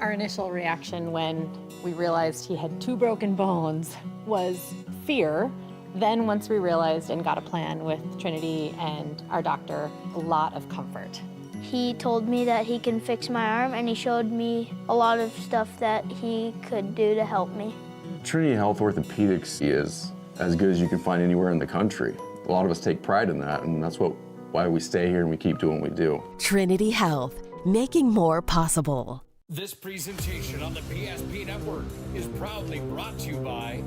Our initial reaction when we realized he had 2 broken bones was fear. Then once we realized and got a plan with Trinity and our doctor, a lot of comfort. He told me that he can fix my arm, and he showed me a lot of stuff that he could do to help me. Trinity Health Orthopedics is as good as you can find anywhere in the country. A lot of us take pride in that, and that's why we stay here and we keep doing what we do. Trinity Health, making more possible. This presentation on the PSP Network is proudly brought to you by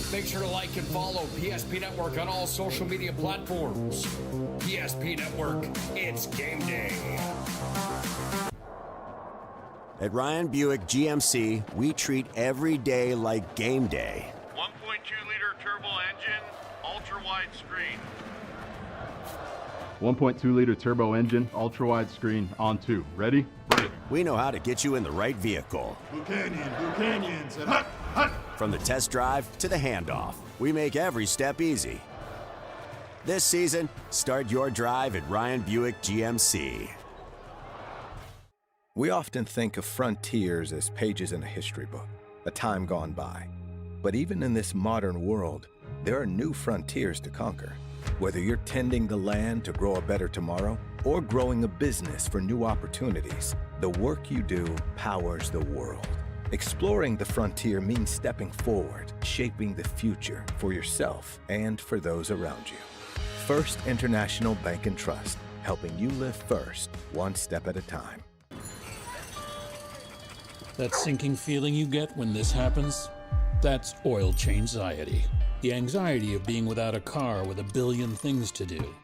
Make sure to like and follow PSP Network on all social media platforms. PSP Network, it's game day. At Ryan Buick GMC, we treat every day like game day. 1.2-liter turbo engine, ultra-wide screen. 1.2-liter turbo engine, ultra-wide screen, on 2. Ready? Ready. We know how to get you in the right vehicle. Blue Canyons, and hut, hut. From the test drive to the handoff, we make every step easy. This season, start your drive at Ryan Buick GMC. We often think of frontiers as pages in a history book, a time gone by. But even in this modern world, there are new frontiers to conquer. Whether you're tending the land to grow a better tomorrow or growing a business for new opportunities, the work you do powers the world. Exploring the frontier means stepping forward, shaping the future for yourself and for those around you. First International Bank and Trust, helping you live first, one step at a time. That sinking feeling you get when this happens? That's oil change anxiety. The anxiety of being without a car with a billion things to do.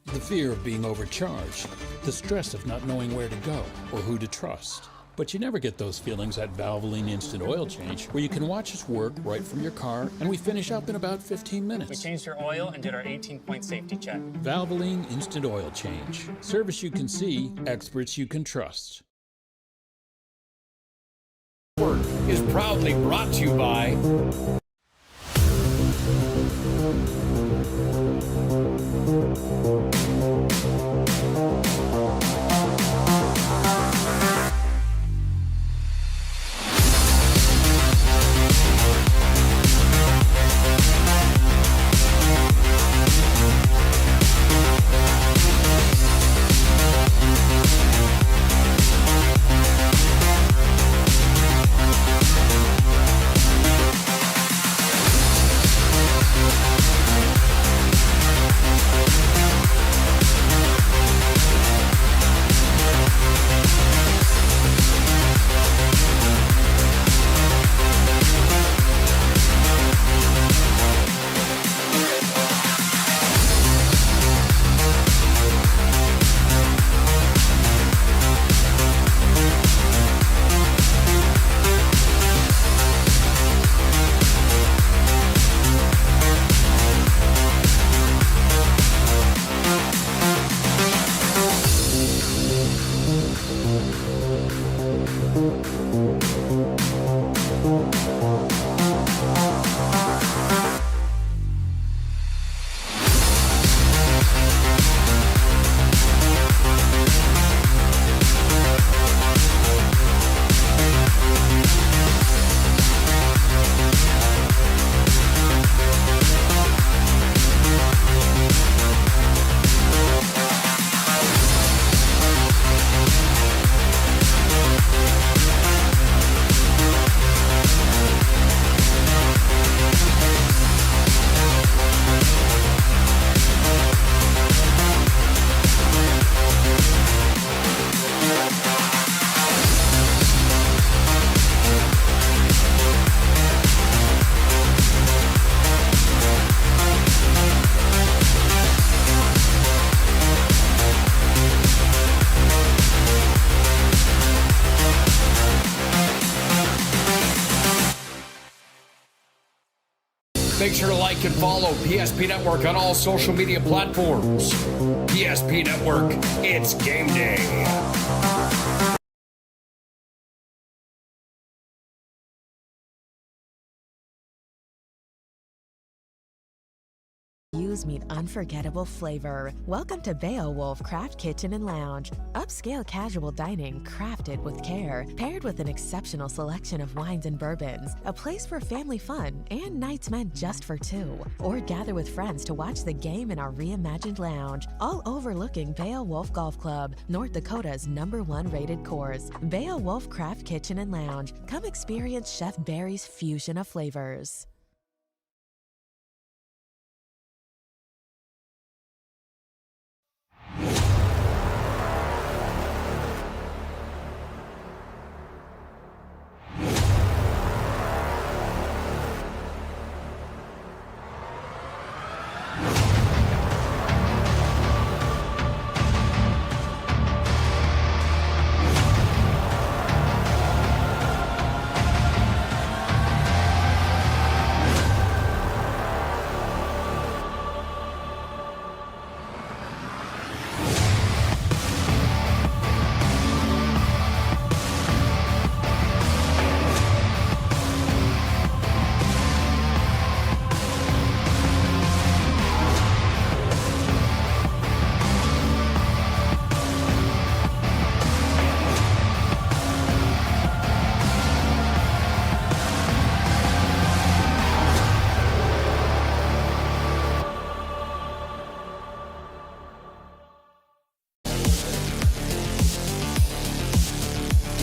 The fear of being overcharged. The stress of not knowing where to go or who to trust. But you never get those feelings at Valvoline Instant Oil Change, where you can watch us work right from your car, and we finish up in about 15 minutes. We changed your oil and did our 18-point safety check. Valvoline Instant Oil Change. Service you can see, experts you can trust. Is proudly brought to you by Make sure to like and follow PSP Network on all social media platforms. PSP Network, it's game day. Meet unforgettable flavor. Welcome to Beowulf Craft Kitchen and Lounge. Upscale casual dining crafted with care, paired with an exceptional selection of wines and bourbons. A place for family fun and nights meant just for two. Or gather with friends to watch the game in our reimagined lounge, all overlooking Beowulf Golf Club, North Dakota's #1 rated course. Beowulf Craft Kitchen and Lounge. Come experience Chef Barry's fusion of flavors.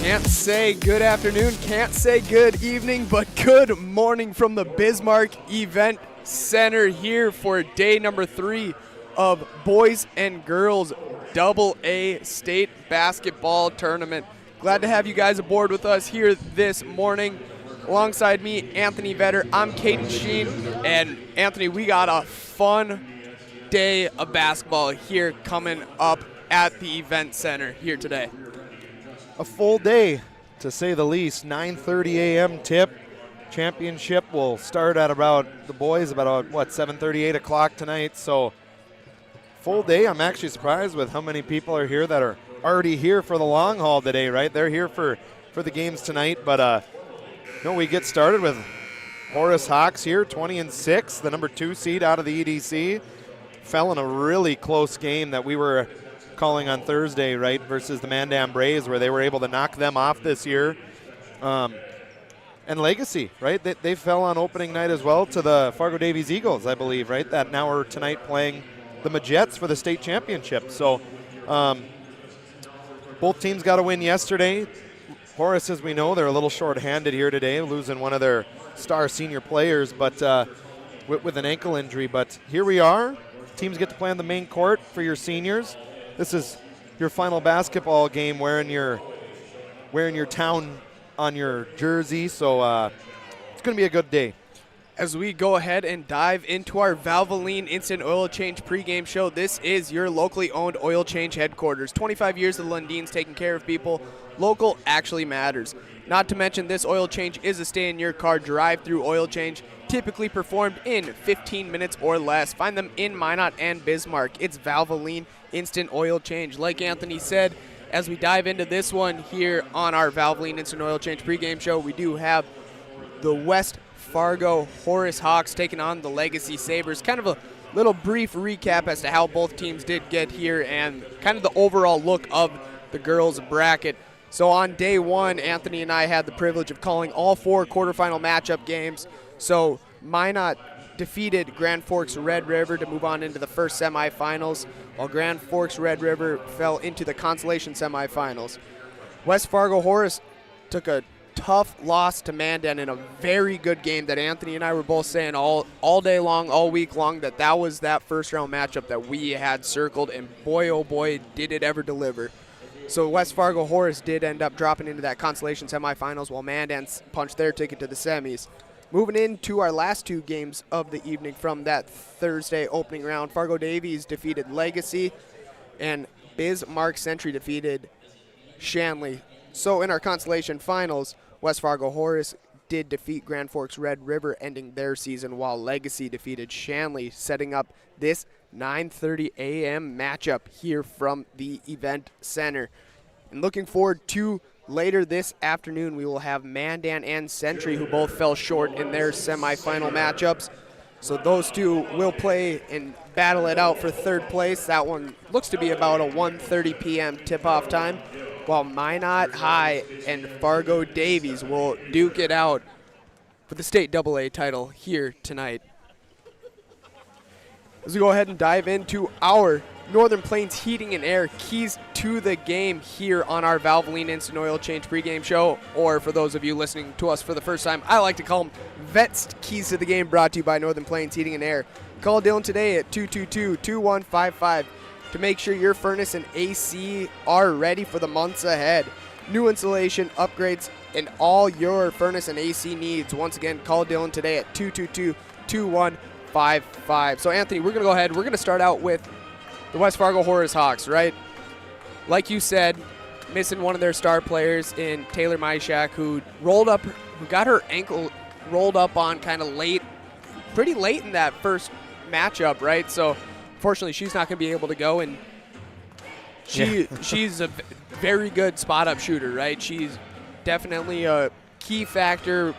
Can't say good afternoon, can't say good evening, but good morning from the Bismarck Event Center here for day number 3 of Boys and Girls AA State Basketball Tournament. Glad to have you guys aboard with us here this morning. Alongside me, Anthony Vetter, I'm Caden Sheen, and Anthony, we got a fun day of basketball here coming up at the Event Center here today. A full day, to say the least. 9:30 a.m. tip. Championship will start at about, the boys, about, 7:30, 8 o'clock tonight. So, full day. I'm actually surprised with how many people are here that are already here for the long haul today, right? They're here for the games tonight. But, we get started with Horace Hawks here, 20-6, the number 2 seed out of the EDC. Fell in a really close game that we were calling on Thursday, right, versus the Mandan Braves, where they were able to knock them off this year. And Legacy, right, they fell on opening night as well to the Fargo Davies Eagles, I believe, right, that now are tonight playing the Majets for the state championship. So both teams got a win yesterday. Horace, as we know, they're a little short-handed here today, losing one of their star senior players, but with an ankle injury. But here we are. Teams get to play on the main court for your seniors. This is your final basketball game wearing your town on your jersey, so it's going to be a good day. As we go ahead and dive into our Valvoline Instant Oil Change pregame show, this is your locally owned oil change headquarters. 25 years of Lundeen's taking care of people. Local actually matters. Not to mention, this oil change is a stay-in-your-car drive-through oil change, typically performed in 15 minutes or less. Find them in Minot and Bismarck. It's Valvoline Instant Oil Change. Like Anthony said, as we dive into this one here on our Valvoline Instant Oil Change pregame show, we do have the West Fargo Horace Hawks taking on the Legacy Sabres. Kind of a little brief recap as to how both teams did get here and kind of the overall look of the girls' bracket. So on day 1, Anthony and I had the privilege of calling all 4 quarterfinal matchup games. So Minot defeated Grand Forks Red River to move on into the first semifinals, while Grand Forks Red River fell into the consolation semifinals. West Fargo Horace took a tough loss to Mandan in a very good game that Anthony and I were both saying all day long, all week long, that was that first round matchup that we had circled, and boy, oh boy, did it ever deliver. So West Fargo Horace did end up dropping into that consolation semifinals, while Mandan punched their ticket to the semis. Moving into our last 2 games of the evening from that Thursday opening round, Fargo Davies defeated Legacy, and Bismarck Century defeated Shanley. So in our consolation finals, West Fargo Horace did defeat Grand Forks Red River, ending their season, while Legacy defeated Shanley, setting up this 9:30 a.m. matchup here from the event center. And looking forward to later this afternoon, we will have Mandan and Century, who both fell short in their semifinal matchups. So those two will play and battle it out for third place. That one looks to be about a 1:30 p.m. tip-off time, while Minot High and Fargo Davies will duke it out for the state AA title here tonight. As we go ahead and dive into our Northern Plains Heating and Air keys to the game here on our Valvoline Instant Oil Change pregame show, or for those of you listening to us for the first time, I like to call them Vets Keys to the Game, brought to you by Northern Plains Heating and Air. Call Dylan today at 222-2155 to make sure your furnace and AC are ready for the months ahead. New installation, upgrades, and all your furnace and AC needs. Once again, call Dylan today at 222-2155. So Anthony, we're going to go ahead. We're going to start out with the West Fargo Horace Hawks, right? Like you said, missing one of their star players in Taylor Myshak, who got her ankle rolled up on kind of pretty late in that first matchup, right? So unfortunately, she's not going to be able to go, and she's a very good spot-up shooter, right? She's definitely a key factor,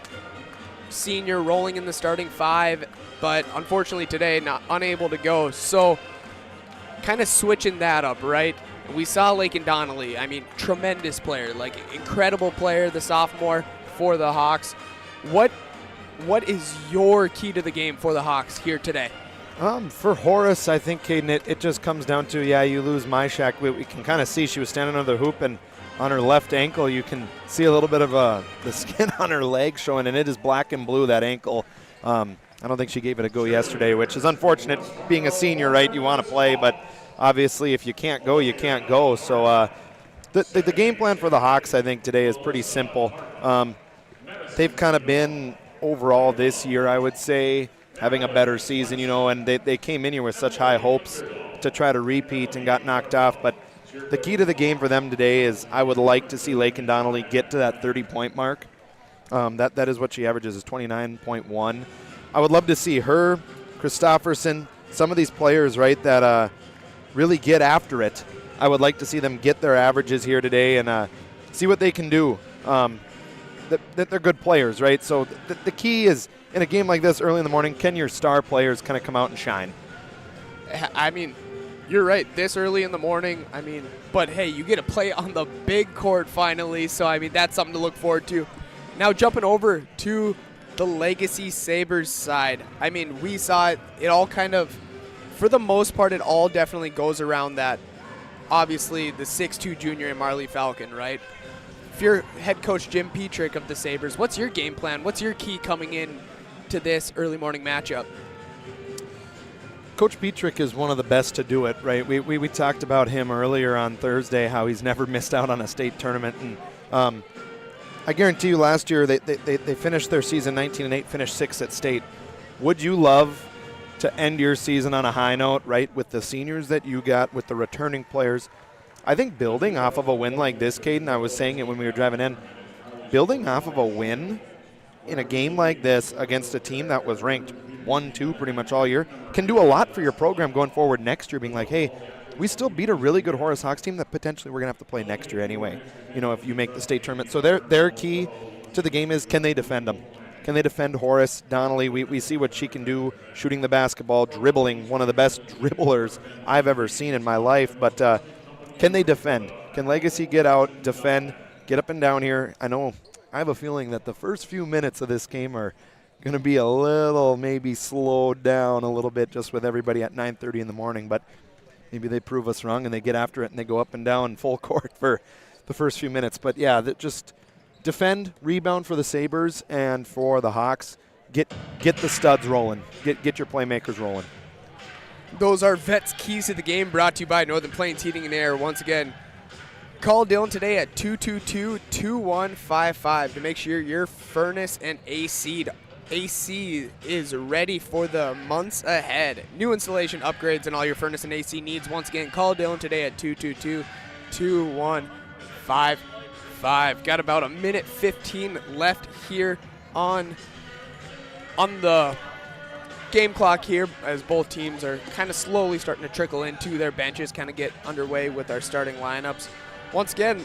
senior rolling in the starting five, but unfortunately today not unable to go. So kind of switching that up, right? We saw Lakin Donnelly. I mean, tremendous player, like incredible player, the sophomore for the Hawks. What is your key to the game for the Hawks here today? For Horace, I think, Caden, it just comes down to, you lose Myshak. We can kind of see she was standing under the hoop, and on her left ankle, you can see a little bit of the skin on her leg showing, and it is black and blue, that ankle. I don't think she gave it a go yesterday, which is unfortunate. Being a senior, right, you want to play, but obviously if you can't go, you can't go. So the game plan for the Hawks, I think, today is pretty simple. They've kind of been, overall this year, I would say, having a better season, and they came in here with such high hopes to try to repeat and got knocked off. But the key to the game for them today is I would like to see Lakin Donnelly get to that 30-point mark. That is what she averages, is 29.1. I would love to see her, Christofferson, some of these players, right, that really get after it. I would like to see them get their averages here today and see what they can do. That they're good players, right? So the key is, in a game like this early in the morning, can your star players kind of come out and shine? I mean, you're right, this early in the morning, but hey, you get to play on the big court finally, so that's something to look forward to. Now jumping over to the Legacy Sabres side, we saw it all kind of, for the most part, it all definitely goes around that, obviously, the 6'2 junior and Marley Falcon, right? If you're head coach Jim Petrick of the Sabres, what's your game plan? What's your key coming in to this early morning matchup? Coach Petrick is one of the best to do it, right? We talked about him earlier on Thursday, how he's never missed out on a state tournament. And I guarantee you last year they finished their season 19-8, finished 6th at state. Would you love to end your season on a high note, right, with the seniors that you got, with the returning players? I think building off of a win like this, Caden, I was saying it when we were driving in, building off of a win in a game like this against a team that was ranked 1-2 pretty much all year can do a lot for your program going forward next year, being like, hey, we still beat a really good Horace Hawks team that potentially we're going to have to play next year anyway, if you make the state tournament. So their key to the game is, can they defend them? Can they defend Horace Donnelly? We see what she can do shooting the basketball, dribbling, one of the best dribblers I've ever seen in my life. But can they defend? Can Legacy get out, defend, get up and down here? I have a feeling that the first few minutes of this game are going to be a little maybe slowed down a little bit just with everybody at 9:30 in the morning. But maybe they prove us wrong and they get after it and they go up and down full court for the first few minutes. But, yeah, just defend, rebound for the Sabres, and for the Hawks, get the studs rolling. Get your playmakers rolling. Those are Vets Keys to the Game, brought to you by Northern Plains Heating and Air. Once again, call Dylan today at 222-2155 to make sure your furnace and AC is ready for the months ahead. New installation, upgrades, and all your furnace and AC needs. Once again, call Dylan today at 222-2155. Got about a minute 15 left here on the game clock here as both teams are kind of slowly starting to trickle into their benches, kind of get underway with our starting lineups. Once again,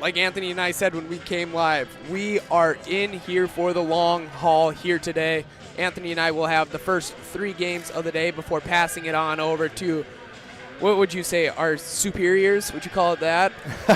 like Anthony and I said when we came live, we are in here for the long haul here today. Anthony and I will have the first 3 games of the day before passing it on over to, what would you say, our superiors? Would you call it that?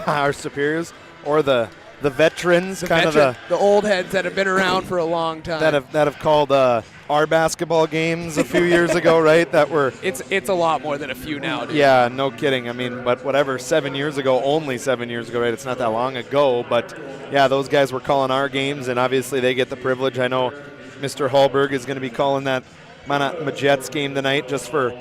Our superiors, or the veterans, the old heads that have been around for a long time. That have called our basketball games a few years ago, right? That were it's a lot more than a few now, dude. Yeah, no kidding. I mean, but whatever, 7 years ago, only 7 years ago, right? It's not that long ago, but yeah, those guys were calling our games, and obviously they get the privilege. I know Mr. Hallberg is going to be calling that Majets game tonight just for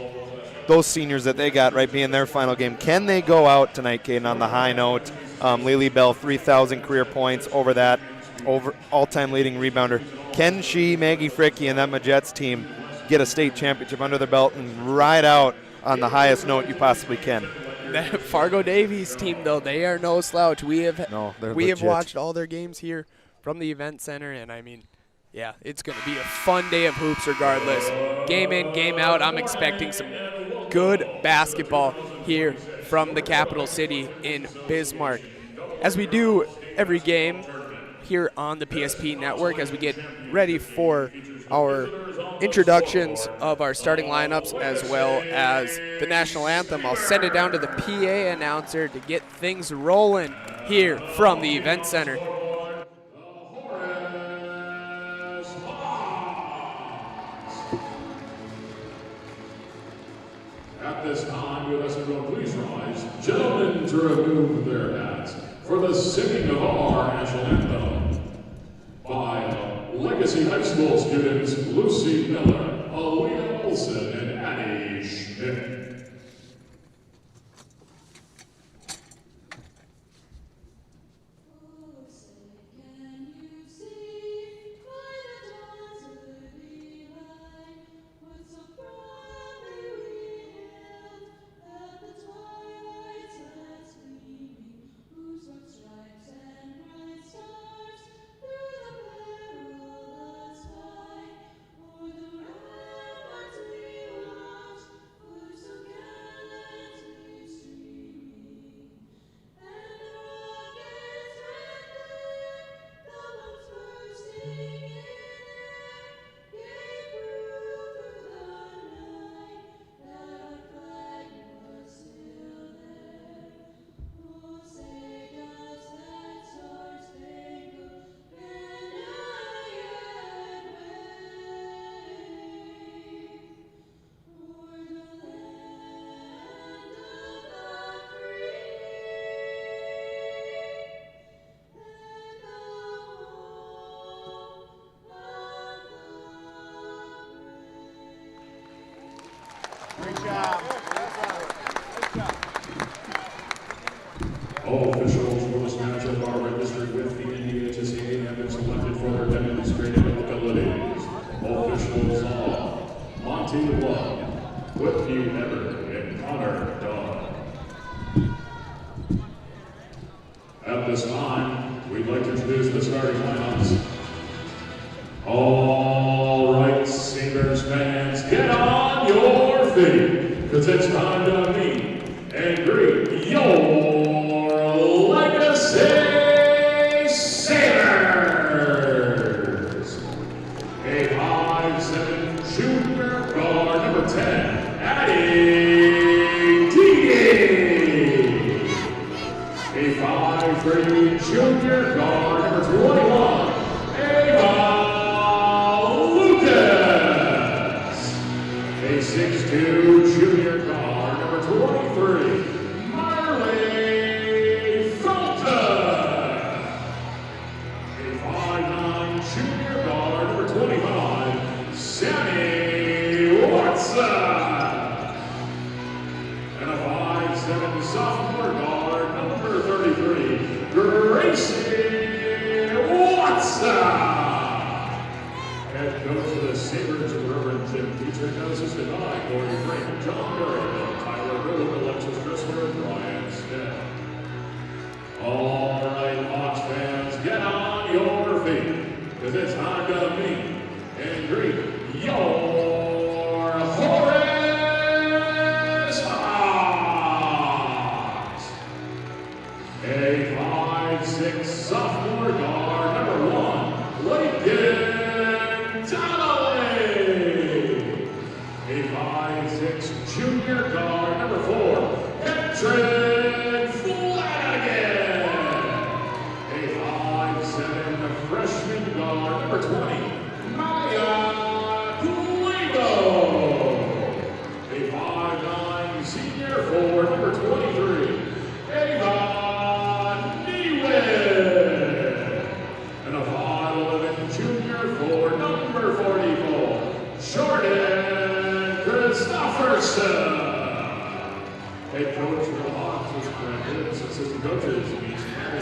those seniors that they got, right, being their final game. Can they go out tonight, Caden, on the high note? Lily Bell, 3,000 career points over that, over all-time leading rebounder. Can she, Maggie Fricke, and that Majets team get a state championship under their belt and ride out on the highest note you possibly can? That Fargo Davies team, though, they are no slouch. We have watched all their games here from the event center, and I mean, yeah, it's going to be a fun day of hoops regardless. Game in, game out, I'm expecting some good basketball here from the capital city in Bismarck. As we do every game here on the PSP network, as we get ready for our introductions of our starting lineups as well as the national anthem, I'll send it down to the PA announcer to get things rolling here from the event center. At this time, we ask everyone please rise, gentlemen, to remove their hats for the singing of our national anthem by Legacy High School students Lucy Miller, Alina Olson, and Annie Schmidt. All officials for this matchup are registered with the NDHSA and have been selected for their demonstrated abilities. Officials are Monty Love, Whitfield Ever, and Connor Dunn. At this time, we'd like to introduce the starting lineups. All right, Sabres fans, get on your feet, because it's time to meet and greet your Legacy Sabres. A 5'7" junior guard, number 10, Addie Deedy. A 5'3" junior guard, number 21, Ava Lucas. A 6'2" junior guard, number 23, and a 5'7" sophomore guard, number 33, Gracie Watson. Head coach of the Sabres, Reverend Jim Dietrich, assistant by Corey Frank, John Berryville, Tyler Riddle, Alexis Chrysler, and Brian Snell. All right, Hawks fans, get on your feet, because it's hard to meet and greet your Horace Hawks. A 5'6" sophomore guard, number 1, Lincoln Donnelly. A 5'6" junior guard, number 4, Patrick Flanagan. A 5'7" freshman guard, number 20, Maya Guido. A 5'9" senior forward, number 23, Ava Niewin. And a 5'11" junior forward, number 44, Jordan Christopherson. Head coach for the Hawks was Brent Hibbs, assistant coaches.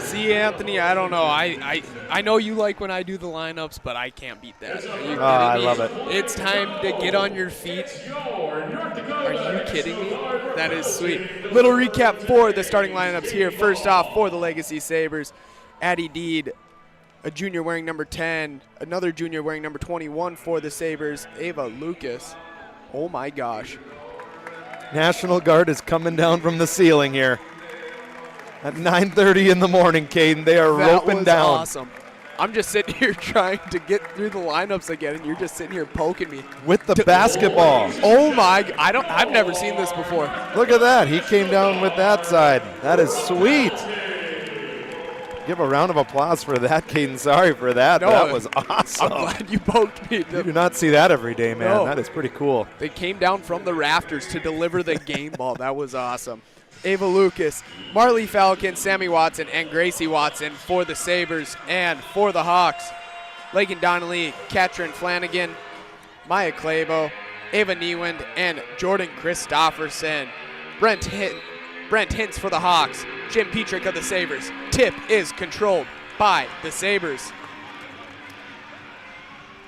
See, Anthony, I don't know. I know you like when I do the lineups, but I can't beat that. Are you kidding I me? love it. It's time to get on your feet. Are you kidding me? That is sweet. Little recap for the starting lineups here. First off, for the Legacy Sabres, Addie Deed, a junior wearing number 10, another junior wearing number 21 for the Sabres, Ava Lucas. Oh my gosh. National Guard is coming down from the ceiling here. At 9:30 in the morning, Caden, they are roping down. Awesome. I'm just sitting here trying to get through the lineups again, and you're just sitting here poking me. With the basketball. Oh my, I've never seen this before. Look at that, he came down with that side. That is sweet. Give a round of applause for that, Caden. Sorry for that. No, that was awesome. I'm glad you poked me. You do not see that every day, man. No. That is pretty cool. They came down from the rafters to deliver the game ball. That was awesome. Ava Lucas, Marley Falcon, Sammy Watson, and Gracie Watson for the Sabres and for the Hawks. Lakin Donnelly, Katrin Flanagan, Maya Clabo, Ava Niewind, and Jordan Christopherson. Brent Hintz for the Hawks, Jim Petrick of the Sabres. Tip is controlled by the Sabres.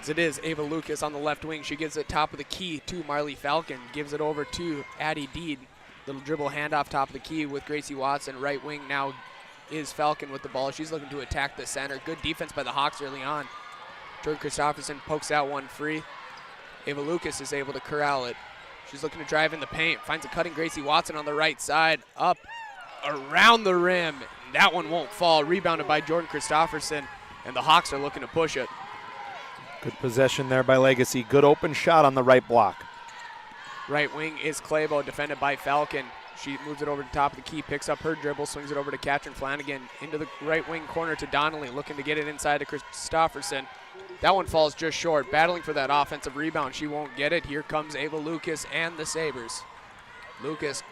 As it is Ava Lucas on the left wing. She gives it top of the key to Marley Falcon, gives it over to Addie Deed. Little dribble handoff top of the key with Gracie Watson. Right wing now is Falcon with the ball. She's looking to attack the center. Good defense by the Hawks early on. Jordan Christopherson pokes out one free. Ava Lucas is able to corral it. She's looking to drive in the paint. Finds a cutting Gracie Watson on the right side. Up around the rim. That one won't fall. Rebounded by Jordan Christopherson. And the Hawks are looking to push it. Good possession there by Legacy. Good open shot on the right block. Right wing is Clabo, defended by Falcon. She moves it over to top of the key, picks up her dribble, swings it over to Katrin Flanagan, into the right wing corner to Donnelly, looking to get it inside to Christopherson. That one falls just short, battling for that offensive rebound. She won't get it. Here comes Ava Lucas and the Sabres. Lucas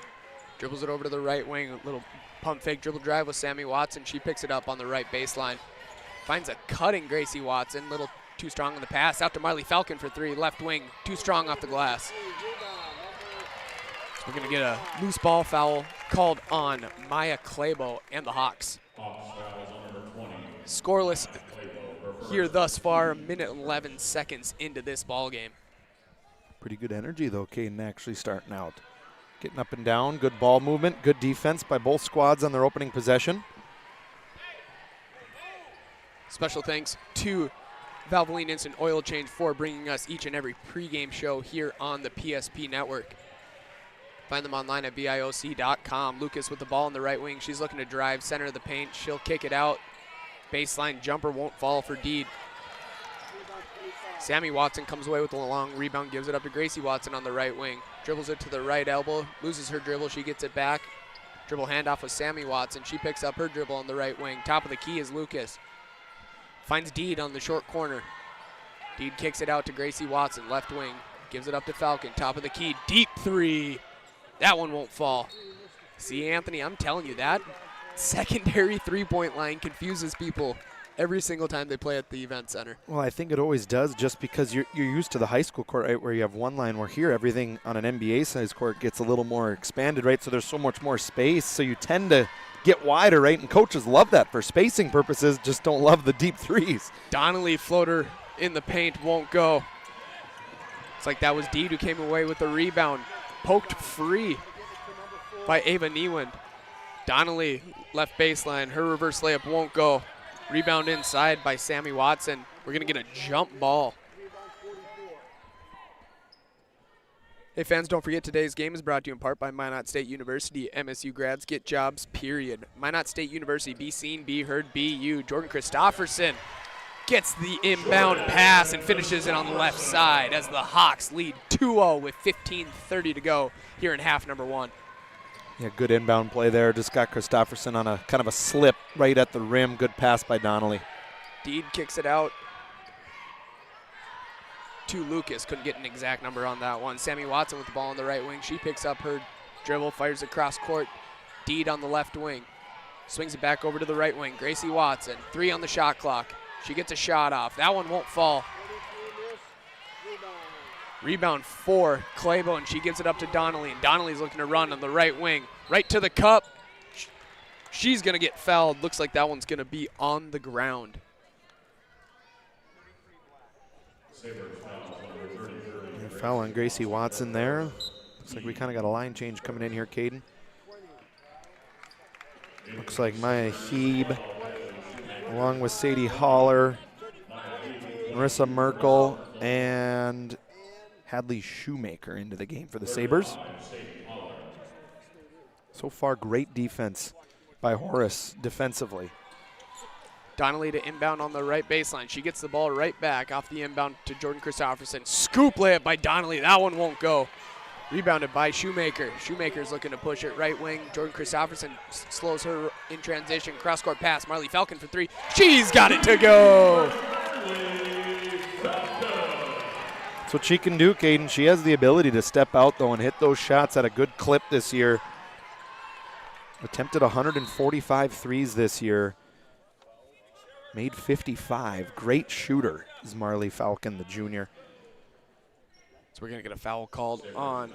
dribbles it over to the right wing, a little pump fake dribble drive with Sammy Watson. She picks it up on the right baseline. Finds a cutting Gracie Watson, little too strong on the pass. Out to Marley Falcon for three, left wing, too strong off the glass. We're going to get a loose ball foul called on Maya Clabo and the Hawks. Scoreless here thus far, a minute and 11 seconds into this ball game. Pretty good energy, though, Caden, actually starting out. Getting up and down, good ball movement, good defense by both squads on their opening possession. Special thanks to Valvoline Instant Oil Change for bringing us each and every pregame show here on the PSP Network. Find them online at BIOC.com. Lucas with the ball in the right wing. She's looking to drive center of the paint. She'll kick it out. Baseline jumper won't fall for Deed. Sammy Watson comes away with a long rebound, gives it up to Gracie Watson on the right wing. Dribbles it to the right elbow, loses her dribble. She gets it back. Dribble handoff with Sammy Watson. She picks up her dribble on the right wing. Top of the key is Lucas. Finds Deed on the short corner. Deed kicks it out to Gracie Watson, left wing. Gives it up to Falcon. Top of the key, deep three. That one won't fall. See, Anthony, I'm telling you, that secondary three-point line confuses people every single time they play at the event center. Well, I think it always does, just because you're used to the high school court, right, where you have one line, where here everything on an NBA-size court gets a little more expanded, right, so there's so much more space, so you tend to get wider, right, and coaches love that for spacing purposes, just don't love the deep threes. Donnelly floater in the paint won't go. It's like that was Deed who came away with the rebound. Poked free by Ava Niewind. Donnelly left baseline. Her reverse layup won't go. Rebound inside by Sammy Watson. We're going to get a jump ball. Hey fans, don't forget today's game is brought to you in part by Minot State University. MSU grads get jobs, period. Minot State University, be seen, be heard, be you. Jordan Christofferson gets the inbound pass and finishes it on the left side as the Hawks lead 2-0 with 15:30 to go here in half number 1. Yeah, good inbound play there. Just got Christofferson on a kind of a slip right at the rim. Good pass by Donnelly. Deed kicks it out to Lucas. Couldn't get an exact number on that one. Sammy Watson with the ball on the right wing. She picks up her dribble, fires across court. Deed on the left wing. Swings it back over to the right wing. Gracie Watson, 3 on the shot clock. She gets a shot off. That one won't fall. Rebound for Claybo, and she gives it up to Donnelly. And Donnelly's looking to run on the right wing. Right to the cup. She's going to get fouled. Looks like that one's going to be on the ground. Foul on Gracie Watson there. Looks like we kind of got a line change coming in here, Caden. Looks like Maya Heeb, along with Sadie Holler, Marissa Merkel, and Hadley Shoemaker into the game for the Sabres. So far, great defense by Horace defensively. Donnelly to inbound on the right baseline. She gets the ball right back off the inbound to Jordan Christofferson. Scoop layup by Donnelly. That one won't go. Rebounded by Shoemaker. Shoemaker's looking to push it right wing. Jordan Christofferson slows her in transition. Cross-court pass. Marley Falcon for 3. She's got it to go. That's what she can do, Caden. She has the ability to step out, though, and hit those shots at a good clip this year. Attempted 145 threes this year. Made 55. Great shooter is Marley Falcon, the junior. So we're going to get a foul called on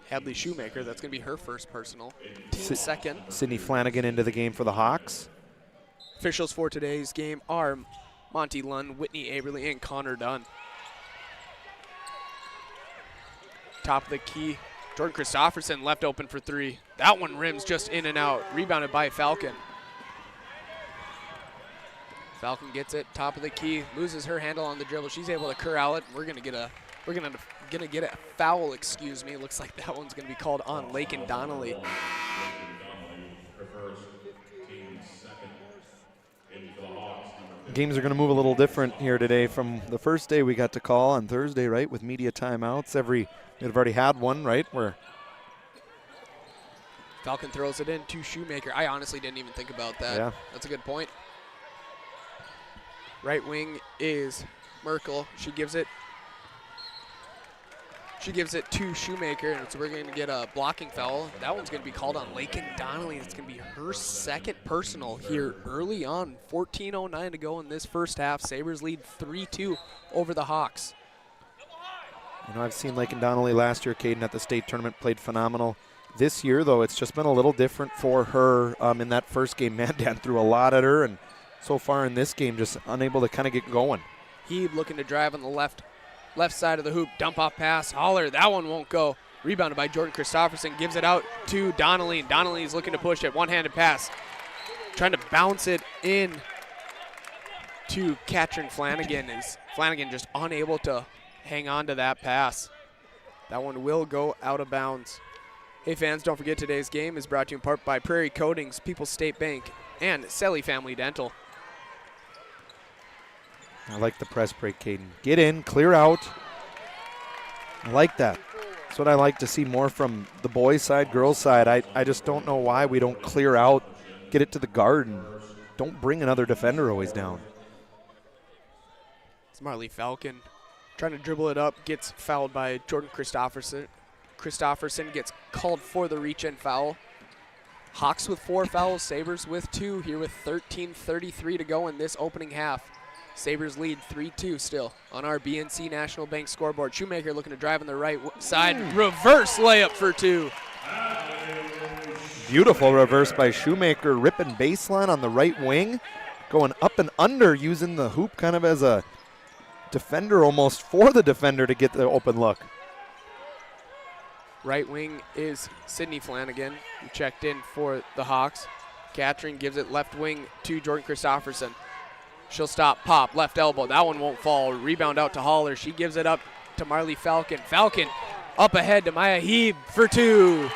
Hadley Shoemaker. That's going to be her first personal. Team second. Sydney Flanagan into the game for the Hawks. Officials for today's game are Monty Lund, Whitney Aberly, and Connor Dunn. Top of the key. Jordan Christofferson left open for 3. That one rims just in and out. Rebounded by Falcon. Falcon gets it, top of the key, loses her handle on the dribble. She's able to corral it. We're gonna get a foul. Excuse me. Looks like that one's gonna be called on Lakin Donnelly. Games are going to move a little different here today from the first day we got to call on Thursday, right, with media timeouts. We've already had one, right, where Falcon throws it in to Shoemaker. I honestly didn't even think about that. Yeah. That's a good point. Right wing is Merkel. She gives it to Shoemaker, and so we're going to get a blocking foul. That one's going to be called on Lakin Donnelly. It's going to be her second personal here early on. 14:09 to go in this first half. Sabres lead 3-2 over the Hawks. You know, I've seen Lakin Donnelly last year, Caden, at the state tournament, played phenomenal. This year, though, it's just been a little different for her in that first game. Mandan threw a lot at her, and so far in this game, just unable to kind of get going. Heeb looking to drive on the left side of the hoop. Dump off pass. Holler. That one won't go. Rebounded by Jordan Christofferson. Gives it out to Donnelly. Donnelly's looking to push it. One-handed pass. Trying to bounce it in to Katrin Flanagan. Is Flanagan just unable to hang on to that pass. That one will go out of bounds. Hey fans, don't forget today's game is brought to you in part by Prairie Coatings, People's State Bank, and Selly Family Dental. I like the press break, Caden. Get in, clear out. I like that. That's what I like to see more from the boys' side, girls' side. I just don't know why we don't clear out, get it to the guard, and don't bring another defender always down. It's Marley Falcon trying to dribble it up, gets fouled by Jordan Christofferson. Christofferson gets called for the reach-in foul. Hawks with 4 fouls, Sabres with 2 here with 13:33 to go in this opening half. Sabres lead 3-2 still on our BNC National Bank scoreboard. Shoemaker looking to drive on the right side. Reverse layup for 2. Beautiful reverse by Shoemaker, ripping baseline on the right wing, going up and under, using the hoop kind of as a defender almost for the defender to get the open look. Right wing is Sydney Flanagan, who checked in for the Hawks. Katrin gives it left wing to Jordan Christofferson. She'll stop, pop, left elbow. That one won't fall. Rebound out to Holler. She gives it up to Marley Falcon. Falcon up ahead to Maya Heeb for 2.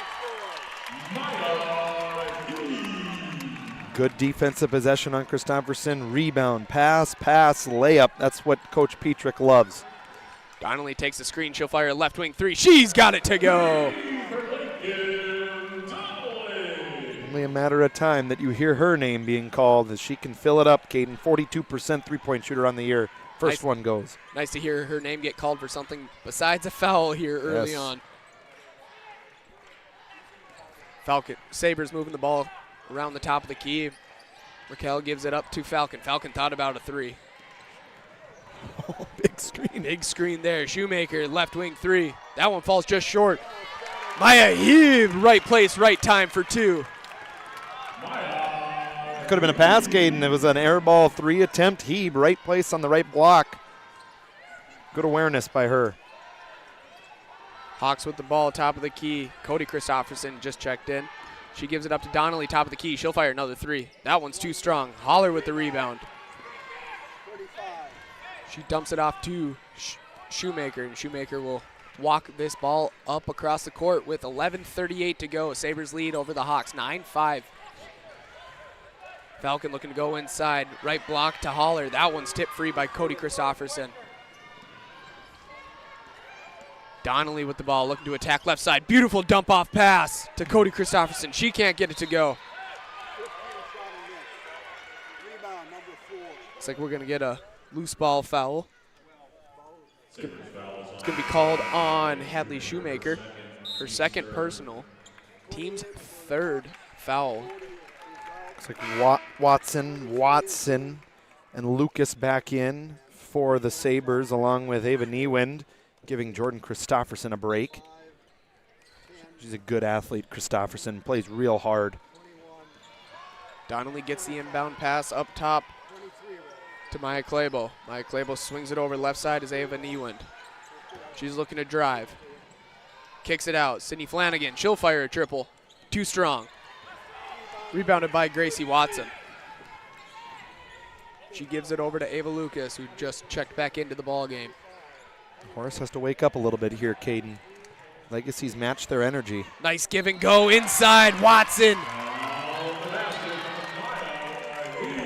Good defensive possession on Christofferson. Rebound, pass, layup. That's what Coach Petrick loves. Donnelly takes the screen. She'll fire a left wing 3. She's got it to go. Only a matter of time that you hear her name being called as she can fill it up. Caden, 42% three-point shooter on the year. First one goes. Nice to hear her name get called for something besides a foul here early Yes. on. Falcon, Sabres moving the ball around the top of the key. Raquel gives it up to Falcon. Falcon thought about a 3. Oh, big screen. Big screen there. Shoemaker, left wing 3. That one falls just short. Maya Heeb, right place, right time for 2. Could have been a pass, Caden. It was an air ball 3 attempt. Heeb, right place on the right block. Good awareness by her. Hawks with the ball, top of the key. Cody Christofferson just checked in. She gives it up to Donnelly, top of the key. She'll fire another 3. That one's too strong. Holler with the rebound. She dumps it off to Shoemaker, and Shoemaker will walk this ball up across the court with 11:38 to go. Sabres lead over the Hawks, 9-5. Falcon looking to go inside. Right block to Holler. That one's tipped free by Cody Christofferson. Donnelly with the ball, looking to attack left side. Beautiful dump off pass to Cody Christofferson. She can't get it to go. Looks like we're going to get a loose ball foul. It's going to be called on Hadley Shoemaker. Her second personal. Team's third foul. Looks like Watson, and Lucas back in for the Sabres, along with Ava Niewind, giving Jordan Christofferson a break. She's a good athlete, Christofferson, plays real hard. Donnelly gets the inbound pass up top to Maya Clabo. Maya Clabo swings it over left side as Ava Niewind. She's looking to drive. Kicks it out. Sydney Flanagan, she'll fire a triple. Too strong. Rebounded by Gracie Watson. She gives it over to Ava Lucas, who just checked back into the ball game. Horace has to wake up a little bit here, Caden. Legacy's matched their energy. Nice give and go inside. Watson.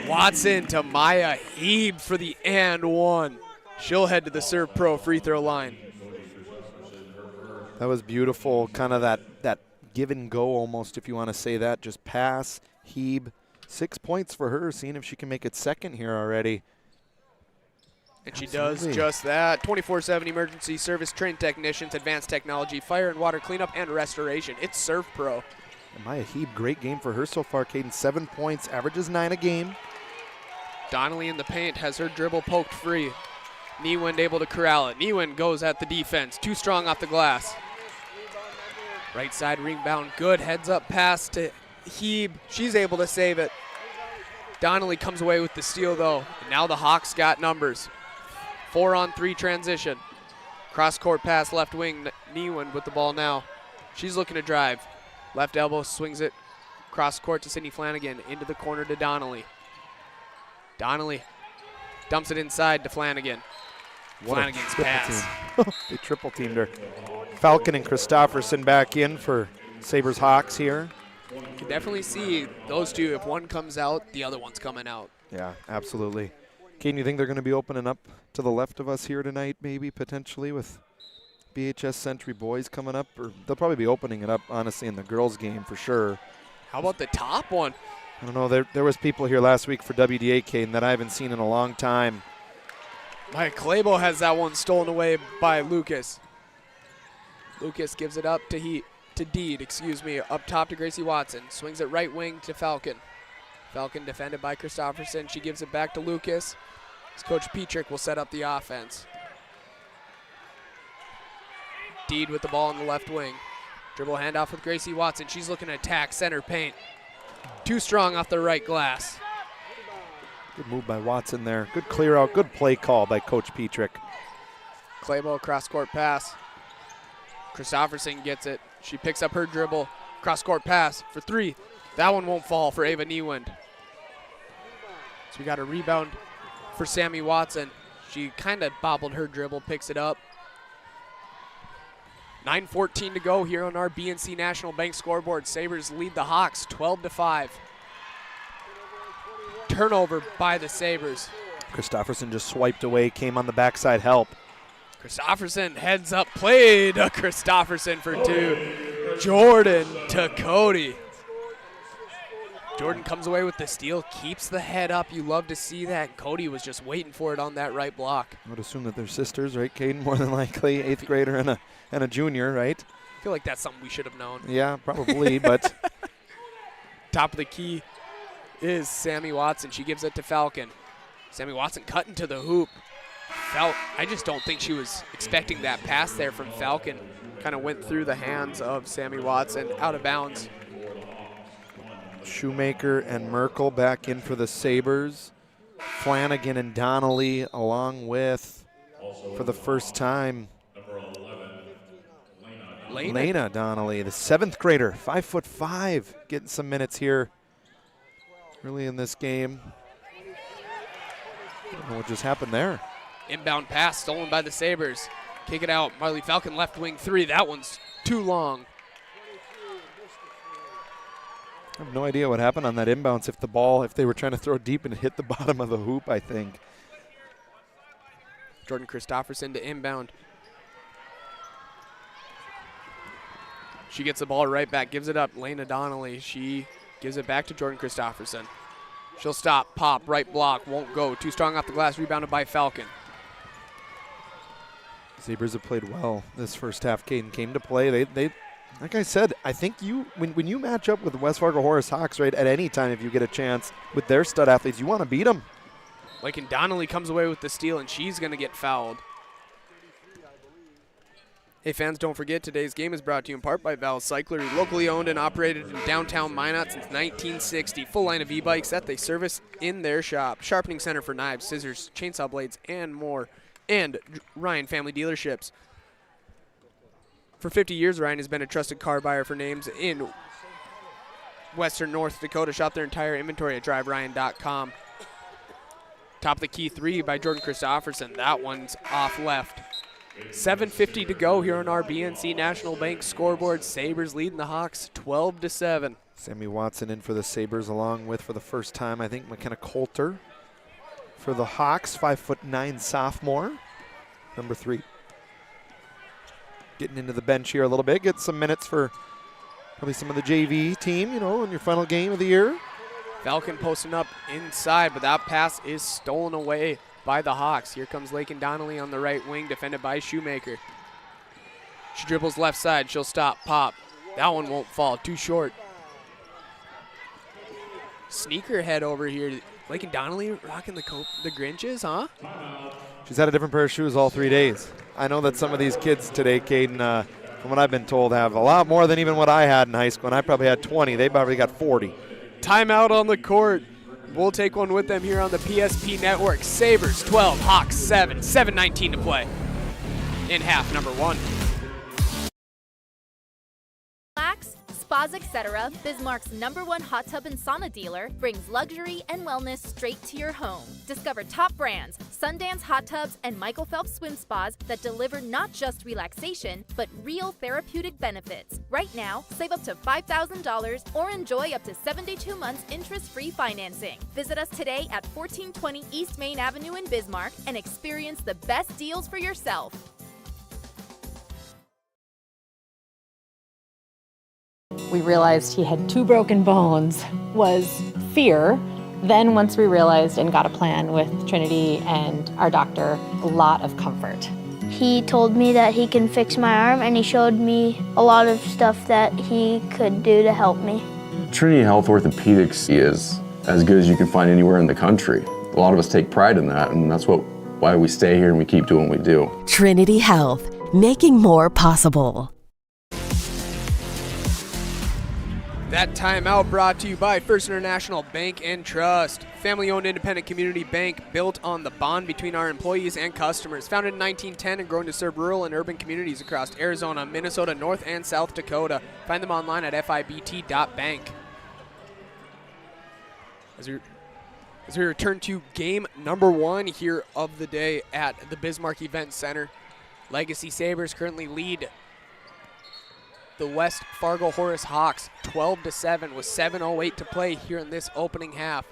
Watson to Maya Heeb for the and 1. She'll head to the Serve Pro free throw line. That was beautiful, kind of that give and go almost, if you want to say that. Just pass, Heeb. 6 points for her, seeing if she can make it second here already. And she does just that. 24/7 emergency service, trained technicians, advanced technology, fire and water cleanup, and restoration. It's Serve Pro. And Maya Heeb, great game for her so far, Caden. 7 points, averages 9 a game. Donnelly in the paint has her dribble poked free. Niewind able to corral it. Niewind goes at the defense. Too strong off the glass. Right side rebound, good. Heads up pass to Heeb. She's able to save it. Donnelly comes away with the steal, though. And now the Hawks got numbers. 4-on-3 transition. Cross-court pass, left wing. Niewind with the ball now. She's looking to drive. Left elbow, swings it cross-court to Sydney Flanagan. Into the corner to Donnelly. Donnelly dumps it inside to Flanagan. Flanagan's pass. They triple teamed her. Falcon and Christofferson back in for Sabres Hawks here. You can definitely see those two. If one comes out, the other one's coming out. Yeah, absolutely. Caden, you think they're going to be opening up to the left of us here tonight, maybe, potentially, with BHS Century boys coming up? Or they'll probably be opening it up, honestly, in the girls' game for sure. How about the top one? I don't know. There was people here last week for WDA, Caden, that I haven't seen in a long time. Mike Clabo has that one stolen away by Lucas. Lucas gives it up to Deed, up top to Gracie Watson. Swings it right wing to Falcon. Falcon defended by Christofferson. She gives it back to Lucas. As Coach Petrick will set up the offense. Deed with the ball in the left wing. Dribble handoff with Gracie Watson. She's looking to attack center paint. Too strong off the right glass. Good move by Watson there. Good clear out. Good play call by Coach Petrick. Clabo cross-court pass. Christofferson gets it. She picks up her dribble. Cross-court pass for 3. That one won't fall for Ava Niewind. So we got a rebound for Sammy Watson. She kind of bobbled her dribble, picks it up. 9:14 to go here on our BNC National Bank scoreboard. Sabres lead the Hawks 12-5. Turnover by the Sabres. Christofferson just swiped away, came on the backside help. Christofferson heads up, played to Christofferson for two. Jordan to Cody. Jordan comes away with the steal, keeps the head up. You love to see that. Cody was just waiting for it on that right block. I would assume that they're sisters, right, Caden? More than likely, 8th grader and a junior, right? I feel like that's something we should have known. Yeah, probably, but. Top of the key is Sammy Watson. She gives it to Falcon. Sammy Watson cutting to the hoop. I just don't think she was expecting that pass there from Falcon. Kind of went through the hands of Sammy Watson, out of bounds. Shoemaker and Merkel back in for the Sabres. Flanagan and Donnelly along with, for the first time, Lena Donnelly, the 7th grader, 5'5", getting some minutes here early in this game. I don't know what just happened there. Inbound pass stolen by the Sabres. Kick it out. Marley Falcon left wing three. That one's too long. I have no idea what happened on that inbounds. If they were trying to throw deep and hit the bottom of the hoop, I think. Jordan Christofferson to inbound. She gets the ball right back, gives it up. Lena Donnelly, she gives it back to Jordan Christofferson. She'll stop, pop, right block, won't go. Too strong off the glass, rebounded by Falcon. Sabres have played well this first half. Caden came to play. They like I said, I think when you match up with the West Fargo Horace Hawks, right, at any time if you get a chance with their stud athletes, you want to beat them. Lakin Donnelly comes away with the steal, and she's going to get fouled. Hey fans, don't forget today's game is brought to you in part by Val Cyclery, locally owned and operated in downtown Minot since 1960. Full line of e-bikes that they service in their shop. Sharpening center for knives, scissors, chainsaw blades, and more. And Ryan Family Dealerships. For 50 years, Ryan has been a trusted car buyer for names in Western North Dakota. Shop their entire inventory at driveryan.com. Top of the key three by Jordan Christofferson. That one's off left. 7:50 to go here on our BNC National Bank scoreboard. Sabres leading the Hawks 12-7. Sammy Watson in for the Sabres along with, for the first time, I think, McKenna Coulter for the Hawks, 5'9" sophomore, number 3. Getting into the bench here a little bit, get some minutes for probably some of the JV team, in your final game of the year. Falcon posting up inside, but that pass is stolen away by the Hawks. Here comes Lakin Donnelly on the right wing, defended by Shoemaker. She dribbles left side, she'll stop, pop. That one won't fall, too short. Sneaker head over here. Lakin Donnelly rocking the Grinches, huh? She's had a different pair of shoes all 3 days. I know that some of these kids today, Caden, from what I've been told, have a lot more than even what I had in high school, and I probably had 20. They probably got 40. Timeout on the court. We'll take one with them here on the PSP Network. Sabres 12, Hawks 7, 7:19 to play in half number 1. Relax, spas, etc. Bismarck's #1 hot tub and sauna dealer brings luxury and wellness straight to your home. Discover top brands, Sundance hot tubs, and Michael Phelps swim spas that deliver not just relaxation, but real therapeutic benefits. Right now, save up to $5,000 or enjoy up to 72 months interest-free financing. Visit us today at 1420 East Main Avenue in Bismarck and experience the best deals for yourself. We realized he had 2 broken bones was fear. Then once we realized and got a plan with Trinity and our doctor, a lot of comfort. He told me that he can fix my arm, and he showed me a lot of stuff that he could do to help me. Trinity Health Orthopedics is as good as you can find anywhere in the country. A lot of us take pride in that, and that's why we stay here and we keep doing what we do. Trinity Health, making more possible. That timeout brought to you by First International Bank and Trust. Family-owned independent community bank built on the bond between our employees and customers. Founded in 1910 and growing to serve rural and urban communities across Arizona, Minnesota, North and South Dakota. Find them online at fibt.bank. As we return to game number 1 here of the day at the Bismarck Event Center. Legacy Sabres currently lead the West Fargo Horace Hawks 12-7 with 7:08 to play here in this opening half.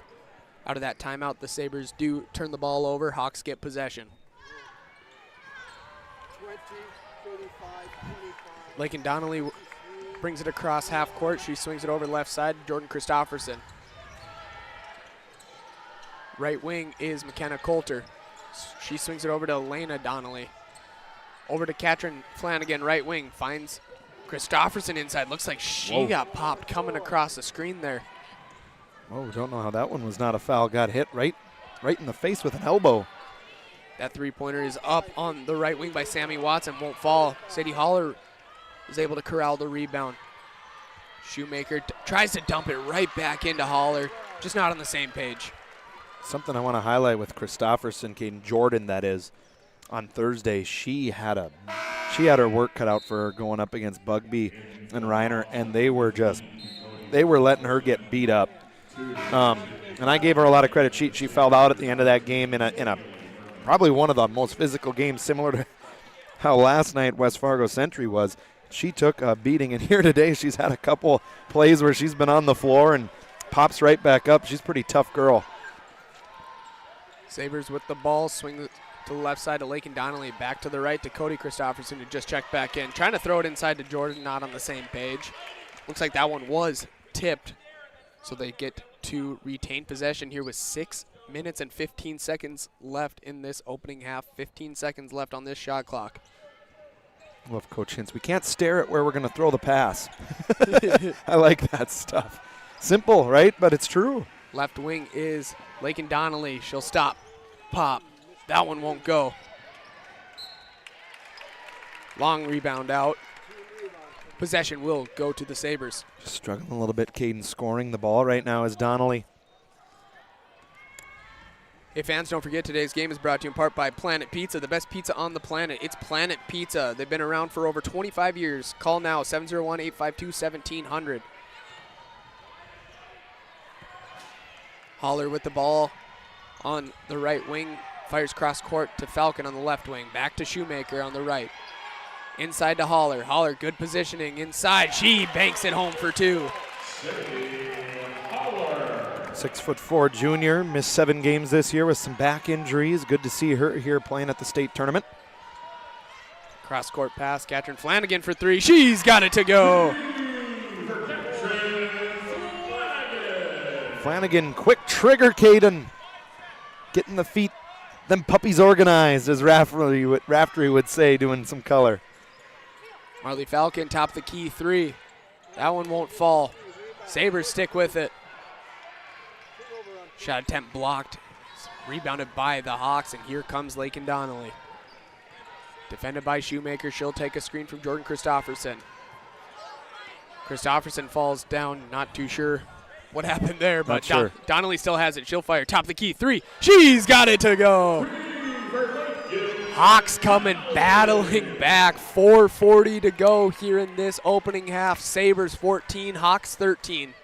Out of that timeout, the Sabres do turn the ball over. Hawks get possession. Lakin Donnelly brings it across half court. She swings it over left side. Jordan Christofferson. Right wing is McKenna Coulter. She swings it over to Elena Donnelly. Over to Katrin Flanagan, right wing. Finds Christofferson inside. Looks like she got popped coming across the screen there. Oh, don't know how that one was not a foul. Got hit right in the face with an elbow. That three-pointer is up on the right wing by Sammy Watson. Won't fall. Sadie Holler is able to corral the rebound. Shoemaker tries to dump it right back into Holler. Just not on the same page. Something I want to highlight with Christofferson, Caden Jordan, that is, on Thursday, she had her work cut out for her going up against Bugby and Reiner, and they were letting her get beat up. And I gave her a lot of credit. She fouled out at the end of that game in a probably one of the most physical games, similar to how last night West Fargo Century was. She took a beating, and here today she's had a couple plays where she's been on the floor and pops right back up. She's a pretty tough girl. Sabres with the ball, swing to the left side to Lakin Donnelly, back to the right to Cody Christofferson, who just checked back in. Trying to throw it inside to Jordan, not on the same page. Looks like that one was tipped, so they get to retain possession here with 6 minutes and 15 seconds left in this opening half. 15 seconds left on this shot clock. Love Coach Hintz. We can't stare at where we're going to throw the pass. I like that stuff. Simple, right? But it's true. Left wing is Lakin Donnelly. She'll stop, pop. That one won't go. Long rebound out. Possession will go to the Sabres. Just struggling a little bit, Caden, scoring the ball right now is Donnelly. Hey fans, don't forget today's game is brought to you in part by Planet Pizza, the best pizza on the planet. It's Planet Pizza. They've been around for over 25 years. Call now, 701-852-1700. Holler with the ball on the right wing. Fires cross court to Falcon on the left wing. Back to Shoemaker on the right. Inside to Holler. Holler, good positioning inside. She banks it home for 2. 6'4" junior, missed 7 games this year with some back injuries. Good to see her here playing at the state tournament. Cross court pass, Katrin Flanagan for 3. She's got it to go. Flanagan, quick trigger, Caden. Getting the feet, them puppies organized, as Raftery would say, doing some color. Marley Falcon, top the key 3. That one won't fall. Sabres stick with it. Shot attempt blocked. Rebounded by the Hawks, and here comes Lakin Donnelly. Defended by Shoemaker. She'll take a screen from Jordan Christofferson. Christofferson falls down, not too sure what happened there, but sure. Donnelly still has it. She'll fire. Top of the key 3. She's got it to go. Hawks coming battling back. 4:40 to go here in this opening half. Sabres 14, Hawks 13.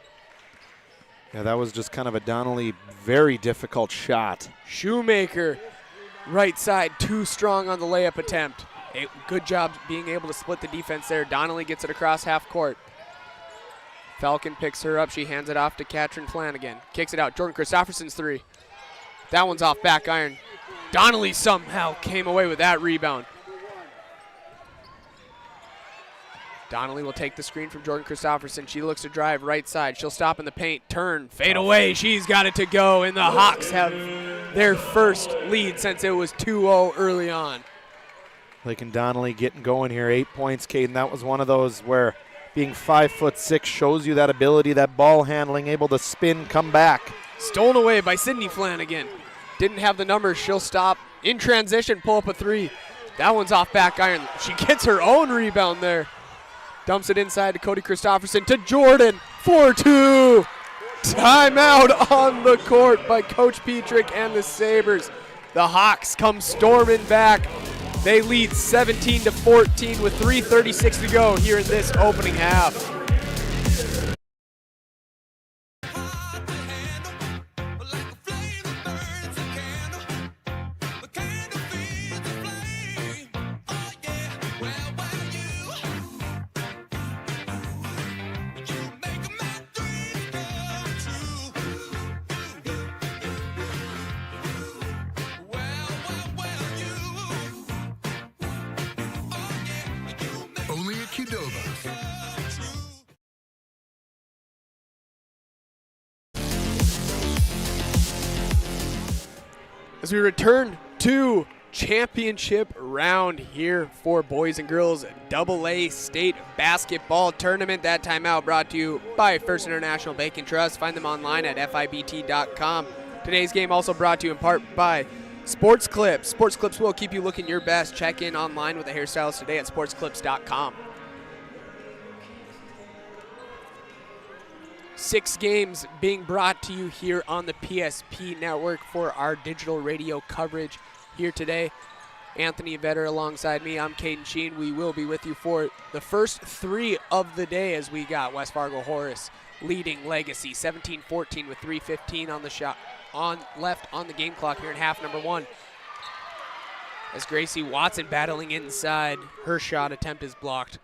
Yeah, that was just kind of a Donnelly very difficult shot. Shoemaker, right side, too strong on the layup attempt. A good job being able to split the defense there. Donnelly gets it across half court. Falcon picks her up. She hands it off to Katrin Flanagan. Kicks it out. Jordan Christofferson's 3. That one's off back iron. Donnelly somehow came away with that rebound. Donnelly will take the screen from Jordan Christofferson. She looks to drive right side. She'll stop in the paint, turn, fade away. She's got it to go, and the Hawks have their first lead since it was 2-0 early on. Lakin Donnelly getting going here. 8 points, Caden. That was one of those where being 5'6" shows you that ability, that ball handling, able to spin, come back. Stolen away by Sydney Flanagan. Didn't have the numbers. She'll stop in transition, pull up a 3. That one's off back iron. She gets her own rebound there. Dumps it inside to Cody Christofferson to Jordan. 4-2. Timeout on the court by Coach Petrick and the Sabres. The Hawks come storming back. They lead 17-14 with 3:36 to go here in this opening half. As we return to championship round here for boys and girls AA state basketball tournament. That timeout brought to you by First International Bank and Trust. Find them online at fibt.com. Today's game also brought to you in part by Sports Clips. Sports Clips will keep you looking your best. Check in online with a hairstylist today at sportsclips.com. 6 games being brought to you here on the PSP network for our digital radio coverage here today. Anthony Vetter alongside me. I'm Caden Sheen. We will be with you for the first 3 of the day as we got West Fargo Horace leading Legacy 17-14 with 3:15 on the shot left on the game clock here in half number 1. As Gracie Watson battling inside, her shot attempt is blocked.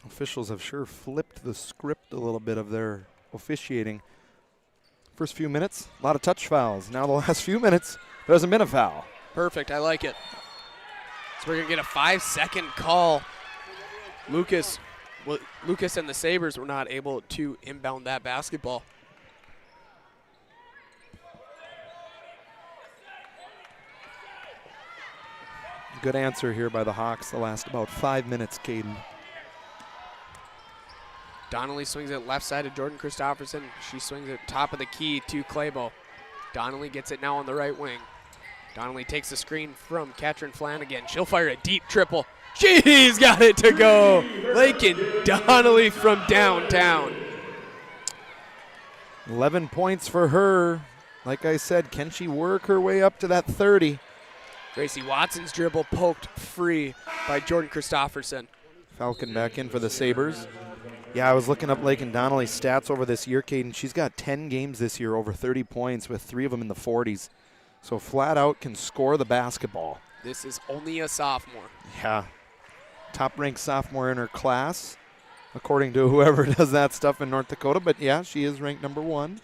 Officials have sure flipped the script a little bit of their officiating. First few minutes, a lot of touch fouls. Now the last few minutes, there hasn't been a foul. Perfect, I like it. So we're gonna get a 5-second call. Lucas and the Sabres were not able to inbound that basketball. Good answer here by the Hawks the last about 5 minutes, Caden. Donnelly swings it left side to Jordan Christopherson. She swings it top of the key to Claybo. Donnelly gets it now on the right wing. Donnelly takes the screen from Katrin Flanagan. She'll fire a deep triple. She's got it to go. Lakin Donnelly from downtown. 11 points for her. Like I said, can she work her way up to that 30? Gracie Watson's dribble poked free by Jordan Christopherson. Falcon back in for the Sabres. Yeah, I was looking up Lakin Donnelly's stats over this year, Caden. She's got 10 games this year over 30 points with 3 of them in the 40s. So flat out can score the basketball. This is only a sophomore. Yeah. Top-ranked sophomore in her class, according to whoever does that stuff in North Dakota. But, yeah, she is ranked number 1.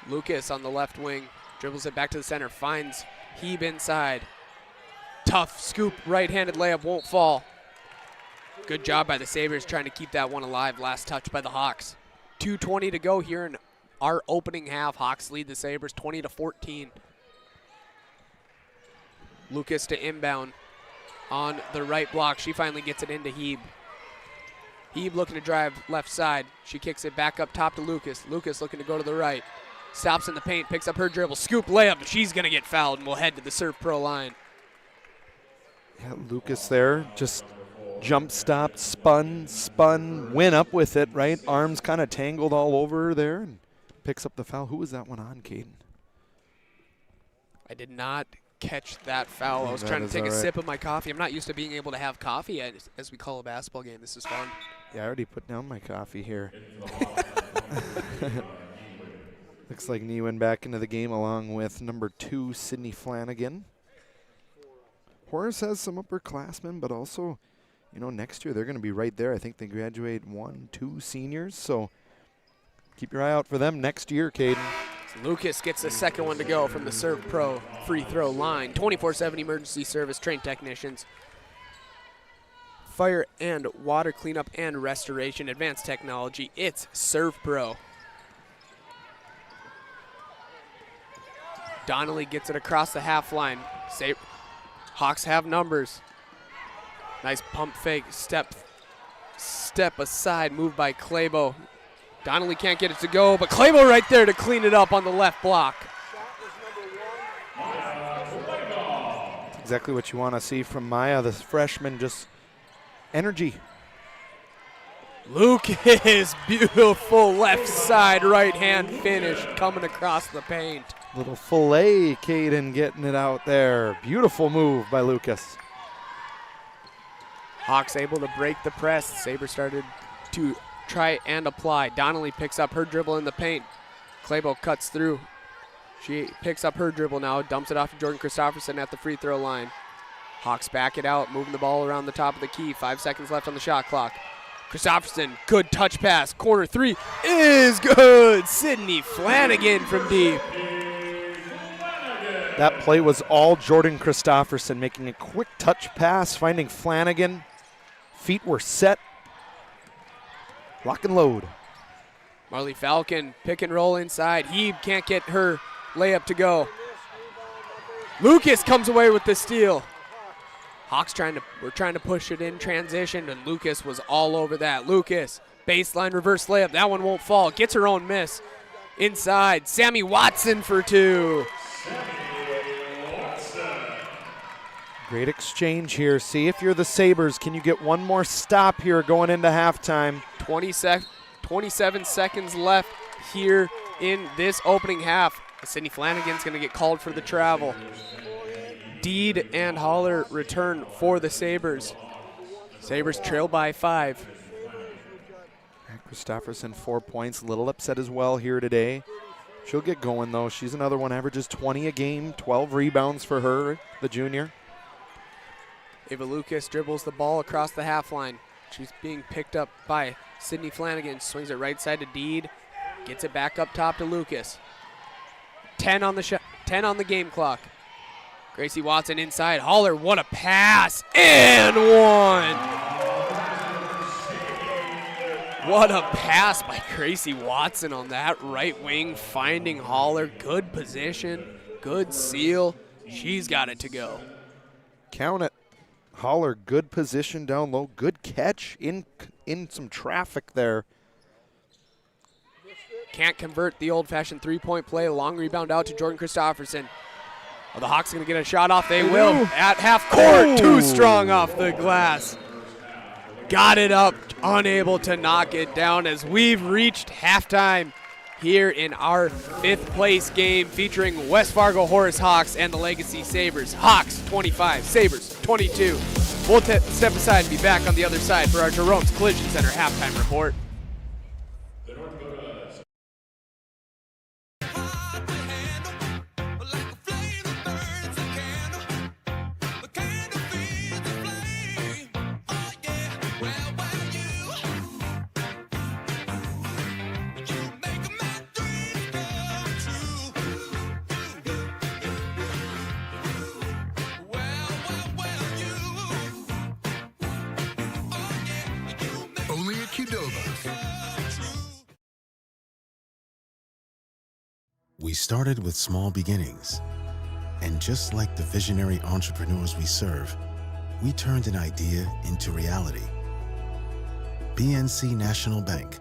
Lucas on the left wing. Dribbles it back to the center. Finds Heeb inside. Tough scoop. Right-handed layup won't fall. Good job by the Sabres trying to keep that one alive. Last touch by the Hawks. 2:20 to go here in our opening half. Hawks lead the Sabres 20-14. Lucas to inbound on the right block. She finally gets it into Heeb. Heeb looking to drive left side. She kicks it back up top to Lucas. Lucas looking to go to the right. Stops in the paint, picks up her dribble. Scoop layup. She's going to get fouled and will head to the Surf Pro line. Yeah, Lucas there just jump stopped, spun, went up with it, right? Arms kind of tangled all over her there and picks up the foul. Who was that one on, Caden? I did not catch that foul. I was trying to take a sip of my coffee. I'm not used to being able to have coffee as we call a basketball game. This is fun. Yeah, I already put down my coffee here. Looks like Newen back into the game along with number 2, Sydney Flanagan. Horace has some upperclassmen, but also, you know, next year they're going to be right there. I think they graduate 1, 2 seniors, so keep your eye out for them next year, Caden. So Lucas gets the second one to go from the Serve Pro free throw line. 24/7 emergency service, trained technicians. Fire and water cleanup and restoration, advanced technology. It's Serve Pro. Donnelly gets it across the half line. Hawks have numbers. Nice pump fake, step aside, move by Claybo. Donnelly can't get it to go, but Claybo right there to clean it up on the left block. Exactly what you want to see from Maya, the freshman, just energy. Lucas, beautiful left side, right hand finish coming across the paint. Little fillet, Caden getting it out there. Beautiful move by Lucas. Hawks able to break the press. Sabres started to try and apply. Donnelly picks up her dribble in the paint. Claybo cuts through. She picks up her dribble now, dumps it off to Jordan Christopherson at the free throw line. Hawks back it out, moving the ball around the top of the key. 5 seconds left on the shot clock. Christopherson, good touch pass. Corner 3 is good. Sydney Flanagan from deep. That play was all Jordan Christopherson, making a quick touch pass, finding Flanagan. Feet were set. Lock and load. Marley Falcon, pick and roll inside. He can't get her layup to go. Lucas comes away with the steal. Hawks we're trying to push it in transition, and Lucas was all over that. Lucas, baseline reverse layup. That one won't fall. Gets her own miss. Inside, Sammy Watson for 2. Great exchange here. See if you're the Sabres. Can you get one more stop here going into halftime? 27 seconds left here in this opening half. Sydney Flanagan's going to get called for the travel. Deed and Holler return for the Sabres. Sabres trail by 5. Christofferson, 4 points. A little upset as well here today. She'll get going, though. She's another one, averages 20 a game, 12 rebounds for her, the junior. Ava Lucas dribbles the ball across the half line. She's being picked up by Sydney Flanagan. Swings it right side to Deed. Gets it back up top to Lucas. 10 on the game clock. Gracie Watson inside. Holler, what a pass. And one. What a pass by Gracie Watson on that right wing, finding Holler. Good position, good seal. She's got it to go. Count it. Holler, good position down low. Good catch in some traffic there. Can't convert the old-fashioned three-point play. Long rebound out to Jordan Christofferson. Oh, the Hawks are going to get a shot off. They will at half court. Too strong off the glass. Got it up, unable to knock it down as we've reached halftime here in our 5th place game featuring West Fargo Horace Hawks and the Legacy Sabres. Hawks 25, Sabres 22. We'll step aside and be back on the other side for our Jerome's Collision Center halftime report. We started with small beginnings, and just like the visionary entrepreneurs we serve, we turned an idea into reality. BNC National Bank,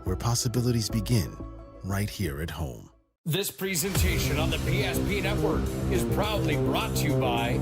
where possibilities begin right here at home. This presentation on the PSP Network is proudly brought to you by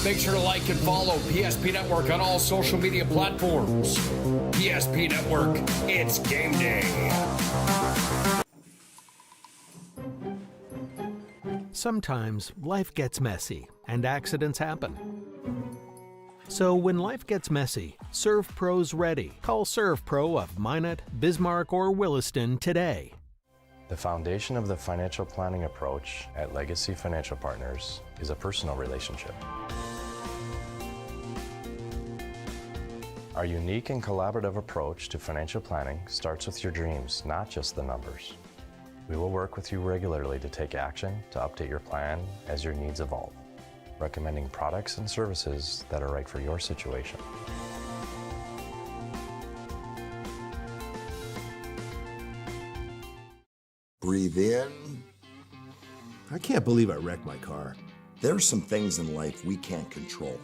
Make sure to like and follow PSP Network on all social media platforms. PSP Network, it's game day. Sometimes life gets messy and accidents happen. So when life gets messy, ServPro's ready. Call ServPro of Minot, Bismarck, or Williston today. The foundation of the financial planning approach at Legacy Financial Partners is a personal relationship. Our unique and collaborative approach to financial planning starts with your dreams, not just the numbers. We will work with you regularly to take action to update your plan as your needs evolve, recommending products and services that are right for your situation. Breathe in. I can't believe I wrecked my car. There's some things in life we can't control,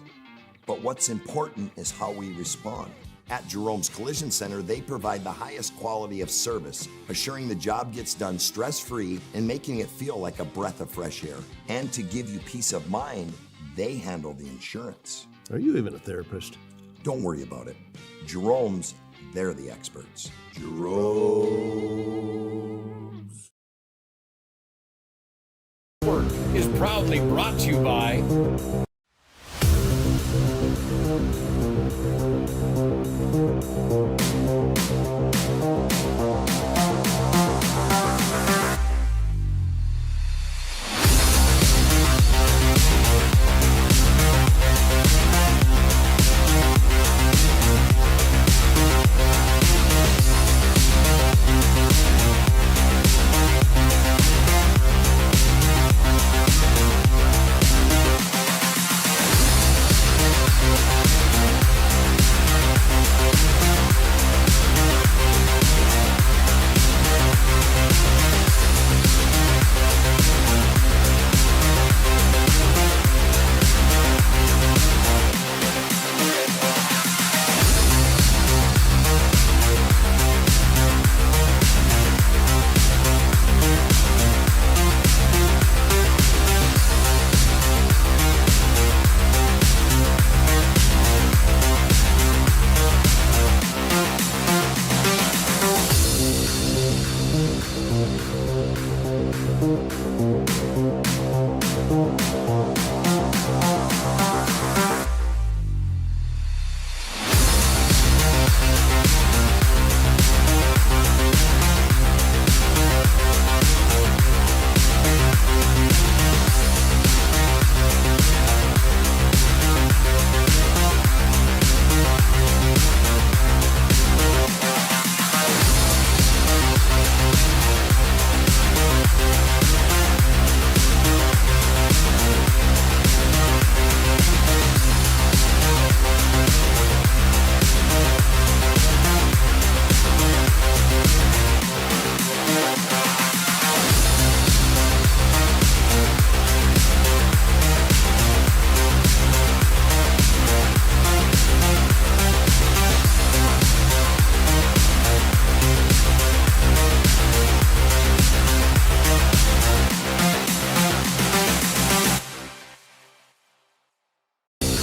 but what's important is how we respond. At Jerome's Collision Center, they provide the highest quality of service, assuring the job gets done stress-free and making it feel like a breath of fresh air. And to give you peace of mind, they handle the insurance. Are you even a therapist? Don't worry about it. Jerome's, they're the experts. Jerome's is proudly brought to you by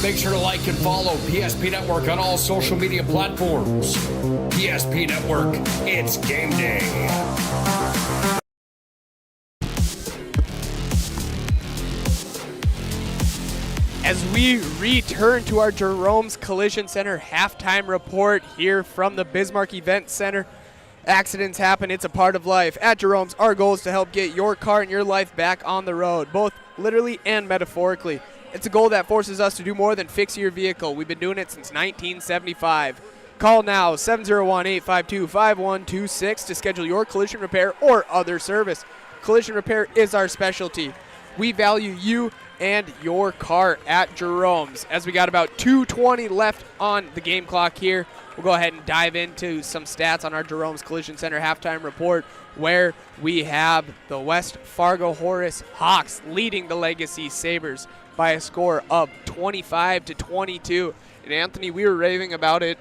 Make sure to like and follow PSP Network on all social media platforms. PSP Network, it's game day. As we return to our Jerome's Collision Center halftime report here from the Bismarck Event Center. Accidents happen, it's a part of life. At Jerome's, our goal is to help get your car and your life back on the road, both literally and metaphorically. It's a goal that forces us to do more than fix your vehicle. We've been doing it since 1975. Call now, 701-852-5126 to schedule your collision repair or other service. Collision repair is our specialty. We value you and your car at Jerome's. As we got about 2:20 left on the game clock here, we'll go ahead and dive into some stats on our Jerome's Collision Center halftime report, where we have the West Fargo Horace Hawks leading the Legacy Sabres by a score of 25-22. And Anthony, we were raving about it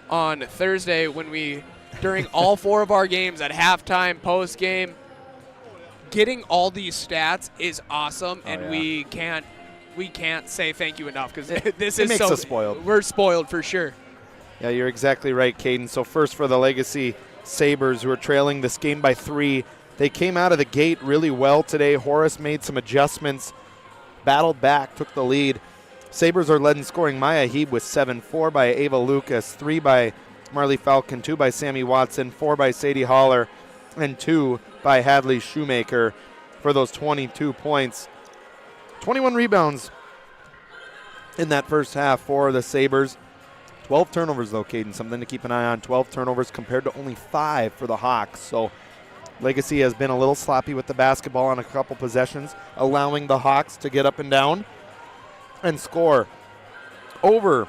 on Thursday when we, during all four of our games at halftime, post-game, getting all these stats is awesome, and we can't we can't say thank you enough because this it is makes so us spoiled. We're spoiled for sure. Yeah, you're exactly right, Caden. So first for the Legacy Sabres, who are trailing this game by 3. They came out of the gate really well today. Horace made some adjustments, battled back, took the lead. Sabres are led in scoring. Maya Heeb with 7, 4 by Ava Lucas, 3 by Marley Falcon, 2 by Sammy Watson, 4 by Sadie Holler, and 2 by Hadley Shoemaker for those 22 points. 21 rebounds in that first half for the Sabres. 12 turnovers, though, Caden, something to keep an eye on. 12 turnovers compared to only 5 for the Hawks. So Legacy has been a little sloppy with the basketball on a couple possessions, allowing the Hawks to get up and down and score. Over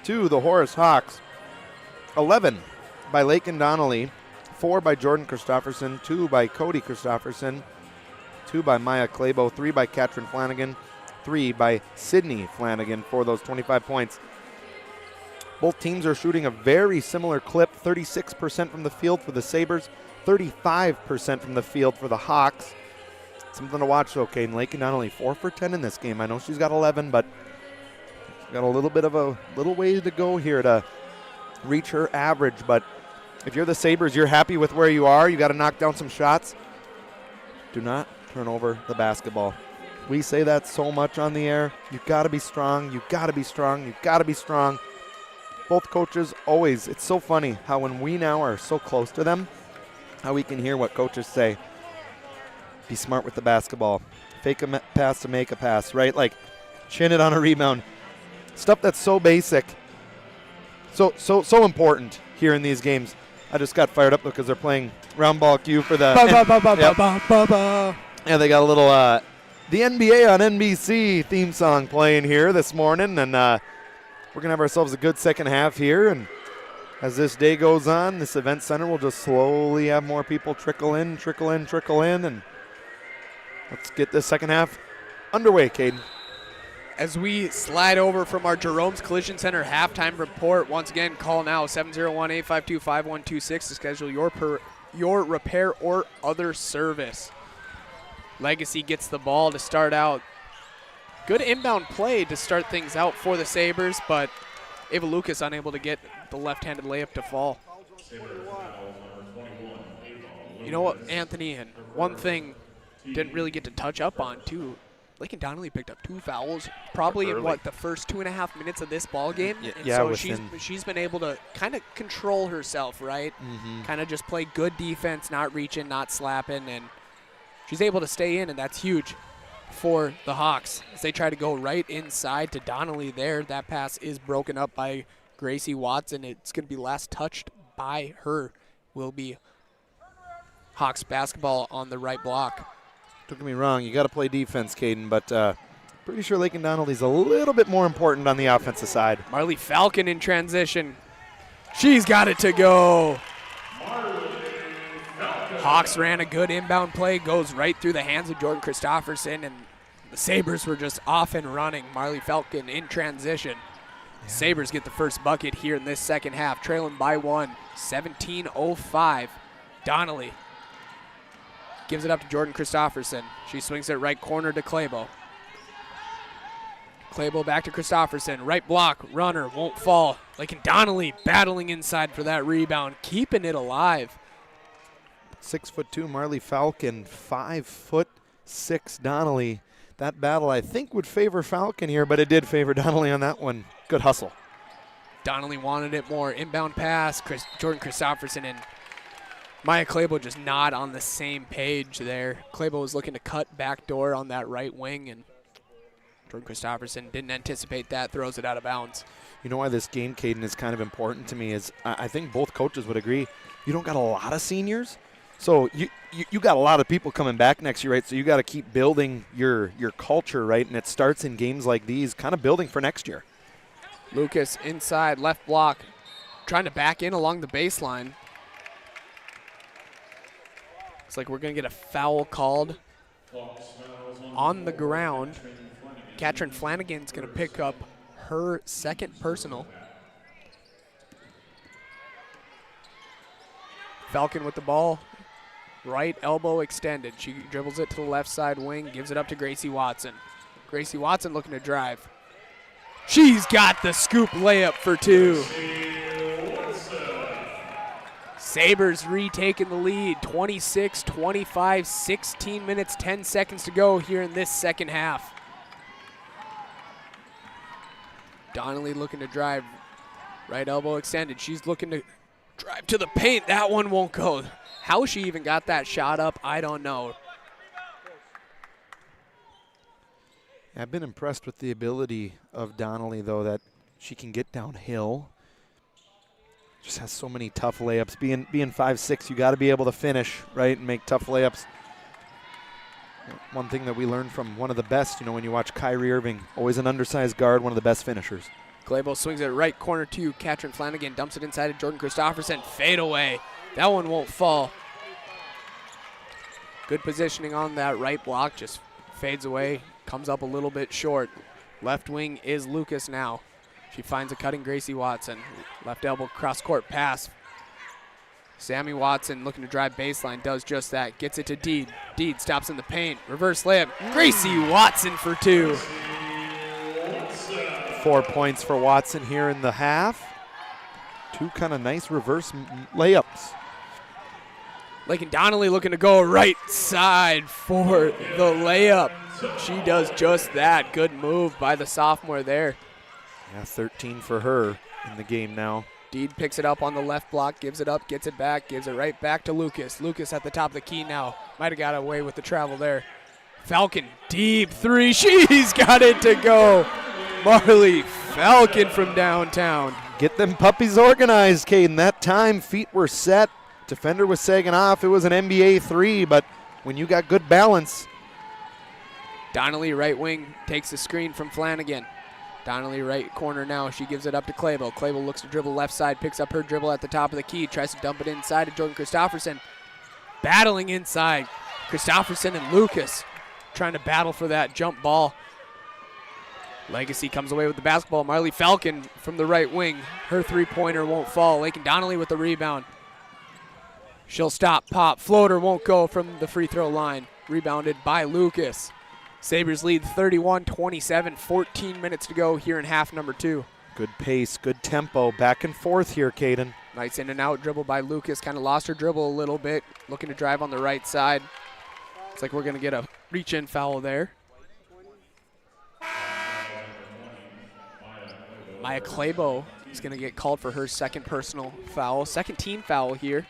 to the Horace Hawks. 11 by Lakin Donnelly, 4 by Jordan Christofferson, 2 by Cody Christofferson, 2 by Maya Clabo, 3 by Katrin Flanagan, 3 by Sydney Flanagan for those 25 points. Both teams are shooting a very similar clip, 36% from the field for the Sabres, 35% from the field for the Hawks. Something to watch, though, Caden. Lakin not only 4 for 10 in this game. I know she's got 11, but she's got a little bit of a little way to go here to reach her average. But if you're the Sabres, you're happy with where you are. You got to knock down some shots. Do not turn over the basketball. We say that so much on the air. You've got to be strong. You've got to be strong. You've got to be strong. Both coaches always, it's so funny how when we now are so close to them, how we can hear what coaches say. Be smart with the basketball. Fake a pass to make a pass, right? Like chin it on a rebound. Stuff that's so basic. So important here in these games. I just got fired up because they're playing round ball cue for the Yeah, they got a little the NBA on NBC theme song playing here this morning, and we're going to have ourselves a good second half here. And as this day goes on, this event center will just slowly have more people trickle in, and let's get this second half underway, Caden. As we slide over from our Jerome's Collision Center halftime report, once again, call now 701-852-5126 to schedule your repair or other service. Legacy gets the ball to start out. Good inbound play to start things out for the Sabres, but Ava Lucas unable to get the left-handed layup to fall. You know what, Anthony, and one thing didn't really get to touch up on, too. Lakin Donnelly picked up 2 fouls, probably in, the first 2.5 minutes of this ball game. So she's been able to kind of control herself, right? Kind of just play good defense, not reaching, not slapping, and she's able to stay in, and that's huge for the Hawks as they try to go right inside to Donnelly there. That pass is broken up by Gracie Watson. It's going to be last touched by her. Will be Hawks basketball on the right block. Don't get me wrong, you got to play defense, Caden, but pretty sure Lakin Donnelly's a little bit more important on the offensive side. Marley Falcon in transition. She's got it to go. Hawks ran a good inbound play, goes right through the hands of Jordan Christofferson, and the Sabres were just off and running. Marley Falcon in transition. Yeah. Sabres get the first bucket here in this second half, trailing by 1, 17:05. Donnelly gives it up to Jordan Christofferson. She swings it right corner to Clabo. Clabo back to Christofferson. Right block, runner, won't fall. Lakin Donnelly battling inside for that rebound, keeping it alive. 6'2" Marley Falcon, 5'6" Donnelly. That battle, I think, would favor Falcon here, but it did favor Donnelly on that one. Good hustle. Donnelly wanted it more. Inbound pass, Jordan Christofferson and Maya Clabo just not on the same page there. Clabo was looking to cut backdoor on that right wing, and Jordan Christofferson didn't anticipate that, throws it out of bounds. You know why this game, Caden, is kind of important to me is I think both coaches would agree. You don't got a lot of seniors. So you got a lot of people coming back next year, right? So you got to keep building your culture, right? And it starts in games like these, kind of building for next year. Lucas inside, left block, trying to back in along the baseline. Looks like we're going to get a foul called on the ground. Katrin Flanagan's going to pick up her second personal. Falcon with the ball. Right elbow extended. She dribbles it to the left side wing, gives it up to Gracie Watson. Gracie Watson looking to drive. She's got the scoop layup for 2. Sabres retaking the lead, 26-25, 16 minutes, 10 seconds to go here in this second half. Donnelly looking to drive, right elbow extended. She's looking to drive to the paint. That one won't go. How she even got that shot up, I don't know. I've been impressed with the ability of Donnelly, though, that she can get downhill. Just has so many tough layups. Being 5'6", you got to be able to finish, right, and make tough layups. One thing that we learned from one of the best, when you watch Kyrie Irving, always an undersized guard, one of the best finishers. Glabo swings it right corner to Katrin Flanagan, dumps it inside of Jordan Christofferson. Fade away. That one won't fall. Good positioning on that right block, just fades away, comes up a little bit short. Left wing is Lucas now. She finds a cutting Gracie Watson. Left elbow cross-court pass. Sammy Watson looking to drive baseline, does just that. Gets it to Deed. Deed stops in the paint. Reverse layup. Gracie Watson for 2. 4 points for Watson here in the half. 2 kind of nice reverse layups. Lakin Donnelly looking to go right side for the layup. She does just that. Good move by the sophomore there. Yeah, 13 for her in the game now. Deed picks it up on the left block, gives it up, gets it back, gives it right back to Lucas. Lucas at the top of the key now. Might have got away with the travel there. Falcon, deep 3. She's got it to go. Marley Falcon from downtown. Get them puppies organized, Caden. That time, feet were set. Defender was sagging off. It was an NBA 3, but when you got good balance. Donnelly, right wing, takes the screen from Flanagan. Donnelly, right corner now. She gives it up to Clable. Clable looks to dribble left side, picks up her dribble at the top of the key, tries to dump it inside to Jordan Christofferson. Battling inside. Christofferson and Lucas trying to battle for that jump ball. Legacy comes away with the basketball. Marley Falcon from the right wing. Her three-pointer won't fall. Lakin Donnelly with the rebound. She'll stop, pop, floater won't go from the free throw line. Rebounded by Lucas. Sabres lead 31-27, 14 minutes to go here in half number 2. Good pace, good tempo, back and forth here, Caden. Nice in and out dribble by Lucas. Kind of lost her dribble a little bit. Looking to drive on the right side. It's like we're going to get a reach-in foul there. Maya Clabo is going to get called for her second personal foul. Second team foul here.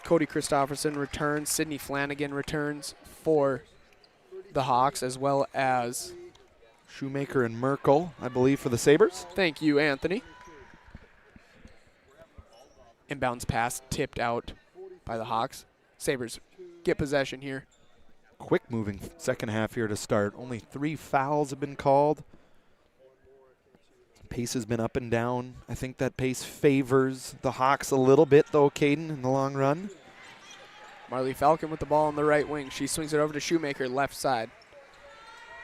Cody Christofferson returns. Sydney Flanagan returns for the Hawks, as well as Shoemaker and Merkel, I believe, for the Sabres. Thank you, Anthony. Inbounds pass tipped out by the Hawks. Sabres get possession here. Quick moving second half here to start. Only 3 fouls have been called. Pace has been up and down. I think that pace favors the Hawks a little bit, though, Caden, in the long run. Marley Falcon with the ball on the right wing. She swings it over to Shoemaker, left side.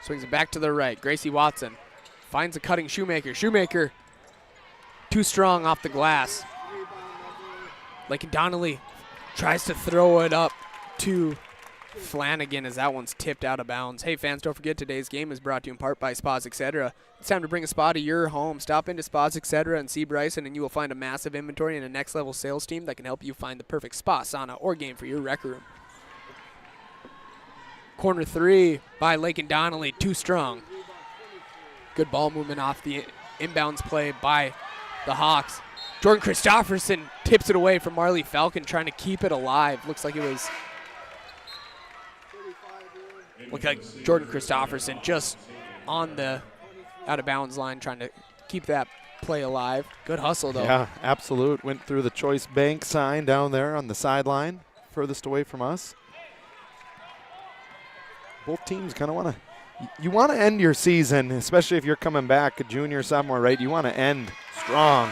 Swings it back to the right. Gracie Watson finds a cutting Shoemaker. Shoemaker too strong off the glass. Lakin Donnelly tries to throw it up to Flanagan as that one's tipped out of bounds. Hey fans, don't forget today's game is brought to you in part by Spas Etc. It's time to bring a spa to your home. Stop into Spas Etc. and see Bryson, and you will find a massive inventory and a next level sales team that can help you find the perfect spa, sauna, or game for your rec room. Corner 3 by Lakin Donnelly, too strong. Good ball movement off the inbounds play by the Hawks. Jordan Christofferson tips it away from Marley Falcon, trying to keep it alive. Looks like Jordan Christofferson just on the out-of-bounds line, trying to keep that play alive. Good hustle, though. Yeah, absolute. Went through the Choice Bank sign down there on the sideline, furthest away from us. Both teams kind of want to, you want to end your season, especially if you're coming back, a junior, sophomore, right? You want to end strong.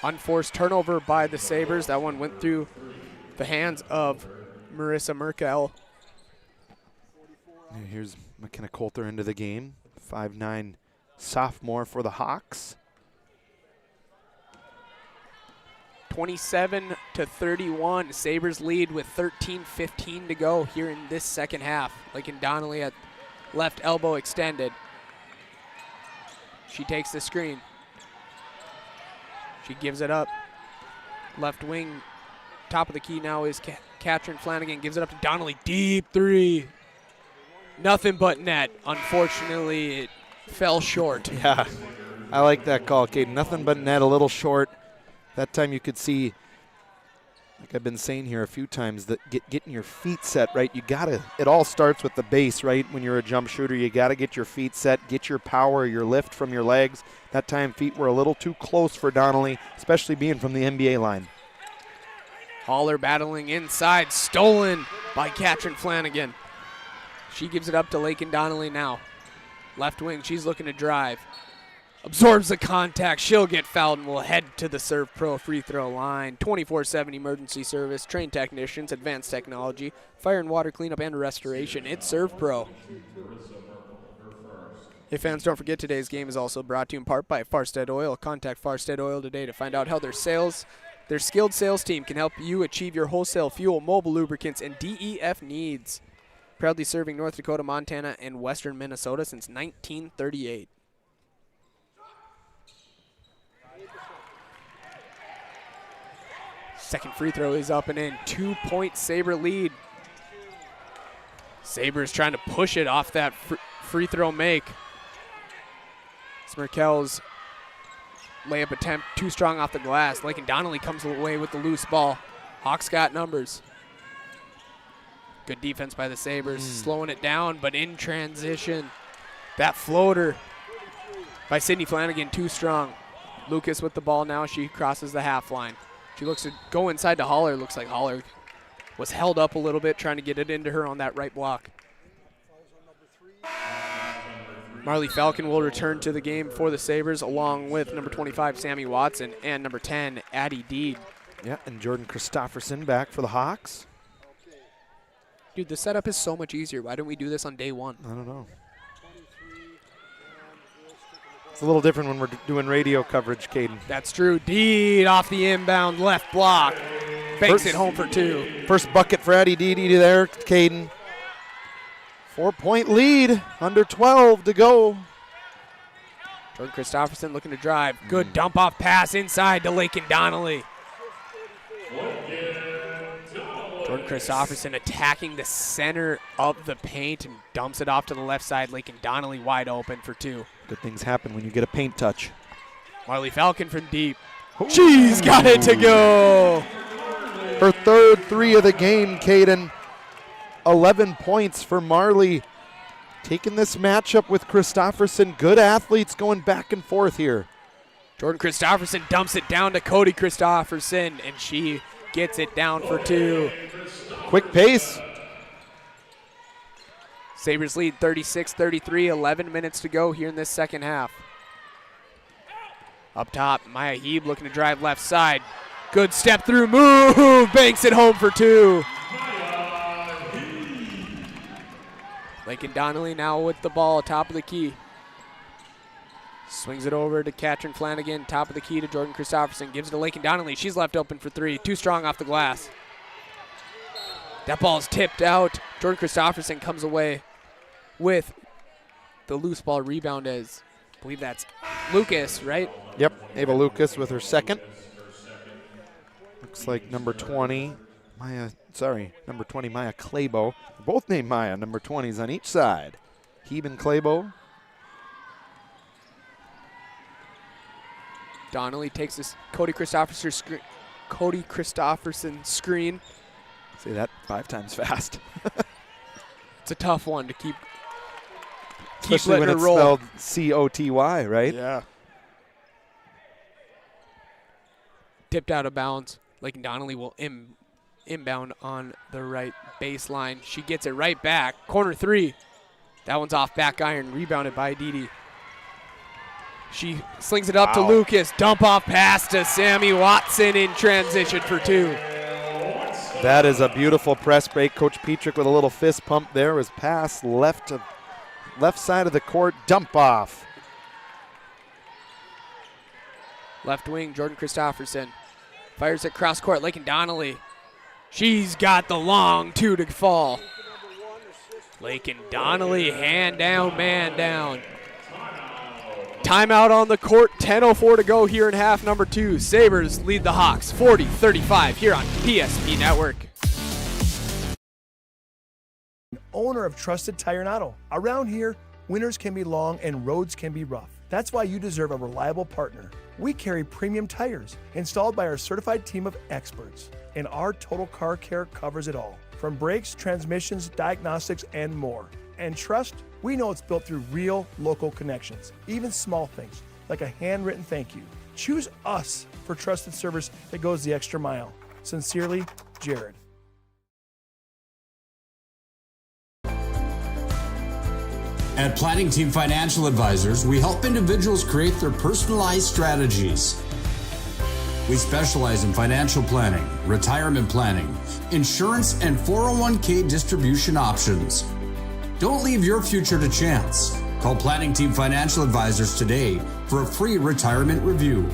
Unforced turnover by the Sabres. That one went through the hands of Marissa Merkel. Here's McKenna Coulter into the game. 5'9" sophomore for the Hawks. 27-31. Sabres lead with 13:15 to go here in this second half. Lakin Donnelly at left elbow extended. She takes the screen. She gives it up. Left wing, top of the key now is Katrin Flanagan. Gives it up to Donnelly. Deep three. Nothing but net. Unfortunately, it fell short. Yeah, I like that call, Caden. Nothing but net, a little short. That time you could see, like I've been saying here a few times, that getting your feet set right. You gotta. It all starts with the base, right? When you're a jump shooter, you gotta get your feet set, get your power, your lift from your legs. That time feet were a little too close for Donnelly, especially being from the NBA line. Haller battling inside, stolen by Katrin Flanagan. She gives it up to Lakin Donnelly now. Left wing, she's looking to drive. Absorbs the contact, she'll get fouled and will head to the Serve Pro free throw line. 24/7 emergency service, trained technicians, advanced technology, fire and water cleanup and restoration. It's Serve Pro. Hey fans, don't forget today's game is also brought to you in part by Farstead Oil. Contact Farstead Oil today to find out how their skilled sales team can help you achieve your wholesale fuel, mobile lubricants, and DEF needs. Proudly serving North Dakota, Montana, and western Minnesota since 1938. Second free throw is up and in. 2-point Sabre lead. Sabres trying to push it off that free throw make. Smirkel's layup attempt too strong off the glass. Lakin Donnelly comes away with the loose ball. Hawks got numbers. Good defense by the Sabres, slowing it down, but in transition. That floater by Sydney Flanagan, too strong. Lucas with the ball now. She crosses the half line. She looks to go inside to Haller. Looks like Haller was held up a little bit, trying to get it into her on that right block. Marley Falcon will return to the game for the Sabres, along with number 25, Sammy Watson, and number 10, Addie Deed. Yeah, and Jordan Christofferson back for the Hawks. Dude, the setup is so much easier. Why don't we do this on day one? I don't know. It's a little different when we're doing radio coverage, Caden. That's true. Deed off the inbound left block. Banks it home for two. First bucket for Addie Deedy there, Caden. 4-point lead, under 12 to go. Jordan Christofferson looking to drive. Good dump off pass inside to Lakin Donnelly. Jordan Christofferson attacking the center of the paint and dumps it off to the left side. Lakin Donnelly wide open for two. Good things happen when you get a paint touch. Marley Falcon from deep. She's got it to go. Her third three of the game, Caden. 11 points for Marley. Taking this matchup with Christofferson. Good athletes going back and forth here. Jordan Christofferson dumps it down to Cody Christofferson, and she gets it down for two. Quick pace. Sabres lead 36-33, 11 minutes to go here in this second half. Up top, Maya Heeb looking to drive left side. Good step through move, banks it home for two. Lakin Donnelly now with the ball, top of the key. Swings it over to Katrin Flanagan, top of the key to Jordan Christofferson. Gives it to Lakin Donnelly. She's left open for three. Too strong off the glass. That ball's tipped out. Jordan Christofferson comes away with the loose ball rebound as, I believe that's Lucas, right? Yep, Ava Lucas with her second. Looks like number 20, Maya Claybo. Both named Maya, number 20s on each side. Heeb and Claybo. Donnelly takes this Cody Christofferson screen. Say that 5 times fast. It's a tough one to keep Especially when letting it's her roll. spelled C-O-T-Y, right? Yeah. Tipped out of bounds. Lakin Donnelly will inbound on the right baseline. She gets it right back. Corner three. That one's off back iron. Rebounded by Didi. She slings it up to Lucas. Dump off pass to Sammy Watson in transition for two. That is a beautiful press break. Coach Petrick with a little fist pump there. His pass left side of the court. Dump off. Left wing, Jordan Christofferson. Fires it cross court. Lakin Donnelly. She's got the long two to fall. Lakin Donnelly, hand down, man down. Timeout on the court, 10:04 to go here in half number 2. Sabres lead the Hawks 40-35 here on PSP Network. Owner of Trusted Tire and Auto. Around here, winters can be long and roads can be rough. That's why you deserve a reliable partner. We carry premium tires installed by our certified team of experts, and our total car care covers it all, from brakes, transmissions, diagnostics, and more. And trust, we know it's built through real local connections, even small things like a handwritten thank you. Choose us for trusted service that goes the extra mile. Sincerely, Jared. At Planning Team Financial Advisors, we help individuals create their personalized strategies. We specialize in financial planning, retirement planning, insurance, and 401k distribution options. Don't leave your future to chance. Call Planning Team Financial Advisors today for a free retirement review.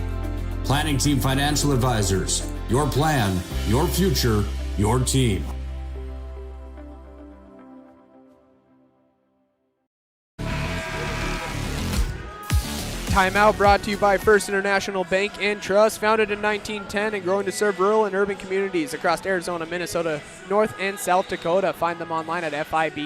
Planning Team Financial Advisors, your plan, your future, your team. Timeout brought to you by First International Bank and Trust, founded in 1910 and growing to serve rural and urban communities across Arizona, Minnesota, North and South Dakota. Find them online at fibt.com.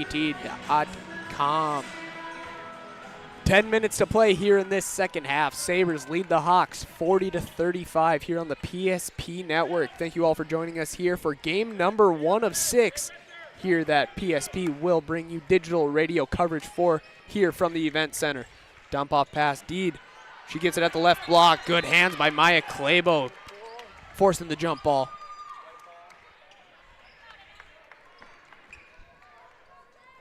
10 minutes to play here in this second half. Sabres lead the Hawks 40-35 here on the PSP Network. Thank you all for joining us here for game number 1 of 6 here that PSP will bring you digital radio coverage for here from the event center. Dump off pass, Deed. She gets it at the left block. Good hands by Maya Klebo, forcing the jump ball.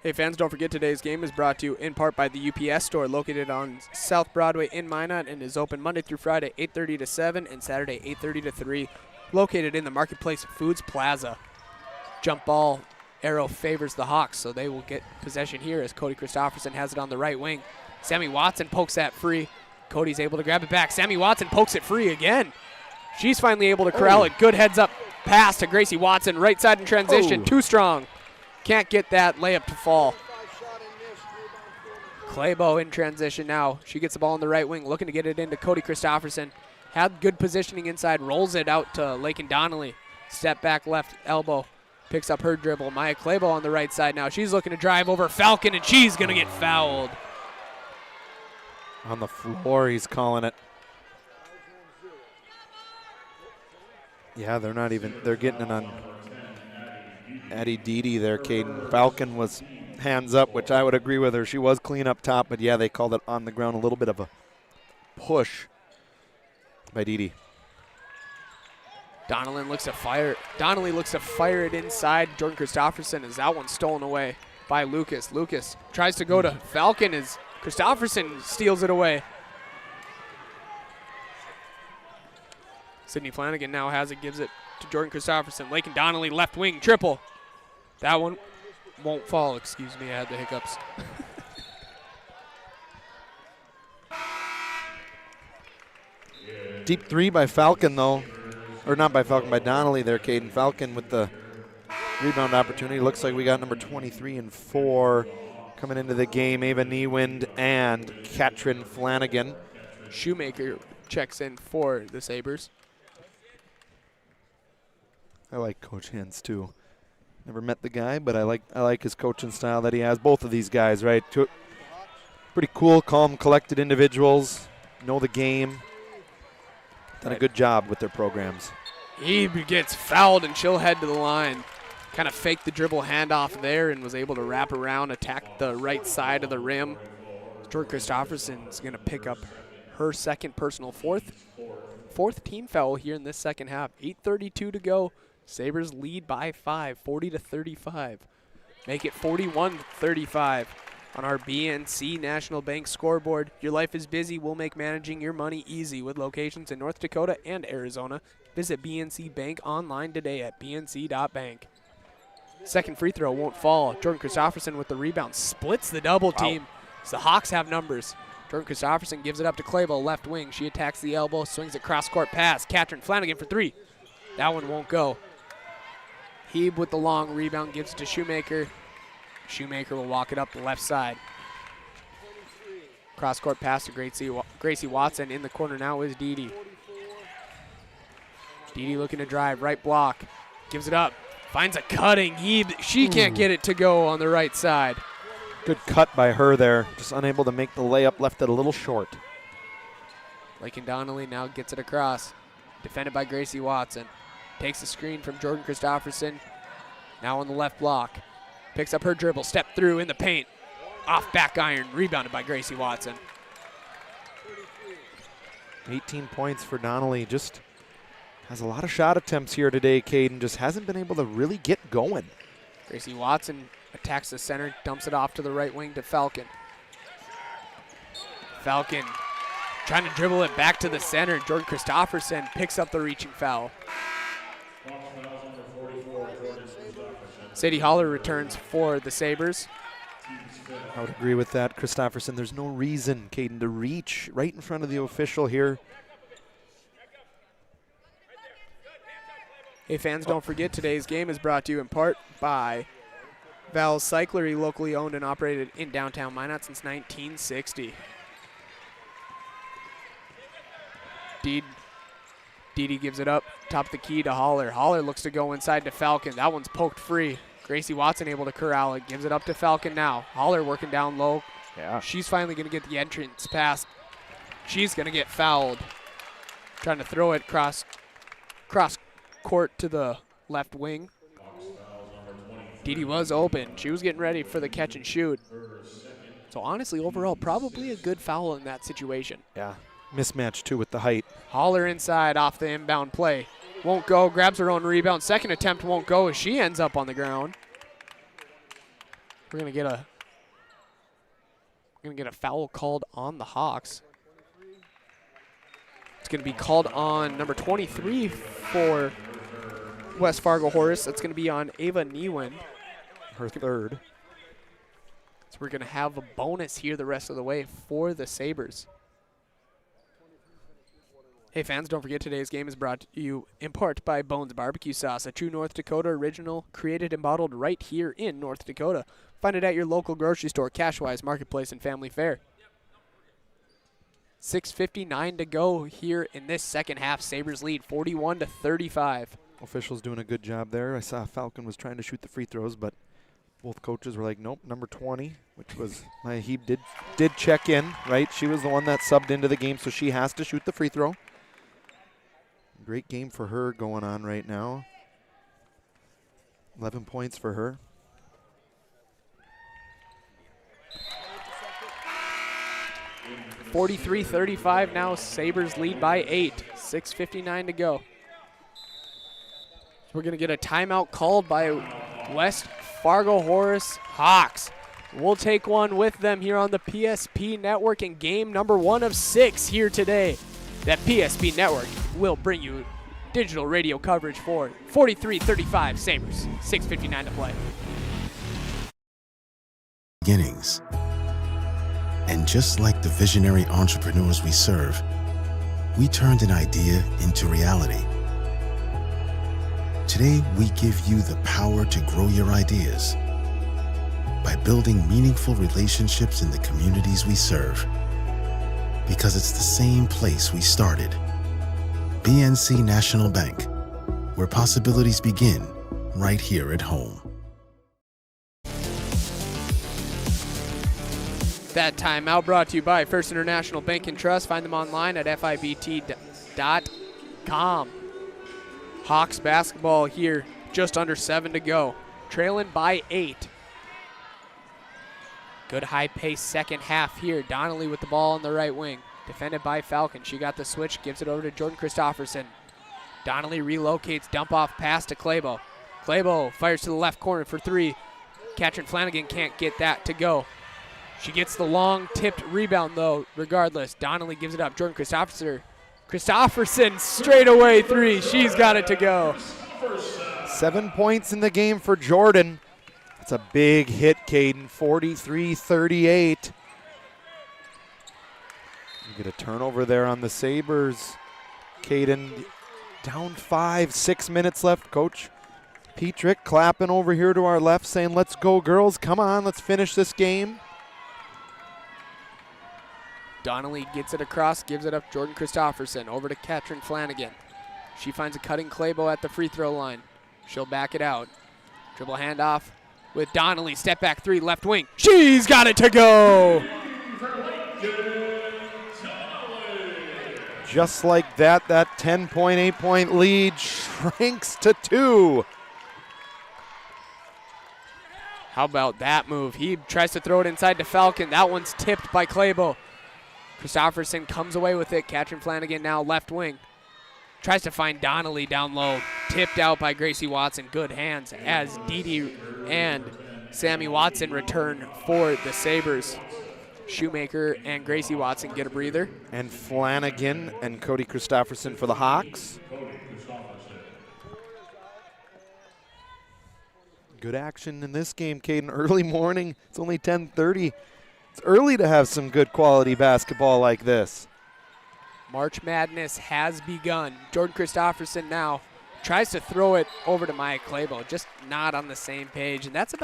Hey fans, don't forget today's game is brought to you in part by the UPS store located on South Broadway in Minot and is open Monday through Friday 8:30 to 7 and Saturday 8:30 to 3, located in the Marketplace Foods Plaza. Jump ball arrow favors the Hawks, so they will get possession here as Cody Christopherson has it on the right wing. Sammy Watson pokes that free. Cody's able to grab it back. Sammy Watson pokes it free again. She's finally able to corral it. Good heads up pass to Gracie Watson. Right side in transition. Too strong. Can't get that layup to fall. Klebo in transition now. She gets the ball on the right wing, looking to get it into Cody Christopherson. Had good positioning inside. Rolls it out to Lakin Donnelly. Step back left elbow. Picks up her dribble. Maya Klebo on the right side now. She's looking to drive over Falcon, and she's going to get fouled. On the floor, he's calling it. Yeah, they're getting it on Addie Didi there, Caden. Falcon was hands up, which I would agree with her. She was clean up top, but yeah, they called it on the ground. A little bit of a push by Didi. Donnelly looks to fire it inside. Jordan Christopherson, as that one stolen away by Lucas. Lucas tries to go to Falcon as Christopherson steals it away. Sydney Flanagan now has it, gives it to Jordan Christopherson. Lakin Donnelly, left wing, triple. That one won't fall, excuse me, I had the hiccups. Deep three by Falcon, though. Or not by Falcon, by Donnelly there, Caden. Falcon with the rebound opportunity. Looks like we got number 23 and 4 coming into the game. Ava Niewind and Katrin Flanagan. Shoemaker checks in for the Sabres. I like Coach Hens too. Never met the guy, but I like his coaching style that he has. Both of these guys, right? Pretty cool, calm, collected individuals. Know the game. Done a good job with their programs. He gets fouled and she'll head to the line. Kind of faked the dribble handoff there and was able to wrap around, attack the right side of the rim. Jordan Christopherson is going to pick up her second personal fourth team foul here in this second half. 8:32 to go. Sabres lead by 5, 40-35. Make it 41-35 on our BNC National Bank scoreboard. Your life is busy. We'll make managing your money easy with locations in North Dakota and Arizona. Visit BNC Bank online today at bnc.bank. Second free throw won't fall. Jordan Christopherson with the rebound splits the double team. So the Hawks have numbers. Jordan Christopherson gives it up to Klebo, left wing. She attacks the elbow, swings a cross-court pass. Katrin Flanagan for 3. That one won't go. Heeb with the long rebound gives it to Shoemaker. Shoemaker will walk it up the left side. Cross-court pass to Gracie Watson. In the corner now is Didi. Didi looking to drive, right block. Gives it up, finds a cutting. She can't get it to go on the right side. Good cut by her there, just unable to make the layup, left it a little short. Lakin Donnelly now gets it across. Defended by Gracie Watson. Takes the screen from Jordan Christofferson. Now on the left block. Picks up her dribble, step through in the paint. Off back iron, rebounded by Gracie Watson. 18 points for Donnelly. Just has a lot of shot attempts here today, Caden. Just hasn't been able to really get going. Gracie Watson attacks the center, dumps it off to the right wing to Falcon. Falcon trying to dribble it back to the center. Jordan Christofferson picks up the reaching foul. Sadie Holler returns for the Sabres. I would agree with that, Christofferson. There's no reason, Caden, to reach right in front of the official here. Hey fans, don't forget today's game is brought to you in part by Val's Cyclery, locally owned and operated in downtown Minot since 1960. Didi gives it up, top of the key to Holler. Holler looks to go inside to Falcon. That one's poked free. Gracie Watson able to corral it, gives it up to Falcon now. Holler working down low. Yeah. She's finally going to get the entrance pass. She's going to get fouled. Trying to throw it cross court to the left wing. Didi was open. She was getting ready for the catch and shoot. So honestly, overall, probably a good foul in that situation. Yeah, mismatch too with the height. Holler inside off the inbound play. Won't go, grabs her own rebound. Second attempt won't go as she ends up on the ground. We're gonna get a foul called on the Hawks. It's gonna be called on number 23 for West Fargo Horse. That's gonna be on Ava Newen. Her third. So we're gonna have a bonus here the rest of the way for the Sabres. Hey fans, don't forget today's game is brought to you in part by Bones Barbecue Sauce, a true North Dakota original, created and bottled right here in North Dakota. Find it at your local grocery store, Cashwise, Marketplace, and Family Fare. 6:59 to go here in this second half. Sabres lead 41-35. Officials doing a good job there. I saw Falcon was trying to shoot the free throws, but both coaches were like, nope, number 20, which was Maya did check in, right? She was the one that subbed into the game, so she has to shoot the free throw. Great game for her going on right now. 11 points for her. (43-35) now. Sabres lead by 8. 6:59 to go. We're going to get a timeout called by West Fargo Horse Hawks. We'll take one with them here on the PSP Network in game number 1 of 6 here today. That PSP Network will bring you digital radio coverage for 43-35 Sabres. 6:59 to play. Beginnings. And just like the visionary entrepreneurs we serve, we turned an idea into reality. Today, we give you the power to grow your ideas by building meaningful relationships in the communities we serve. Because it's the same place we started. BNC National Bank, where possibilities begin right here at home. That timeout brought to you by First International Bank and Trust. Find them online at fibt.com. Hawks basketball here, just under 7 to go. Trailing by 8. Good high-paced second half here. Donnelly with the ball on the right wing. Defended by Falcon. She got the switch, gives it over to Jordan Christofferson. Donnelly relocates, dump off pass to Claybo. Claybo fires to the left corner for 3. Katrin Flanagan can't get that to go. She gets the long tipped rebound though, regardless. Donnelly gives it up. Jordan Christofferson straight away 3. She's got it to go. 7 points in the game for Jordan. That's a big hit, Caden. 43-38. You get a turnover there on the Sabres. Caden down 5, 6 minutes left, Coach. Petrick clapping over here to our left saying, let's go girls, come on, let's finish this game. Donnelly gets it across, gives it up Jordan Christofferson, over to Katrin Flanagan. She finds a cutting Claybo at the free throw line. She'll back it out. Dribble handoff with Donnelly, step back three, left wing. She's got it to go! Just like that, that 10.8-point lead shrinks to 2. How about that move? He tries to throw it inside to Falcon. That one's tipped by Claybo. Christofferson comes away with it. Katrin Flanagan now left wing. Tries to find Donnelly down low. Tipped out by Gracie Watson. Good hands as Didi and Sammy Watson return for the Sabres. Shoemaker and Gracie Watson get a breather. And Flanagan and Cody Christofferson for the Hawks. Good action in this game, Caden. Early morning. It's only 10:30. It's early to have some good quality basketball like this. March Madness has begun. Jordan Christofferson now tries to throw it over to Maya Claybo. Just not on the same page. And that's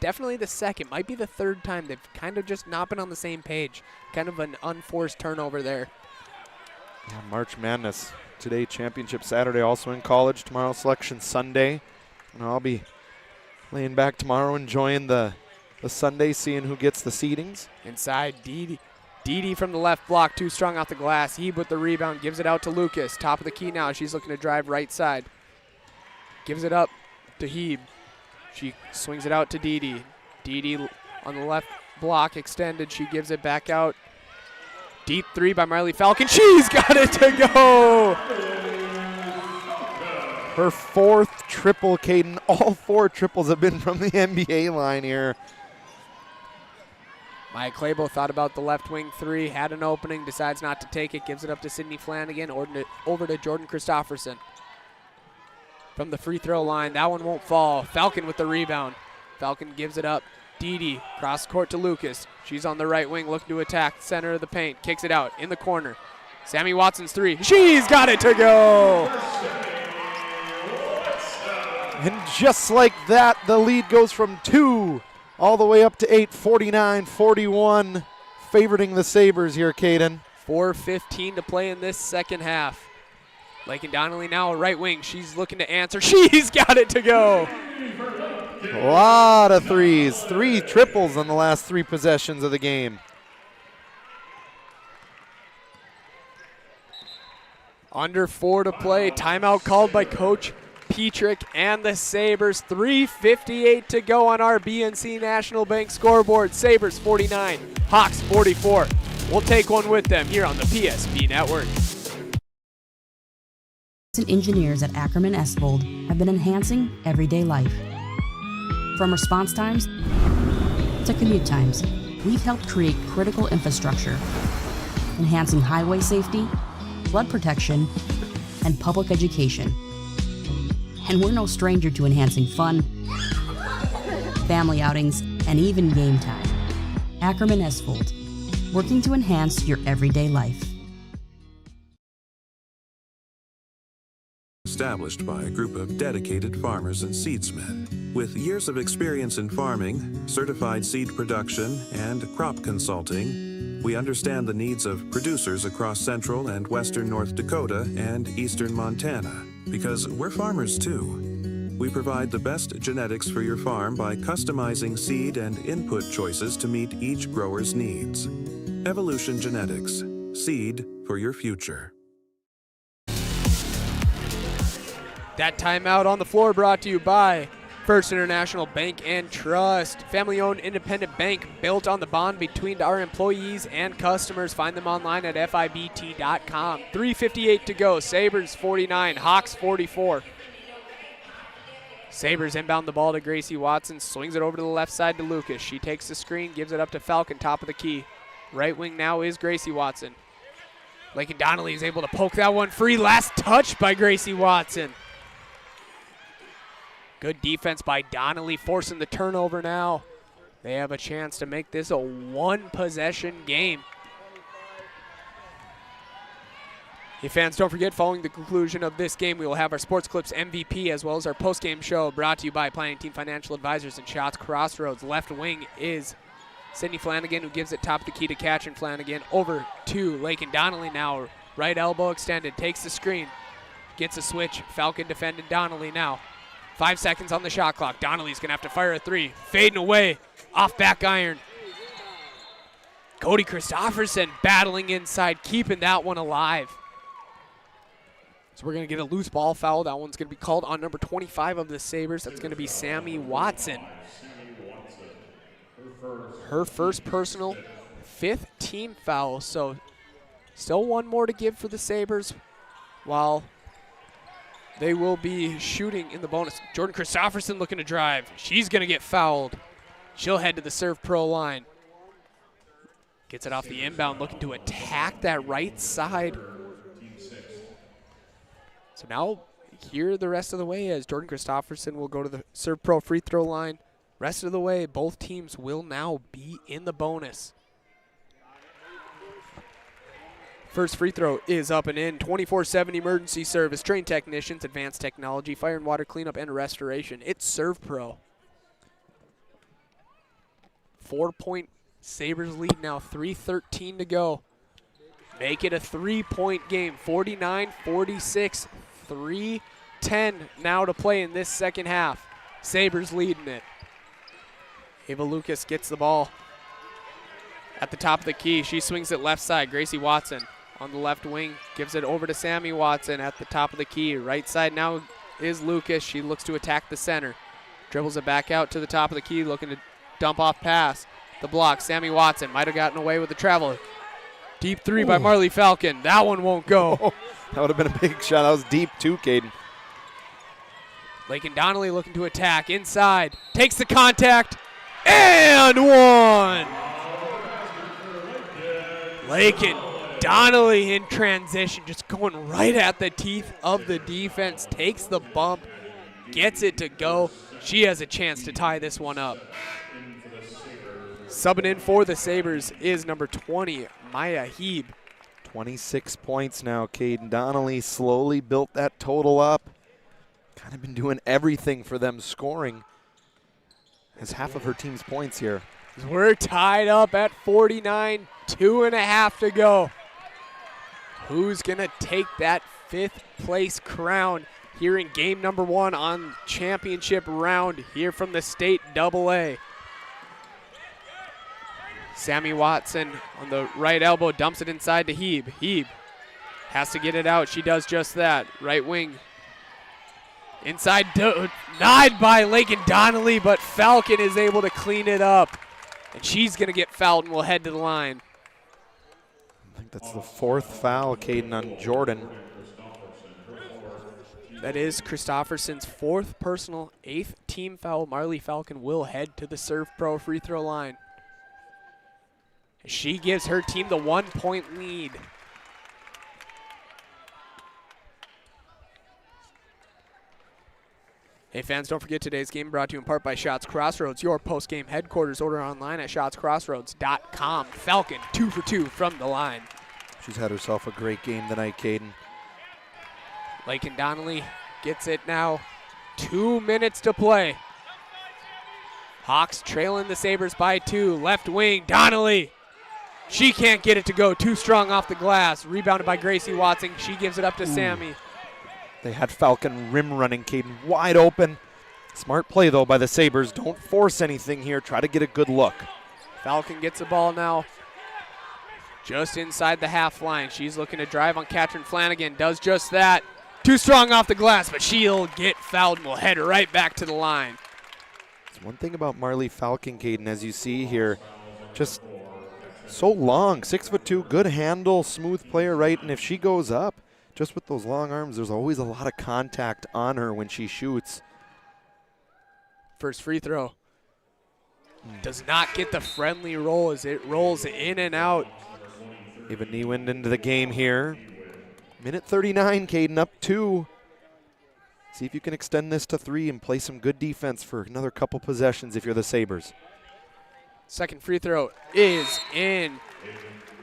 definitely the second. Might be the third time they've kind of just not been on the same page. Kind of an unforced turnover there. Yeah, March Madness. Today, championship Saturday, also in college. Tomorrow, selection Sunday. And I'll be laying back tomorrow, enjoying the Sunday, seeing who gets the seedings. Inside, Didi from the left block, too strong off the glass. Heeb with the rebound, gives it out to Lucas. Top of the key now. She's looking to drive right side. Gives it up to Heeb. She swings it out to Didi. Didi on the left block, extended. She gives it back out. Deep three by Marley Falcon. She's got it to go! Her fourth triple, Caden. All 4 triples have been from the NBA line here. Maya Claybo thought about the left wing three, had an opening, decides not to take it, gives it up to Sydney Flanagan, over to Jordan Christofferson. From the free throw line, that one won't fall. Falcon with the rebound. Falcon gives it up. Didi, cross court to Lucas. She's on the right wing, looking to attack, center of the paint, kicks it out, in the corner. Sammy Watson's three, she's got it to go! And just like that, the lead goes from 2 all the way up to 8, 49-41, favoriting the Sabres here, Caden. 4:15 to play in this second half. Lakin Donnelly now right wing. She's looking to answer. She's got it to go. A lot of threes. 3 triples on the last 3 possessions of the game. Under 4 to play. Timeout called by Coach Petrick and the Sabres. 3:58 to go on our BNC National Bank scoreboard. Sabres 49, Hawks 44. We'll take one with them here on the PSB Network. Engineers at Ackerman Esvold have been enhancing everyday life. From response times to commute times, we've helped create critical infrastructure, enhancing highway safety, flood protection, and public education. And we're no stranger to enhancing fun, family outings, and even game time. Ackerman Esvold, working to enhance your everyday life. Established by a group of dedicated farmers and seedsmen. With years of experience in farming, certified seed production, and crop consulting, we understand the needs of producers across central and western North Dakota and eastern Montana. Because we're farmers too. We provide the best genetics for your farm by customizing seed and input choices to meet each grower's needs. Evolution Genetics. Seed for your future. That timeout on the floor brought to you by First International Bank and Trust. Family-owned independent bank built on the bond between our employees and customers. Find them online at FIBT.com. 3:58 to go. Sabres 49, Hawks 44. Sabres inbound the ball to Gracie Watson. Swings it over to the left side to Lucas. She takes the screen, gives it up to Falcon, top of the key. Right wing now is Gracie Watson. Lakin Donnelly is able to poke that one free. Last touch by Gracie Watson. Good defense by Donnelly, forcing the turnover now. They have a chance to make this a one-possession game. Hey fans, don't forget, following the conclusion of this game, we will have our Sports Clips MVP as well as our post-game show brought to you by Planning Team Financial Advisors and Shots Crossroads. Left wing is Sydney Flanagan, who gives it top of the key to Katrin Flanagan. Over to Lakin Donnelly now. Right elbow extended, takes the screen, gets a switch. Falcon defending Donnelly now. 5 seconds on the shot clock. Donnelly's going to have to fire a three. Fading away, off back iron. Cody Christofferson battling inside, keeping that one alive. So we're going to get a loose ball foul. That one's going to be called on number 25 of the Sabres. That's going to be Sammy Watson. Her first personal, 5th team foul. So still one more to give for the Sabres while they will be shooting in the bonus. Jordan Christofferson looking to drive. She's going to get fouled. She'll head to the Serve Pro line. Gets it off the inbound, looking to attack that right side. So now here the rest of the way as Jordan Christofferson will go to the Serve Pro free throw line. Rest of the way, both teams will now be in the bonus. First free throw is up and in. 24/7 emergency service, trained technicians, advanced technology, fire and water cleanup and restoration. It's Serve Pro. 4-point Sabres lead now, 3:13 to go. Make it a 3-point game, 49-46, 3:10 now to play in this second half. Sabres leading it. Ava Lucas gets the ball at the top of the key. She swings it left side. Gracie Watson on the left wing gives it over to Sammy Watson at the top of the key. Right side now is Lucas. She looks to attack the center. Dribbles it back out to the top of the key, looking to dump off pass. The block, Sammy Watson might have gotten away with the travel. Deep three by Marley Falcon. That one won't go. That would have been a big shot. That was deep too, Caden. Lakin Donnelly looking to attack inside. Takes the contact and one. Lakin Donnelly in transition, just going right at the teeth of the defense. Takes the bump, gets it to go. She has a chance to tie this one up. Subbing in for the Sabres is number 20, Maya Heeb. 26 points now, Caden. Donnelly slowly built that total up. Kind of been doing everything for them scoring. Has half of her team's points here. We're tied up at 49, 2.5 to go. Who's going to take that 5th place crown here in game number 1 on championship round here from the state AA? Sammy Watson on the right elbow dumps it inside to Heeb. Heeb has to get it out. She does just that. Right wing. Inside, denied by Lakin Donnelly, but Falcon is able to clean it up. And she's going to get fouled and will head to the line. I think that's the 4th foul, Caden, on Jordan. That is Christofferson's 4th personal, 8th team foul. Marley Falcon will head to the Serve Pro free throw line. She gives her team the 1-point lead. Hey fans, don't forget today's game brought to you in part by Shots Crossroads, your post-game headquarters. Order online at shotscrossroads.com. Falcon 2 for 2 from the line. She's had herself a great game tonight, Caden. Lakin Donnelly gets it now. 2 minutes to play. Hawks trailing the Sabres by 2. Left wing, Donnelly. She can't get it to go. Too strong off the glass. Rebounded by Gracie Watson. She gives it up to Sammy. They had Falcon rim running, Caden, wide open. Smart play, though, by the Sabres. Don't force anything here. Try to get a good look. Falcon gets the ball now just inside the half line. She's looking to drive on Katrin Flanagan. Does just that. Too strong off the glass, but she'll get fouled and will head right back to the line. It's one thing about Marley Falcon, Caden, as you see here. Just so long, 6'2", good handle, smooth player, right? And if she goes up, just with those long arms, there's always a lot of contact on her when she shoots. First free throw. Does not get the friendly roll as it rolls in and out. Ava Niewind into the game here. Minute 39, Caden, up 2. See if you can extend this to 3 and play some good defense for another couple possessions if you're the Sabres. Second free throw is in.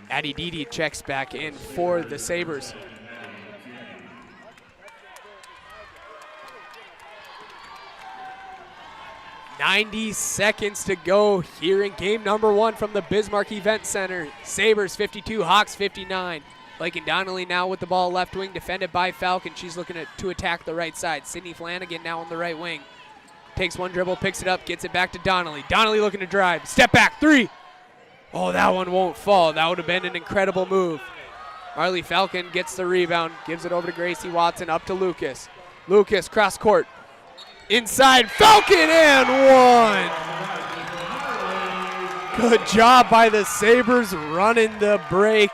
Addie Dede checks back in for the Sabres. 90 seconds to go here in game number 1 from the Bismarck Event Center. Sabres 52, Hawks 59. Lakin Donnelly now with the ball left wing, defended by Falcon. She's looking to attack the right side. Sydney Flanagan now on the right wing. Takes one dribble, picks it up, gets it back to Donnelly. Donnelly looking to drive. Step back, 3. Oh, that one won't fall. That would have been an incredible move. Marley Falcon gets the rebound, gives it over to Gracie Watson, up to Lucas. Lucas, cross court. Inside, Falcon and 1. Good job by the Sabres running the break.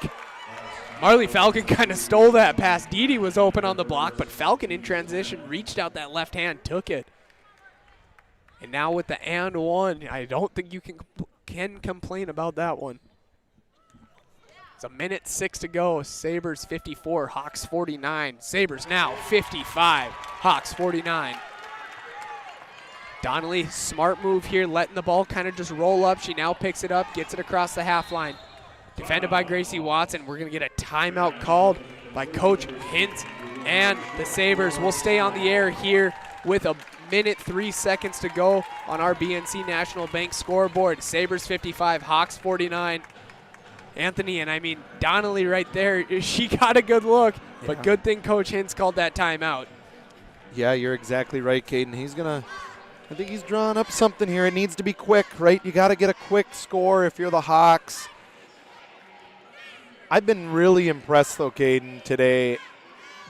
Marley Falcon kind of stole that pass. Didi was open on the block, but Falcon in transition reached out that left hand, took it. And now with the and 1, I don't think you can complain about that one. It's a minute 6 to go. Sabres 54, Hawks 49. Sabres now 55, Hawks 49. Donnelly, smart move here, letting the ball kind of just roll up. She now picks it up, gets it across the half line. Defended by Gracie Watson. We're going to get a timeout called by Coach Hintz, and the Sabres will stay on the air here with a minute 3 seconds to go on our BNC National Bank scoreboard. Sabres 55, Hawks 49. Anthony, and I mean Donnelly right there, she got a good look, but good thing Coach Hintz called that timeout. Yeah, you're exactly right, Caden. I think he's drawing up something here. It needs to be quick, right? You got to get a quick score if you're the Hawks. I've been really impressed, though, Caden, today.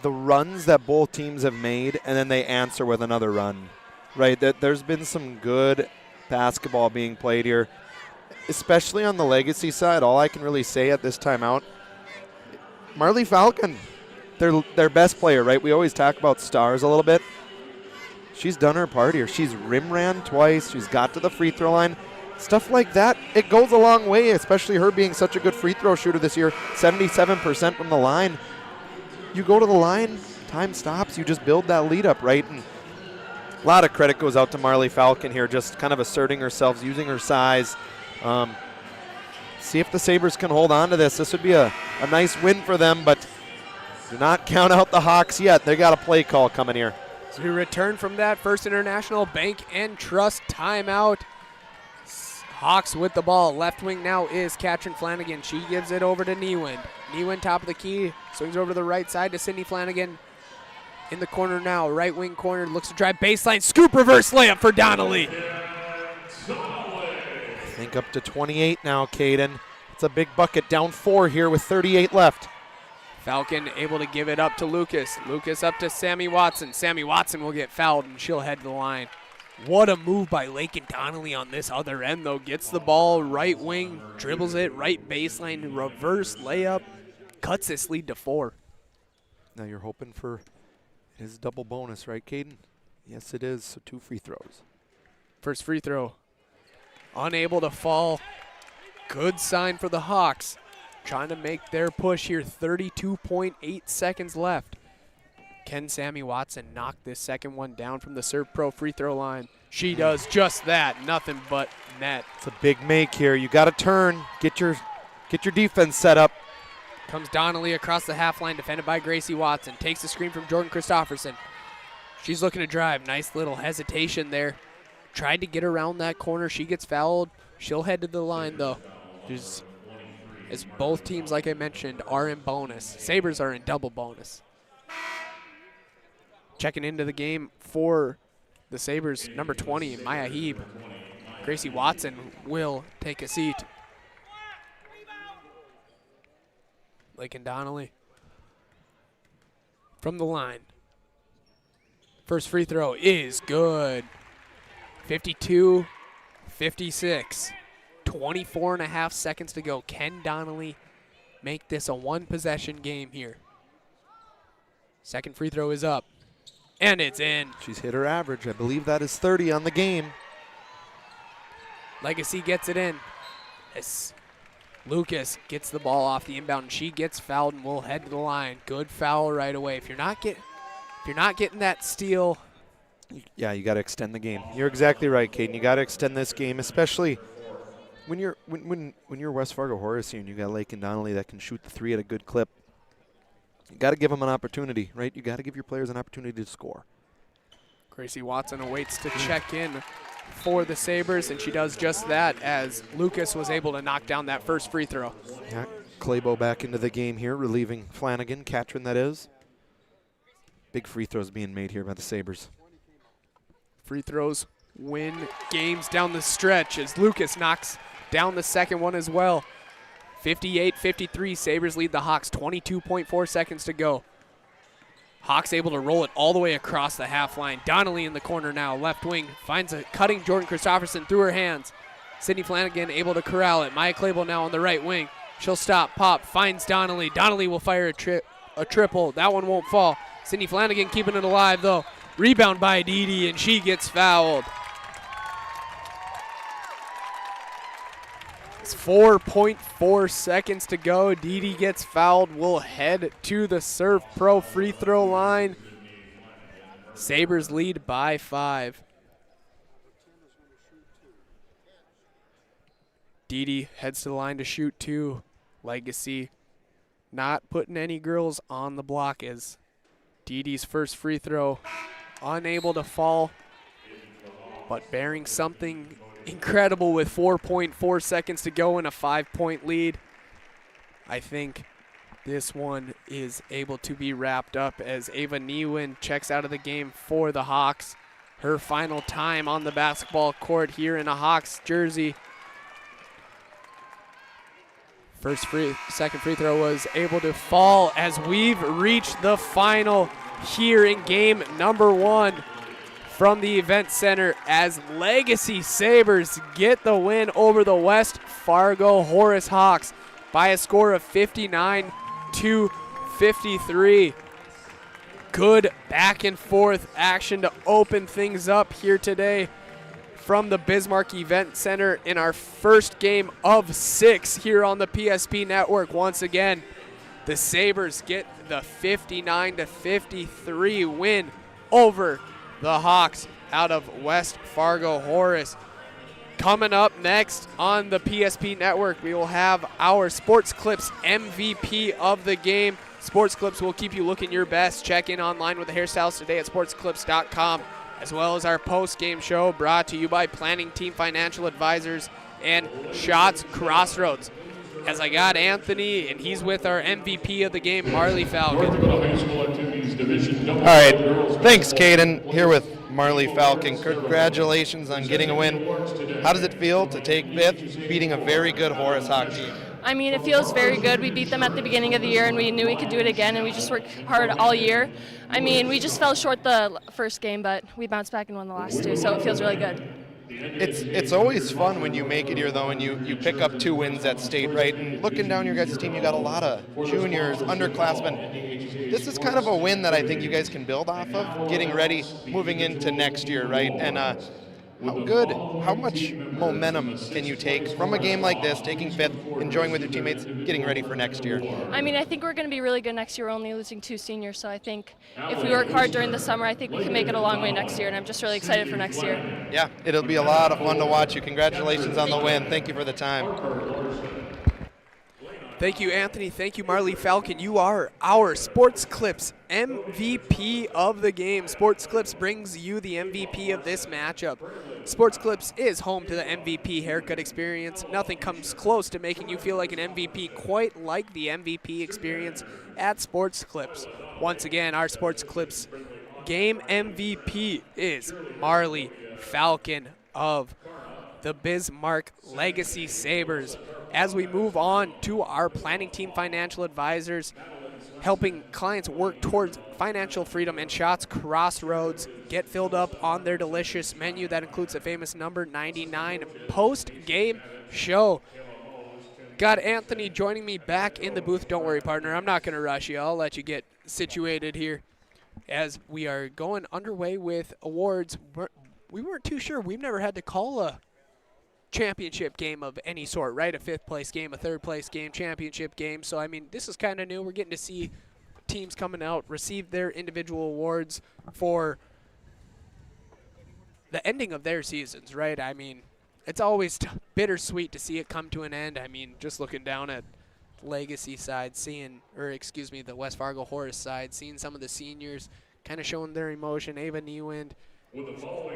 The runs that both teams have made, and then they answer with another run, right? There's been some good basketball being played here, especially on the Legacy side. All I can really say at this timeout, Marley Falcon, their best player, right? We always talk about stars a little bit. She's done her part here. She's rim ran twice. She's got to the free throw line. Stuff like that, it goes a long way, especially her being such a good free throw shooter this year, 77% from the line. You go to the line, time stops, you just build that lead up, right? And a lot of credit goes out to Marley Falcon here, just kind of asserting herself, using her size. See if the Sabres can hold on to this. This would be a nice win for them, but do not count out the Hawks yet. They got a play call coming here. So we return from that First International Bank and Trust timeout. Hawks with the ball. Left wing now is Katrin Flanagan. She gives it over to Niewind. Niewind top of the key. Swings over to the right side to Sydney Flanagan. In the corner now. Right wing corner. Looks to drive baseline. Scoop reverse layup for Donnelly. I think up to 28 now, Caden. It's a big bucket. Down 4 here with 38 left. Falcon able to give it up to Lucas. Lucas up to Sammy Watson. Sammy Watson will get fouled and she'll head to the line. What a move by Lakin Donnelly on this other end, though. Gets the ball right wing, dribbles it, right baseline, reverse layup, cuts this lead to 4. Now you're hoping for his double bonus, right, Caden? Yes, it is. So 2 free throws. First free throw. Unable to fall. Good sign for the Hawks. Trying to make their push here. 32.8 seconds left. Can Sammy Watson knock this second one down from the Serve Pro free throw line? She does just that. Nothing but net. It's a big make here. You got to turn. Get your defense set up. Comes Donnelly across the half line, defended by Gracie Watson. Takes the screen from Jordan Christofferson. She's looking to drive. Nice little hesitation there. Tried to get around that corner. She gets fouled. She'll head to the line, though. As both teams, like I mentioned, are in bonus. Sabres are in double bonus. Checking into the game for the Sabres, number 20, Maya Heeb. Gracie Watson will take a seat. Lakin Donnelly from the line. First free throw is good. 52-56. 24.5 seconds to go. Can Donnelly make this a one-possession game here? Second free throw is up. And it's in. She's hit her average. I believe that is 30 on the game. Legacy gets it in. As Lucas gets the ball off the inbound, and she gets fouled and will head to the line. Good foul right away. If you're not getting that steal, yeah, you got to extend the game. You're exactly right, Caden. You got to extend this game, especially when you're West Fargo Horace and you got Lakin Donnelly that can shoot the 3 at a good clip. You got to give them an opportunity, right? You got to give your players an opportunity to score. Gracie Watson awaits to check in for the Sabres, and she does just that as Lucas was able to knock down that first free throw. Yeah, Claybo back into the game here, relieving Flanagan, Katrin that is. Big free throws being made here by the Sabres. Free throws win games down the stretch as Lucas knocks down the second one as well. 58-53, Sabres lead the Hawks, 22.4 seconds to go. Hawks able to roll it all the way across the half line. Donnelly in the corner now, left wing, finds a cutting Jordan Christopherson through her hands. Sydney Flanagan able to corral it. Maya Claybo now on the right wing. She'll stop, pop, finds Donnelly. Donnelly will fire a triple. That one won't fall. Sydney Flanagan keeping it alive though. Rebound by Didi, and she gets fouled. It's 4.4 seconds to go. Didi gets fouled. We'll head to the Serve Pro free throw line. Sabres lead by 5. Didi heads to the line to shoot 2. Legacy not putting any girls on the block as Didi's first free throw unable to fall, but bearing something incredible with 4.4 seconds to go and a 5-point lead. I think this one is able to be wrapped up as Ava Newin checks out of the game for the Hawks. Her final time on the basketball court here in a Hawks jersey. Second free throw was able to fall as we've reached the final here in game number 1 from the event center as Legacy Sabres get the win over the West Fargo Horace Hawks by a score of 59-53. Good back and forth action to open things up here today from the Bismarck Event Center in our first game of 6 here on the PSP Network. Once again, the Sabres get the 59-53 win over the Hawks out of West Fargo Horace. Coming up next on the PSP Network, we will have our Sports Clips MVP of the game. Sports Clips will keep you looking your best. Check in online with the hairstyles today at sportsclips.com, as well as our post-game show brought to you by Planning Team Financial Advisors and Shots Crossroads. As I got Anthony, and he's with our MVP of the game, Marley Falcon. All right, thanks, Caden. Here with Marley Falcon. Congratulations on getting a win. How does it feel to take 5th, beating a very good Horace Hawk team? I mean, it feels very good. We beat them at the beginning of the year, and we knew we could do it again, and we just worked hard all year. I mean, we just fell short the first game, but we bounced back and won the last 2, so it feels really good. It's always fun when you make it here, though, and you pick up 2 wins at state, right? And looking down your guys' team, you got a lot of juniors, underclassmen. This is kind of a win that I think you guys can build off of, getting ready, moving into next year, right? And how much momentum can you take from a game like this, taking 5th, enjoying with your teammates, getting ready for next year? I mean, I think we're going to be really good next year. We're only losing 2 seniors, so I think if we work hard during the summer, I think we can make it a long way next year, and I'm just really excited for next year. Yeah, it'll be a lot of fun to watch you. Congratulations on the win. Thank you for the time. Thank you, Anthony. Thank you, Marley Falcon. You are our Sports Clips MVP of the game. Sports Clips brings you the MVP of this matchup. Sports Clips is home to the MVP haircut experience. Nothing comes close to making you feel like an MVP quite like the MVP experience at Sports Clips. Once again, our Sports Clips game MVP is Marley Falcon of the Bismarck Legacy Sabres. As we move on to our Planning Team Financial Advisors, helping clients work towards financial freedom and Shots Crossroads get filled up on their delicious menu that includes the famous number 99 post-game show. Got Anthony joining me back in the booth. Don't worry, partner. I'm not going to rush you. I'll let you get situated here as we are going underway with awards. We weren't too sure. We've never had to call a championship game of any sort, right? A 5th place game, a 3rd place game, championship game. So, I mean, this is kind of new. We're getting to see teams coming out receive their individual awards for the ending of their seasons, right? I mean, it's always bittersweet to see it come to an end. I mean, just looking down at Legacy side, the West Fargo Horace side, seeing some of the seniors kind of showing their emotion. Ava Newend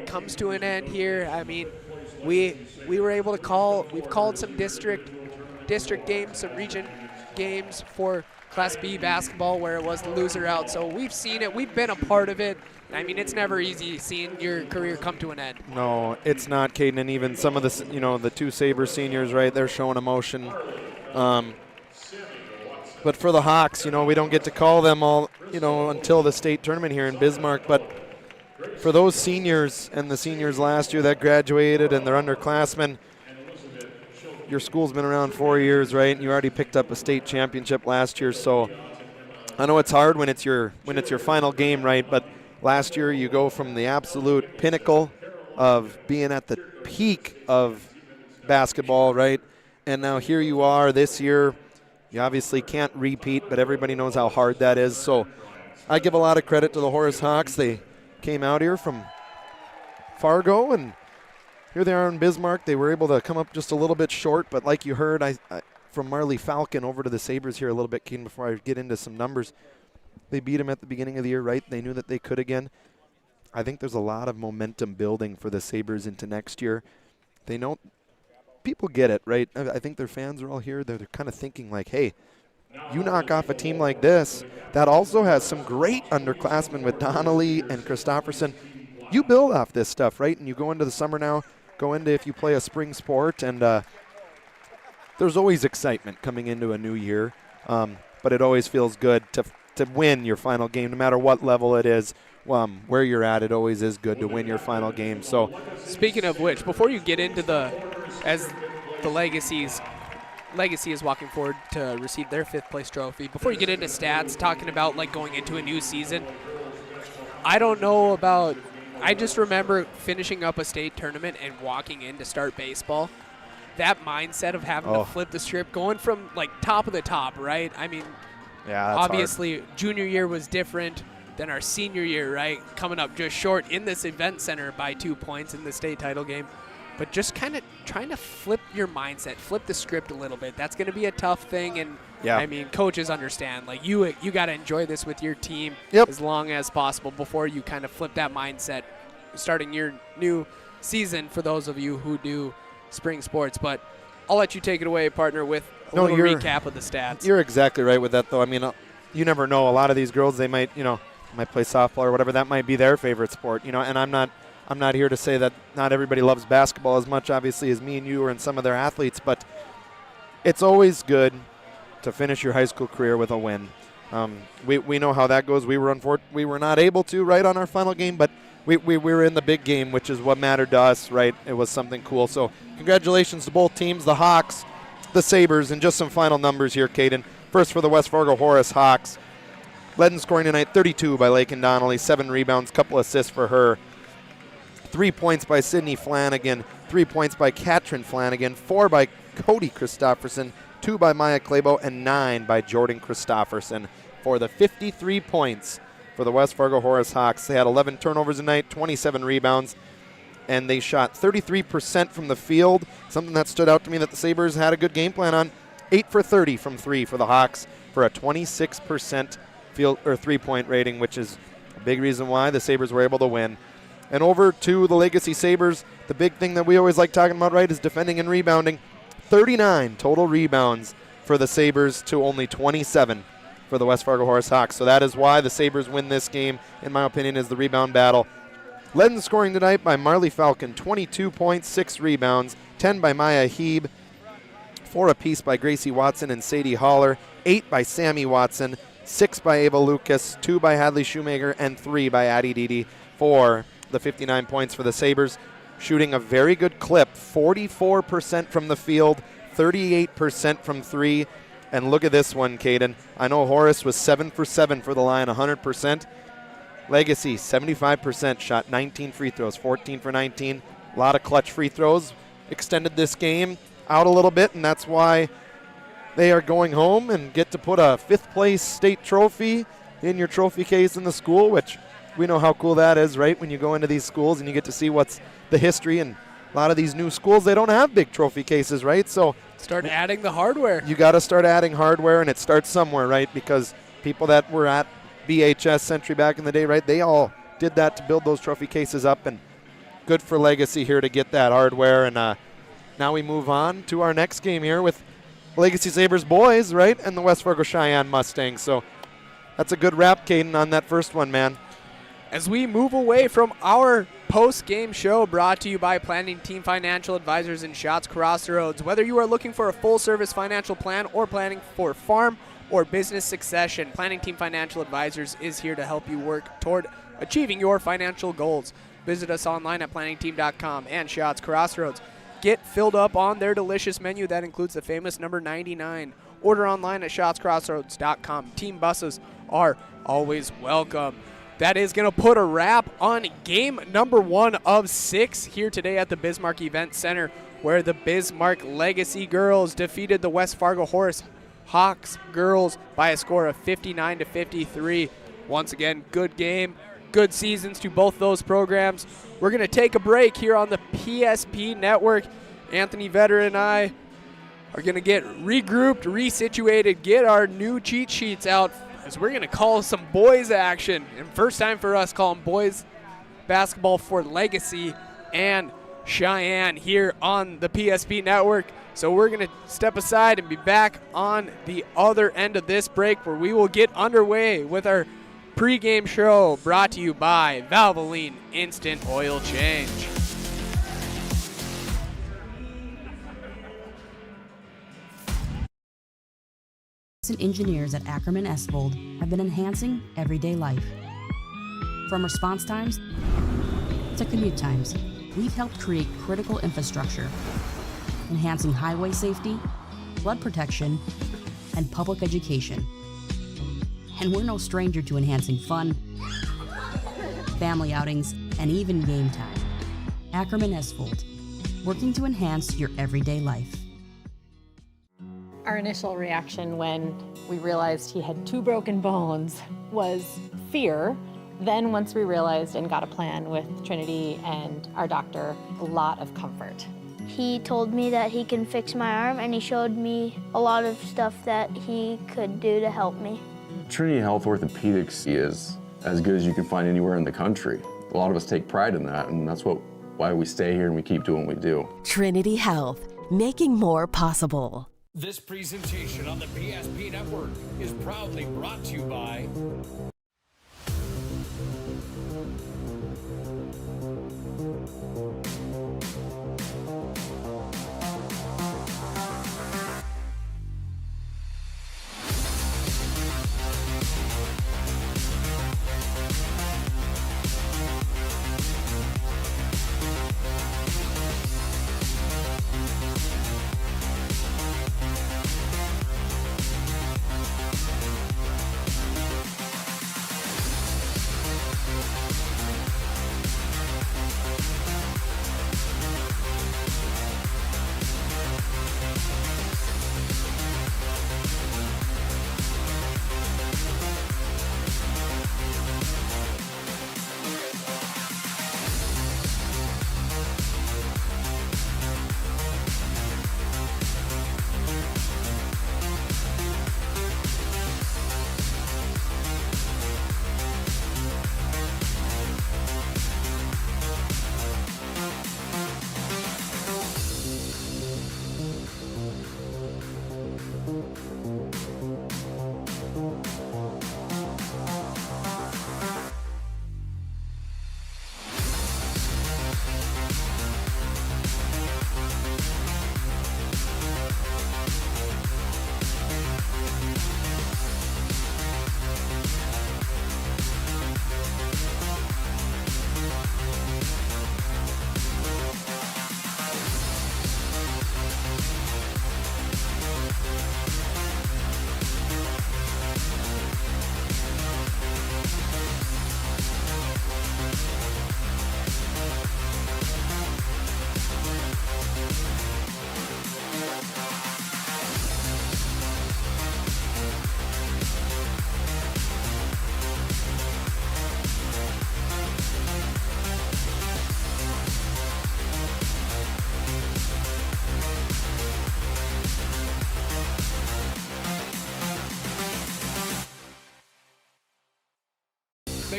comes to an end here. I mean, we were able to we've called some district games, some region games for Class B basketball where it was the loser out. So we've seen it. We've been a part of it. I mean, it's never easy seeing your career come to an end. No, it's not, Caden. And even some of the, the two Sabres seniors, right, they're showing emotion. But for the Hawks, we don't get to call them all, until the state tournament here in Bismarck. But for those seniors and the seniors last year that graduated and they're underclassmen, your school's been around 4 years, right? And you already picked up a state championship last year. So I know it's hard when it's your final game, right? But last year you go from the absolute pinnacle of being at the peak of basketball, right? And now here you are this year. You obviously can't repeat, but everybody knows how hard that is. So I give a lot of credit to the Horace Hawks. They came out here from Fargo, and here they are in Bismarck. They were able to come up just a little bit short, but like you heard from Marley Falcon over to the Sabres here a little bit, Keaton, before I get into some numbers. They beat them at the beginning of the year, right? They knew that they could again. I think there's a lot of momentum building for the Sabres into next year. They know people get it, right? I think their fans are all here. They're kind of thinking like, hey, you knock off a team like this that also has some great underclassmen with Donnelly and Christofferson. You build off this stuff, right? And you go into the summer now, go into if you play a spring sport, and there's always excitement coming into a new year. But it always feels good to win your final game, no matter what level it is. Where you're at, it always is good to win your final game. So, speaking of which, before you get into as the Legacy is walking forward to receive their 5th place trophy, before you get into stats, talking about like going into a new season, I don't know about, I just remember finishing up a state tournament and walking in to start baseball. That mindset of having to flip the script, going from like top of the top, right? I mean, yeah, obviously junior year was different than our senior year, right? Coming up just short in this event center by 2 points in the state title game. But just kind of trying to flip your mindset, flip the script a little bit. That's going to be a tough thing. And I mean, coaches understand, like you got to enjoy this with your team as long as possible before you kind of flip that mindset starting your new season for those of you who do spring sports. But I'll let you take it away, partner, with a little recap of the stats. You're exactly right with that, though. I mean, you never know. A lot of these girls, they might play softball or whatever. That might be their favorite sport, and I'm not here to say that not everybody loves basketball as much, obviously, as me and you or and some of their athletes, but it's always good to finish your high school career with a win. We know how that goes. We were not able to, right, on our final game, but we were in the big game, which is what mattered to us, right? It was something cool. So congratulations to both teams, the Hawks, the Sabres, and just some final numbers here, Caden. First for the West Fargo Horace Hawks. Led in scoring tonight, 32 by Lakin Donnelly, 7 rebounds, couple assists for her. 3 points by Sydney Flanagan, 3 points by Katrin Flanagan, 4 by Cody Christofferson, 2 by Maya Clabo, and 9 by Jordan Christofferson for the 53 points for the West Fargo Horace Hawks. They had 11 turnovers tonight, 27 rebounds, and they shot 33% from the field, something that stood out to me that the Sabres had a good game plan on. 8 for 30 from 3 for the Hawks for a 26% field or 3-point rating, which is a big reason why the Sabres were able to win. And over to the Legacy Sabres, the big thing that we always like talking about, right, is defending and rebounding. 39 total rebounds for the Sabres to only 27 for the West Fargo Horace Hawks. So that is why the Sabres win this game, in my opinion, is the rebound battle. Led in scoring tonight by Marley Falcon, 22 points, 6 rebounds, 10 by Maya Heeb, 4 apiece by Gracie Watson and Sadie Holler, 8 by Sammy Watson, 6 by Ava Lucas, 2 by Hadley Shoemaker, and 3 by Addie Didi for the 59 points for the Sabres. Shooting a very good clip, 44% from the field, 38% from 3. And look at this one, Caden. I know Horace was 7 for 7 for the line, 100%. Legacy, 75%, shot 19 free throws, 14 for 19. A lot of clutch free throws. Extended this game out a little bit, and that's why they are going home and get to put a 5th place state trophy in your trophy case in the school, which we know how cool that is, right? When you go into these schools and you get to see what's the history, and a lot of these new schools, they don't have big trophy cases, right? So start adding the hardware. You got to start adding hardware, and it starts somewhere, right? Because people that were at BHS Century back in the day, right, they all did that to build those trophy cases up, and good for Legacy here to get that hardware. And now we move on to our next game here with Legacy Sabres boys, right, and the West Fargo Cheyenne Mustangs. So that's a good wrap, Caden, on that first one, man. As we move away from our post-game show brought to you by Planning Team Financial Advisors in Schatz Crossroads. Whether you are looking for a full-service financial plan or planning for farm or business succession, Planning Team Financial Advisors is here to help you work toward achieving your financial goals. Visit us online at planningteam.com and Schatz Crossroads. Get filled up on their delicious menu that includes the famous number 99. Order online at schatzcrossroads.com. Team buses are always welcome. That is going to put a wrap on game number 1 of 6 here today at the Bismarck Event Center, where the Bismarck Legacy girls defeated the West Fargo Horse Hawks girls by a score of 59-53. Once again, good game, good seasons to both those programs. We're going to take a break here on the PSP Network. Anthony Vetter and I are going to get regrouped, resituated, get our new cheat sheets out, as we're going to call some boys action. And first time for us calling boys basketball for Legacy and Cheyenne here on the PSP Network. So we're going to step aside and be back on the other end of this break, where we will get underway with our pregame show brought to you by Valvoline Instant Oil Change. Engineers at Ackerman Estvold have been enhancing everyday life. From response times to commute times, we've helped create critical infrastructure, enhancing highway safety, flood protection, and public education. And we're no stranger to enhancing fun, family outings, and even game time. Ackerman Estvold, working to enhance your everyday life. Our initial reaction when we realized he had 2 broken bones was fear. Then once we realized and got a plan with Trinity and our doctor, a lot of comfort. He told me that he can fix my arm, and he showed me a lot of stuff that he could do to help me. Trinity Health Orthopedics is as good as you can find anywhere in the country. A lot of us take pride in that, and that's why we stay here and we keep doing what we do. Trinity Health, making more possible. This presentation on the PSP Network is proudly brought to you by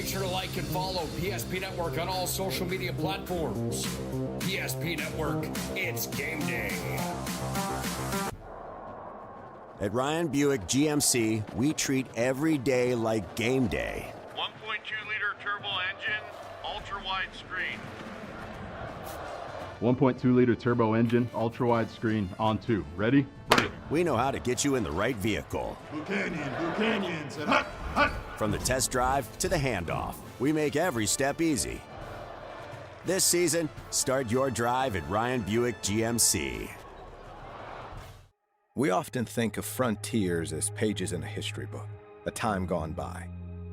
make sure to like and follow PSP Network on all social media platforms. PSP Network, it's game day. At Ryan Buick GMC, we treat every day like game day. 1.2-liter turbo engine, ultra-wide screen. 1.2-liter turbo engine, ultra-wide screen, on 2. Ready? Ready. We know how to get you in the right vehicle. Canyons, and hut, hut. From the test drive to the handoff, we make every step easy. This season, start your drive at Ryan Buick GMC. We often think of frontiers as pages in a history book, a time gone by.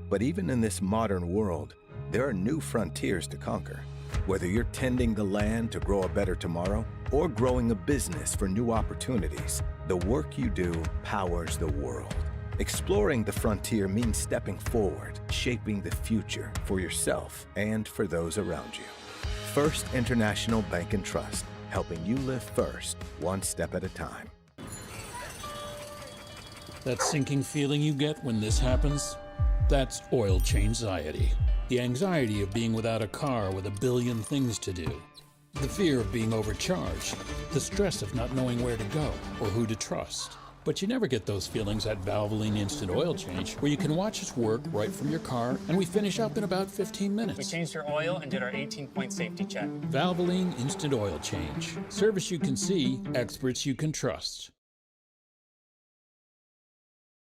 But even in this modern world, there are new frontiers to conquer. Whether you're tending the land to grow a better tomorrow or growing a business for new opportunities, the work you do powers the world. Exploring the frontier means stepping forward, shaping the future for yourself and for those around you. First International Bank and Trust, helping you live first, one step at a time. That sinking feeling you get when this happens? That's oil change anxiety. The anxiety of being without a car with a billion things to do. The fear of being overcharged. The stress of not knowing where to go or who to trust. But you never get those feelings at Valvoline Instant Oil Change, where you can watch us work right from your car, and we finish up in about 15 minutes. We changed your oil and did our 18-point safety check. Valvoline Instant Oil Change. Service you can see, experts you can trust.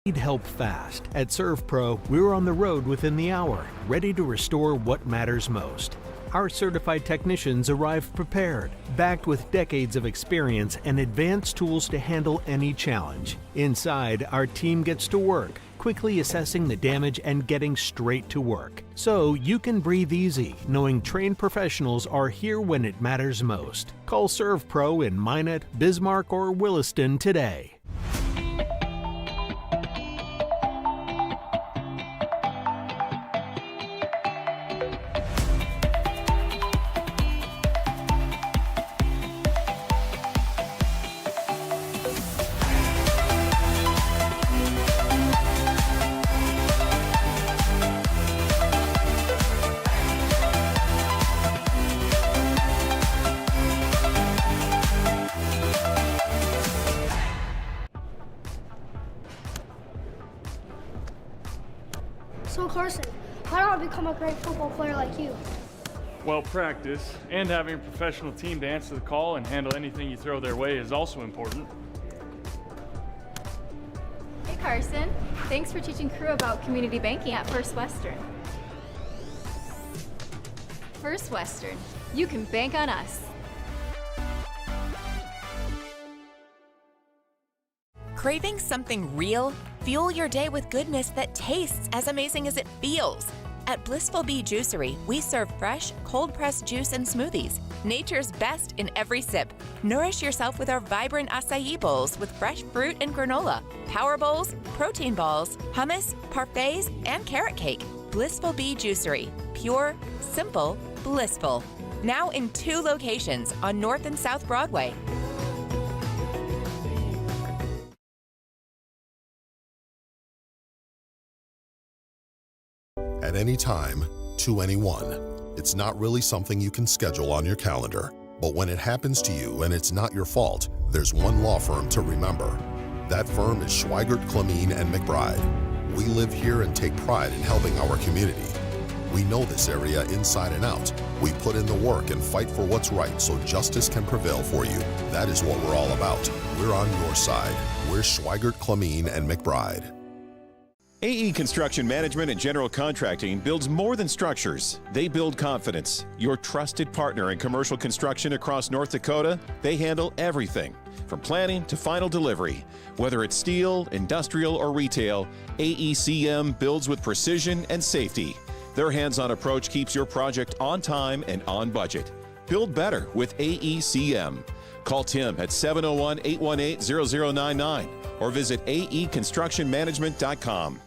Need help fast. At ServPro, we're on the road within the hour, ready to restore what matters most. Our certified technicians arrive prepared, backed with decades of experience and advanced tools to handle any challenge. Inside, our team gets to work, quickly assessing the damage and getting straight to work. So you can breathe easy, knowing trained professionals are here when it matters most. Call ServPro in Minot, Bismarck, or Williston today. So Carson, how do I become a great football player like you? Well, practice and having a professional team to answer the call and handle anything you throw their way is also important. Hey Carson, thanks for teaching crew about community banking at First Western. First Western, you can bank on us. Craving something real? Fuel your day with goodness that tastes as amazing as it feels. At Blissful Bee Juicery, we serve fresh, cold-pressed juice and smoothies. Nature's best in every sip. Nourish yourself with our vibrant acai bowls with fresh fruit and granola, power bowls, protein balls, hummus, parfaits, and carrot cake. Blissful Bee Juicery. Pure, simple, blissful. Now in 2 locations on North and South Broadway. At any time, to anyone. It's not really something you can schedule on your calendar. But when it happens to you and it's not your fault, there's one law firm to remember. That firm is Schweigert, Clemeen, and McBride. We live here and take pride in helping our community. We know this area inside and out. We put in the work and fight for what's right so justice can prevail for you. That is what we're all about. We're on your side. We're Schweigert, Clemeen, and McBride. AE Construction Management and General Contracting builds more than structures. They build confidence. Your trusted partner in commercial construction across North Dakota, they handle everything from planning to final delivery. Whether it's steel, industrial, or retail, AECM builds with precision and safety. Their hands-on approach keeps your project on time and on budget. Build better with AECM. Call Tim at 701-818-0099 or visit aeconstructionmanagement.com.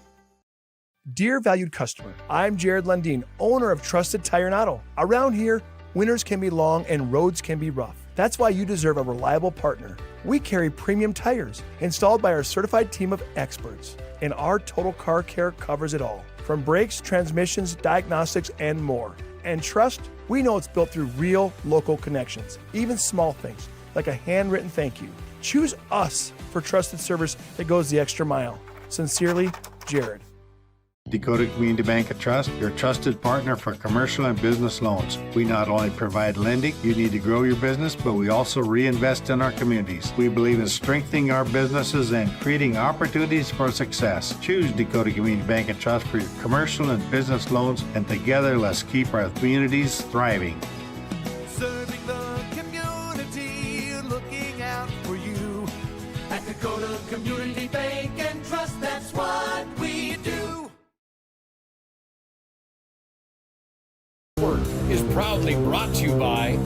Dear valued customer, I'm Jared Lundeen, owner of Trusted Tire and Auto. Around here, winters can be long and roads can be rough. That's why you deserve a reliable partner. We carry premium tires installed by our certified team of experts, and our Total Car Care covers it all. from brakes, transmissions, diagnostics, and more. And trust, we know it's built through real local connections, even small things like a handwritten thank you. Choose us for trusted service that goes the extra mile. Sincerely, Jared. Dakota Community Bank and Trust, your trusted partner for commercial and business loans. We not only provide lending you need to grow your business, but we also reinvest in our communities. We believe in strengthening our businesses and creating opportunities for success. Choose Dakota Community Bank and Trust for your commercial and business loans, and together let's keep our communities thriving. Serving the community, looking out for you. At Dakota Community Bank and Trust, that's what we do. Is proudly brought to you by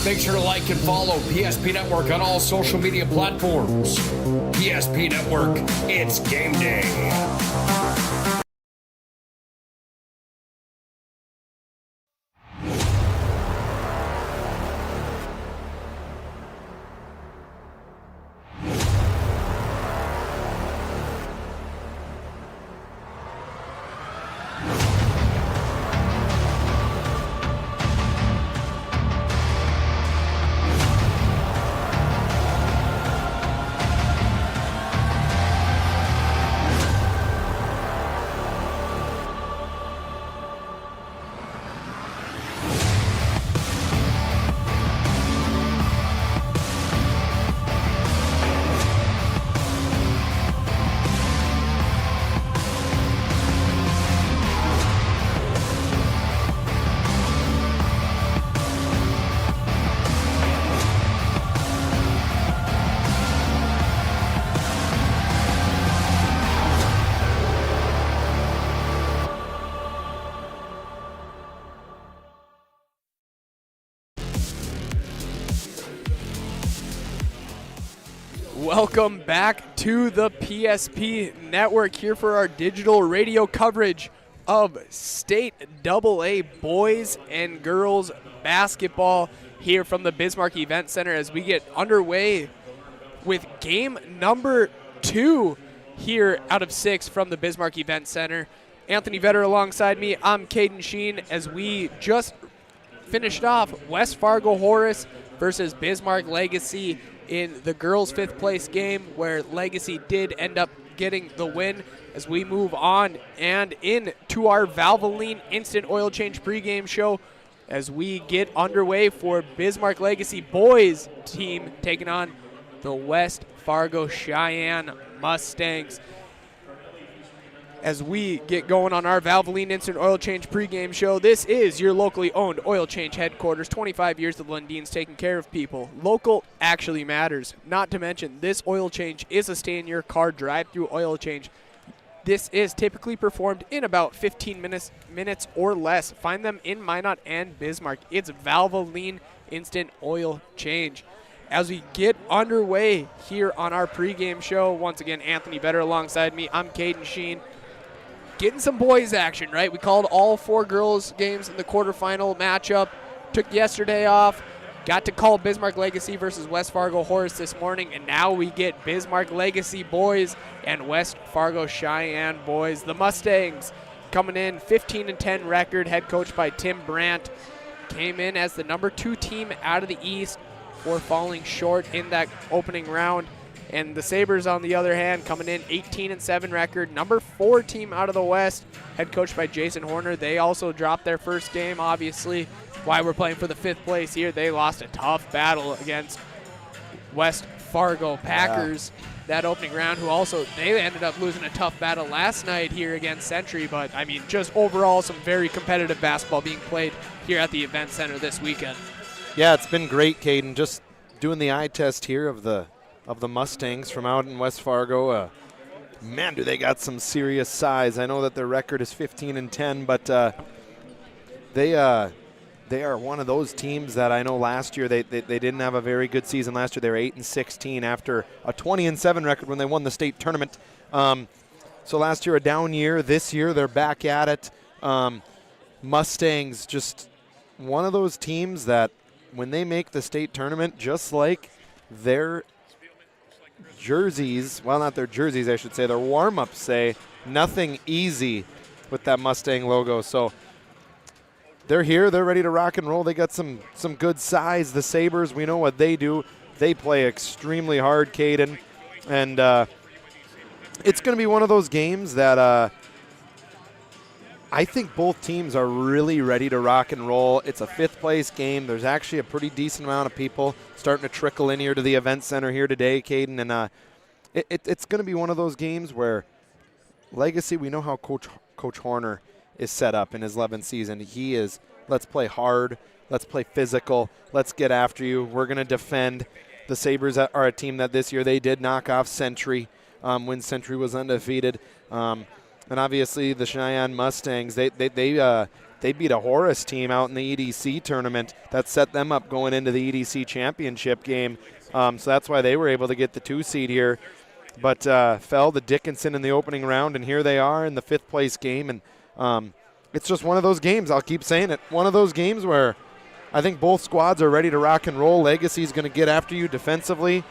Make sure to like and follow PSP Network on all social media platforms. PSP Network, it's game day. Welcome back to the PSP Network, here for our digital radio coverage of State AA boys and girls basketball here from the Bismarck Event Center as we get underway with game number 2 here out of 6 from the Bismarck Event Center. Anthony Vetter alongside me. I'm Caden Sheen as we just finished off West Fargo Horace versus Bismarck Legacy in the girls' 5th place game, where Legacy did end up getting the win as we move on and into our Valvoline Instant Oil Change pregame show as we get underway for Bismarck Legacy boys team taking on the West Fargo Cheyenne Mustangs. As we get going on our Valvoline Instant Oil Change pregame show, this is your locally owned oil change headquarters. 25 years the Lundins taking care of people. Local actually matters. Not to mention, this oil change is a stay-in-your-car drive-through oil change. This is typically performed in about 15 minutes or less. Find them in Minot and Bismarck. It's Valvoline Instant Oil Change. As we get underway here on our pregame show, once again, Anthony Better alongside me. I'm Caden Sheen. Getting some boys action, right? We called all 4 girls games in the quarterfinal matchup. Took yesterday off. Got to call Bismarck Legacy versus West Fargo Horse this morning, and now we get Bismarck Legacy boys and West Fargo Cheyenne boys. The Mustangs coming in 15-10 record, head coached by Tim Brandt. Came in as the number 2 team out of the East for falling short in that opening round. And the Sabres, on the other hand, coming in 18-7 record, number 4 team out of the West, head coached by Jason Horner. They also dropped their first game, obviously, why we're playing for the 5th place here. They lost a tough battle against West Fargo Packers that opening round, who also, they ended up losing a tough battle last night here against Century. But, I mean, just overall some very competitive basketball being played here at the event center this weekend. Yeah, it's been great, Caden. Just doing the eye test here of the Mustangs from out in West Fargo. Man, do they got some serious size. I know that their record is 15-10, but they are one of those teams that I know last year they didn't have a very good season last year. They were 8-16 after a 20-7 record when they won the state tournament. So last year a down year. This year they're back at it. Mustangs, just one of those teams that when they make the state tournament, just like their jerseys, well, not their jerseys, I should say, their warm-ups say, nothing easy with that Mustang logo. So they're here. They're ready to rock and roll. They got some good size. The Sabres, we know what they do. They play extremely hard, Caden. And it's going to be one of those games that I think both teams are really ready to rock and roll. It's a 5th-place game. There's actually a pretty decent amount of people starting to trickle in here to the event center here today, Caden. And it's going to be one of those games where Legacy, we know how Coach Horner is set up in his 11th season. He is, let's play hard, let's play physical, let's get after you. We're going to defend. The Sabres are a team that this year they did knock off Century when Century was undefeated. And obviously the Cheyenne Mustangs, they beat a Horace team out in the EDC tournament that set them up going into the EDC championship game. So that's why they were able to get the 2 seed here. But fell to Dickinson in the opening round, and here they are in the 5th-place game. And it's just one of those games, I'll keep saying it, one of those games where I think both squads are ready to rock and roll. Legacy's going to get after you defensively,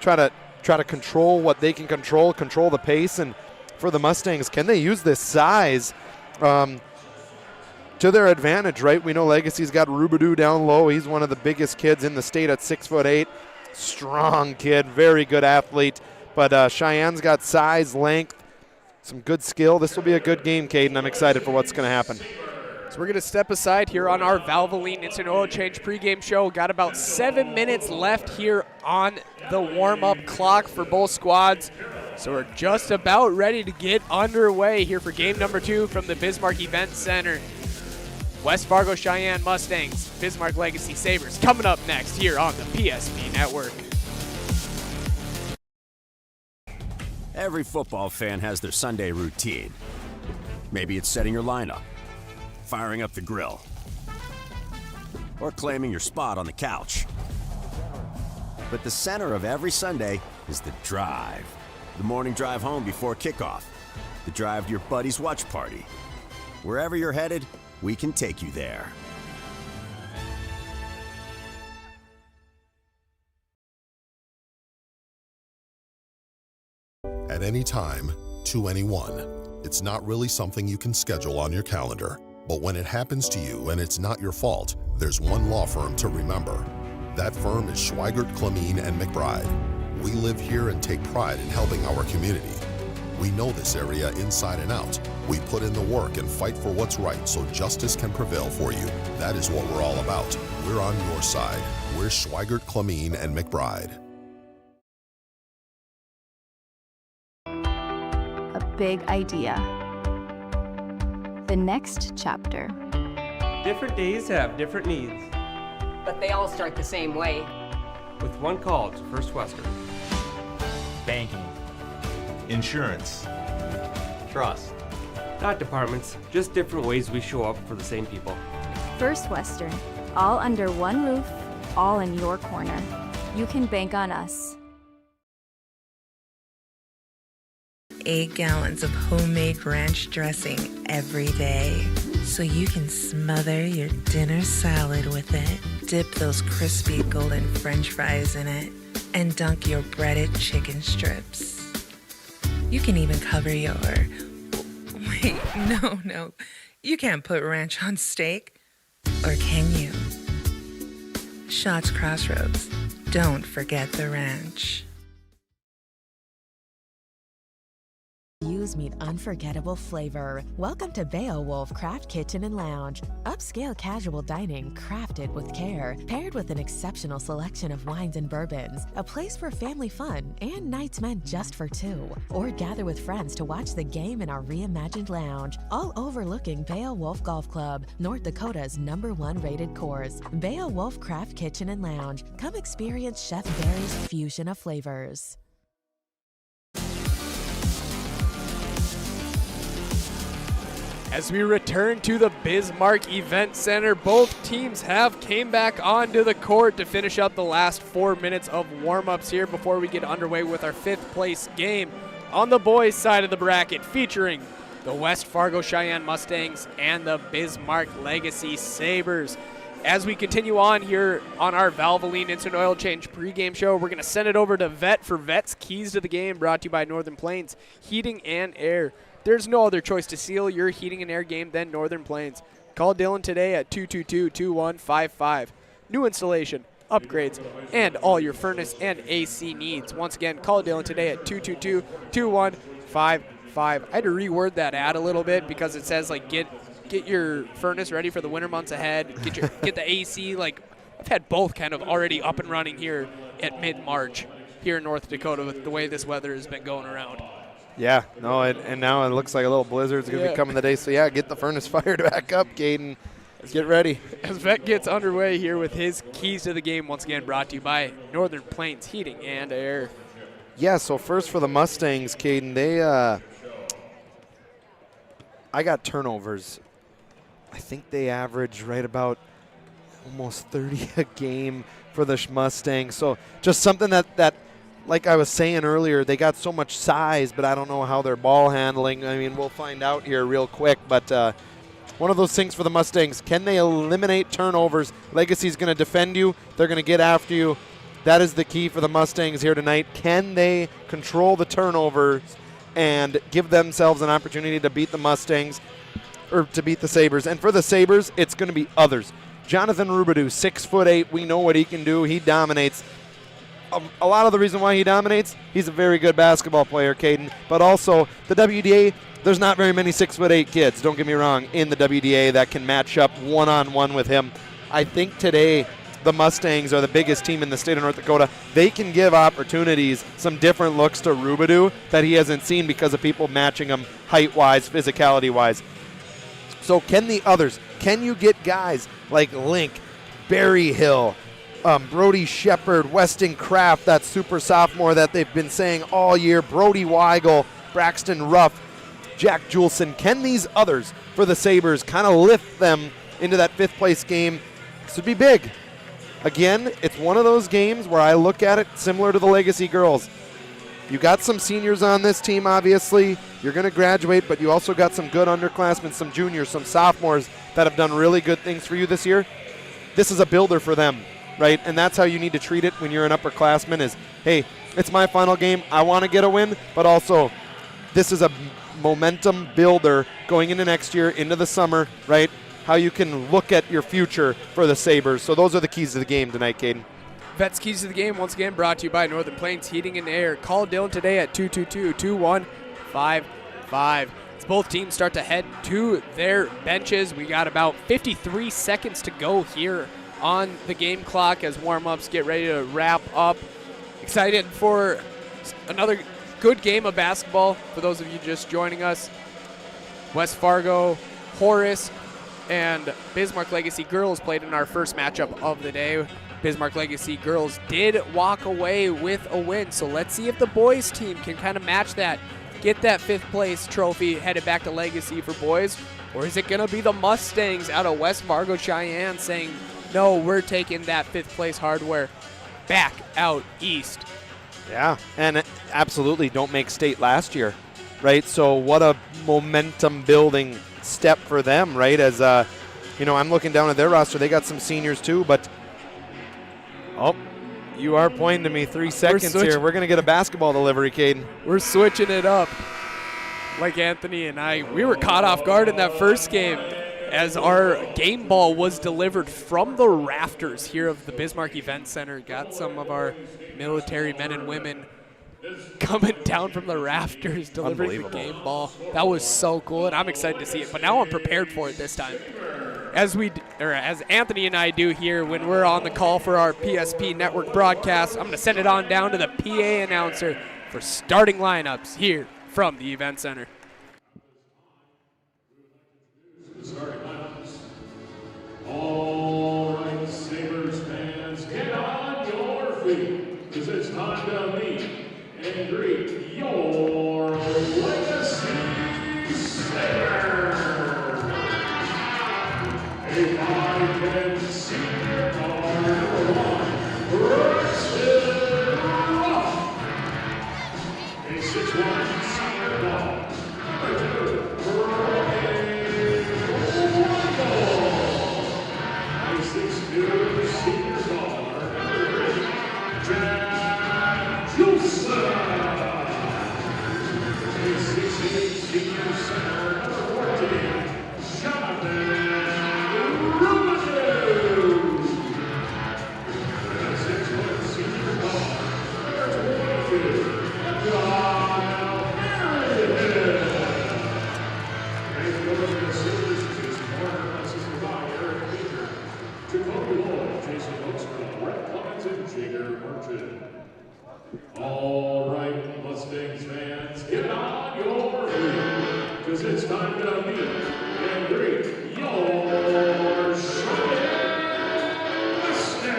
try to control what they can control the pace. And for the Mustangs, can they use this size to their advantage, right? We know Legacy's got Rubidou down low. He's one of the biggest kids in the state at 6'8". Strong kid, very good athlete. But Cheyenne's got size, length, some good skill. This will be a good game, Caden. I'm excited for what's going to happen. So we're going to step aside here on our Valvoline Instant Oil Change pregame show. Got about 7 minutes left here on the warm-up clock for both squads. So we're just about ready to get underway here for game number 2 from the Bismarck Event Center. West Fargo Cheyenne Mustangs, Bismarck Legacy Sabres coming up next here on the PSP Network. Every football fan has their Sunday routine. Maybe it's setting your lineup, firing up the grill, or claiming your spot on the couch. But the center of every Sunday is the drive. The morning drive home before kickoff. The drive to your buddy's watch party. Wherever you're headed, we can take you there. At any time, to anyone. It's not really something you can schedule on your calendar. But when it happens to you and it's not your fault, there's one law firm to remember. That firm is Schweigert, Clemeen, and McBride. We live here and take pride in helping our community. We know this area inside and out. We put in the work and fight for what's right so justice can prevail for you. That is what we're all about. We're on your side. We're Schweigert, Clamine, and McBride. A big idea. The next chapter. Different days have different needs. But they all start the same way. With one call to First Western. Banking. Insurance. Trust. Not departments, just different ways we show up for the same people. First Western. All under one roof, all in your corner. You can bank on us. 8 gallons of homemade ranch dressing every day, so you can smother your dinner salad with it, dip those crispy golden French fries in it, and dunk your breaded chicken strips. You can even cover your... Wait, no. You can't put ranch on steak. Or can you? Shots Crossroads. Don't forget the ranch. Views meet unforgettable flavor. Welcome to Beowulf Craft Kitchen and Lounge. Upscale casual dining crafted with care, paired with an exceptional selection of wines and bourbons. A place for family fun and nights meant just for two. Or gather with friends to watch the game in our reimagined lounge, all overlooking Beowulf Golf Club, North Dakota's #1 rated course. Beowulf Craft Kitchen and Lounge. Come experience Chef Barry's fusion of flavors. As we return to the Bismarck Event Center, both teams have came back onto the court to finish up the last 4 minutes of warm-ups here before we get underway with our 5th place game on the boys' side of the bracket, featuring the West Fargo Cheyenne Mustangs and the Bismarck Legacy Sabres. As we continue on here on our Valvoline Instant Oil Change pregame show, we're going to send it over to Vet for Vet's Keys to the Game, brought to you by Northern Plains Heating and Air. There's no other choice to seal your heating and air game than Northern Plains. Call Dylan today at 222-2155. New installation, upgrades, and all your furnace and AC needs. Once again, call Dylan today at 222-2155. I had to reword that ad a little bit because it says, like, get your furnace ready for the winter months ahead. Get the AC. Like, I've had both kind of already up and running here at mid-March here in North Dakota with the way this weather has been going around. Yeah, no, and now it looks like a little blizzard's going to be coming today. So, yeah, get the furnace fired back up, Caden. Get ready. As Vet gets underway here with his keys to the game, once again brought to you by Northern Plains Heating and Air. Yeah, so first for the Mustangs, Caden, I got turnovers. I think they average right about almost 30 a game for the Mustangs. So just something that like I was saying earlier, they got so much size, but I don't know how they're ball handling. I mean, we'll find out here real quick. But one of those things for the Mustangs, can they eliminate turnovers? Legacy's going to defend you. They're going to get after you. That is the key for the Mustangs here tonight. Can they control the turnovers and give themselves an opportunity to beat the Mustangs or to beat the Sabres? And for the Sabres, it's going to be others. Jonathan Rubidoux, 6'8". We know what he can do. He dominates. A lot of the reason why he dominates, he's a very good basketball player, Caden. But also, the WDA, there's not very many 6'8" kids, don't get me wrong, in the WDA that can match up one-on-one with him. I think today the Mustangs are the biggest team in the state of North Dakota. They can give opportunities, some different looks to Rubidoux that he hasn't seen because of people matching him height-wise, physicality-wise. So can the others, can you get guys like Link, Barry Hill, Brody Shepard, Weston Kraft, that super sophomore that they've been saying all year, Brody Weigel, Braxton Ruff, Jack Juleson. Can these others for the Sabres kind of lift them into that 5th place game? This would be big. Again, it's one of those games where I look at it similar to the Legacy girls. You got some seniors on this team, obviously. You're going to graduate, but you also got some good underclassmen, some juniors, some sophomores that have done really good things for you this year. This is a builder for them. Right, and that's how you need to treat it when you're an upperclassman is, hey, it's my final game. I want to get a win, but also this is a momentum builder going into next year, into the summer, right, how you can look at your future for the Sabres. So those are the keys to the game tonight, Caden. Vet's Keys to the Game, once again, brought to you by Northern Plains Heating and Air. Call Dylan today at 222-2155. 5-5. As both teams start to head to their benches, we got about 53 seconds to go here on the game clock as warm-ups get ready to wrap up. Excited for another good game of basketball for those of you just joining us. West Fargo, Horace, and Bismarck Legacy girls played in our first matchup of the day. Bismarck Legacy girls did walk away with a win, so let's see if the boys team can kind of match that, get that 5th place trophy headed back to Legacy for boys, or is it going to be the Mustangs out of West Fargo Cheyenne saying, no, we're taking that 5th place hardware back out east. Yeah, and absolutely don't make state last year, right? So what a momentum building step for them, right? As, I'm looking down at their roster. They got some seniors too, but, you are pointing to me 3 seconds here. We're going to get a basketball delivery, Caden. We're switching it up. Like Anthony and I, we were caught off guard in that first game as our game ball was delivered from the rafters here of the Bismarck Event Center. Got some of our military men and women coming down from the rafters delivering the game ball. That was so cool, and I'm excited to see it. But now I'm prepared for it this time. As Anthony and I do here when we're on the call for our PSP network broadcast, I'm going to send it on down to the PA announcer for starting lineups here from the Event Center. All right, Sabres fans, get on your feet, because it's time to meet and greet your Legacy Sabres. A 5'10" senior guard, number 1, Braxton Ruff. A 6'1" senior guard, number 2, Pregame. A 6'2" senior guard, number 3, Jack Joseph. A 6'8" senior center, number 14, Jonathan. All right, Mustangs fans, get on your feet, because it's time to meet and greet your Cheyenne Mustangs.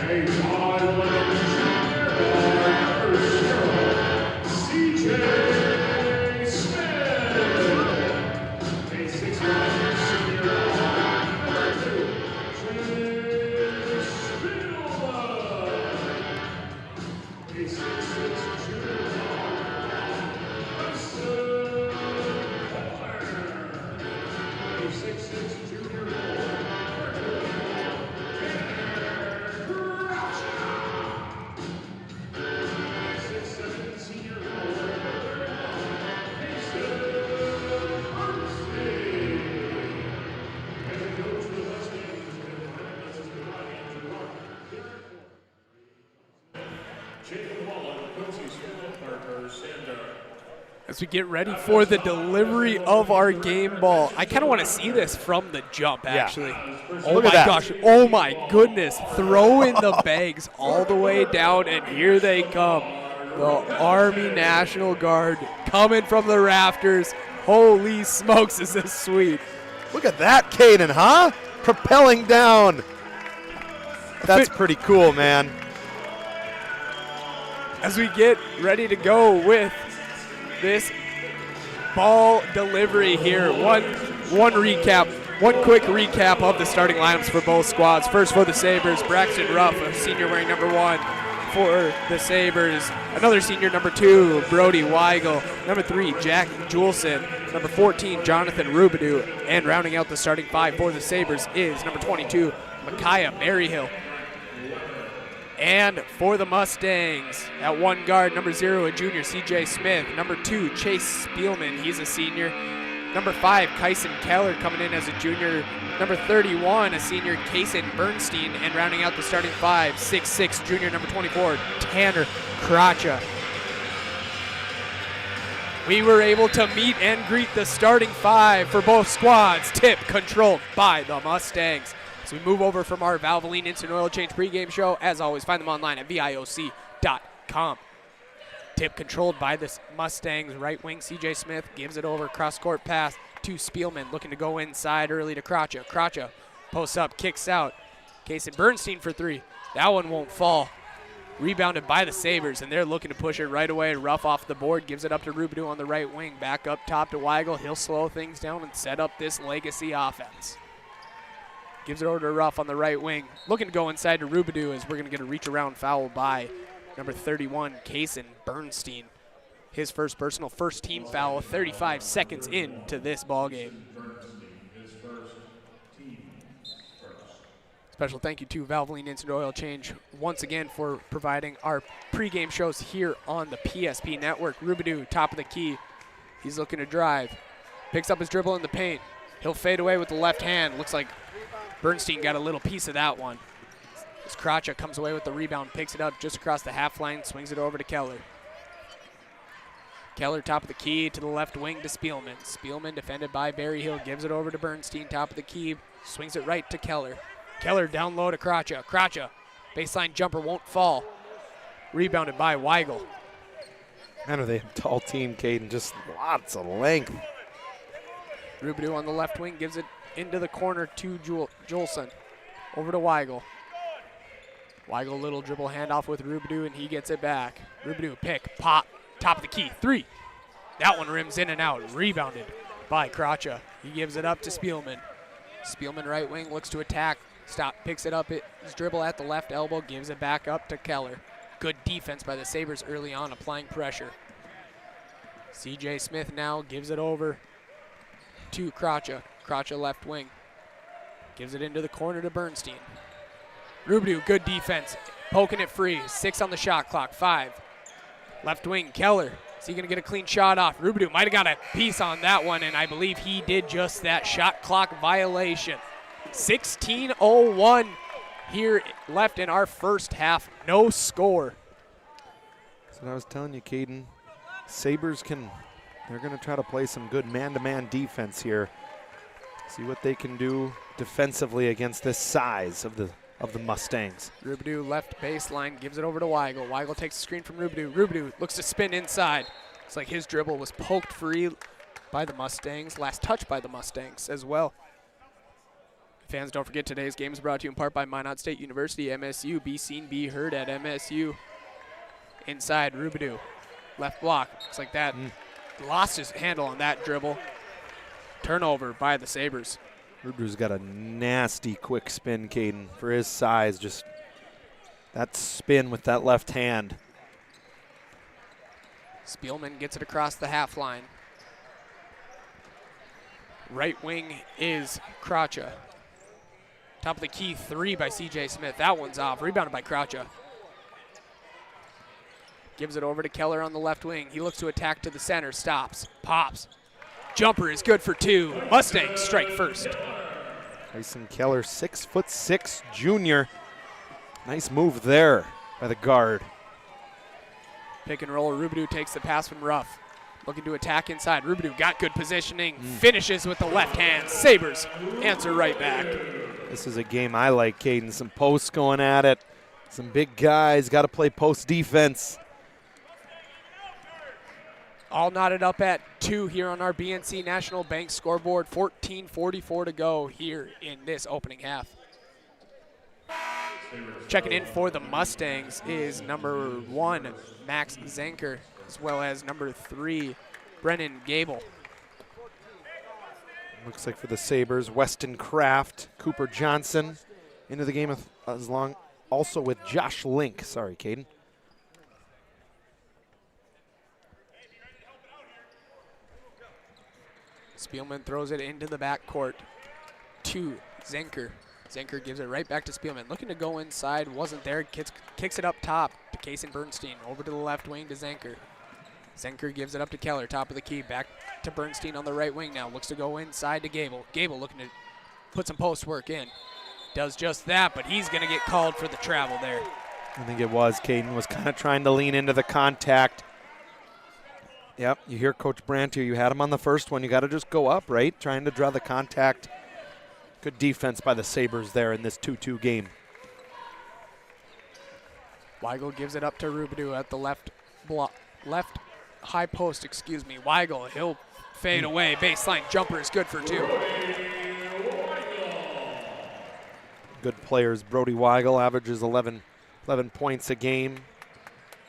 A 5'11" junior guard, number 0, CJ Smith. A 6'1" senior guard, number 2, As we get ready for the delivery of our game ball. I kind of want to see this from the jump, actually. Yeah. Oh my gosh. Oh my goodness. Throwing the bags all the way down, and here they come. The Army National Guard coming from the rafters. Holy smokes, is this sweet. Look at that, Caden, huh? Propelling down. That's pretty cool, man. As we get ready to go with this ball delivery here. One quick recap of the starting lineups for both squads. First for the Sabres, Braxton Ruff, a senior wearing number 1 for the Sabres. Another senior, number 2, Brody Weigel. Number 3, Jack Juleson. Number 14, Jonathan Rubidoux. And rounding out the starting 5 for the Sabres is number 22, Micaiah Maryhill. And for the Mustangs, at 1 guard, number 0, a junior, CJ Smith. Number 2, Chase Spielman, he's a senior. Number 5, Kyson Keller coming in as a junior. Number 31, a senior, Kason Bernstein. And rounding out the starting 5, 6'6", junior, number 24, Tanner Kracha. We were able to meet and greet the starting 5 for both squads. Tip controlled by the Mustangs. So we move over from our Valvoline Instant Oil Change pregame show. As always, find them online at VIOC.com. Tip controlled by the Mustangs. Right wing, CJ Smith gives it over. Cross-court pass to Spielman, looking to go inside early to Kracha. Kracha posts up, kicks out. Kason Bernstein for 3. That one won't fall. Rebounded by the Sabres, and they're looking to push it right away. Ruff off the board, gives it up to Rubidoux on the right wing. Back up top to Weigel. He'll slow things down and set up this legacy offense. Gives it over to Ruff on the right wing. Looking to go inside to Rubidoux as we're going to get a reach-around foul by number 31, Kason Bernstein. His first team foul 35 seconds into this ballgame. Special thank you to Valvoline Instant Oil Change once again for providing our pregame shows here on the PSP network. Rubidoux, top of the key. He's looking to drive. Picks up his dribble in the paint. He'll fade away with the left hand. Looks like Bernstein got a little piece of that one. As Kracha comes away with the rebound, picks it up just across the half line, swings it over to Keller. Keller, top of the key, to the left wing to Spielman. Spielman, defended by Berryhill, gives it over to Bernstein, top of the key, swings it right to Keller. Keller down low to Kracha. Kracha, baseline jumper won't fall. Rebounded by Weigel. Man, are they a tall team, Caden? Just lots of length. Rubidoux on the left wing gives it into the corner to Jolson. Over to Weigel. Weigel, little dribble handoff with Rubidoux, and he gets it back. Rubidoux, pick, pop, top of the key, 3. That one rims in and out, rebounded by Kracha. He gives it up to Spielman. Spielman, right wing, looks to attack. Stop, picks it up, his dribble at the left elbow, gives it back up to Keller. Good defense by the Sabres early on, applying pressure. CJ Smith now gives it over to Kracha. Kracha left wing. Gives it into the corner to Bernstein. Rubidoux, good defense. Poking it free. 6 on the shot clock. 5. Left wing, Keller. Is he going to get a clean shot off? Rubidoux might have got a piece on that one, and I believe he did just that. Shot clock violation. 16:01 here left in our first half. No score. That's what I was telling you, Caden. Sabres they're going to try to play some good man-to-man defense here. See what they can do defensively against this size of the Mustangs. Rubidoux left baseline, gives it over to Weigel. Weigel takes the screen from Rubidoux. Rubidoux looks to spin inside. It's like his dribble was poked free by the Mustangs. Last touch by the Mustangs as well. Fans, don't forget today's game is brought to you in part by Minot State University, MSU. Be seen, be heard at MSU. Inside, Rubidoux. Left block. Looks like that. Lost his handle on that dribble. Turnover by the Sabres. Rubidoux's got a nasty quick spin, Caden, for his size. Just that spin with that left hand. Spielman gets it across the half line. Right wing is Kracha. Top of the key, 3 by CJ Smith. That one's off. Rebounded by Kracha. Gives it over to Keller on the left wing. He looks to attack to the center. Stops. Pops. Jumper is good for 2. Mustangs strike first. Tyson Keller, 6'6" junior. Nice move there by the guard. Pick and roll. Rubidoux takes the pass from Ruff. Looking to attack inside. Rubidoux got good positioning. Finishes with the left hand. Sabres answer right back. This is a game I like, Caden. Some posts going at it. Some big guys. Got to play post defense. All knotted up at 2 here on our BNC National Bank scoreboard. 14:44 to go here in this opening half. Checking in for the Mustangs is number 1, Max Zenker, as well as number 3, Brennan Gable. Looks like for the Sabres, Weston Kraft, Cooper Johnson into the game also with Josh Link. Sorry, Caden. Spielman throws it into the backcourt to Zenker. Zenker gives it right back to Spielman. Looking to go inside, wasn't there. Kicks it up top to Kason Bernstein. Over to the left wing to Zenker. Zenker gives it up to Keller, top of the key. Back to Bernstein on the right wing now. Looks to go inside to Gable. Gable looking to put some post work in. Does just that, but he's going to get called for the travel there. I think it was. Caden was kind of trying to lean into the contact. Yep, you hear Coach Brandt here. You had him on the first one. You got to just go up, right? Trying to draw the contact. Good defense by the Sabres there in this 2-2 game. Weigel gives it up to Rubidoux at the left high post, Weigel, he'll fade away. Baseline jumper is good for 2. Good players. Brody Weigel averages 11 points a game.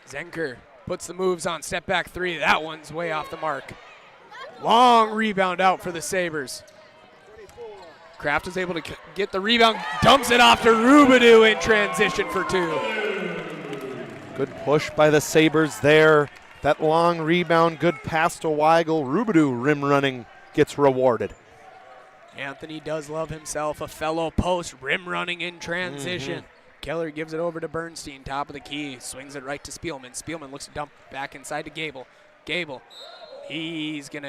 Zenker puts the moves on, step back 3. That one's way off the mark. Long rebound out for the Sabres. Kraft is able to get the rebound, dumps it off to Rubidoux in transition for 2. Good push by the Sabres there. That long rebound, good pass to Weigel. Rubidoux rim running gets rewarded. Anthony does love himself a fellow post rim running in transition. Keller gives it over to Bernstein, top of the key, swings it right to Spielman. Spielman looks to dump back inside to Gable. Gable, we get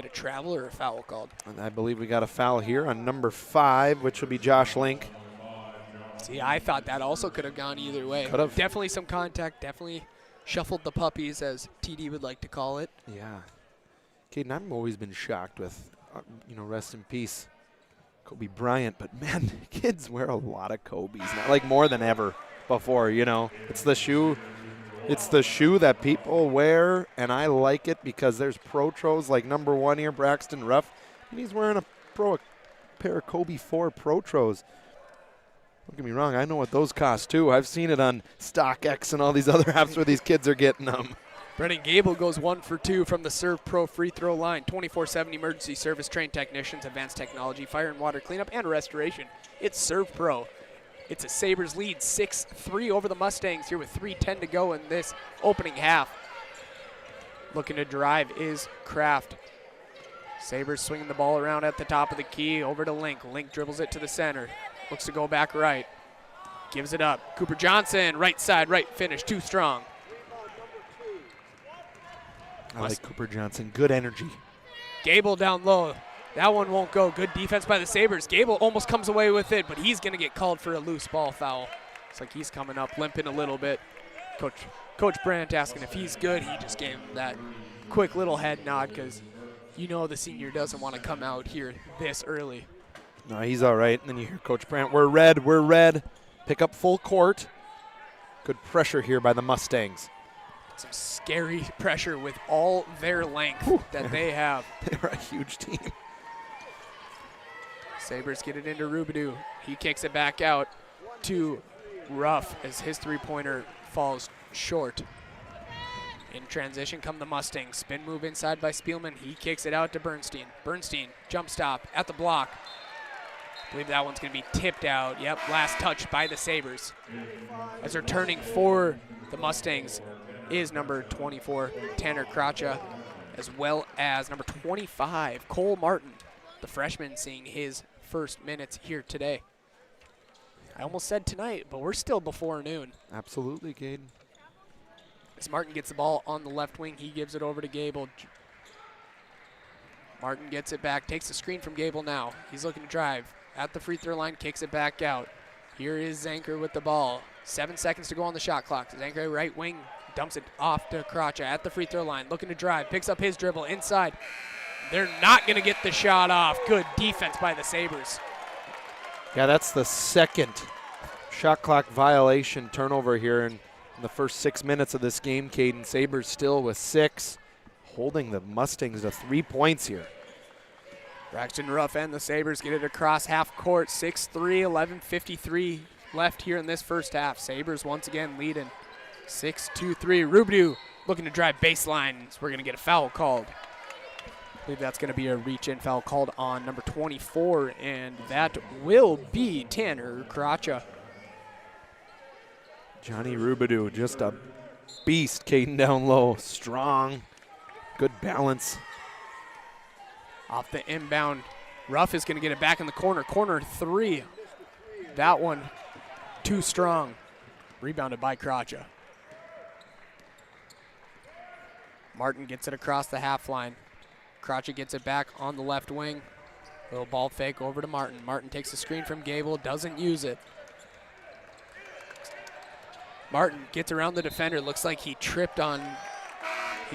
a travel or a foul called? And I believe we got a foul here on number 5, which will be Josh Link. See, I thought that also could have gone either way. Could have. Definitely some contact, definitely shuffled the puppies, as TD would like to call it. Yeah. Caden, I've always been shocked with, rest in peace, Kobe Bryant. But, man, kids wear a lot of Kobe's now, like more than ever before, It's the shoe. It's the shoe that people wear, and I like it because there's Protros like number 1 here, Braxton Ruff, and he's wearing a pair of Kobe 4 Protros. Don't get me wrong, I know what those cost too. I've seen it on StockX and all these other apps where these kids are getting them. Brennan Gable goes 1 for 2 from the Serve Pro free throw line. 24/7 emergency service, trained technicians, advanced technology, fire and water cleanup, and restoration. It's Serve Pro. It's a Sabres lead 6-3 over the Mustangs here with 3:10 to go in this opening half. Looking to drive is Kraft. Sabres swinging the ball around at the top of the key over to Link. Link dribbles it to the center. Looks to go back right. Gives it up. Cooper Johnson, right side, right finish, too strong. I like Cooper Johnson. Good energy. Gable down low. That one won't go. Good defense by the Sabres. Gable almost comes away with it, but he's going to get called for a loose ball foul. It's like he's coming up, limping a little bit. Coach Brandt asking if he's good. He just gave him that quick little head nod because the senior doesn't want to come out here this early. No, he's all right. And then you hear Coach Brandt, we're red. Pick up full court. Good pressure here by the Mustangs. Some scary pressure with all their length that they have. They're a huge team. Sabres get it into Rubidoux. He kicks it back out to Ruff as his three-pointer falls short. In transition come the Mustangs. Spin move inside by Spielman. He kicks it out to Bernstein. Bernstein, jump stop at the block. I believe that one's going to be tipped out. Yep, last touch by the Sabres. As they're turning for the Mustangs is number 24, Tanner Kracha, as well as number 25, Cole Martin, the freshman, seeing his first minutes here today. I almost said tonight, but we're still before noon. Absolutely, Caden. As Martin gets the ball on the left wing, he gives it over to Gable. Martin gets it back, takes the screen from Gable now. He's looking to drive at the free throw line, kicks it back out. Here is Zanker with the ball. 7 seconds to go on the shot clock. Zanker right wing, dumps it off to Kracha at the free throw line, looking to drive, picks up his dribble inside. They're not going to get the shot off. Good defense by the Sabres. Yeah, that's the second shot clock violation turnover here in the first 6 minutes of this game. Caden, Sabres still with 6, holding the Mustangs to 3 points here. Braxton Ruff and the Sabres get it across half court. 6-3, 11:53 left here in this first half. Sabres once again leading 6-2-3. Rubidoux looking to drive baseline. So we're going to get a foul called. I believe that's going to be a reach-in foul called on number 24, and that will be Tanner Kracha. Johnny Rubidoux, just a beast. Caden down low, strong, good balance. Off the inbound, Ruff is going to get it back in the corner. Corner 3. That one too strong. Rebounded by Kracha. Martin gets it across the half line. Crotchet gets it back on the left wing. Little ball fake over to Martin. Martin takes the screen from Gable, doesn't use it. Martin gets around the defender. Looks like he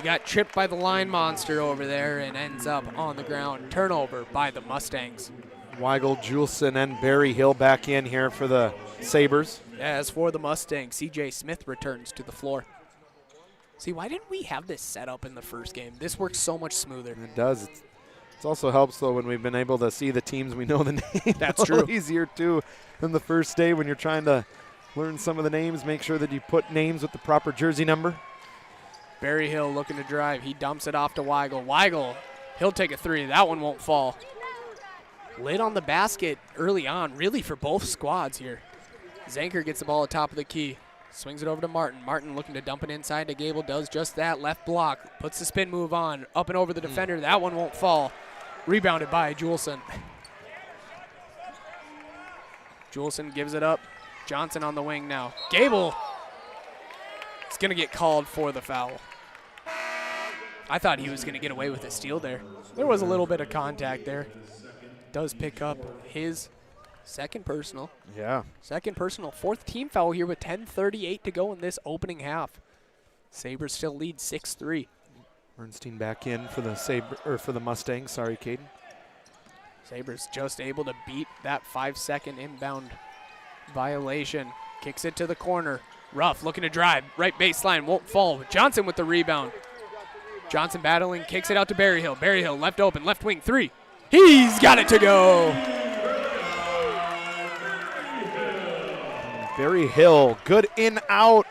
got tripped by the line monster over there and ends up on the ground. Turnover by the Mustangs. Weigel, Juleson, and Barry Hill back in here for the Sabres. As for the Mustangs, CJ Smith returns to the floor. See, why didn't we have this set up in the first game? This works so much smoother. It does. It also helps, though, when we've been able to see the teams we know the name. That's a little true. easier, too, than the first day when you're trying to learn some of the names, make sure that you put names with the proper jersey number. Barry Hill looking to drive. He dumps it off to Weigel. Weigel, he'll take a three. That one won't fall. Lid on the basket early on, really for both squads here. Zanker gets the ball at top of the key. Swings it over to Martin. Martin looking to dump it inside to Gable. Does just that. Left block. Puts the spin move on. Up and over the defender. That one won't fall. Rebounded by Juleson. Juleson gives it up. Johnson on the wing now. Gable is going to get called for the foul. I thought he was going to get away with a steal there. There was a little bit of contact there. Does pick up his second personal. Yeah. Second personal. Fourth team foul here with 10:38 to go in this opening half. Sabres still lead 6-3. Bernstein back in for the for the Mustangs. Sorry, Caden. Sabres just able to beat that 5-second inbound violation. Kicks it to the corner. Ruff looking to drive. Right baseline won't fall. Johnson with the rebound. Johnson battling, kicks it out to Berryhill. Berryhill left open, left wing three. He's got it to go. Barry Hill, good in out.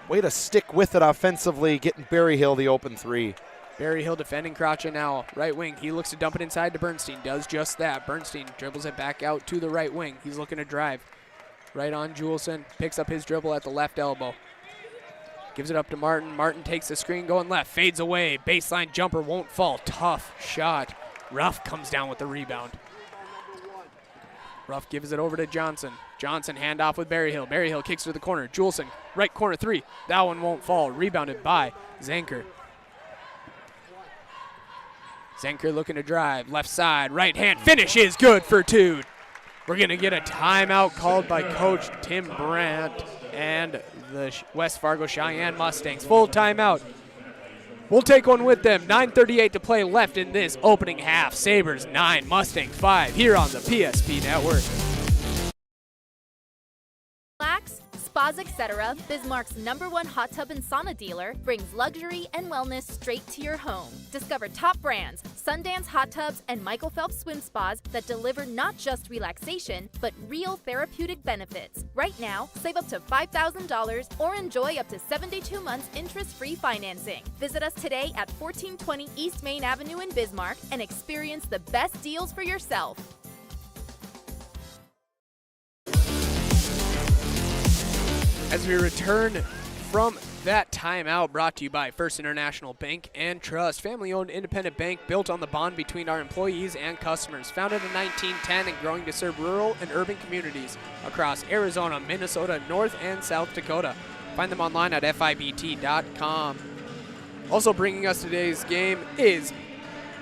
Way to stick with it offensively, getting Barry Hill the open three. Barry Hill defending Crotcha now. Right wing, he looks to dump it inside to Bernstein. Does just that. Bernstein dribbles it back out to the right wing. He's looking to drive. Right on Juleson, picks up his dribble at the left elbow. Gives it up to Martin. Martin takes the screen going left, fades away. Baseline jumper won't fall. Tough shot. Ruff comes down with the rebound. Ruff gives it over to Johnson. Johnson handoff with Berryhill. Berryhill kicks to the corner. Juleson, right corner three. That one won't fall. Rebounded by Zanker. Zanker looking to drive. Left side, right hand. Finish is good for two. We're going to get a timeout called by Coach Tim Brandt and the West Fargo Cheyenne Mustangs. Full timeout. We'll take one with them. 9:38 to play left in this opening half. Sabres 9, Mustangs 5 here on the PSP Network. Relax, Spas Etc., Bismarck's #1 hot tub and sauna dealer, brings luxury and wellness straight to your home. Discover top brands, Sundance Hot Tubs and Michael Phelps Swim Spas that deliver not just relaxation, but real therapeutic benefits. Right now, save up to $5,000 or enjoy up to 72 months interest-free financing. Visit us today at 1420 East Main Avenue in Bismarck and experience the best deals for yourself. As we return from that timeout, brought to you by First International Bank and Trust, family-owned independent bank built on the bond between our employees and customers. Founded in 1910 and growing to serve rural and urban communities across Arizona, Minnesota, North and South Dakota. Find them online at FIBT.com. Also bringing us today's game is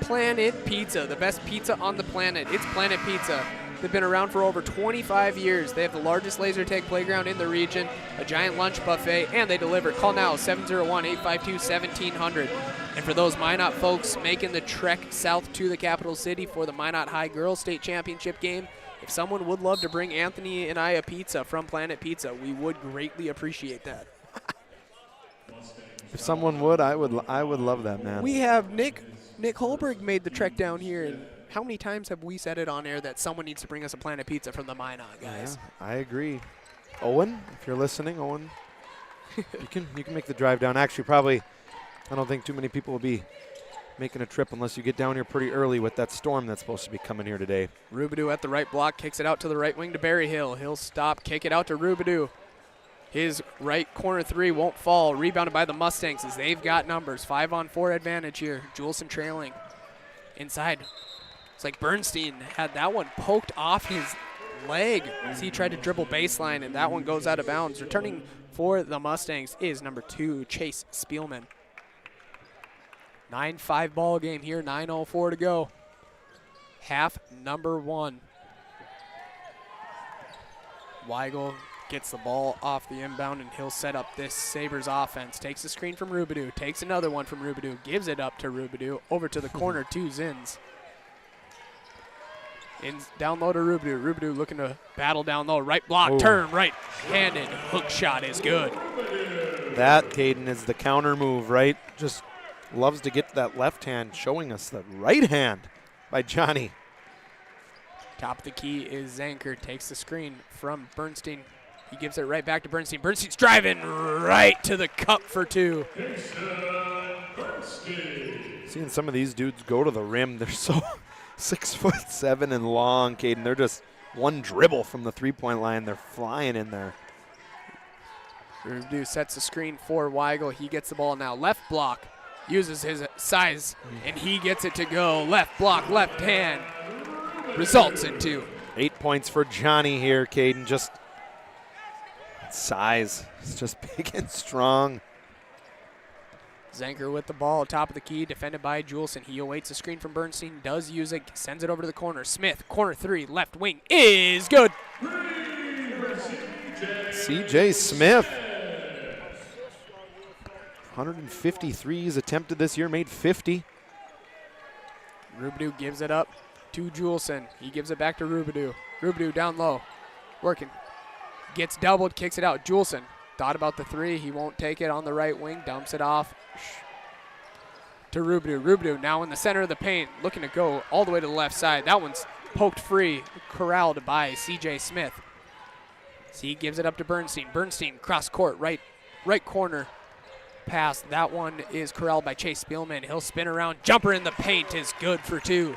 Planet Pizza, the best pizza on the planet. It's Planet Pizza. They've been around for over 25 years. They have the largest laser tag playground in the region, a giant lunch buffet, and they deliver. Call now, 701-852-1700. And for those Minot folks making the trek south to the capital city for the Minot High Girls State Championship game, if someone would love to bring Anthony and I a pizza from Planet Pizza, we would greatly appreciate that. If someone would, I would love that, man. We have Nick Holberg made the trek down here, and how many times have we said it on air that someone needs to bring us a Planet Pizza from the Minot, guys? Yeah, I agree. Owen, if you're listening, Owen, you can make the drive down. Actually, probably, I don't think too many people will be making a trip unless you get down here pretty early with that storm that's supposed to be coming here today. Rubidoux at the right block, kicks it out to the right wing to Berryhill. He'll stop, kick it out to Rubidoux. His right corner three won't fall. Rebounded by the Mustangs as they've got numbers. 5-on-4 advantage here. Juleson trailing. Inside. It's like Bernstein had that one poked off his leg as he tried to dribble baseline, and that one goes out of bounds. Returning for the Mustangs is number 2, Chase Spielman. 9-5 ball game here, 9:04 to go. Half number 1. Weigel gets the ball off the inbound, and he'll set up this Sabres offense. Takes the screen from Rubidoux, takes another one from Rubidoux, gives it up to Rubidoux, over to the corner to Zins. Down low to Rubidoux. Rubidoux looking to battle down low. Right block, turn, right-handed. Hook shot is good. That, Caden, is the counter move, right? Just loves to get that left hand, showing us the right hand by Johnny. Top of the key is Zanker. Takes the screen from Bernstein. He gives it right back to Bernstein. Bernstein's driving right to the cup for 2. Seeing some of these dudes go to the rim, they're so 6'7" and long, Caden. They're just one dribble from the three-point line. They're flying in there. Rubidoux sets the screen for Weigel. He gets the ball now. Left block. Uses his size, and he gets it to go. Left block, left hand. Results in 2. 8 points for Johnny here, Caden. Just size. It's just big and strong. Zanker with the ball, top of the key, defended by Juleson. He awaits a screen from Bernstein, does use it, sends it over to the corner. Smith, corner 3, left wing, is good. C.J. Smith. 153s attempted this year, made 50. Rubidoux gives it up to Juleson. He gives it back to Rubidoux. Rubidoux down low, working. Gets doubled, kicks it out. Juleson thought about the 3. He won't take it on the right wing, dumps it off to Rubidoux. Rubidoux now in the center of the paint, looking to go all the way to the left side. That one's poked free, corralled by C.J. Smith. So he gives it up to Bernstein. Bernstein cross court, right corner pass. That one is corralled by Chase Spielman. He'll spin around. Jumper in the paint is good for 2.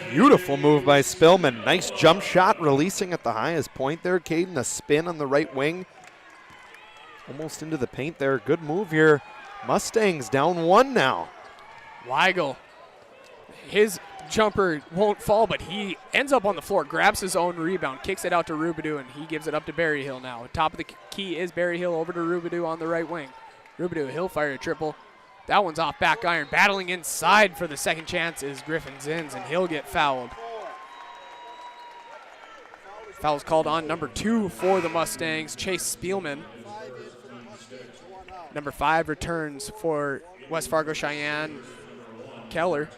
Beautiful move by Spillman. Nice jump shot, releasing at the highest point there, Caden. A spin on the right wing. Almost into the paint there. Good move here. Mustangs down 1 now. Weigel, his jumper won't fall, but he ends up on the floor, grabs his own rebound, kicks it out to Rubidoux, and he gives it up to Berryhill now. Top of the key is Berryhill, over to Rubidoux on the right wing. Rubidoux, he'll fire a triple. That one's off back iron. Battling inside for the second chance is Griffin Zins, and he'll get fouled. Foul's called on number 2 for the Mustangs, Chase Spielman. Number 5 returns for West Fargo Cheyenne, Keller.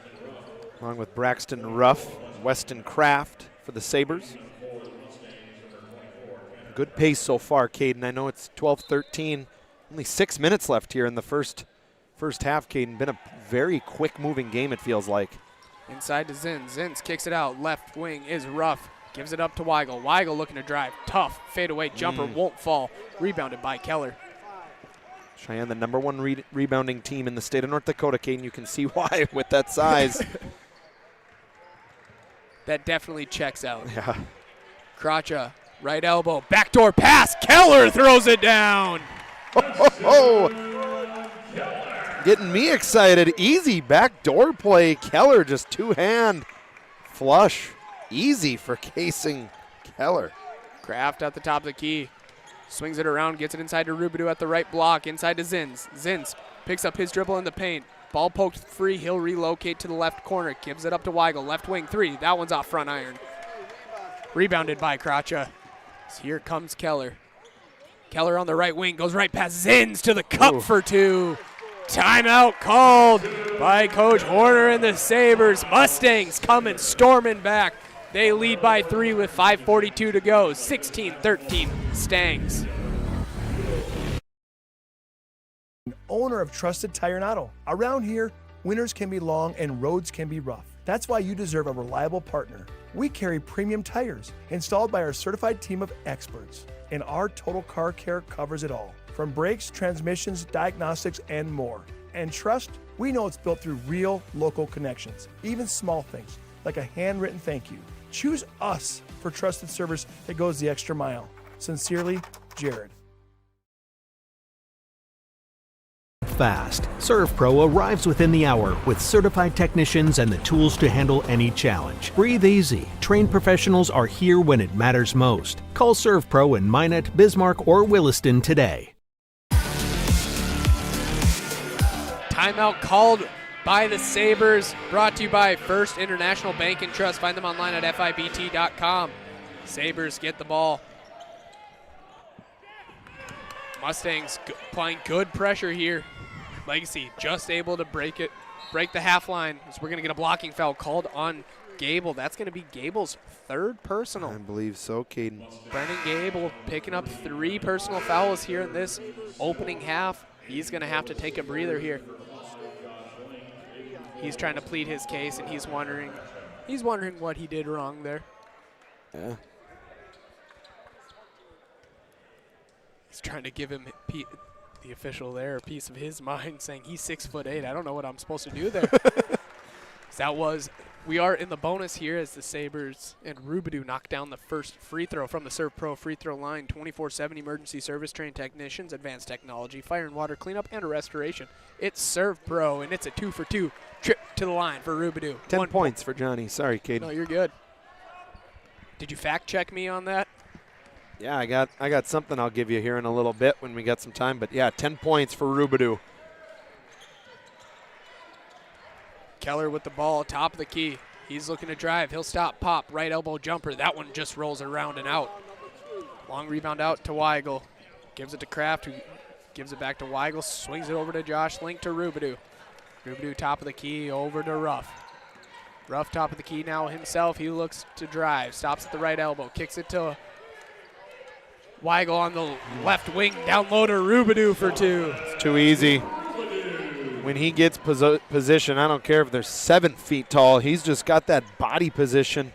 Along with Braxton Ruff, Weston Kraft for the Sabres. Good pace so far, Caden. I know it's 12-13. Only 6 minutes left here in the first half, Caden. Been a very quick-moving game, it feels like. Inside to Zins. Zins kicks it out. Left wing is Ruff. Gives it up to Weigel. Weigel looking to drive. Tough fadeaway jumper. Won't fall. Rebounded by Keller. Cheyenne, the number 1 rebounding team in the state of North Dakota, Caden. You can see why with that size. That definitely checks out. Yeah. Kracha, right elbow, backdoor pass. Keller throws it down. Getting me excited. Easy backdoor play. Keller just 2-hand flush. Easy for casing Keller. Kraft at the top of the key. Swings it around, gets it inside to Rubidoux at the right block, inside to Zins. Zins picks up his dribble in the paint. Ball poked free, he'll relocate to the left corner. Gives it up to Weigel, left wing 3. That one's off front iron. Rebounded by Kracha. So here comes Keller. Keller on the right wing, goes right past Zins to the cup for 2. Timeout called by Coach Horner and the Sabres. Mustangs coming storming back. They lead by 3 with 5:42 to go. 16-13 Stangs. Owner of Trusted Tire and Auto. Around here, winters can be long and roads can be rough. That's why you deserve a reliable partner. We carry premium tires installed by our certified team of experts. And our total car care covers it all. From brakes, transmissions, diagnostics, and more. And trust, we know it's built through real local connections. Even small things, like a handwritten thank you. Choose us for trusted service that goes the extra mile. Sincerely, Jared. Fast. ServPro arrives within the hour with certified technicians and the tools to handle any challenge. Breathe easy. Trained professionals are here when it matters most. Call ServPro in Minot, Bismarck, or Williston today. Timeout called by the Sabres, brought to you by First International Bank and Trust. Find them online at FIBT.com. Sabres get the ball. Mustangs applying good pressure here. Legacy just able to break the half line. So we're going to get a blocking foul called on Gable. That's going to be Gable's third personal. I believe so, Caden. Brennan Gable picking up 3 personal fouls here in this opening half. He's going to have to take a breather here. He's trying to plead his case, and he's wondering what he did wrong there. Yeah. He's trying to give him the official there a piece of his mind, saying he's 6'8". I don't know what I'm supposed to do there. We are in the bonus here as the Sabres and Rubidoux knock down the first free throw from the Serve Pro free throw line. 24/7 emergency service trained technicians, advanced technology, fire and water cleanup, and restoration. It's Serve Pro, and it's a 2-for-2 trip to the line for Rubidoux. 10 points for Johnny. Sorry, Caden. No, you're good. Did you fact check me on that? Yeah, I got something I'll give you here in a little bit when we get some time. But yeah, 10 points for Rubidoux. Keller with the ball, top of the key. He's looking to drive. He'll stop, pop, right elbow jumper. That one just rolls around and out. Long rebound out to Weigel. Gives it to Kraft, who gives it back to Weigel. Swings it over to Josh Link to Rubidoux. Rubidoux top of the key over to Ruff. Ruff top of the key now himself. He looks to drive. Stops at the right elbow. Kicks it to Weigel on the left wing. Down low to Rubidoux for 2. It's too easy. When he gets position, I don't care if they're 7 feet tall. He's just got that body position.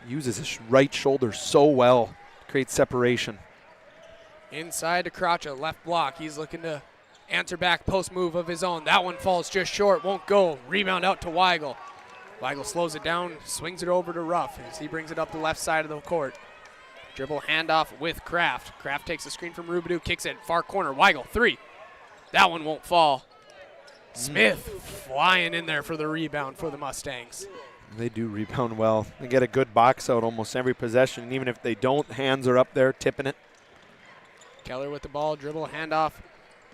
Uses his right shoulder so well. Creates separation. Inside to Kracha, left block. He's looking to answer back, post move of his own. That one falls just short, won't go. Rebound out to Weigel. Weigel slows it down, swings it over to Ruff as he brings it up the left side of the court. Dribble handoff with Kraft. Kraft takes the screen from Rubidoux, kicks it far corner. Weigel, 3. That one won't fall. Smith flying in there for the rebound for the Mustangs. They do rebound well. They get a good box out almost every possession. And even if they don't, hands are up there tipping it. Keller with the ball, dribble handoff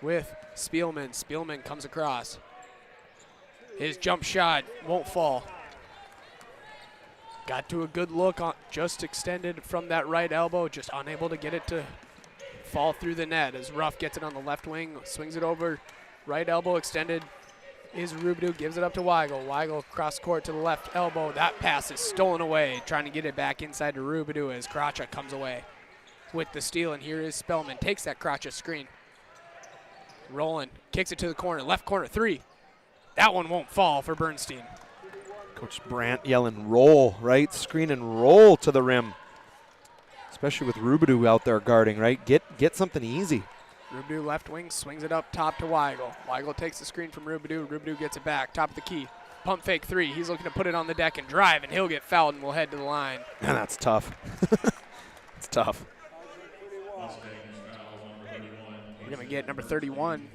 with Spielman. Spielman comes across. His jump shot won't fall. Got to a good look, on, just extended from that right elbow, just unable to get it to fall through the net as Ruff gets it on the left wing, swings it over, right elbow extended is Rubidoux, gives it up to Weigel. Weigel cross court to the left elbow. That pass is stolen away, trying to get it back inside to Rubidoux as Kracha comes away with the steal, and here is Spellman. Takes that Kracha screen. Rolling, kicks it to the corner, left corner, 3. That one won't fall for Bernstein. Coach Brandt yelling roll, right? Screen and roll to the rim. Especially with Rubidoux out there guarding, right? Get something easy. Rubidoux left wing, swings it up top to Weigel. Weigel takes the screen from Rubidoux. Rubidoux gets it back, top of the key. Pump fake 3. He's looking to put it on the deck and drive, and he'll get fouled and will head to the line. Man, that's tough. It's tough. We're going to get number 31,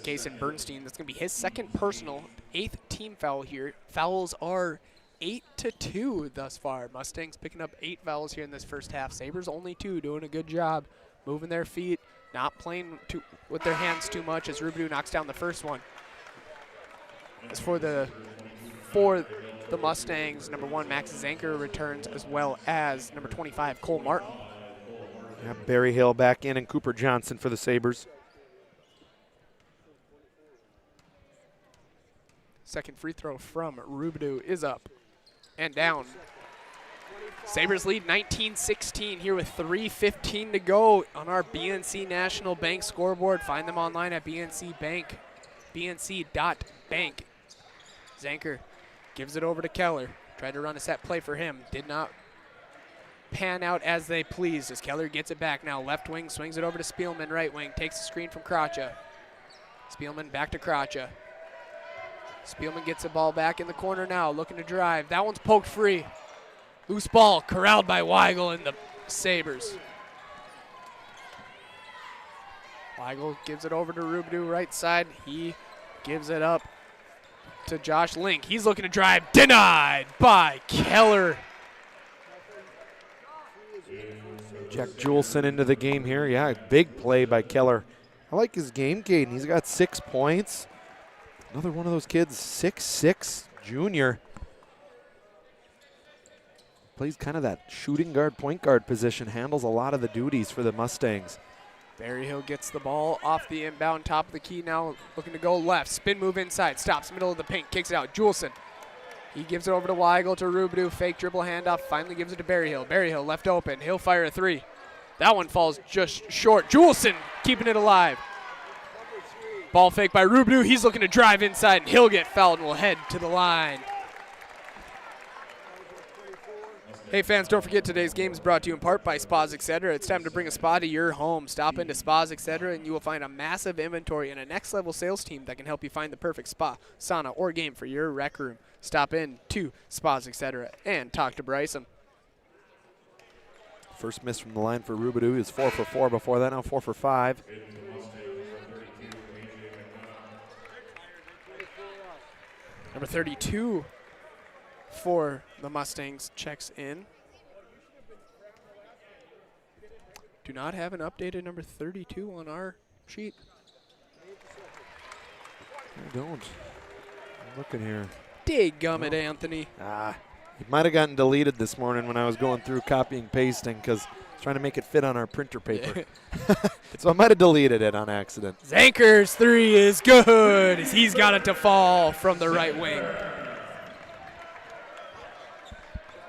Kason Bernstein. That's going to be his second personal, 8th team foul here. Fouls are 8-2 thus far. Mustangs picking up 8 fouls here in this first half. Sabres only 2, doing a good job moving their feet, not playing with their hands too much as Rubidoux knocks down the first one. As for the Mustangs, number 1, Max Zanker returns, as well as number 25, Cole Martin. Yeah, Barry Hill back in and Cooper Johnson for the Sabres. Second free throw from Rubidoux is up and down. Sabres lead 19-16 here with 3:15 to go on our BNC National Bank scoreboard. Find them online at bnc.bank. Zanker gives it over to Keller. Tried to run a set play for him. Did not pan out as they pleased as Keller gets it back now. Left wing, swings it over to Spielman, right wing. Takes the screen from Kracha. Spielman back to Kracha. Spielman gets the ball back in the corner now, looking to drive. That one's poked free. Loose ball, corralled by Weigel and the Sabres. Weigel gives it over to Rubidoux, right side. He gives it up to Josh Link. He's looking to drive, denied by Keller. Jack Juleson into the game here. Yeah, big play by Keller. I like his game, Caden. He's got 6 points. Another one of those kids, 6'6", junior. Plays kind of that shooting guard, point guard position, handles a lot of the duties for the Mustangs. Berryhill gets the ball off the inbound, top of the key now, looking to go left. Spin move inside, stops middle of the paint, kicks it out. Juleson, he gives it over to Weigel, to Rubidoux, fake dribble handoff, finally gives it to Berryhill. Berryhill left open, he'll fire a three. That one falls just short. Juleson keeping it alive. Ball fake by Rubidoux, he's looking to drive inside, and he'll get fouled and will head to the line. Hey fans, don't forget today's game is brought to you in part by Spas Etc. It's time to bring a spa to your home. Stop into Spas Etc. and you will find a massive inventory and a next level sales team that can help you find the perfect spa, sauna, or game for your rec room. Stop in to Spas Etc. and talk to Bryson. First miss from the line for Rubidoux. He was 4 for 4 before that, now 4 for 5. Number 32 for the Mustangs checks in. Do not have an updated number 32 on our sheet. I don't. I'm looking here. Dadgummit, Anthony. It might have gotten deleted this morning when I was going through copying pasting because I was trying to make it fit on our printer paper. So I might have deleted it on accident. Zanker's three is good as he's got it to fall from the right wing.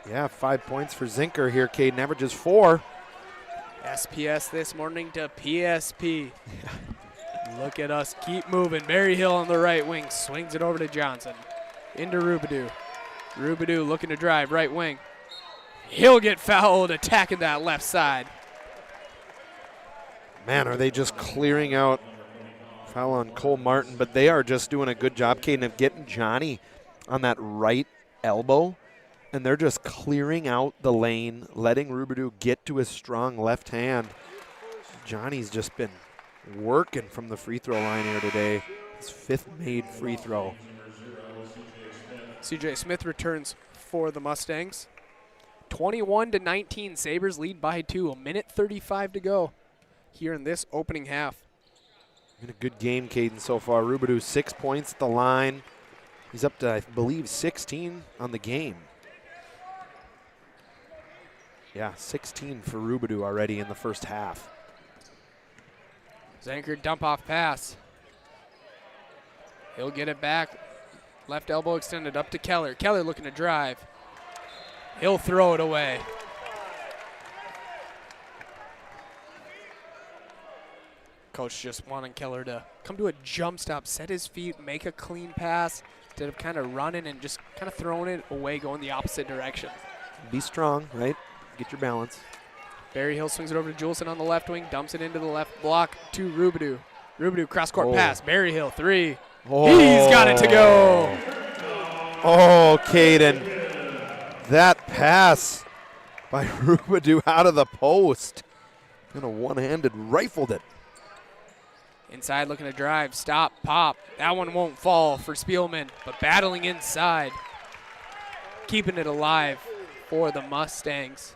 Yeah, 5 points for Zinker here. Caden averages 4. SPS this morning to PSP. Look at us keep moving. Berryhill on the right wing swings it over to Johnson. Into Rubidoux. Rubidoux looking to drive right wing. He'll get fouled attacking that left side. Man, are they just clearing out foul on Cole Martin, but they are just doing a good job, Caden, of getting Johnny on that right elbow, and they're just clearing out the lane, letting Rubidoux get to his strong left hand. Johnny's just been working from the free throw line here today. His 5th made free throw. CJ Smith returns for the Mustangs. 21-19, Sabres lead by 2. A minute 35 to go here in this opening half. Been a good game, Caden, so far. Rubidoux 6 points at the line. He's up to, I believe, 16 on the game. Yeah, 16 for Rubidoux already in the first half. Zanker dump off pass. He'll get it back. Left elbow extended up to Keller. Keller looking to drive. He'll throw it away. Coach just wanting Keller to come to a jump stop, set his feet, make a clean pass, instead of kind of running and just kind of throwing it away, going the opposite direction. Be strong, right? Get your balance. Berryhill swings it over to Juleson on the left wing, dumps it into the left block to Rubidoux. Rubidoux cross-court pass. Berryhill, 3. Oh. He's got it to go. Oh, Caden. That pass by Rubidoux out of the post. And a one-handed rifled it. Inside looking to drive. Stop, pop. That one won't fall for Spielman, but battling inside. Keeping it alive for the Mustangs.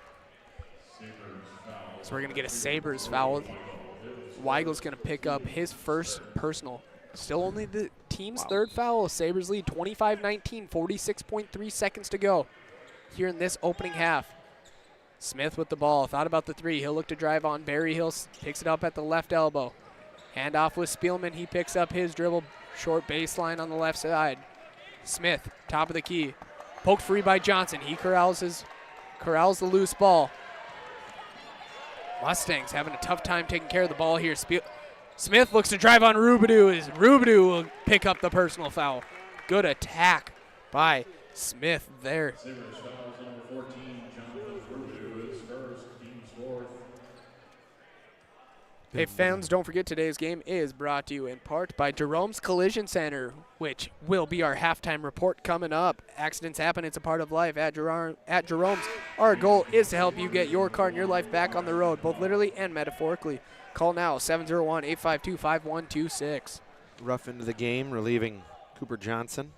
So we're going to get a Sabres foul. Weigel's going to pick up his first personal. Still only the team's third foul. Sabres lead 25-19, 46.3 seconds to go here in this opening half. Smith with the ball, thought about the 3. He'll look to drive on. Berryhill picks it up at the left elbow. Handoff with Spielman. He picks up his dribble. Short baseline on the left side. Smith, top of the key. Poked free by Johnson. He corrals the loose ball. Mustangs having a tough time taking care of the ball here. Smith looks to drive on Rubidoux as Rubidoux will pick up the personal foul. Good attack by Smith there. Hey fans, don't forget today's game is brought to you in part by Jerome's Collision Center, which will be our halftime report coming up. Accidents happen, it's a part of life. At Jerome's, our goal is to help you get your car and your life back on the road, both literally and metaphorically. Call now, 701-852-5126. Rough into the game, relieving Cooper Johnson.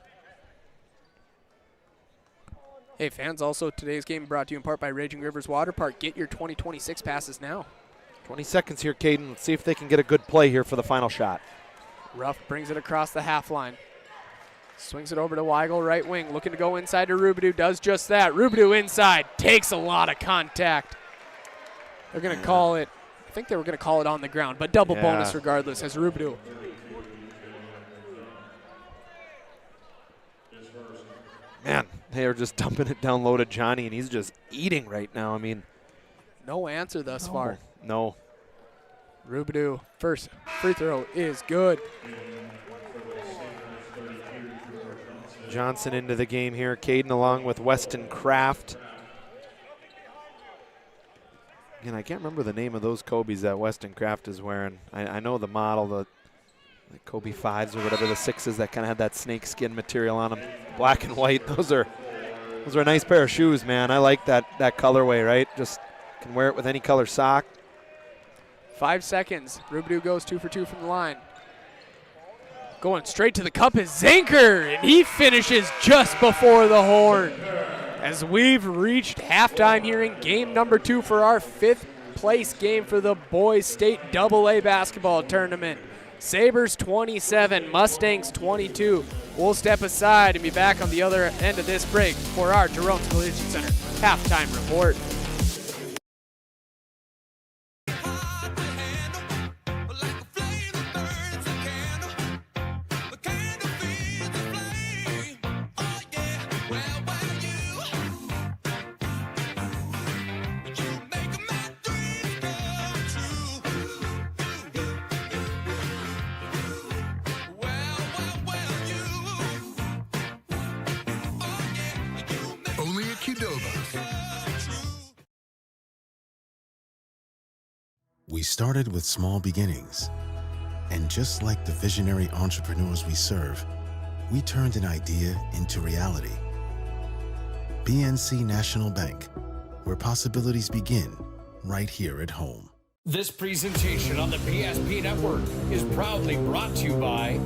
Hey fans, also today's game brought to you in part by Raging Rivers Water Park. Get your 2026 passes now. 20 seconds here, Caden. Let's see if they can get a good play here for the final shot. Ruff brings it across the half line. Swings it over to Weigel, right wing, looking to go inside to Rubidoux, does just that. Rubidoux inside, takes a lot of contact. They're going to call it, I think they were going to call it on the ground, but double bonus regardless as Rubidoux. Man, they are just dumping it down low to Johnny, and he's just eating right now. I mean, no answer thus far. No. Rubidoux, first free throw is good. Johnson into the game here. Caden along with Weston Kraft. Again, I can't remember the name of those Kobe's that Weston Kraft is wearing. I know the model, the Kobe 5s or whatever, the 6s that kind of had that snake skin material on them. Black and white. Those are a nice pair of shoes, man. I like that colorway, right? Just can wear it with any color sock. 5 seconds. Rubidoux goes 2 for 2 from the line. Going straight to the cup is Zinker, and he finishes just before the horn. As we've reached halftime here in game number 2 for our 5th place game for the boys state AA basketball tournament. Sabres 27, Mustangs 22. We'll step aside and be back on the other end of this break for our Jerome's Collision Center halftime report. Only at Qdoba. We started with small beginnings. And just like the visionary entrepreneurs we serve, we turned an idea into reality. PNC National Bank, where possibilities begin right here at home. This presentation on the PSP Network is proudly brought to you by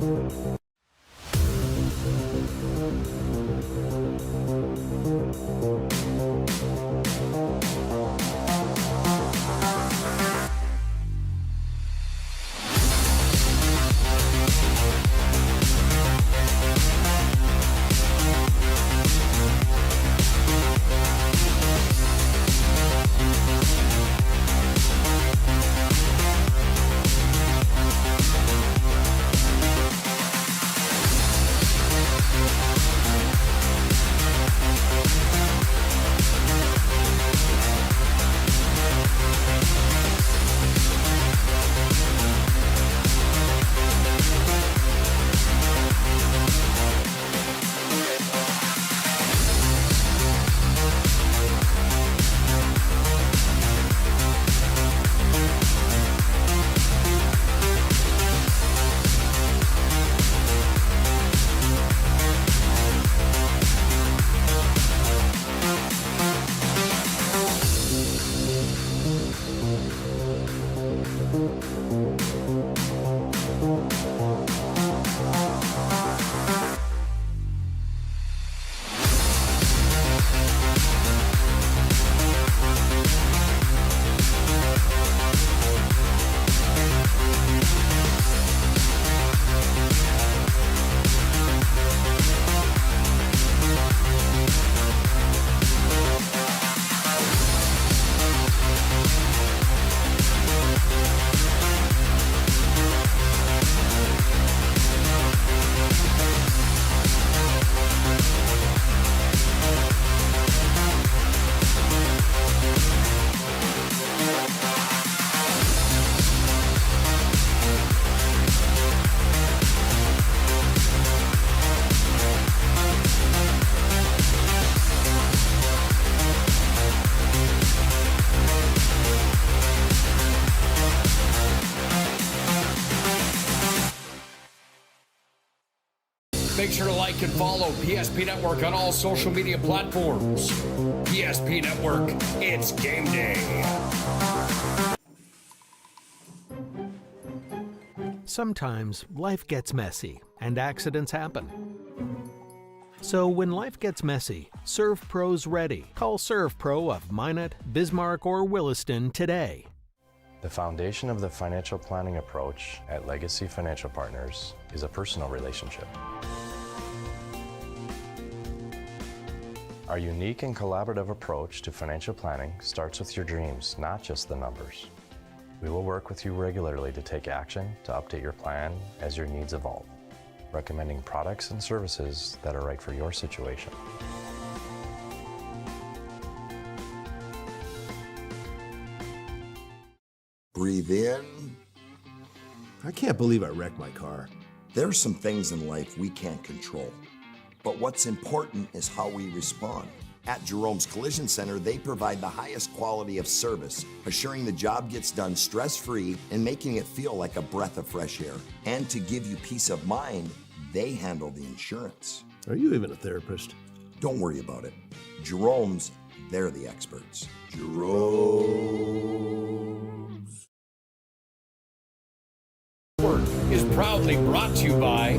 Make sure to like and follow PSP Network on all social media platforms. PSP Network, it's game day. Sometimes life gets messy and accidents happen. So when life gets messy, ServPro's ready. Call ServPro of Minot, Bismarck, or Williston today. The foundation of the financial planning approach at Legacy Financial Partners is a personal relationship. Our unique and collaborative approach to financial planning starts with your dreams, not just the numbers. We will work with you regularly to take action to update your plan as your needs evolve, recommending products and services that are right for your situation. Breathe in. I can't believe I wrecked my car. There's some things in life we can't control. But what's important is how we respond. At Jerome's Collision Center, they provide the highest quality of service, assuring the job gets done stress-free and making it feel like a breath of fresh air. And to give you peace of mind, they handle the insurance. Are you even a therapist? Don't worry about it. Jerome's, they're the experts. Jerome's is proudly brought to you by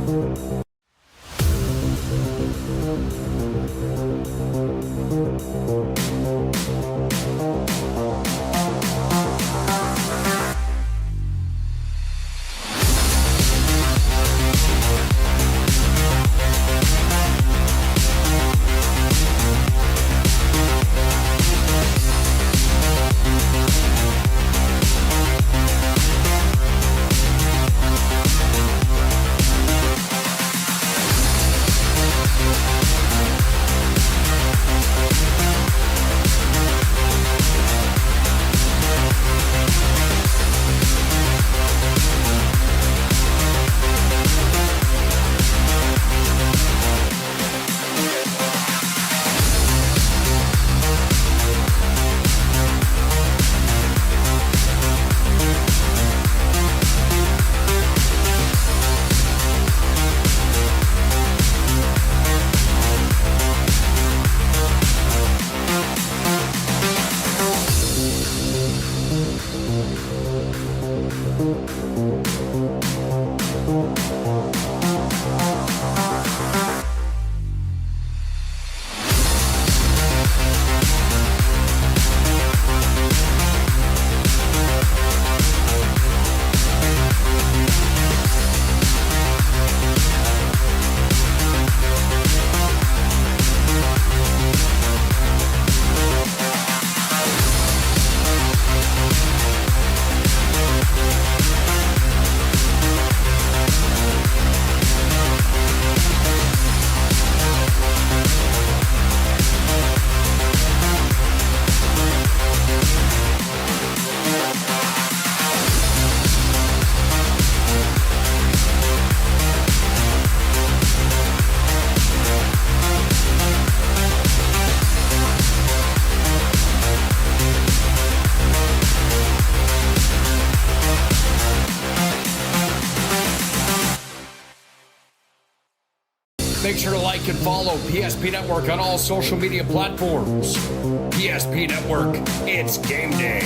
Make sure to like and follow PSP Network on all social media platforms. PSP Network, it's game day.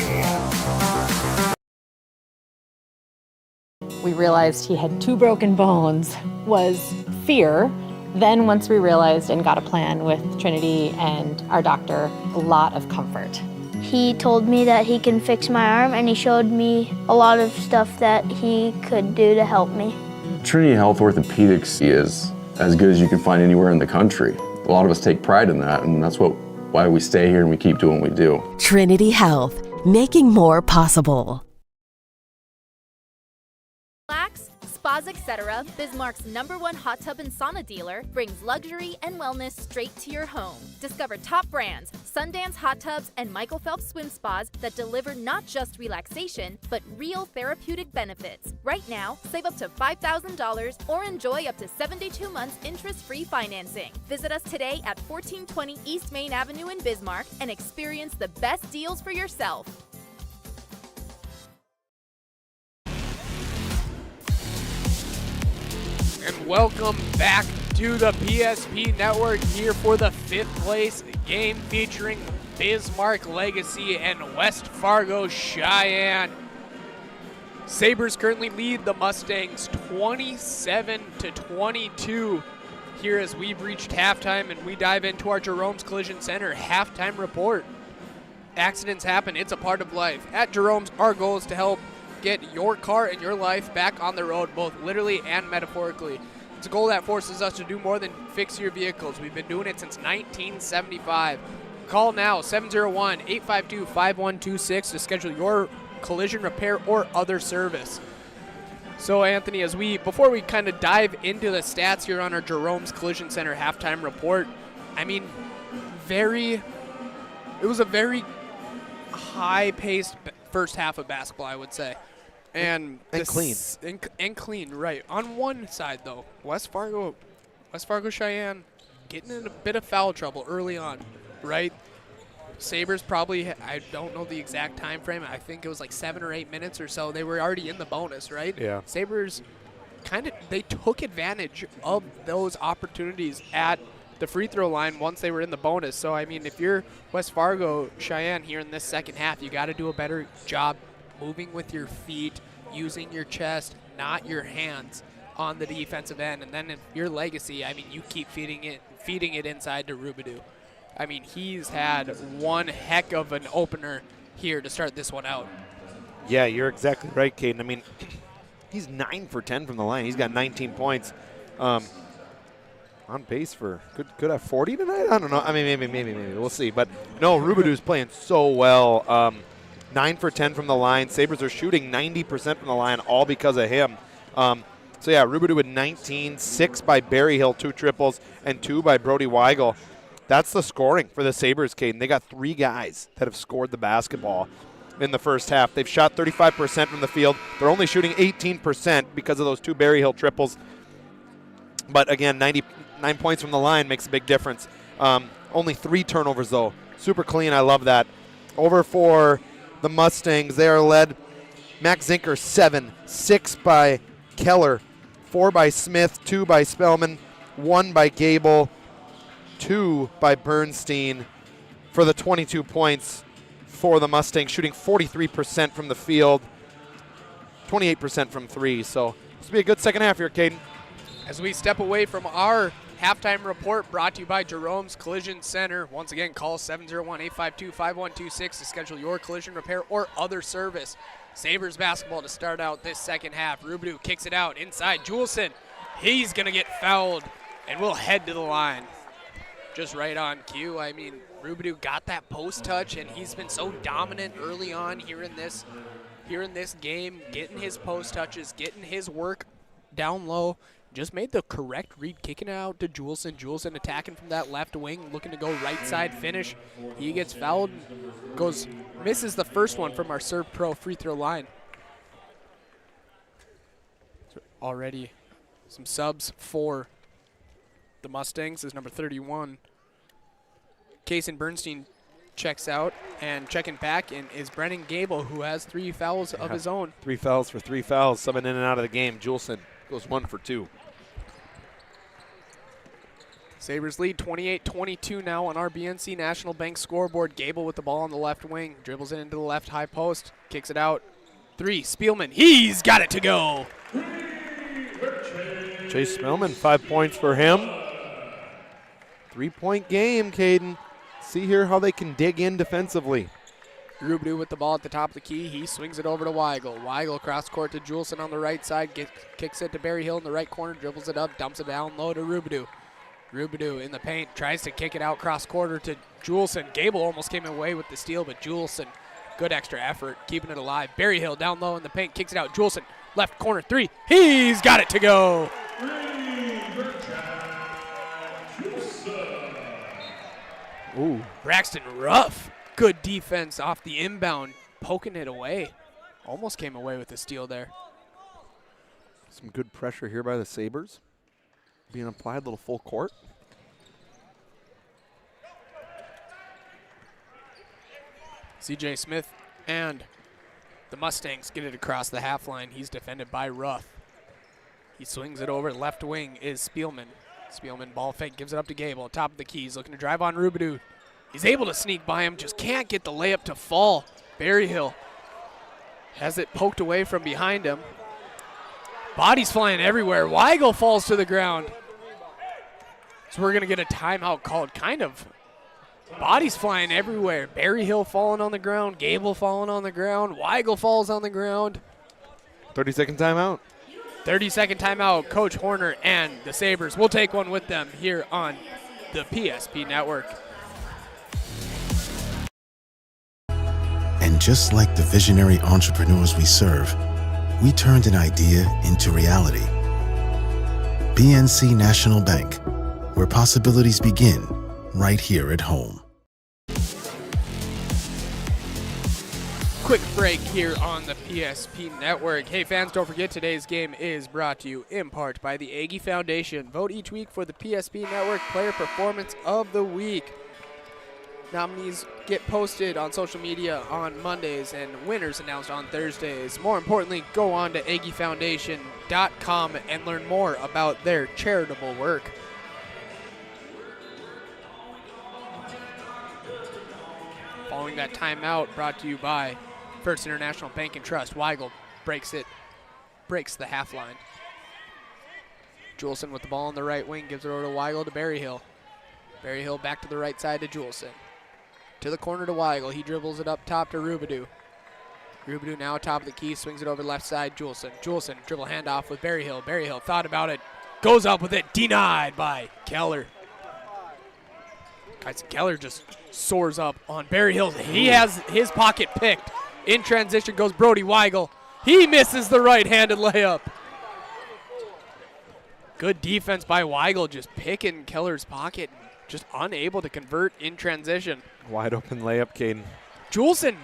We realized he had 2 broken bones, was fear. Then once we realized and got a plan with Trinity and our doctor, a lot of comfort. He told me that he can fix my arm, and he showed me a lot of stuff that he could do to help me. Trinity Health Orthopedics is as good as you can find anywhere in the country. A lot of us take pride in that, and that's why we stay here and we keep doing what we do. Trinity Health, making more possible. Relax, Spas Etc., Bismarck's #1 hot tub and sauna dealer, brings luxury and wellness straight to your home. Discover top brands, Sundance hot tubs, and Michael Phelps swim spas that deliver not just relaxation, but real therapeutic benefits. Right now, save up to $5,000 or enjoy up to 72 months interest-free financing. Visit us today at 1420 East Main Avenue in Bismarck and experience the best deals for yourself. And welcome back to the PSP Network here for the 5th place game featuring Bismarck Legacy and West Fargo Cheyenne. Sabres currently lead the Mustangs 27-22 here as we've reached halftime and we dive into our Jerome's Collision Center halftime report. Accidents happen, it's a part of life. At Jerome's, our goal is to help get your car and your life back on the road, both literally and metaphorically. It's a goal that forces us to do more than fix your vehicles. We've been doing it since 1975. Call now, 701-852-5126 to schedule your collision repair or other service. So, Anthony, before we kind of dive into the stats here on our Jerome's Collision Center halftime report, I mean, it was a very high-paced first half of basketball, I would say. And clean. And clean, right. On one side, though, West Fargo Cheyenne getting in a bit of foul trouble early on, right? Sabres probably, I don't know the exact time frame. I think it was like 7 or 8 minutes or so. They were already in the bonus, right? Yeah. Sabres they took advantage of those opportunities at the free throw line once they were in the bonus. So, I mean, if you're West Fargo Cheyenne here in this second half, you got to do a better job moving with your feet, using your chest, not your hands on the defensive end. And then if your legacy, I mean, you keep feeding it inside to Rubidoux. I mean, he's had one heck of an opener here to start this one out. Yeah, you're exactly right, Caden. I mean, he's 9 for 10 from the line. He's got 19 points. On pace for could have 40 tonight. I don't know. I mean, maybe we'll see. But no, Rubidoux's playing so well. 9 for 10 from the line. Sabres are shooting 90% from the line, all because of him. So yeah, Rubidoux with 19, 6 by Berryhill, 2 triples, and 2 by Brody Weigel. That's the scoring for the Sabres, Caden. They got 3 guys that have scored the basketball in the first half. They've shot 35% from the field. They're only shooting 18% because of those 2 Berryhill triples. But again, 99 points from the line makes a big difference. Only 3 turnovers, though. Super clean. I love that. Over for the Mustangs, they are led. Max Zinker, 7. 6 by Keller. 4 by Smith. 2 by Spellman. 1 by Gable. 2 by Bernstein for the 22 points for the Mustangs, shooting 43% from the field, 28% from 3. So this will be a good second half here, Caden. As we step away from our halftime report brought to you by Jerome's Collision Center, once again, call 701-852-5126 to schedule your collision repair or other service. Sabres basketball to start out this second half. Rubidoux kicks it out inside. Juleson, he's going to get fouled, and we'll head to the line. Just right on cue. I mean, Rubidoux got that post touch, and he's been so dominant early on here in this game, getting his post touches, getting his work down low. Just made the correct read, kicking it out to Juleson. Juleson attacking from that left wing, looking to go right side finish. He gets fouled, misses the first one from our Serve Pro free throw line. Already some subs for the Mustangs is number 31. Kason Bernstein checks out, and checking back in is Brennan Gable, who has 3 fouls of his own. 3 fouls for 3 fouls, subbing in and out of the game. Juleson goes 1 for 2. Sabres lead 28-22 now on our BNC National Bank scoreboard. Gable with the ball on the left wing, dribbles it into the left high post, kicks it out. 3, Spielman, he's got it to go. Chase Spellman, 5 points for him. 3-point game, Caden. See here how they can dig in defensively. Rubidoux with the ball at the top of the key. He swings it over to Weigel. Weigel cross court to Juleson on the right side. Kicks it to Berryhill in the right corner. Dribbles it up. Dumps it down low to Rubidoux. Rubidoux in the paint. Tries to kick it out cross quarter to Juleson. Gable almost came away with the steal, but Juleson, good extra effort, keeping it alive. Berryhill down low in the paint. Kicks it out. Juleson, left corner 3. He's got it to go. Ooh. Braxton Ruff. Good defense off the inbound, poking it away. Almost came away with the steal there. Some good pressure here by the Sabres. Being applied a little full court. CJ Smith and the Mustangs get it across the half line. He's defended by Ruff. He swings it over. Left wing is Spielman. Spielman ball fake, gives it up to Gable. Top of the key. He's looking to drive on Rubidoux. He's able to sneak by him, just can't get the layup to fall. Berryhill has it poked away from behind him. Bodies flying everywhere. Weigel falls to the ground. So we're going to get a timeout called. Kind of bodies flying everywhere. Berryhill falling on the ground. Gable falling on the ground. Weigel falls on the ground. 30-second timeout. 30-second timeout. Coach Horner and the Sabres will take one with them here on the PSP Network. And just like the visionary entrepreneurs we serve, we turned an idea into reality. PNC National Bank, where possibilities begin right here at home. Quick break here on the PSP Network. Hey fans, don't forget today's game is brought to you in part by the Aggie Foundation. Vote each week for the PSP Network Player Performance of the Week. Nominees get posted on social media on Mondays and winners announced on Thursdays. More importantly, go on to aggiefoundation.com and learn more about their charitable work. Following that timeout, brought to you by First International Bank and Trust. Weigel breaks the half line. Juleson with the ball on the right wing, gives it over to Weigel to Berryhill. Berryhill back to the right side to Juleson. To the corner to Weigel. He dribbles it up top to Rubidoux. Rubidoux now top of the key, swings it over left side, Juleson. Juleson dribble handoff with Berryhill. Berryhill thought about it, goes up with it, denied by Keller. Guys, Keller just soars up on Berryhill. He has his pocket picked. In transition goes Brody Weigel. He misses the right-handed layup. Good defense by Weigel, just picking Keller's pocket, just unable to convert in transition. Wide open layup, Caden. Juleson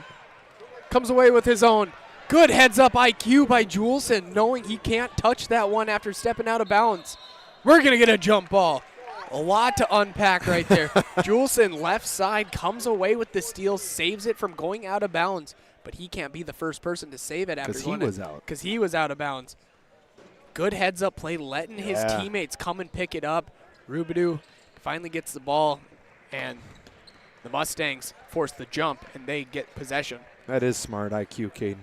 comes away with his own. Good heads-up IQ by Juleson, knowing he can't touch that one after stepping out of bounds. We're going to get a jump ball. A lot to unpack right there. Juleson, left side, comes away with the steal, saves it from going out of bounds, but he can't be the first person to save it after he was out. Because he was out of bounds. Good heads-up play, letting his teammates come and pick it up. Rubidoux finally gets the ball, and the Mustangs force the jump, and they get possession. That is smart IQ, Caden.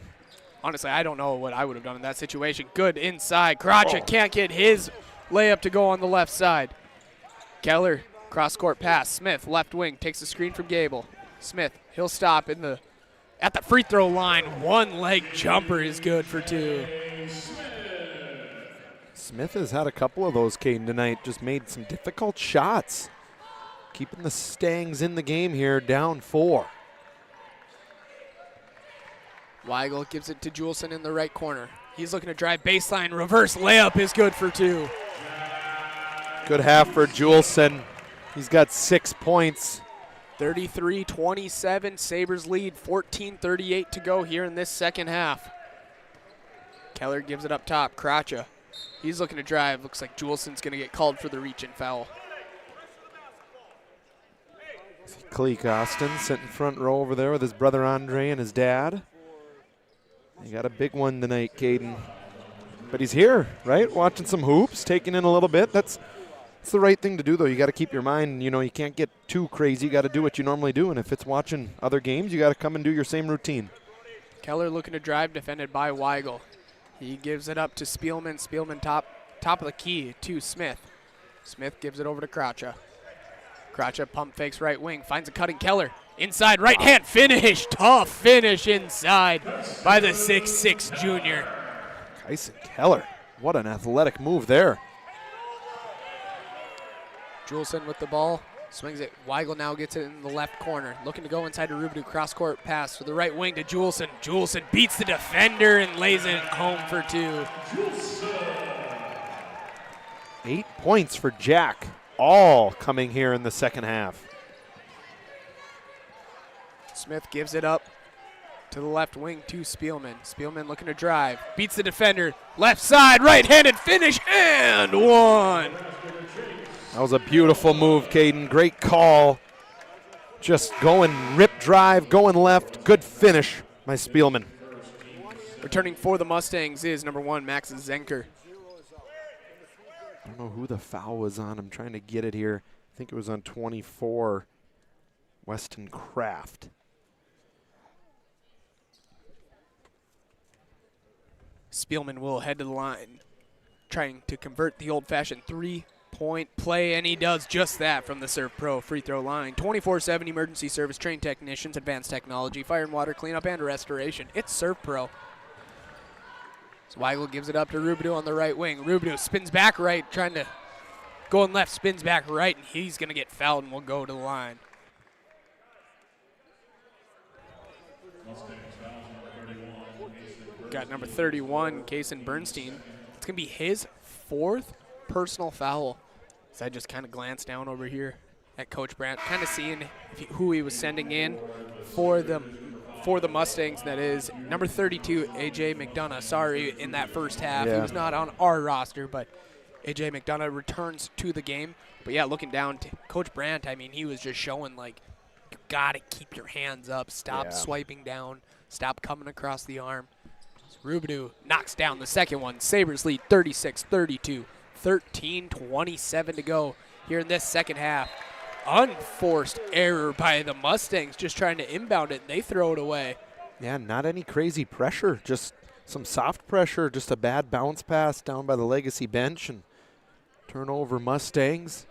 Honestly, I don't know what I would have done in that situation. Good inside. Kracha can't get his layup to go on the left side. Keller, cross-court pass. Smith, left wing, takes the screen from Gable. Smith, he'll stop at the free throw line. One-leg jumper is good for two. Smith has had a couple of those, Caden, tonight. Just made some difficult shots. Keeping the Stangs in the game here, down 4. Weigel gives it to Juleson in the right corner. He's looking to drive baseline. Reverse layup is good for two. Good half for Juleson. He's got 6 points. 33-27, Sabres lead, 14:38 to go here in this second half. Keller gives it up top, Kracha. He's looking to drive. Looks like Juleson's going to get called for the reach and foul. Cleek Austin sitting front row over there with his brother Andre and his dad. He got a big one tonight, Caden. But he's here, right? Watching some hoops, taking in a little bit. That's the right thing to do, though. You got to keep your mind, you can't get too crazy. You got to do what you normally do. And if it's watching other games, you got to come and do your same routine. Keller looking to drive, defended by Weigel. He gives it up to Spielman. Spielman top of the key to Smith. Smith gives it over to Kracha. Kracha pump fakes right wing, finds a cutting Keller. Inside right hand finish. Tough finish inside by the 6'6" junior. Kyson Keller, what an athletic move there. Juleson with the ball, swings it. Weigel now gets it in the left corner. Looking to go inside to Rubidoux, cross-court pass to the right wing to Juleson. Juleson beats the defender and lays it home for two. 8 points for Jack, all coming here in the second half. Smith gives it up to the left wing to Spielman. Spielman looking to drive, beats the defender. Left side, right-handed finish, and one. That was a beautiful move, Caden. Great call. Just going rip drive, going left. Good finish by Spielman. Returning for the Mustangs is number 1, Max Zenker. I don't know who the foul was on. I'm trying to get it here. I think it was on 24, Weston Kraft. Spielman will head to the line, trying to convert the old-fashioned three-point play, and he does just that from the Serve Pro free throw line. 24/7 emergency service, trained technicians, advanced technology, fire and water cleanup, and restoration. It's Serve Pro. Zweigel gives it up to Rubidoux on the right wing. Rubidoux spins back right, trying to go on left, spins back right, and he's going to get fouled and will go to the line. Got number 31, Kason Bernstein. It's going to be his 4th personal foul. So I just kind of glanced down over here at Coach Brandt, kind of seeing who he was sending in for the Mustangs. That is number 32, A.J. McDonough. Sorry, in that first half. Yeah. He was not on our roster, but A.J. McDonough returns to the game. But, yeah, looking down, Coach Brandt, I mean, he was just showing, like, you got to keep your hands up. Stop swiping down. Stop coming across the arm. So Rubidoux knocks down the second one. Sabres lead 36-32. 13:27 to go here in this second half. Unforced error by the Mustangs, just trying to inbound it, and they throw it away. Yeah, not any crazy pressure, just some soft pressure, just a bad bounce pass down by the Legacy bench, and turnover Mustangs.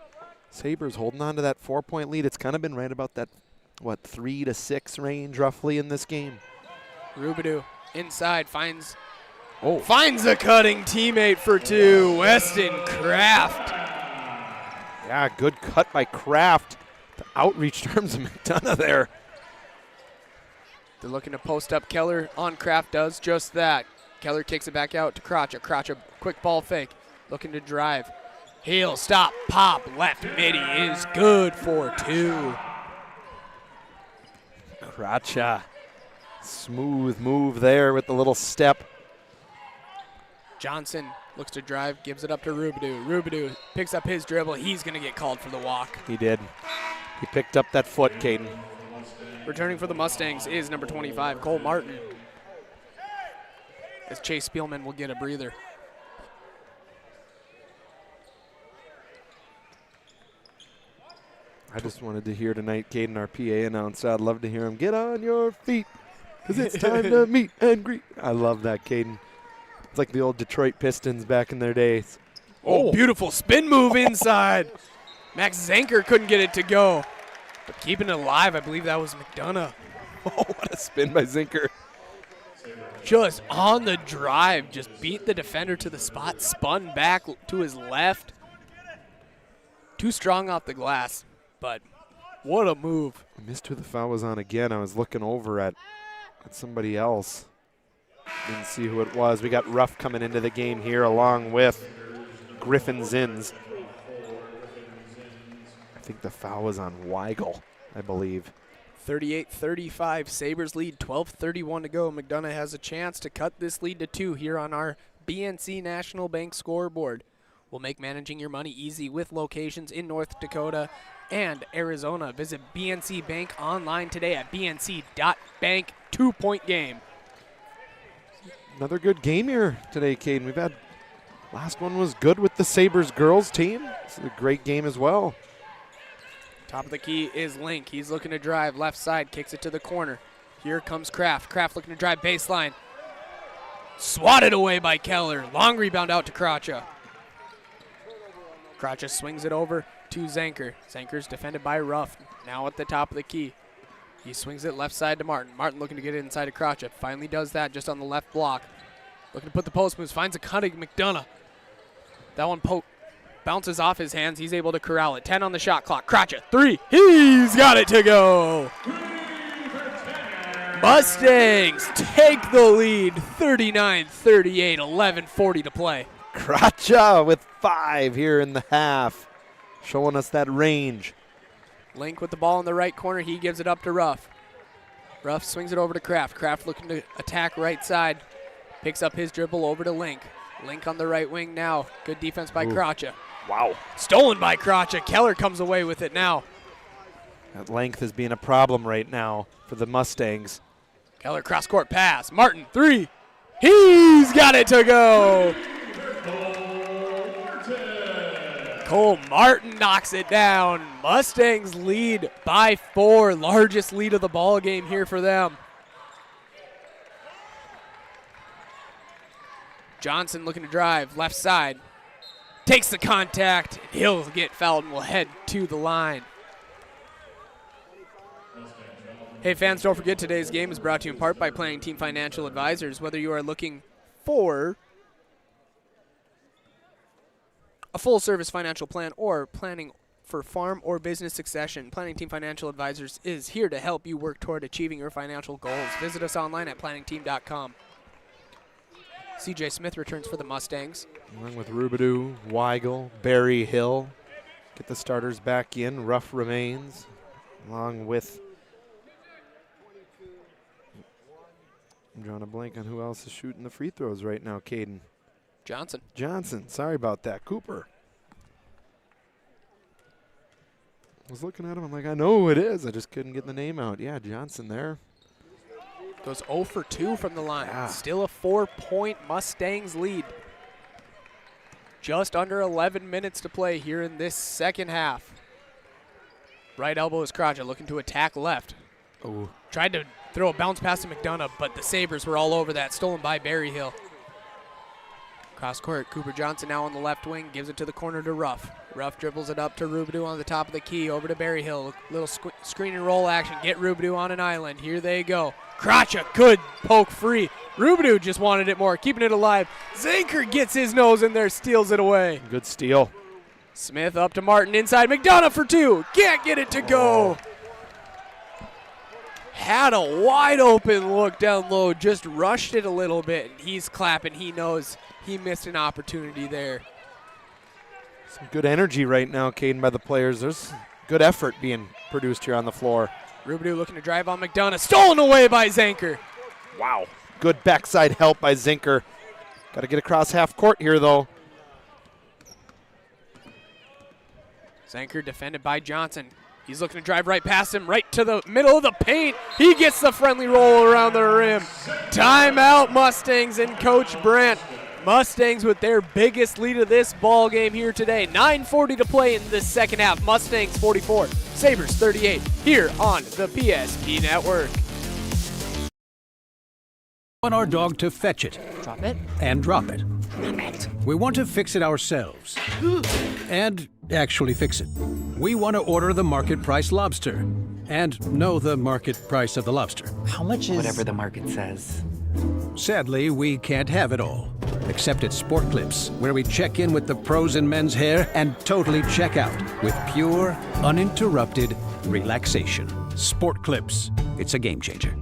Sabres holding on to that 4-point lead. It's kind of been right about that, 3 to 6 range roughly in this game. Rubidoux inside finds a cutting teammate for 2, Weston Kraft. Yeah, good cut by Kraft to outreach terms of McDonough there. They're looking to post up. Keller on Kraft does just that. Keller kicks it back out to Kracha. Kracha, quick ball fake, looking to drive. Heel, stop, pop, left midi is good for 2. Kracha, smooth move there with the little step. Johnson looks to drive, gives it up to Rubidoux. Rubidoux picks up his dribble. He's going to get called for the walk. He did. He picked up that foot, Caden. Returning for the Mustangs is number 25, Cole Martin. As Chase Spielman will get a breather. I just wanted to hear tonight Caden, our PA, announce. I'd love to hear him, get on your feet, because it's time to meet and greet. I love that, Caden. It's like the old Detroit Pistons back in their days. Oh, beautiful spin move inside. Max Zanker couldn't get it to go. But keeping it alive, I believe that was McDonough. Oh, what a spin by Zinker. Just on the drive, just beat the defender to the spot, spun back to his left. Too strong off the glass, but what a move. I missed who the foul was on again. I was looking over at somebody else. Didn't see who it was. We got Ruff coming into the game here along with Griffin Zins. I think the foul was on Weigel, I believe. 38-35, Sabres lead, 12:31 to go. McDonough has a chance to cut this lead to 2 here on our BNC National Bank scoreboard. We'll make managing your money easy with locations in North Dakota and Arizona. Visit BNC Bank online today at bnc.bank. 2-point game. Another good game here today, Caden. We've had, last one was good with the Sabres girls team. It's a great game as well. Top of the key is Link. He's looking to drive left side, kicks it to the corner. Here comes Kraft. Kraft looking to drive baseline. Swatted away by Keller. Long rebound out to Kracha. Kracha swings it over to Zanker. Zanker's defended by Ruff. Now at the top of the key. He swings it left side to Martin. Martin looking to get it inside of Kracha. Finally does that just on the left block. Looking to put the post moves. Finds a cutting McDonough. That one bounces off his hands. He's able to corral it. 10 on the shot clock. Kracha, 3. He's got it to go. Mustangs take the lead. 39-38, 11:40 to play. Kracha with 5 here in the half, showing us that range. Link with the ball in the right corner. He gives it up to Ruff. Ruff swings it over to Kraft. Kraft looking to attack right side. Picks up his dribble over to Link. Link on the right wing now. Good defense by Kracha. Wow. Stolen by Kracha. Keller comes away with it now. That length is being a problem right now for the Mustangs. Keller cross-court pass. Martin, 3. He's got it to go. Cole Martin knocks it down. Mustangs lead by 4. Largest lead of the ball game here for them. Johnson looking to drive left side. Takes the contact. He'll get fouled and will head to the line. Hey fans, don't forget today's game is brought to you in part by Planning Team Financial Advisors. Whether you are looking for a full-service financial plan, or planning for farm or business succession, Planning Team Financial Advisors is here to help you work toward achieving your financial goals. Visit us online at planningteam.com. CJ Smith returns for the Mustangs. Along with Rubidoux, Weigel, Barry Hill. Get the starters back in. Ruff remains, along with, I'm drawing a blank on who else is shooting the free throws right now, Caden. Johnson. Sorry about that. Cooper. I was looking at him. I'm like, I know who it is. I just couldn't get the name out. Yeah, Johnson there. Goes 0 for 2 from the line. Yeah. Still a 4-point Mustangs lead. Just under 11 minutes to play here in this second half. Right elbow is Kraja looking to attack left. Oh. Tried to throw a bounce pass to McDonough, but the Sabres were all over that. Stolen by Berryhill. Cross court, Cooper Johnson now on the left wing, gives it to the corner to Ruff. Ruff dribbles it up to Rubidoux on the top of the key, over to Berryhill. Little screen and roll action, get Rubidoux on an island. Here they go. Kracha, good poke free. Rubidoux just wanted it more, keeping it alive. Zanker gets his nose in there, steals it away. Good steal. Smith up to Martin inside. McDonough for 2. Can't get it to go. Had a wide open look down low, just rushed it a little bit. And he's clapping. He knows he missed an opportunity there. Some good energy right now, Caden, by the players. There's good effort being produced here on the floor. Rubidoux looking to drive on McDonough. Stolen away by Zanker. Wow. Good backside help by Zinker. Got to get across half court here, though. Zanker defended by Johnson. He's looking to drive right past him, right to the middle of the paint. He gets the friendly roll around the rim. Timeout, Mustangs and Coach Brandt. Mustangs with their biggest lead of this ball game here today. 9:40 to play in this second half. Mustangs 44, Sabres 38 here on the PSP Network. We want our dog to fetch it. Drop it. And drop it. We want to fix it ourselves. And actually fix it. We want to order the market price lobster. And know the market price of the lobster. How much is... Whatever the market says. Sadly, we can't have it all. Except at Sport Clips, where we check in with the pros in men's hair and totally check out with pure, uninterrupted relaxation. Sport Clips. It's a game changer.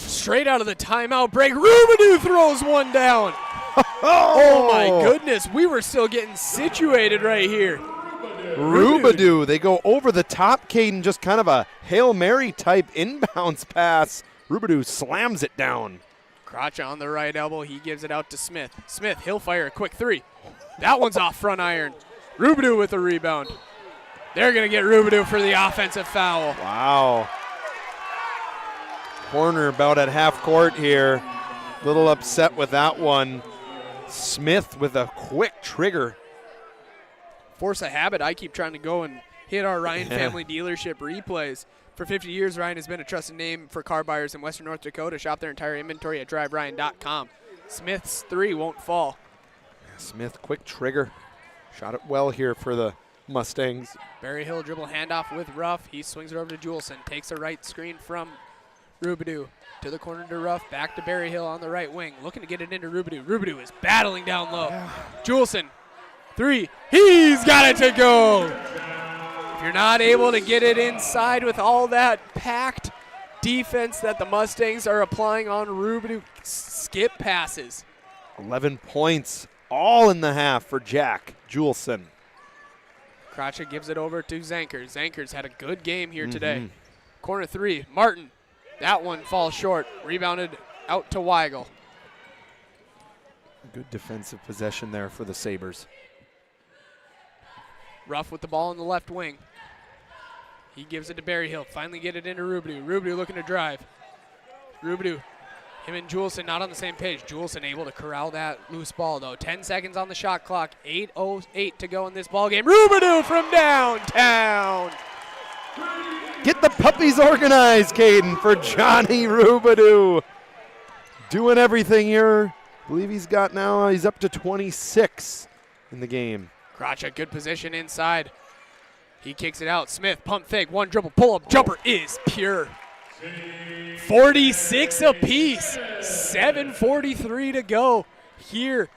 Straight out of the timeout break, Rubidoux throws one down. Oh my goodness, we were still getting situated right here. Rubidoux, they go over the top, Caden, just kind of a Hail Mary type inbounds pass. Rubidoux slams it down. Kracha on the right elbow, he gives it out to Smith. Smith, he'll fire a quick 3. That one's off front iron. Rubidoux with the rebound. They're gonna get Rubidoux for the offensive foul. Wow. Corner about at half court here. Little upset with that one. Smith with a quick trigger. Force a habit. I keep trying to go and hit our Ryan Family Dealership replays. For 50 years, Ryan has been a trusted name for car buyers in Western North Dakota. Shop their entire inventory at driveryan.com. Smith's 3 won't fall. Smith, quick trigger. Shot it well here for the Mustangs. Berryhill dribble handoff with Ruff. He swings it over to Juleson. Takes a right screen from Rubidoux to the corner to Ruff, back to Berryhill on the right wing, looking to get it into Rubidoux. Rubidoux is battling down low. Juleson, 3, he's got it to go. If you're not able to get it inside with all that packed defense that the Mustangs are applying on Rubidoux, skip passes. 11 points, all in the half for Jack Juleson. Kracha gives it over to Zanker. Zanker's had a good game here today. Corner 3, Martin. That one falls short. Rebounded out to Weigel. Good defensive possession there for the Sabres. Ruff with the ball in the left wing. He gives it to Berryhill. Finally get it into Rubidoux. Rubidoux looking to drive. Rubidoux Him and Juleson not on the same page. Juleson able to corral that loose ball, though. 10 seconds on the shot clock. 8:08 to go in this ball game. Rubidoux from downtown. Get the puppies organized, Caden, for Johnny Rubidoux. Doing everything here. I believe he's up to 26 in the game. Crotcha, good position inside. He kicks it out. Smith, pump fake, one dribble, pull-up, jumper is pure. 46 apiece. 7:43 to go here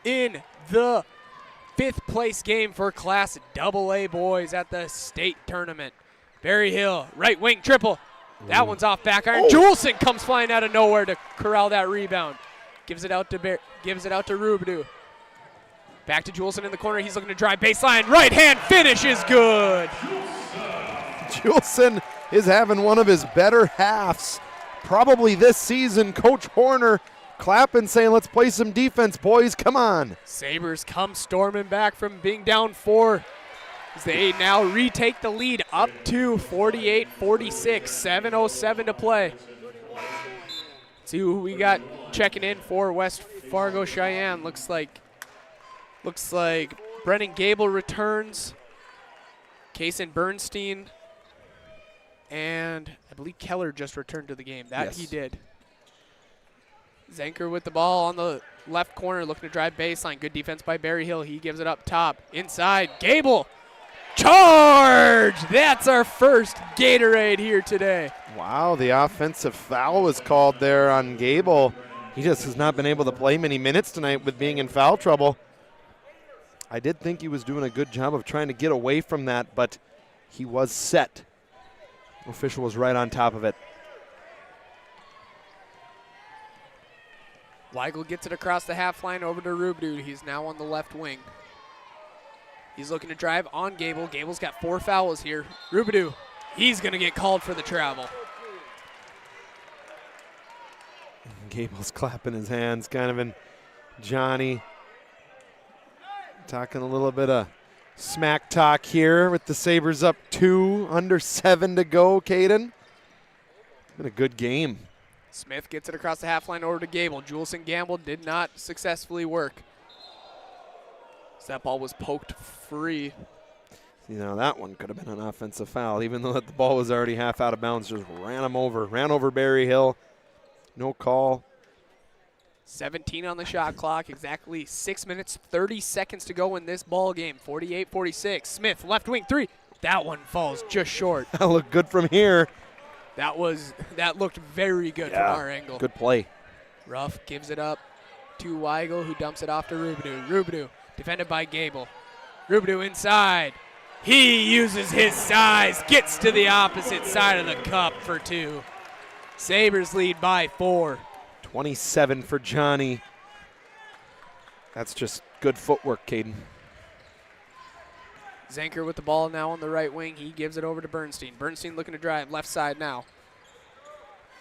in the 5th place game for Class AA boys at the state tournament. Barry Hill, right wing triple. That one's off back iron. Juleson comes flying out of nowhere to corral that rebound. Gives it out to Rubidoux. Back to Juleson in the corner. He's looking to drive baseline. Right hand finish is good. Juleson is having one of his better halves probably this season. Coach Horner clapping, saying, let's play some defense, boys. Come on. Sabres come storming back from being down 4 as they now retake the lead up to 48-46. 7:07 to play. See who we got checking in for West Fargo Cheyenne. Looks like Brennan Gable returns. Kason Bernstein. And I believe Keller just returned to the game. Yes. He did. Zenker with the ball on the left corner, looking to drive baseline. Good defense by Barry Hill. He gives it up top. Inside, Gable. Charge! That's our first Gatorade here today. Wow, the offensive foul was called there on Gable. He just has not been able to play many minutes tonight with being in foul trouble. I did think he was doing a good job of trying to get away from that, but he was set. Official was right on top of it. Weigel gets it across the half line over to Rubidoux. He's now on the left wing. He's looking to drive on Gable. Gable's got 4 fouls here. Rubidoux, he's going to get called for the travel. Gable's clapping his hands, kind of in Johnny. Talking a little bit of smack talk here with the Sabres up 2, under 7 to go, Caden. Been a good game. Smith gets it across the half line over to Gable. Juleson Gamble did not successfully work. So that ball was poked free. You know, that one could have been an offensive foul, even though the ball was already half out of bounds. Just ran over Barry Hill. No call. 17 on the shot clock, exactly 6 minutes, 30 seconds to go in this ball game. 48-46. Smith, left wing 3. That one falls just short. That looked good from here. That looked very good from our angle. Good play. Ruff gives it up to Weigel, who dumps it off to Rubidoux. Rubidoux, defended by Gable. Rubidoux inside. He uses his size, gets to the opposite side of the cup for 2. Sabres lead by 4. 27 for Johnny. That's just good footwork, Caden. Zenker with the ball now on the right wing. He gives it over to Bernstein. Bernstein looking to drive left side now.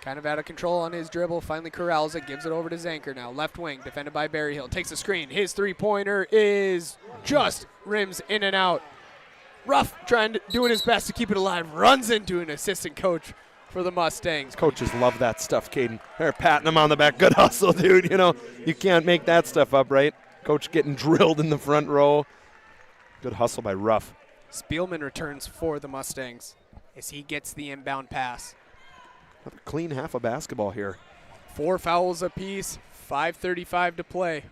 Kind of out of control on his dribble. Finally corrals it. Gives it over to Zenker now. Left wing, defended by Barry Hill. Takes the screen. His three-pointer is just rims in and out. Ruff doing his best to keep it alive. Runs into an assistant coach for the Mustangs. Coaches love that stuff, Caden. They're patting him on the back. Good hustle, dude. You know, you can't make that stuff up, right? Coach getting drilled in the front row. Good hustle by Ruff. Spielman returns for the Mustangs as he gets the inbound pass. Another clean half of basketball here. 4 fouls apiece, 5:35 to play.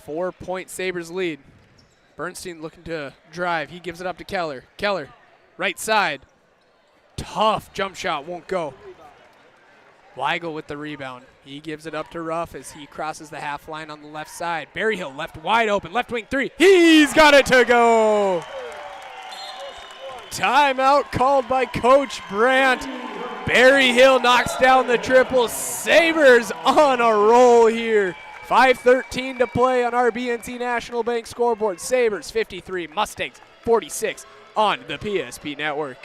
4-point Sabres lead. Bernstein looking to drive. He gives it up to Keller. Keller, right side. Tough jump shot, won't go. Weigel with the rebound. He gives it up to Ruff as he crosses the half line on the left side. Barry Hill left wide open, left wing 3. He's got it to go. Timeout called by Coach Brandt. Barry Hill knocks down the triple. Sabres on a roll here. 5:13 to play on RBNC National Bank scoreboard. Sabres 53, Mustangs 46 on the PSP network.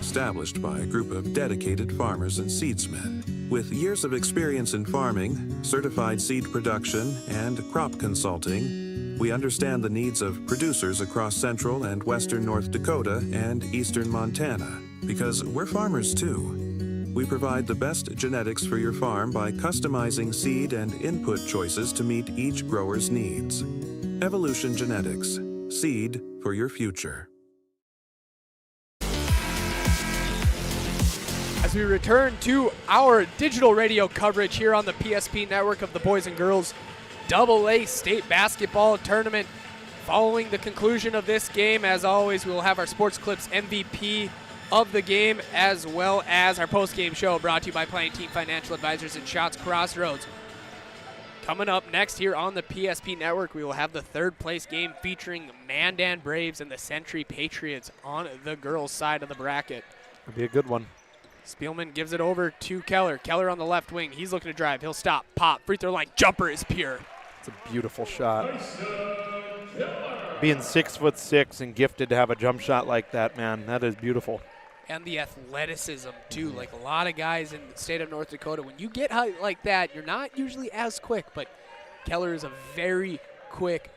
Established by a group of dedicated farmers and seedsmen. With years of experience in farming, certified seed production, and crop consulting, we understand the needs of producers across central and western North Dakota and eastern Montana, because we're farmers too. We provide the best genetics for your farm by customizing seed and input choices to meet each grower's needs. Evolution Genetics, seed for your future. As we return to our digital radio coverage here on the PSP network of the Boys and Girls AA State Basketball Tournament. Following the conclusion of this game, as always, we will have our Sports Clips MVP of the game, as well as our post-game show brought to you by Playing Team Financial Advisors and Shots Crossroads. Coming up next here on the PSP network, we will have the third place game featuring Mandan Braves and the Century Patriots on the girls' side of the bracket. It'll be a good one. Spielman gives it over to Keller. Keller on the left wing. He's looking to drive. He'll stop. Pop. Free throw line. Jumper is pure. It's a beautiful shot. Being 6'6" and gifted to have a jump shot like that, man, that is beautiful. And the athleticism, too. Like a lot of guys in the state of North Dakota, when you get high like that, you're not usually as quick, but Keller is a very quick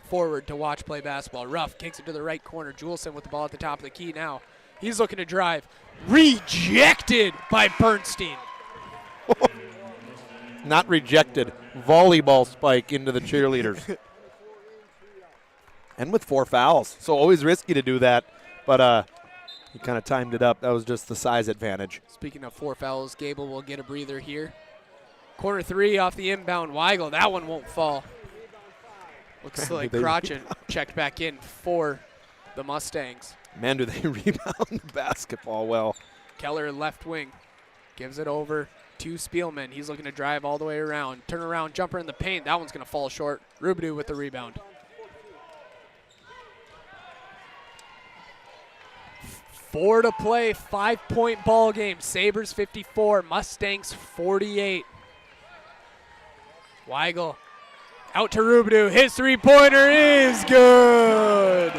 forward to watch play basketball. Ruff kicks it to the right corner. Juleson with the ball at the top of the key now. He's looking to drive. Rejected by Bernstein. Not rejected. Volleyball spike into the cheerleaders. And with 4 fouls. So always risky to do that. But he kind of timed it up. That was just the size advantage. Speaking of 4 fouls, Gable will get a breather here. Corner 3 off the inbound. Weigel. That one won't fall. Looks like Crotchin checked back in for the Mustangs. Man, do they rebound the basketball well. Keller left wing. Gives it over to Spielman. He's looking to drive all the way around. Turn around, jumper in the paint. That one's going to fall short. Rubidoux with the rebound. 4 to play, 5-point ball game. Sabres 54, Mustangs 48. Weigel out to Rubidoux. His three-pointer is good.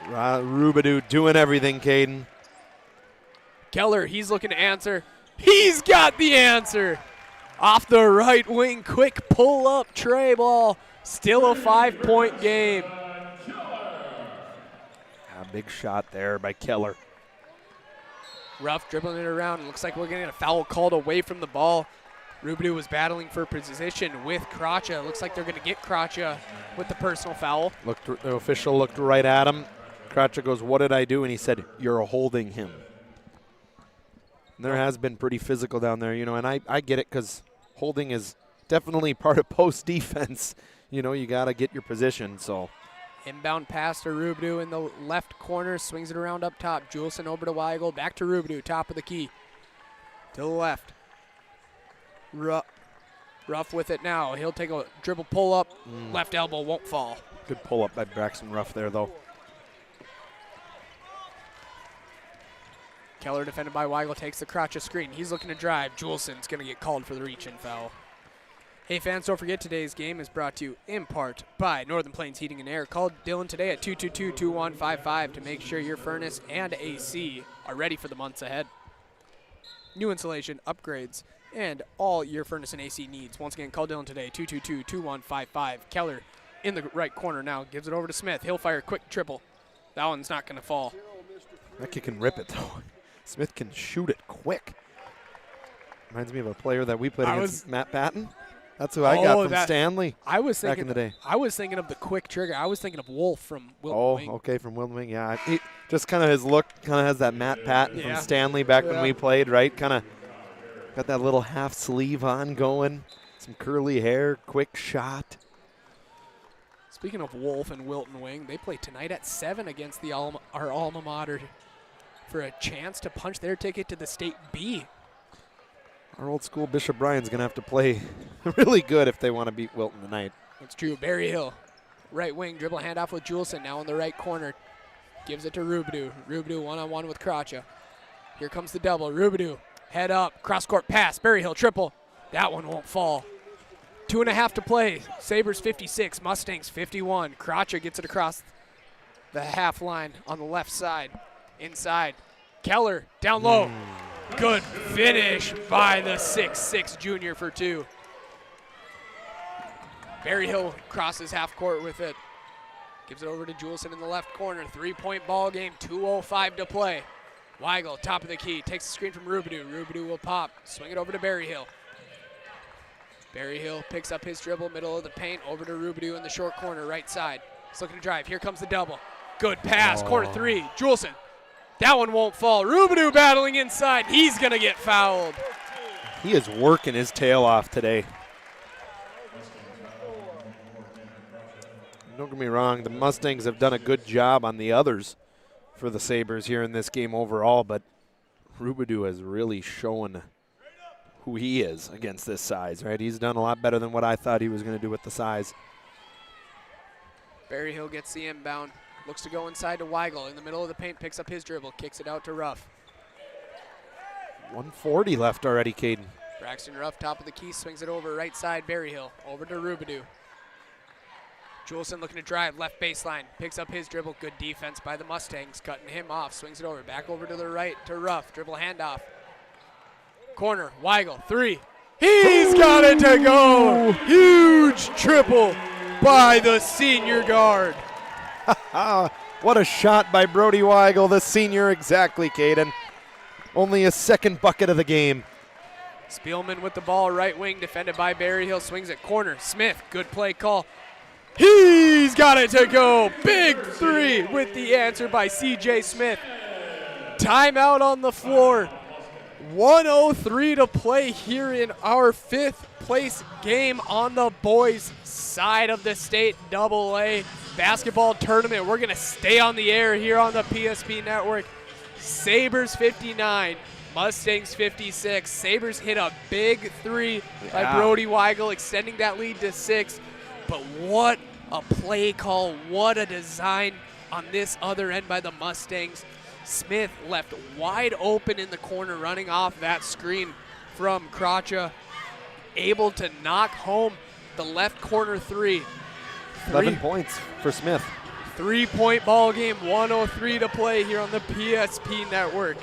Rubidoux doing everything, Caden. Keller, he's looking to answer. He's got the answer. Off the right wing, quick pull-up tray ball. Still a 5-point game. A big shot there by Keller. Ruff dribbling it around. Looks like we're getting a foul called away from the ball. Rubidoux was battling for position with Kracha. Looks like they're going to get Kracha with the personal foul. The official looked right at him. Kracha goes, "What did I do?" And he said, "You're holding him." And there has been pretty physical down there, and I get it because holding is definitely part of post defense. You got to get your position, so. Inbound pass to Rubidoux in the left corner, swings it around up top. Juleson over to Weigel, back to Rubidoux, top of the key. To the left. Ruff with it now. He'll take a dribble pull up. Left elbow won't fall. Good pull up by Braxton Ruff there, though. Keller defended by Weigel, takes the Kracha screen. He's looking to drive. Juleson's going to get called for the reach-in foul. Hey fans, don't forget today's game is brought to you in part by Northern Plains Heating and Air. Call Dylan today at 222-2155 to make sure your furnace and AC are ready for the months ahead. New installation, upgrades, and all your furnace and AC needs. Once again, call Dylan today, 222-2155. Keller in the right corner now, gives it over to Smith. He'll fire a quick triple. That one's not going to fall. That kid can rip it, though. Smith can shoot it quick. Reminds me of a player that we played against, Matt Patton. That's who I got from Stanley back in the day. I was thinking of the quick trigger. I was thinking of Wolf from Wilton Wing. Oh, okay, from Wilton Wing, yeah. He just kind of his look kind of has that Matt Patton from Stanley back when we played, right? Kind of got that little half sleeve on going, some curly hair, quick shot. Speaking of Wolf and Wilton Wing, they play tonight at 7 against our alma mater for a chance to punch their ticket to the State B. Our old school Bishop Bryan's going to have to play really good if they want to beat Wilton tonight. That's true. Barry Hill, right wing, dribble handoff with Juleson, now in the right corner. Gives it to Rubidoux. Rubidoux one-on-one with Kracha. Here comes the double. Rubidoux, head up, cross-court pass. Barry Hill, triple. That one won't fall. 2.5 to play. Sabres 56, Mustangs 51. Kracha gets it across the half line on the left side. Inside. Keller, down low. Good finish by the 6'6" junior for 2. Barry Hill crosses half court with it. Gives it over to Juleson in the left corner. 3-point ball game, 2:05 to play. Weigel, top of the key, takes the screen from Rubidoux. Rubidoux will pop, swing it over to Berryhill. Berryhill picks up his dribble, middle of the paint, over to Rubidoux in the short corner, right side. He's looking to drive. Here comes the double. Good pass, corner three. Juleson. That one won't fall. Rubidoux battling inside. He's going to get fouled. He is working his tail off today. Don't get me wrong, the Mustangs have done a good job on the others for the Sabres here in this game overall, but Rubidoux has really shown who he is against this size, right? He's done a lot better than what I thought he was going to do with the size. Berryhill gets the inbound, looks to go inside to Weigel. In the middle of the paint, picks up his dribble, kicks it out to Ruff. 1:40 left already, Caden. Braxton Ruff, top of the key, swings it over right side, Berryhill. Over to Rubidoux. Juleson looking to drive, left baseline, picks up his dribble. Good defense by the Mustangs, cutting him off, swings it over, back over to the right to Ruff, dribble handoff. Corner, Weigel, three. He's got it to go. Huge triple by the senior guard. What a shot by Brody Weigel, the senior, exactly, Caden. Only a second bucket of the game. Spielman with the ball, right wing, defended by Berryhill, swings it, corner. Smith, good play call. He's got it to go. Big three with the answer by C.J. Smith. Timeout on the floor. 1:03 to play here in our 5th place game on the boys' side of the state AA basketball tournament. We're going to stay on the air here on the PSP Network. Sabres 59, Mustangs 56. Sabres hit a big three by Brody Weigel, extending that lead to 6. But what a play call, what a design on this other end by the Mustangs. Smith left wide open in the corner, running off that screen from Kracha. Able to knock home the left corner three. 11 points for Smith. 3-point ball game, 1:03 to play here on the PSP Network.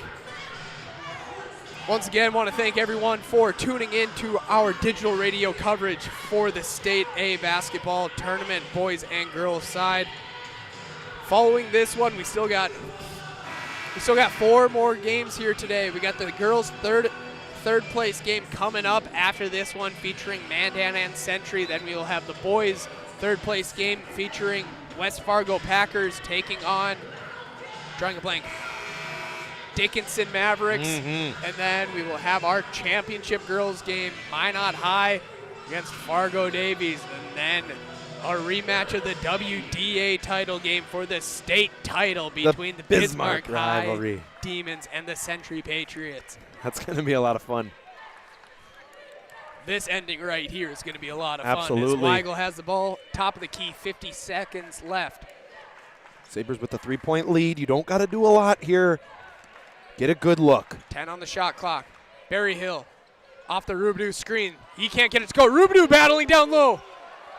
Once again, want to thank everyone for tuning in to our digital radio coverage for the State A basketball tournament, boys and girls side. Following this one, we still got 4 more games here today. We got the girls' third place game coming up after this one, featuring Mandan and Century. Then we will have the boys' third place game featuring West Fargo Packers taking on, drawing a blank, Dickinson Mavericks. And then we will have our championship girls game, Minot High against Fargo Davies. And then a rematch of the WDA title game for the state title between the Bismarck High rivalry Demons and the Century Patriots. That's going to be a lot of fun. This ending right here is going to be a lot of Absolutely. fun. As Weigel has the ball, top of the key, 50 seconds left. Sabres with the 3-point lead. You don't got to do a lot here. Get a good look. 10 on the shot clock. Berryhill off the Rubidoux screen. He can't get it to go. Rubidoux battling down low.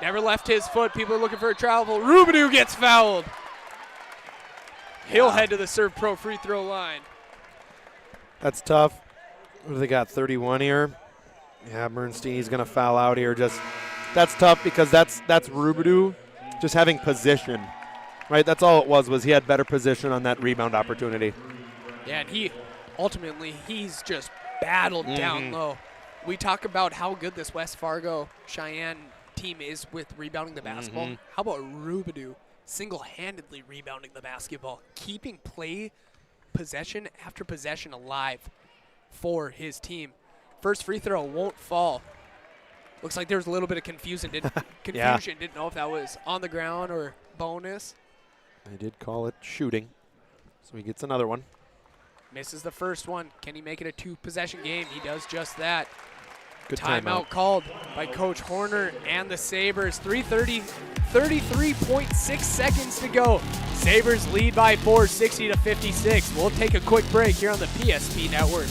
Never left his foot. People are looking for a travel. Rubidoux gets fouled. He'll head to the Serve Pro free throw line. That's tough. What do they got, 31 here? Yeah, Bernstein's going to foul out here. That's tough because that's Rubidoux just having position, right? That's all it was he had better position on that rebound opportunity. Yeah, and he's just battled down low. We talk about how good this West Fargo Cheyenne team is with rebounding the basketball. How about Rubidoux single-handedly rebounding the basketball, keeping play possession after possession alive for his team. First free throw won't fall. Looks like there was a little bit of confusion. Didn't know if that was on the ground or bonus. They did call it shooting, so he gets another one. Misses the first one. Can he make it a 2-possession game? He does just that. Good timeout called by Coach Horner and the Sabres. 33.6 seconds to go. Sabres lead by 4, 60-56. We'll take a quick break here on the PSP Network.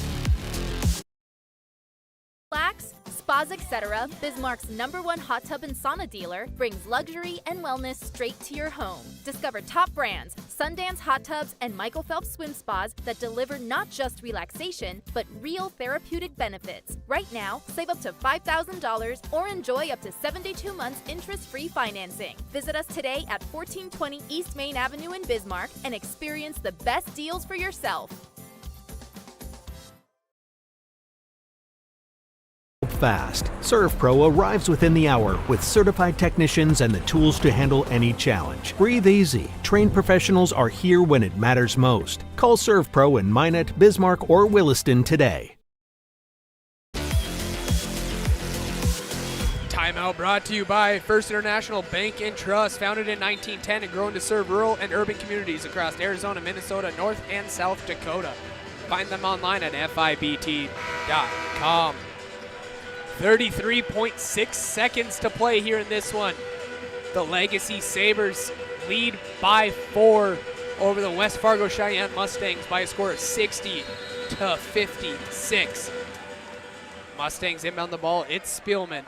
Relax, Spas Etc., Bismarck's #1 hot tub and sauna dealer, brings luxury and wellness straight to your home. Discover top brands, Sundance hot tubs, and Michael Phelps swim spas that deliver not just relaxation, but real therapeutic benefits. Right now, save up to $5,000 or enjoy up to 72 months interest-free financing. Visit us today at 1420 East Main Avenue in Bismarck and experience the best deals for yourself. Fast. ServPro arrives within the hour with certified technicians and the tools to handle any challenge. Breathe easy. Trained professionals are here when it matters most. Call ServPro in Minot, Bismarck, or Williston today. Timeout brought to you by First International Bank and Trust, founded in 1910 and grown to serve rural and urban communities across Arizona, Minnesota, North and South Dakota. Find them online at FIBT.com. 33.6 seconds to play here in this one. The Legacy Sabres lead by 4 over the West Fargo Cheyenne Mustangs by a score of 60-56. Mustangs inbound the ball. It's Spielman.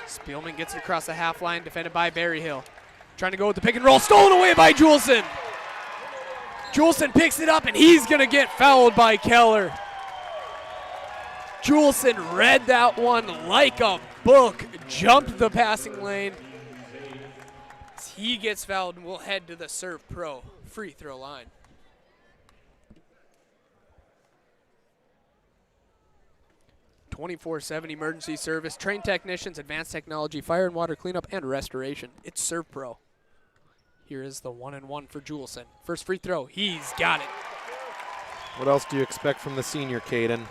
Spielman gets it across the half line, defended by Berryhill. Trying to go with the pick and roll, stolen away by Juleson. Juleson picks it up, and he's going to get fouled by Keller. Juleson read that one like a book, jumped the passing lane. He gets fouled, and we'll head to the ServPro free throw line. .24/7 emergency service, trained technicians, advanced technology, fire and water cleanup, and restoration. It's ServPro. Here is the 1-and-1 for Juleson. First free throw, he's got it. What else do you expect from the senior, Caden?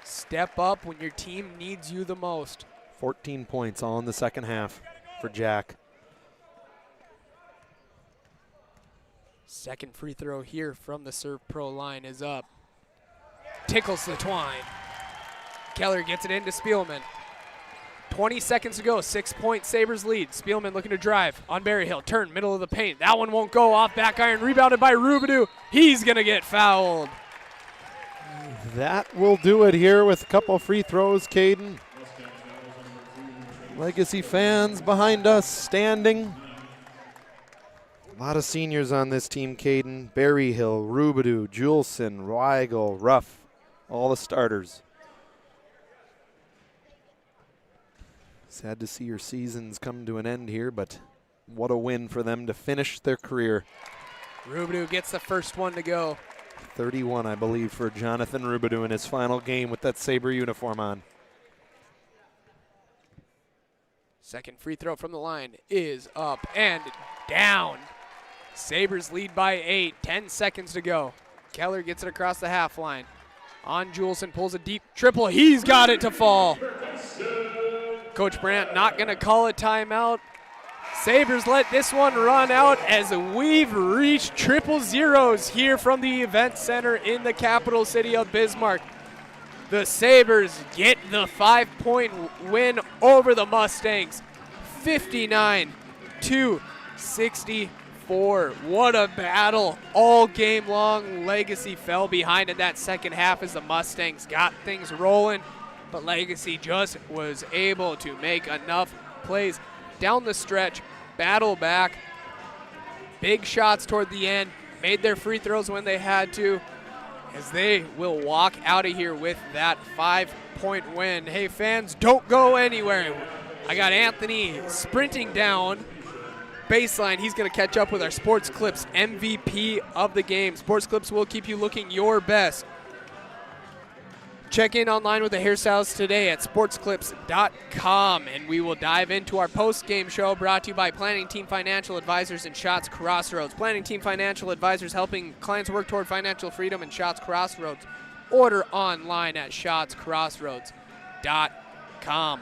Step up when your team needs you the most. 14 points all in the second half for Jack. Second free throw here from the ServPro line is up. Tickles the twine. Keller gets it into Spielman. 20 seconds to go, 6-point Sabres lead. Spielman looking to drive on Berryhill. Turn, middle of the paint. That one won't go off back iron. Rebounded by Rubidoux. He's going to get fouled. That will do it here with a couple free throws, Caden. Legacy fans behind us standing. A lot of seniors on this team, Caden. Berryhill, Rubidoux, Juleson, Weigel, Ruff, all the starters. Sad to see your seasons come to an end here, but what a win for them to finish their career. Rubidoux gets the first one to go. 31, I believe, for Jonathan Rubidoux in his final game with that Sabre uniform on. Second free throw from the line is up and down. Sabres lead by 8, 10 seconds to go. Keller gets it across the half line. On Juleson, pulls a deep triple. He's got it to fall. Coach Brandt not going to call a timeout. Sabres let this one run out as we've reached triple zeros here from the event center in the capital city of Bismarck. The Sabres get the 5-point win over the Mustangs, 59-64. What a battle all game long. Legacy fell behind in that second half as the Mustangs got things rolling, but Legacy just was able to make enough plays down the stretch, battle back, big shots toward the end, made their free throws when they had to, as they will walk out of here with that 5-point win. Hey fans, don't go anywhere. I got Anthony sprinting down baseline. He's going to catch up with our Sports Clips MVP of the game. Sports Clips will keep you looking your best. Check in online with the hairstyles today at sportsclips.com, and we will dive into our post-game show brought to you by Planning Team Financial Advisors and Shots Crossroads. Planning Team Financial Advisors helping clients work toward financial freedom, and Shots Crossroads. Order online at shotscrossroads.com.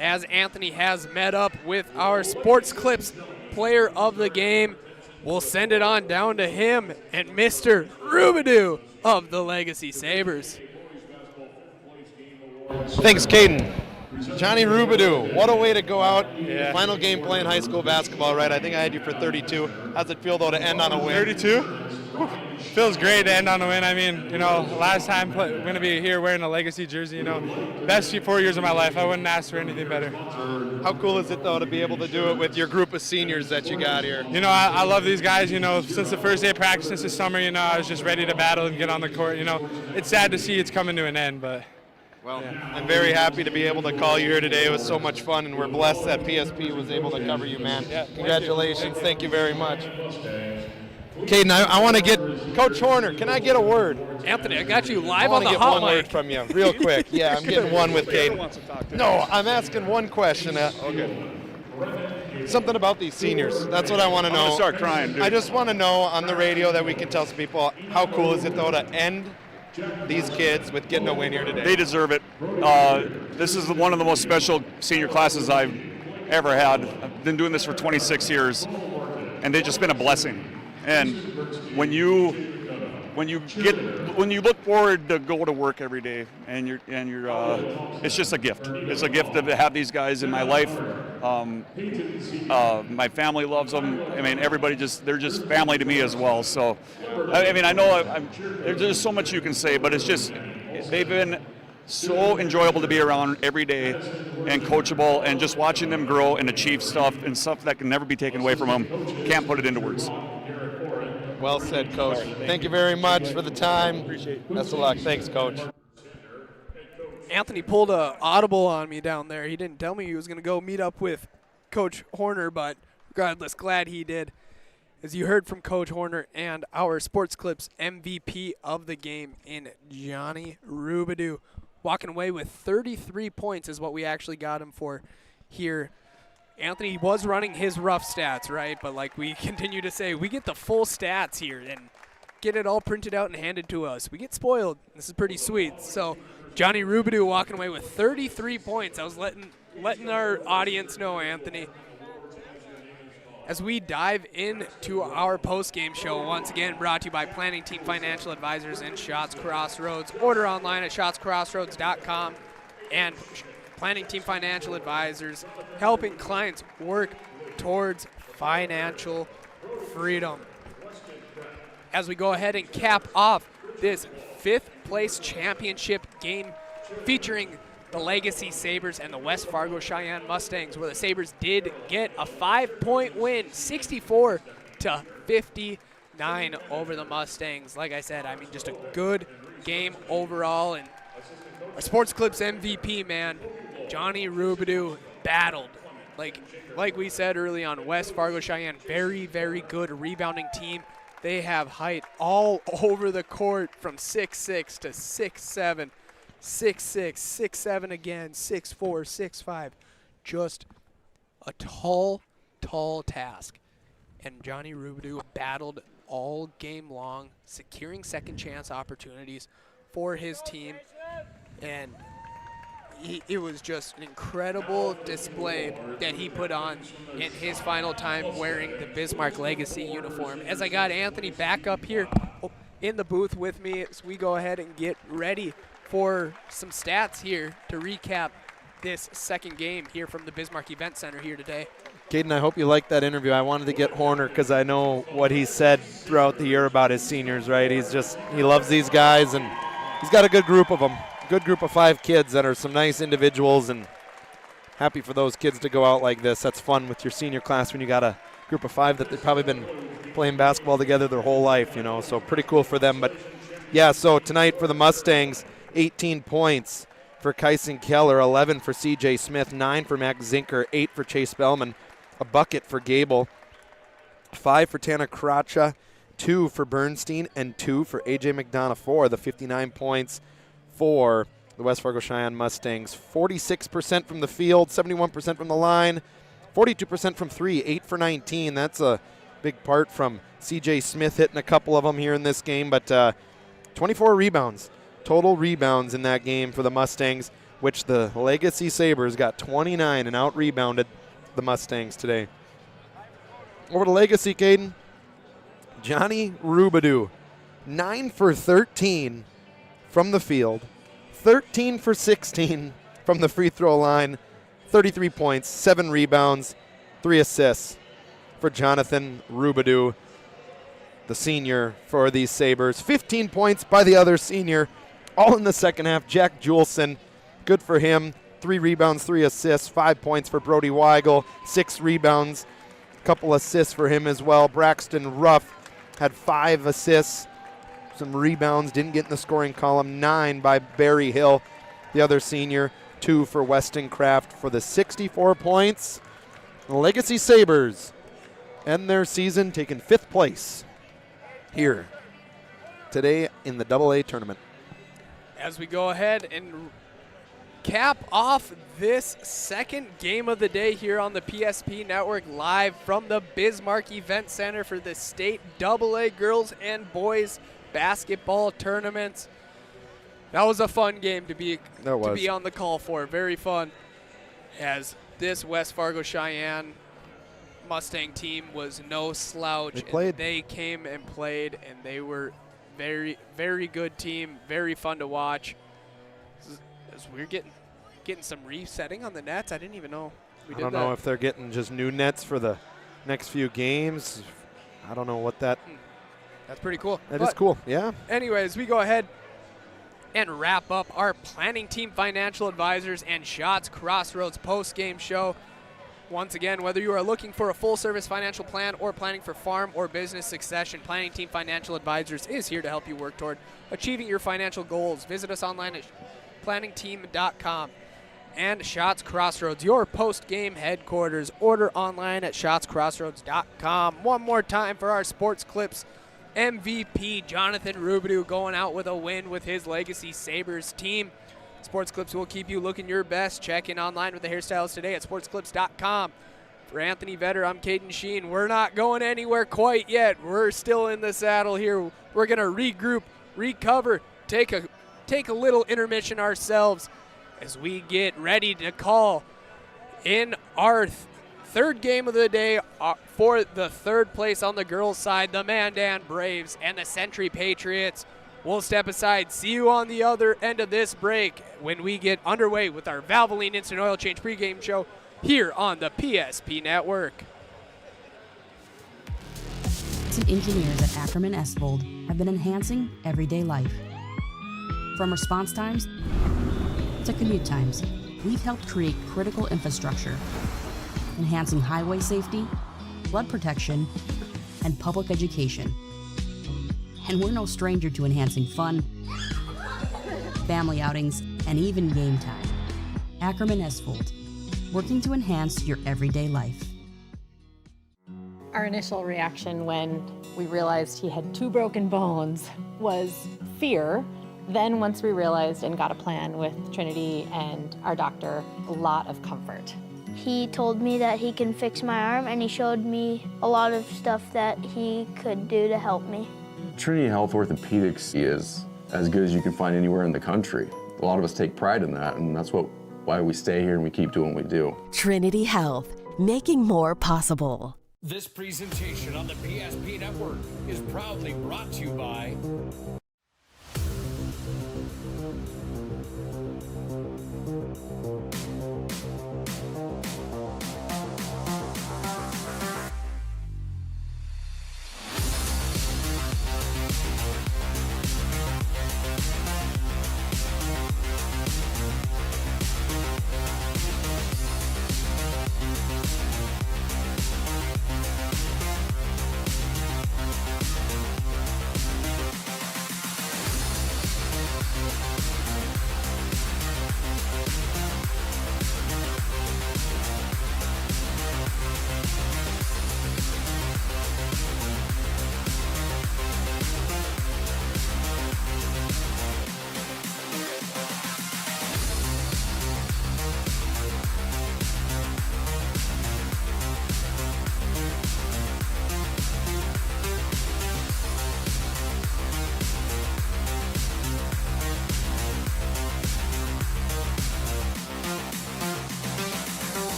As Anthony has met up with our Sports Clips player of the game, we'll send it on down to him and Mr. Rubidoux of the Legacy Sabres. Thanks, Caden. Johnny Rubidoux, what a way to go out. Yeah. Final game playing high school basketball, right? I think I had you for 32. How's it feel, though, to end on a win? 32? Feels great to end on a win. I mean, you know, last time we're going to be here wearing a Legacy jersey, you know, best 4 years of my life. I wouldn't ask for anything better. How cool is it, though, to be able to do it with your group of seniors that you got here? You know, I love these guys. You know, since the first day of practice since this summer, you know, I was just ready to battle and get on the court. You know, it's sad to see it's coming to an end, but. Well, yeah. I'm very happy to be able to call you here today. It was so much fun, and we're blessed that PSP was able to cover you, man. Yeah, congratulations. Thank you very much. Caden, I want to get Coach Horner. Can I get a word? Anthony, I got you live on the hot mic. I want to get one word from you, real quick. Yeah, I'm getting one with Caden. No, I'm asking one question. Okay. Something about these seniors. That's what I want to know. I'm gonna start crying, dude. I just want to know on the radio that we can tell some people how cool is it, though, to end these kids with getting a win here today. They deserve it. This is one of the most special senior classes I've ever had. I've been doing this for 26 years, and they've just been a blessing. And when you look forward to go to work every day, and you're it's just a gift. It's a gift to have these guys in my life. My family loves them. I mean, they're just family to me as well. So, I mean, I know there's just so much you can say, but it's just they've been so enjoyable to be around every day and coachable, and just watching them grow and achieve stuff that can never be taken away from them. Can't put it into words. Well said, Coach. Thank you very much for the time. Appreciate it. Best of luck. Thanks, Coach. Anthony pulled a audible on me down there. He didn't tell me he was going to go meet up with Coach Horner, but regardless, glad he did. As you heard from Coach Horner and our Sports Clips MVP of the game in Johnny Rubidou, walking away with 33 points is what we actually got him for here. Anthony was running his rough stats, right? But like we continue to say, we get the full stats here and get it all printed out and handed to us. We get spoiled. This is pretty sweet. So Johnny Rubidou walking away with 33 points. I was letting our audience know, Anthony. As we dive into our post-game show, once again brought to you by Planning Team Financial Advisors and Shots Crossroads. Order online at shotscrossroads.com. And Planning Team Financial Advisors, helping clients work towards financial freedom. As we go ahead and cap off this 5th place championship game featuring the Legacy Sabres and the West Fargo Cheyenne Mustangs, where the Sabres did get a 5-point win, 64-59 over the Mustangs. Like I said, I mean, just a good game overall. And our Sports Clips MVP, man, Johnny Rubidou battled. Like we said early on, West Fargo Cheyenne, very, very good rebounding team. They have height all over the court from 6'6" to 6'7", 6'6", 6'7" again, 6'4", 6'5". Just a tall task. And Johnny Rubidou battled all game long, securing second chance opportunities for his team. And it was just an incredible display that he put on in his final time wearing the Bismarck Legacy uniform. As I got Anthony back up here in the booth with me as we go ahead and get ready for some stats here to recap this second game here from the Bismarck Event Center here today. Caden, I hope you liked that interview. I wanted to get Horner because I know what he said throughout the year about his seniors, right? He loves these guys, and he's got a good group of them. Good group of 5 kids that are some nice individuals, and happy for those kids to go out like this. That's fun with your senior class when you got a group of 5 that they've probably been playing basketball together their whole life, you know, so pretty cool for them. But yeah, so tonight for the Mustangs, 18 points for Kyson Keller, 11 for CJ Smith, 9 for Max Zinker, 8 for Chase Bellman, a bucket for Gable, 5 for Tana Kracha, 2 for Bernstein, and 2 for AJ McDonough. For the 59 points for the West Fargo Cheyenne Mustangs. 46% from the field, 71% from the line, 42% from 3, 8 for 19. That's a big part from CJ Smith hitting a couple of them here in this game, but 24 rebounds, total rebounds in that game for the Mustangs, which the Legacy Sabres got 29 and out-rebounded the Mustangs today. Over to Legacy, Caden. Johnny Rubidou, 9 for 13 from the field, 13 for 16 from the free throw line, 33 points, 7 rebounds, 3 assists for Jonathan Rubidou. the senior for these Sabres. 15 points by the other senior, all in the second half. Jack Juleson, good for him. 3 rebounds, 3 assists, 5 points for Brody Weigel, 6 rebounds, couple assists for him as well. Braxton Ruff had 5 assists, some rebounds, didn't get in the scoring column. 9 by Barry Hill, the other senior. 2 for Weston Kraft for the 64 points. The Legacy Sabres end their season taking 5th place here today in the AA tournament. As we go ahead and cap off this second game of the day here on the PSP Network, live from the Bismarck Event Center for the state AA girls and boys basketball tournaments. That was a fun game to be on the call for. Very fun, as this West Fargo Cheyenne Mustang team was no slouch. They came and played, and they were very, very good team. Very fun to watch. As we're getting some resetting on the nets. I didn't even know we did that. I don't know if they're getting just new nets for the next few games. I don't know what that. That's pretty cool. That is cool, yeah. Anyways, we go ahead and wrap up our planning team financial advisors and Shots Crossroads post-game show. Once again, whether you are looking for a full-service financial plan or planning for farm or business succession, Planning Team Financial Advisors is here to help you work toward achieving your financial goals. Visit us online at planningteam.com. And Shots Crossroads, your post-game headquarters. Order online at shotscrossroads.com. One more time for our Sports Clips MVP, Jonathan Rubidoux, going out with a win with his Legacy Sabres team. Sports Clips will keep you looking your best. Check in online with the hairstyles today at sportsclips.com. For Anthony Vetter, I'm Caden Sheen. We're not going anywhere quite yet. We're still in the saddle here. We're going to regroup, recover, take a little intermission ourselves as we get ready to call in our third game of the day for the third place on the girls' side, the Mandan Braves and the Century Patriots. We'll step aside. See you on the other end of this break when we get underway with our Valvoline Instant Oil Change pregame show here on the PSP Network. And engineers at Ackerman Esvold have been enhancing everyday life. From response times to commute times, we've helped create critical infrastructure, enhancing highway safety, flood protection, and public education. And we're no stranger to enhancing fun, family outings, and even game time. Ackerman Esvold, working to enhance your everyday life. Our initial reaction when we realized he had 2 broken bones was fear. Then once we realized and got a plan with Trinity and our doctor, a lot of comfort. He told me that he can fix my arm, and he showed me a lot of stuff that he could do to help me. Trinity Health Orthopedics is as good as you can find anywhere in the country. A lot of us take pride in that, and that's why we stay here and we keep doing what we do. Trinity Health, making more possible. This presentation on the PSP Network is proudly brought to you by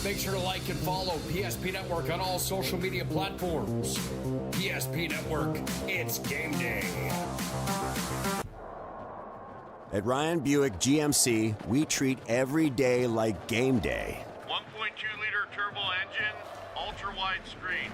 Make sure to like and follow PSP Network on all social media platforms. PSP Network, it's game day. At Ryan Buick GMC, we treat every day like game day. 1.2-liter turbo engine, ultra-wide screen.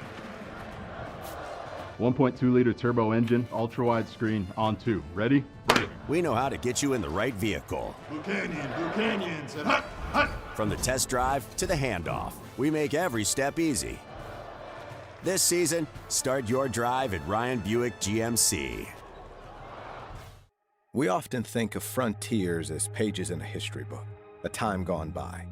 1.2-liter turbo engine, ultra-wide screen, on 2. Ready? Ready. We know how to get you in the right vehicle. Blue Canyons, and hut, hut. From the test drive to the handoff, we make every step easy. This season, start your drive at Ryan Buick GMC. We often think of frontiers as pages in a history book, a time gone by.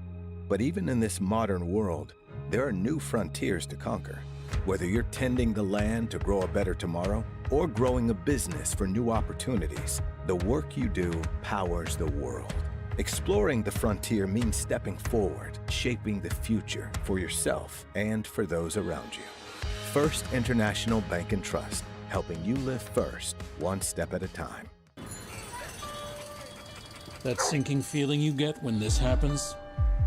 But even in this modern world, there are new frontiers to conquer. Whether you're tending the land to grow a better tomorrow or growing a business for new opportunities, the work you do powers the world. Exploring the frontier means stepping forward, shaping the future for yourself and for those around you. First International Bank and Trust, helping you live first, one step at a time. That sinking feeling you get when this happens?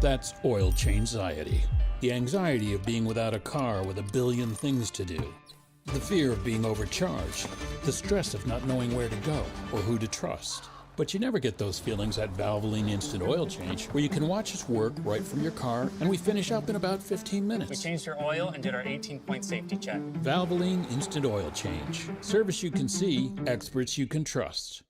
That's oil change-anxiety. The anxiety of being without a car with a billion things to do. The fear of being overcharged. The stress of not knowing where to go or who to trust. But you never get those feelings at Valvoline Instant Oil Change, where you can watch us work right from your car, and we finish up in about 15 minutes. We changed your oil and did our 18-point safety check. Valvoline Instant Oil Change. Service you can see, experts you can trust.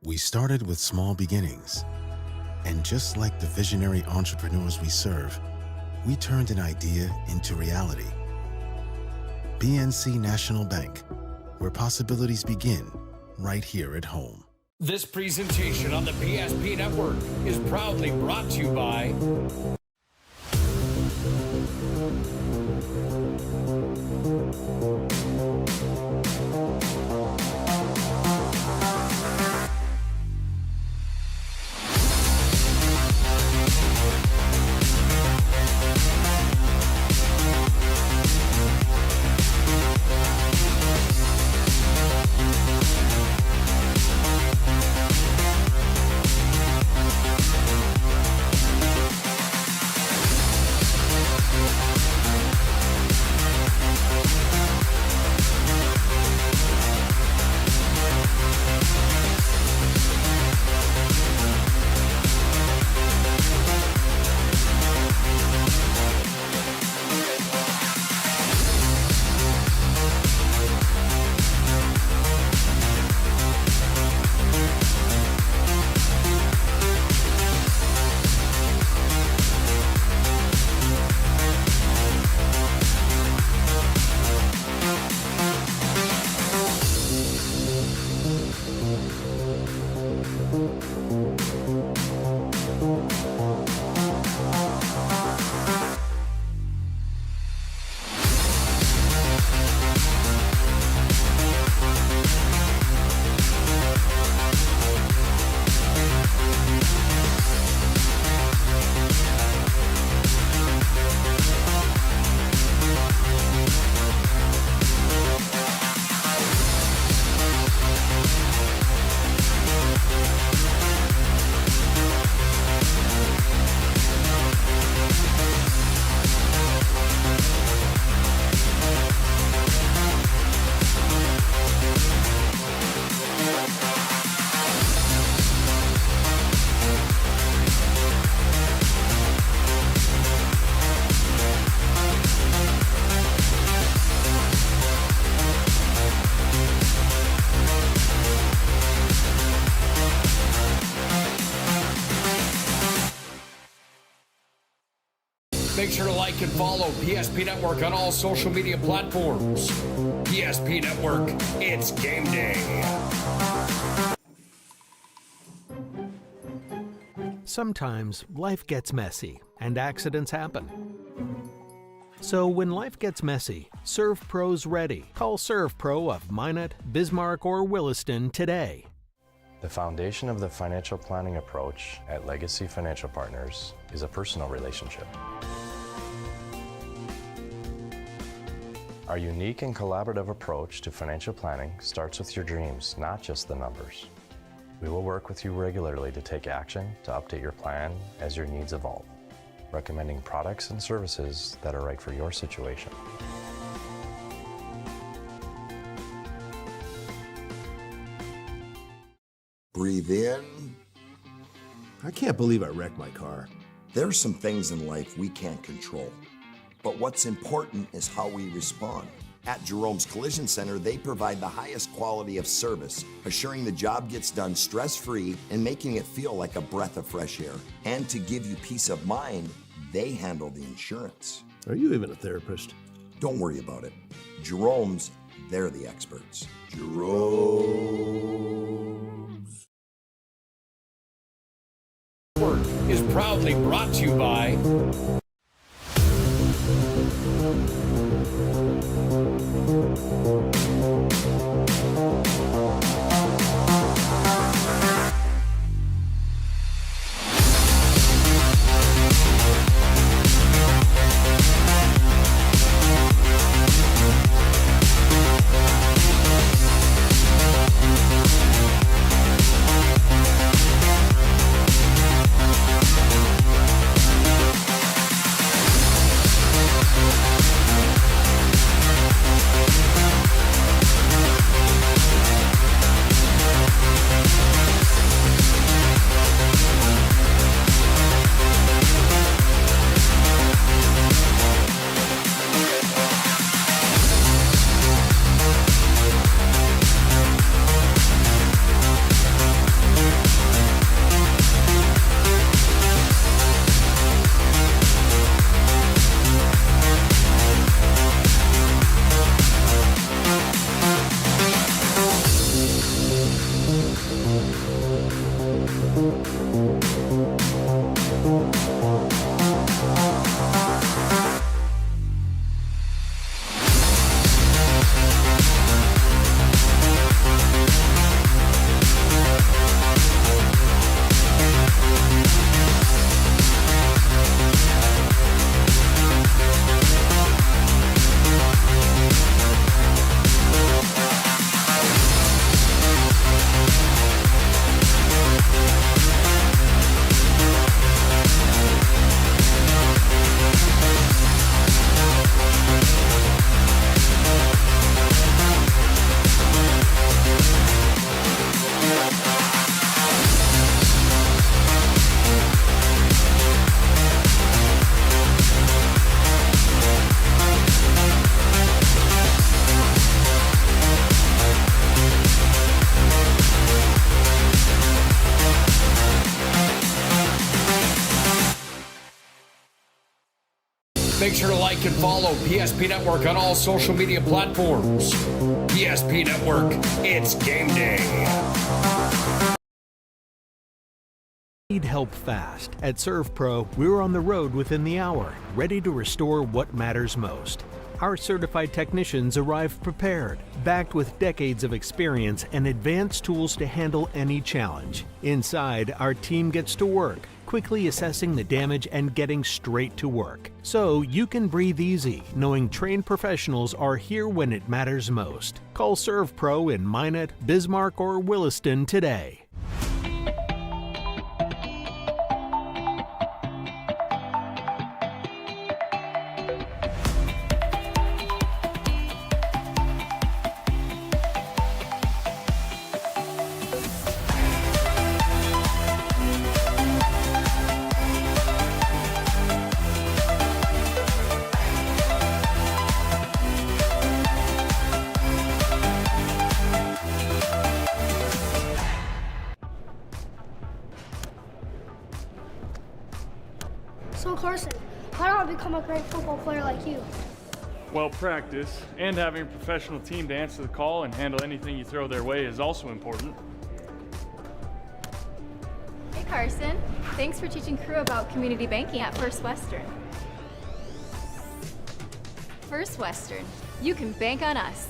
We started with small beginnings, and just like the visionary entrepreneurs we serve, we turned an idea into reality. PNC National Bank, where possibilities begin right here at home. This presentation on the PSP Network is proudly brought to you by Make sure to like and follow PSP Network on all social media platforms. PSP Network, it's game day. Sometimes life gets messy and accidents happen. So when life gets messy, ServPro's ready. Call ServPro of Minot, Bismarck, or Williston today. The foundation of the financial planning approach at Legacy Financial Partners is a personal relationship. Our unique and collaborative approach to financial planning starts with your dreams, not just the numbers. We will work with you regularly to take action to update your plan as your needs evolve, recommending products and services that are right for your situation. Breathe in. I can't believe I wrecked my car. There are some things in life we can't control, but what's important is how we respond. At Jerome's Collision Center, they provide the highest quality of service, assuring the job gets done stress-free and making it feel like a breath of fresh air. And to give you peace of mind, they handle the insurance. Are you even a therapist? Don't worry about it. Jerome's, they're the experts. Jerome's. Is proudly brought to you by Make sure to like and follow PSP Network on all social media platforms. PSP Network, it's game day. Need help fast. At ServPro, we're on the road within the hour, ready to restore what matters most. Our certified technicians arrive prepared, backed with decades of experience and advanced tools to handle any challenge. Inside, our team gets to work, quickly assessing the damage and getting straight to work. So you can breathe easy, knowing trained professionals are here when it matters most. Call ServPro in Minot, Bismarck, or Williston today. So Carson, how do I become a great football player like you? Well, practice and having a professional team to answer the call and handle anything you throw their way is also important. Hey Carson, Thanks for teaching crew about community banking at First Western. First Western, you can bank on us.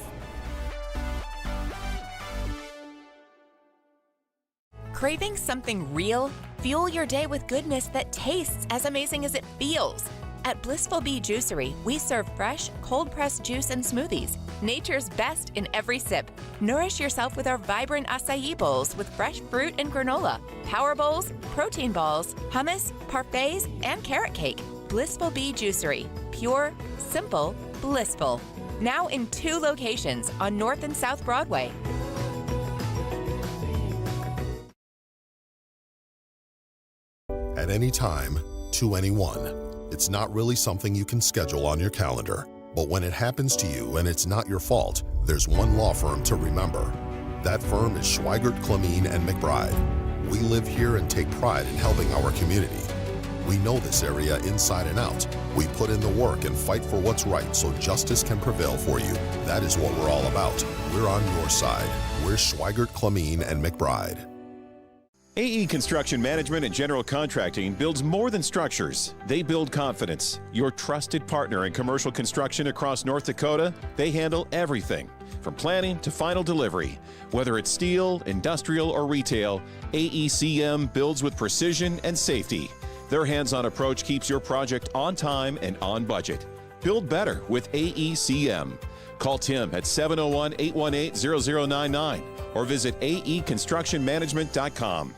Craving something real? Fuel your day with goodness that tastes as amazing as it feels. At Blissful Bee Juicery, we serve fresh, cold-pressed juice and smoothies, nature's best in every sip. Nourish yourself with our vibrant acai bowls with fresh fruit and granola, power bowls, protein balls, hummus, parfaits, and carrot cake. Blissful Bee Juicery. Pure, simple, blissful. Now in 2 locations on North and South Broadway. At any time, to anyone. It's not really something you can schedule on your calendar. But when it happens to you and it's not your fault, there's one law firm to remember. That firm is Schweigert, Clemeen, and McBride. We live here and take pride in helping our community. We know this area inside and out. We put in the work and fight for what's right so justice can prevail for you. That is what we're all about. We're on your side. We're Schweigert, Clemeen, and McBride. AE Construction Management and General Contracting builds more than structures. They build confidence. Your trusted partner in commercial construction across North Dakota, they handle everything from planning to final delivery. Whether it's steel, industrial, or retail, AECM builds with precision and safety. Their hands-on approach keeps your project on time and on budget. Build better with AECM. Call Tim at 701-818-0099 or visit aeconstructionmanagement.com.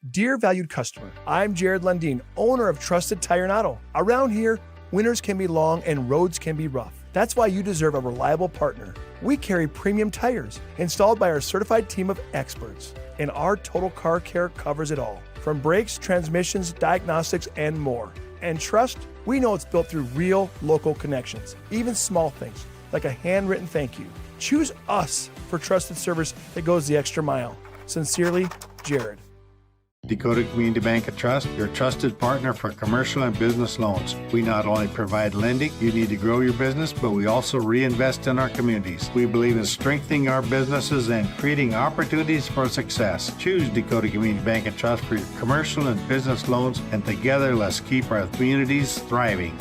Dear valued customer, I'm Jared Lundeen, owner of Trusted Tire and Auto. Around here, winters can be long and roads can be rough. That's why you deserve a reliable partner. We carry premium tires installed by our certified team of experts, and our total car care covers it all, from brakes, transmissions, diagnostics, and more. And trust, we know it's built through real local connections, even small things like a handwritten thank you. Choose us for trusted service that goes the extra mile. Sincerely, Jared. Dakota Community Bank and Trust, your trusted partner for commercial and business loans. We not only provide lending you need to grow your business, but we also reinvest in our communities. We believe in strengthening our businesses and creating opportunities for success. Choose Dakota Community Bank and Trust for your commercial and business loans, and together let's keep our communities thriving.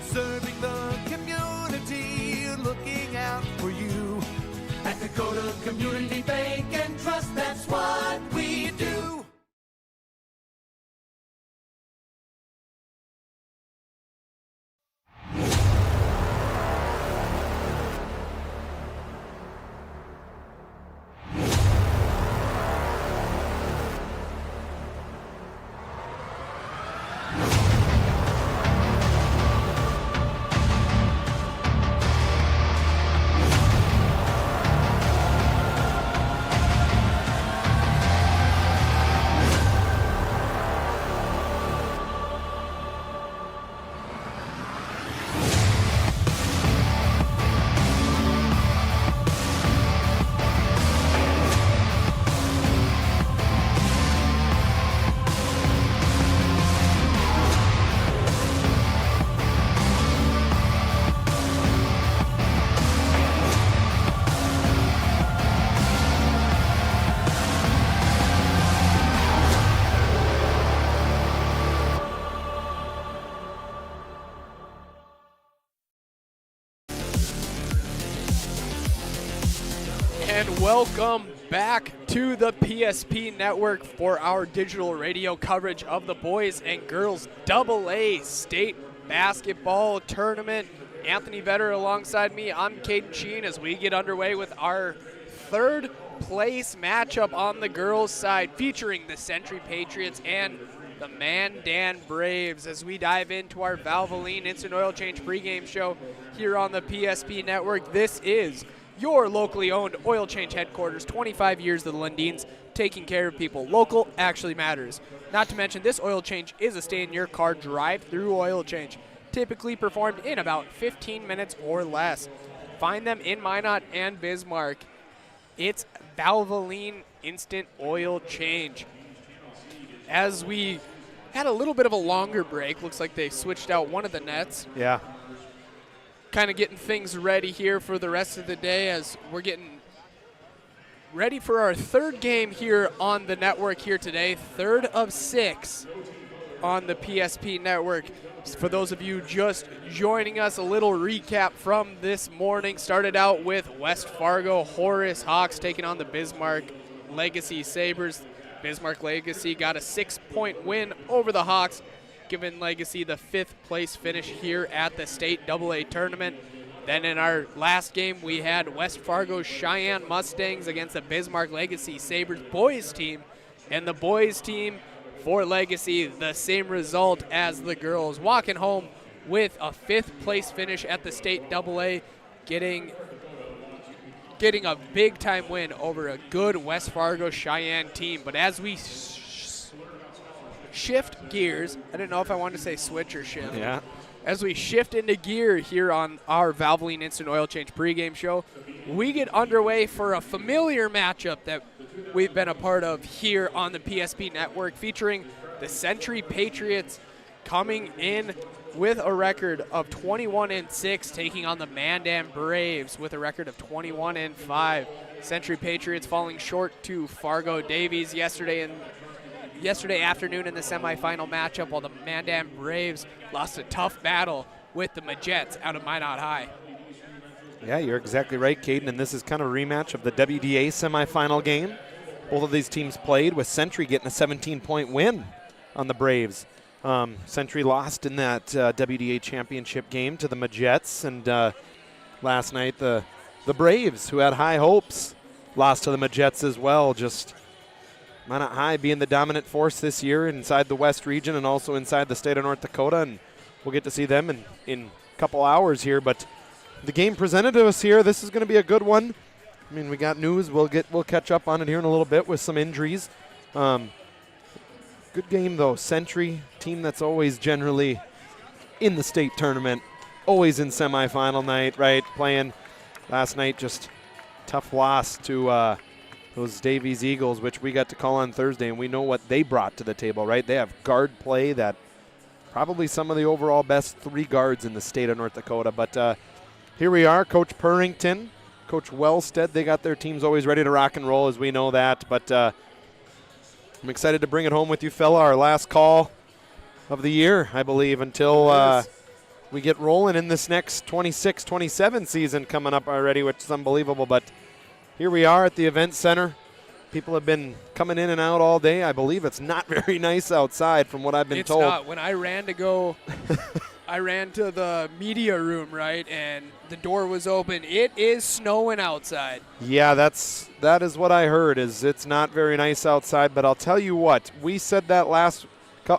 Serving the community, looking out for you. At Dakota Community Bank and Trust, that's what we do. And welcome back to the PSP Network for our digital radio coverage of the boys and girls AA state basketball tournament. Anthony Vetter alongside me. I'm Caden Sheen as we get underway with our third place matchup on the girls side, featuring the Century Patriots and the Mandan Braves, as we dive into our Valvoline Instant Oil Change pregame show here on the PSP Network. This is your locally owned oil change headquarters, 25 years of the Lundins, taking care of people. Local actually matters. Not to mention, this oil change is a stay-in-your-car drive-through oil change, typically performed in about 15 minutes or less. Find them in Minot and Bismarck. It's Valvoline Instant Oil Change. As we had a little bit of a longer break, looks like they switched out one of the nets. Yeah. Kind of getting things ready here for the rest of the day, as we're getting ready for our third game here on the network here today, third of 6 on the PSP network. For those of you just joining us, a little recap from this morning. Started out with West Fargo Horace Hawks taking on the Bismarck Legacy Sabres. Bismarck Legacy got a 6-point win over the Hawks, giving Legacy the 5th place finish here at the state AA tournament. Then in our last game, we had West Fargo Cheyenne Mustangs against the Bismarck Legacy Sabres boys team. And the boys team for Legacy, the same result as the girls, walking home with a 5th place finish at the state AA, getting a big-time win over a good West Fargo Cheyenne team. But as we shift gears, I didn't know if I wanted to say switch or shift. Yeah. As we shift into gear here on our Valvoline Instant Oil Change pregame show, we get underway for a familiar matchup that we've been a part of here on the PSP network, featuring the Century Patriots coming in with a record of 21-6, taking on the Mandan Braves with a record of 21-5. Century Patriots falling short to Fargo Davies yesterday afternoon in the semifinal matchup, while the Mandan Braves lost a tough battle with the Majets out of Minot High. Yeah, you're exactly right, Caden, and this is kind of a rematch of the WDA semifinal game. Both of these teams played, with Century getting a 17-point win on the Braves. Century lost in that WDA championship game to the Majets, and last night the Braves, who had high hopes, lost to the Majets as well. Just Minot High being the dominant force this year inside the West region and also inside the state of North Dakota, and we'll get to see them in a couple hours here. But the game presented to us here, this is going to be a good one. I mean, we got news. We'll catch up on it here in a little bit with some injuries. Good game, though. Century, team that's always generally in the state tournament, always in semifinal night, right? Playing last night, just tough loss to those Davies Eagles, which we got to call on Thursday, and we know what they brought to the table, right? They have guard play that probably some of the overall best 3 guards in the state of North Dakota. But here we are, Coach Purrington, Coach Wellstead, they got their teams always ready to rock and roll, as we know that. But I'm excited to bring it home with you, fella. Our last call of the year, I believe, until we get rolling in this next 26-27 season coming up already, which is unbelievable. But here we are at the event center. People have been coming in and out all day. I believe it's not very nice outside from what I've been told. It's not. When I ran to go, I ran to the media room, right, and the door was open. It is snowing outside. Yeah, that is what I heard, is it's not very nice outside. But I'll tell you what, we said that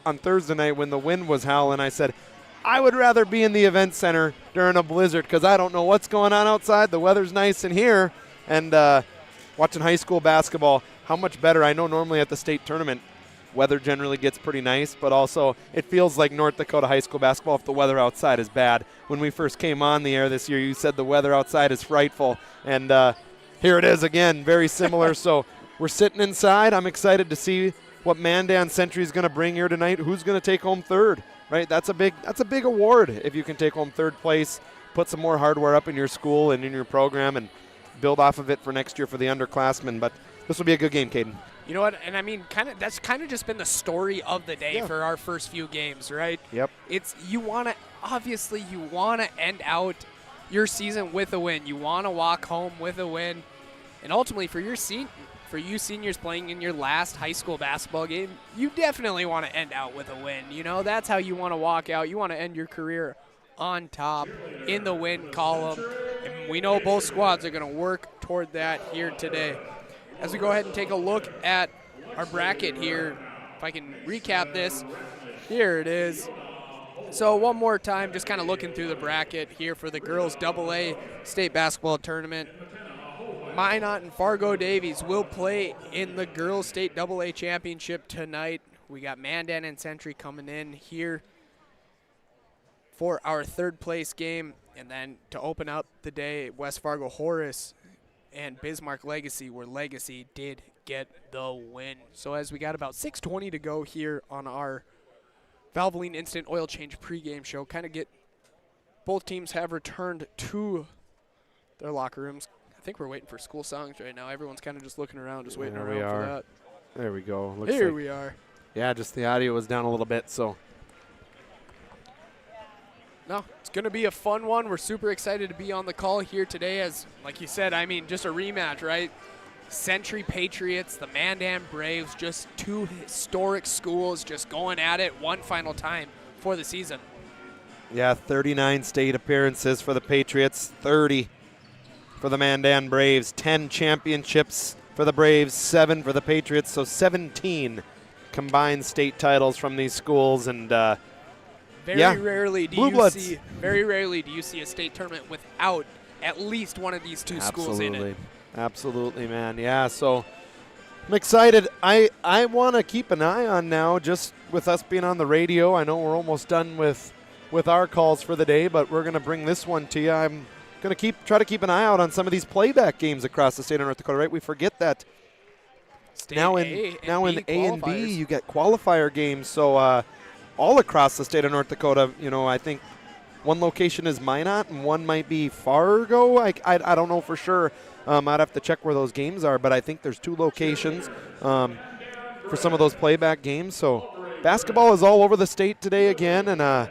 on Thursday night when the wind was howling. I said, I would rather be in the event center during a blizzard because I don't know what's going on outside. The weather's nice in here. And watching high school basketball, how much better. I know normally at the state tournament, weather generally gets pretty nice, but also it feels like North Dakota high school basketball if the weather outside is bad. When we first came on the air this year, you said the weather outside is frightful. And here it is again, very similar. So we're sitting inside. I'm excited to see what Mandan Century is going to bring here tonight. Who's going to take home third, right? That's a big award if you can take home third place, put some more hardware up in your school and in your program, and build off of it for next year for the underclassmen. But this will be a good game, Caden. You know what? And I mean, that's kind of just been the story of the day for our first few games, right? Yep. You want to end out your season with a win. You want to walk home with a win. And ultimately for you seniors playing in your last high school basketball game, you definitely want to end out with a win. You know, that's how you want to walk out. You want to end your career on top in the win column. And we know both squads are going to work toward that here today. As we go ahead and take a look at our bracket here, if I can recap this, here it is. So one more time, just kind of looking through the bracket here for the girls AA state basketball tournament. Minot and Fargo Davies will play in the girls state AA championship tonight. We got Mandan and Century coming in here for our third place game. And then to open up the day, West Fargo Horace and Bismarck Legacy, where Legacy did get the win. So as we got about 6:20 to go here on our Valvoline Instant Oil Change pregame show, both teams have returned to their locker rooms. I think we're waiting for school songs right now. Everyone's kind of just looking around, just waiting There around we for are. that. There we go. Looks Here like, we are. Yeah, just the audio was down a little bit, so. No, it's going to be a fun one. We're super excited to be on the call here today as, like you said, I mean, just a rematch, right? Century Patriots, the Mandan Braves, just two historic schools just going at it one final time for the season. Yeah, 39 state appearances for the Patriots, 30 for the Mandan Braves, 10 championships for the Braves, 7 for the Patriots, so 17 combined state titles from these schools, and Very rarely do you see a state tournament without at least one of these two schools in it. Absolutely, man. Yeah, so I'm excited. I want to keep an eye on now, just with us being on the radio. I know we're almost done with our calls for the day, but we're going to bring this one to you. I'm going to try to keep an eye out on some of these playback games across the state of North Dakota, right? We forget that now in A and B you get qualifier games, so all across the state of North Dakota, I think one location is Minot and one might be Fargo. I don't know for sure. I'd have to check where those games are, but I think there's 2 locations for some of those playback games. So basketball is all over the state today again, and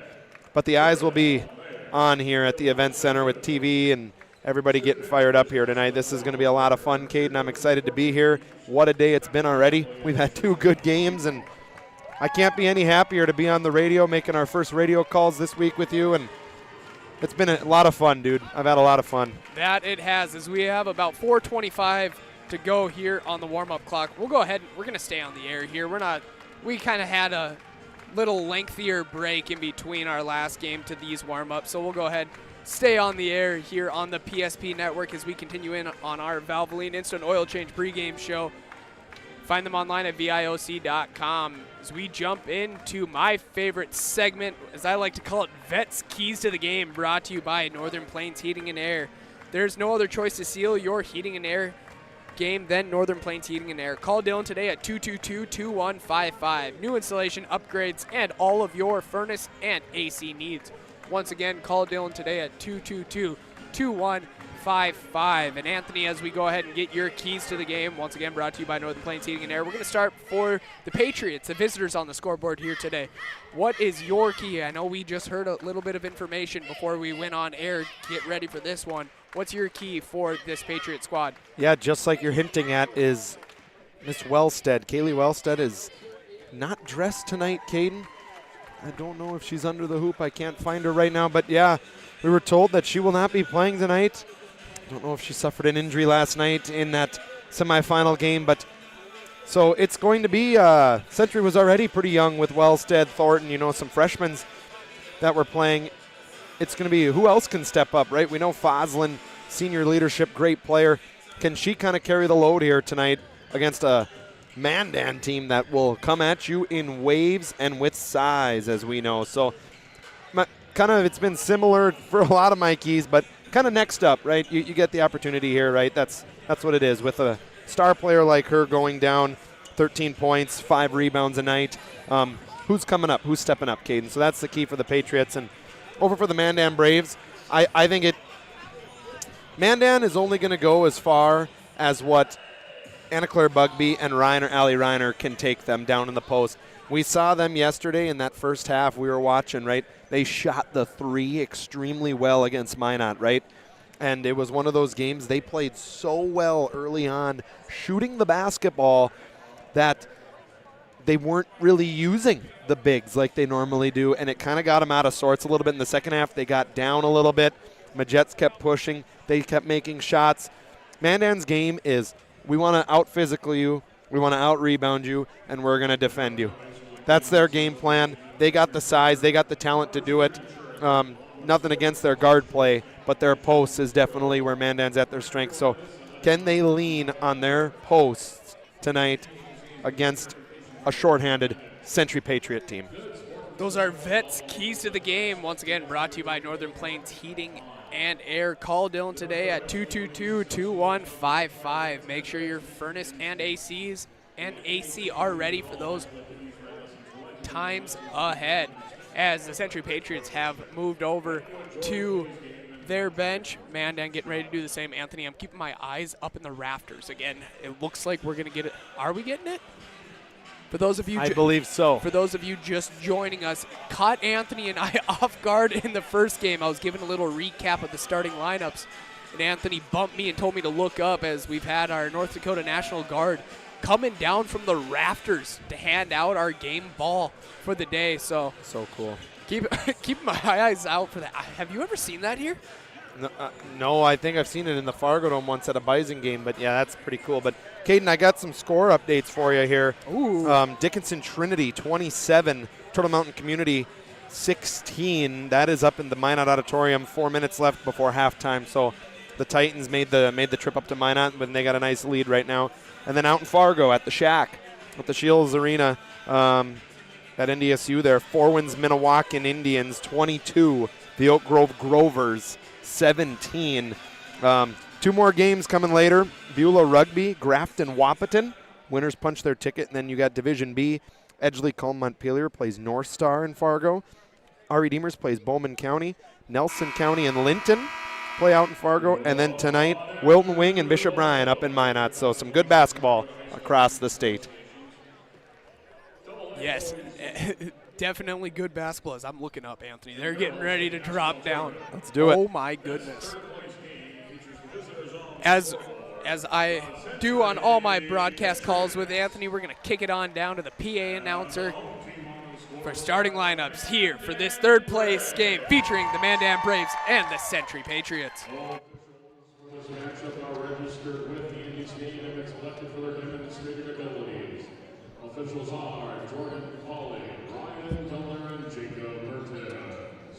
but the eyes will be on here at the event center with TV and everybody getting fired up here tonight. This is going to be a lot of fun, Caden. I'm excited to be here. What a day it's been already. We've had 2 good games, and I can't be any happier to be on the radio making our first radio calls this week with you, and it's been a lot of fun, dude. I've had a lot of fun. That it has, as we have about 4:25 to go here on the warm-up clock. We'll go ahead. We're going to stay on the air here. We kind of had a little lengthier break in between our last game to these warm-ups, so we'll go ahead, stay on the air here on the PSP Network as we continue in on our Valvoline Instant Oil Change pregame show. Find them online at VIOC.com. As we jump into my favorite segment, as I like to call it, Vets Keys to the Game, brought to you by Northern Plains Heating and Air. There's no other choice to seal your heating and air game than Northern Plains Heating and Air. Call Dylan today at 222-2155. New installation, upgrades, and all of your furnace and AC needs. Once again, call Dylan today at 222-2155. And Anthony, as we go ahead and get your keys to the game, once again brought to you by Northern Plains Heating and Air, we're going to start for the Patriots, the visitors on the scoreboard here today. What is your key? I know we just heard a little bit of information before we went on air. Get ready for this one. What's your key for this Patriot squad? Yeah, just like you're hinting at, is Miss Wellstead. Kaylee Wellstead is not dressed tonight, Caden. I don't know if she's under the hoop. I can't find her right now, but yeah, we were told that she will not be playing tonight. Don't know if she suffered an injury last night in that semifinal game, but so it's going to be, Century was already pretty young with Wellstead, Thornton, some freshmen that were playing. It's going to be who else can step up, right? We know Foslin, senior leadership, great player. Can she kind of carry the load here tonight against a Mandan team that will come at you in waves and with size, as we know? So it's been similar for a lot of my keys, but kind of next up, right? You get the opportunity here, right? That's what it is. With a star player like her going down 13 points, 5 rebounds a night, who's coming up? Who's stepping up, Caden? So that's the key for the Patriots. And over for the Mandan Braves, I think Mandan is only going to go as far as what Anna Claire Bugby and Allie Reiner can take them down in the post. We saw them yesterday in that first half we were watching, right? They shot the 3 extremely well against Minot, right? And it was one of those games they played so well early on, shooting the basketball, that they weren't really using the bigs like they normally do, and it kind of got them out of sorts a little bit in the second half. They got down a little bit. Majets kept pushing. They kept making shots. Mandan's game is we want to out-physical you, we want to out-rebound you, and we're going to defend you. That's their game plan. They got the size. They got the talent to do it. Nothing against their guard play, but their posts is definitely where Mandan's at their strength. So can they lean on their posts tonight against a shorthanded Century Patriot team? Those are Vets Keys to the Game. Once again, brought to you by Northern Plains Heating and Air. Call Dylan today at 222-2155. Make sure your furnace and AC are ready for those times ahead, as the Century Patriots have moved over to their bench. Mandan getting ready to do the same. Anthony, I'm keeping my eyes up in the rafters again. It looks like we're going to get it. Are we getting it? For those of you, I believe so. For those of you just joining us, caught Anthony and I off guard in the first game. I was giving a little recap of the starting lineups, and Anthony bumped me and told me to look up as we've had our North Dakota National Guard coming down from the rafters to hand out our game ball for the day. So cool. Keep my eyes out for that. Have you ever seen that here? No, I think I've seen it in the Fargo Dome once at a Bison game, but yeah, that's pretty cool. But Caden, I got some score updates for you here. Ooh. Dickinson Trinity 27, Turtle Mountain Community 16. That is up in the Minot Auditorium. 4 minutes left before halftime. So the Titans made the trip up to Minot, but they got a nice lead right now. And then out in Fargo at the Shack at the Shields Arena at NDSU there, Four Winds Minnewacan Indians 22, the Oak Grove Grovers 17. 2 more games coming later. Beulah Rugby, Grafton Wahpeton. Winners punch their ticket. And then you got Division B. Edgeley Culm Montpelier plays North Star in Fargo. Our Redeemers plays Bowman County. Nelson County and Linton play out in Fargo. And then tonight, Wilton Wing and Bishop Bryan up in Minot. So some good basketball across the state. Yes, definitely good basketball as I'm looking up, Anthony. They're getting ready to drop down. Let's do it. Oh, my goodness. As I do on all my broadcast calls with Anthony, we're going to kick it on down to the PA announcer for starting lineups here for this third place game featuring the Mandan Braves and the Century Patriots. This matchup are registered with the Indian State and it's elected for their demonstrated abilities. Officials are Jordan Hawley, Ryan Miller, and Jacob Mertens.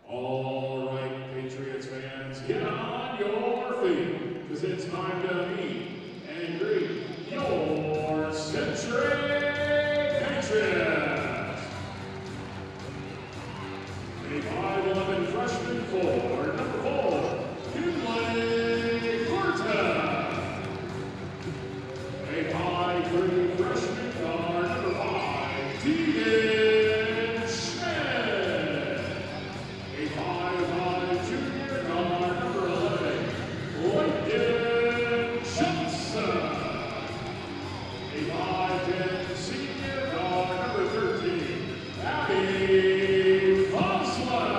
All right, Patriots fans, get on your feet, because it's time to meet and greet your Century Patriots. A 5'11" freshman for number 4, Kinley Cortez. A 5'3" freshman guard, number 5, Tegan Schmidt. A 5'5" junior guard, number 11, Lincoln Johnson. A 5'10" senior guard, number 13, Abby Fosler.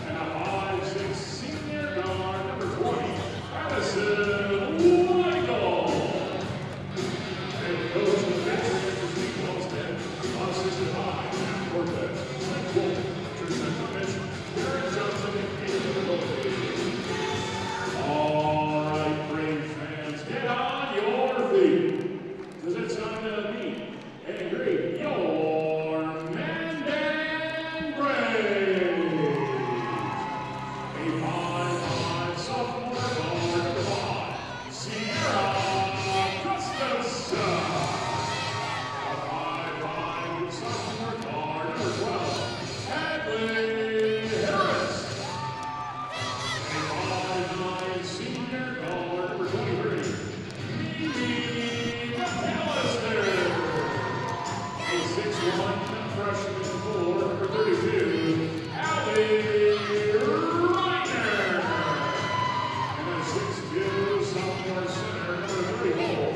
And a 5'6" senior guard, number 20, Addison Weigel. And coach of the Patriots is Lee Wellstead, assisted by Matt Cortez, Mike Wolf, Tristan Mitch, Eric Johnson, and David Willoughby. All right, Brave fans, get on your feet, because it's time to meet and greet your Mandan Braves. A 5'5" sophomore guard, number 5, Sierra Custis. A 5'5" sophomore guard, number 12, Hadley Harris. A 5'9" senior guard, number 23, Mimi McAllister. A 6'1" freshman for number 32, Allie Reiner. And a 6'2" sophomore center, number 34,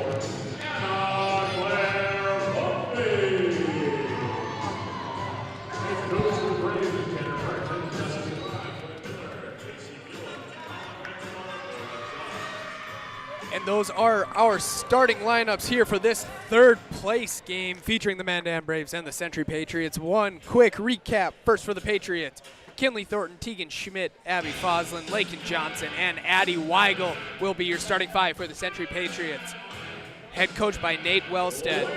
Anna Claire Bumpy. Head coach for Braves and Tanner Burton, assistant by Miller, Casey Buell. And those are our starting lineups here for this third place game featuring the Mandan Braves and the Century Patriots. One quick recap. First for the Patriots, Kinley Thornton, Tegan Schmidt, Abby Foslin, Lakin Johnson, and Addie Weigel will be your starting 5 for the Century Patriots. Head coach by Nate Wellstead.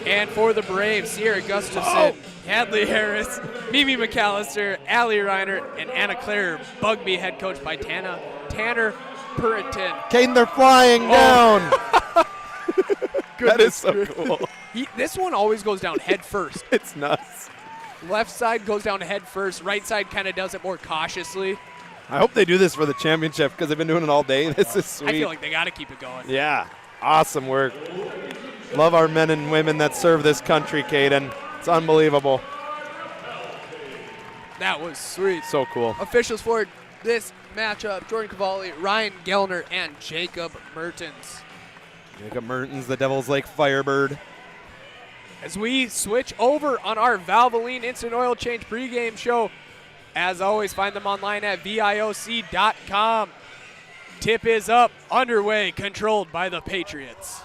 And for the Braves, Sierra Gustafson, Hadley Harris, Mimi McAllister, Allie Reiner, and Anna Claire Bugby, head coach by Tanner Puritan. Caden, they're flying down. That is so Goodness. cool. This one always goes down head first. It's nuts. Left side goes down head first. Right side kind of does it more cautiously. I hope they do this for the championship because they've been doing it all day. This is sweet. I feel like they got to keep it going. Yeah, awesome work. Love our men and women that serve this country, Caden. It's unbelievable. That was sweet. So cool. Officials for this matchup, Jordan Cavalli, Ryan Gellner, and Jacob Mertens. Jacob Mertens, the Devil's Lake Firebird. As we switch over on our Valvoline Instant Oil Change pregame show, as always, find them online at VIOC.com. Tip is up, underway, controlled by the Patriots.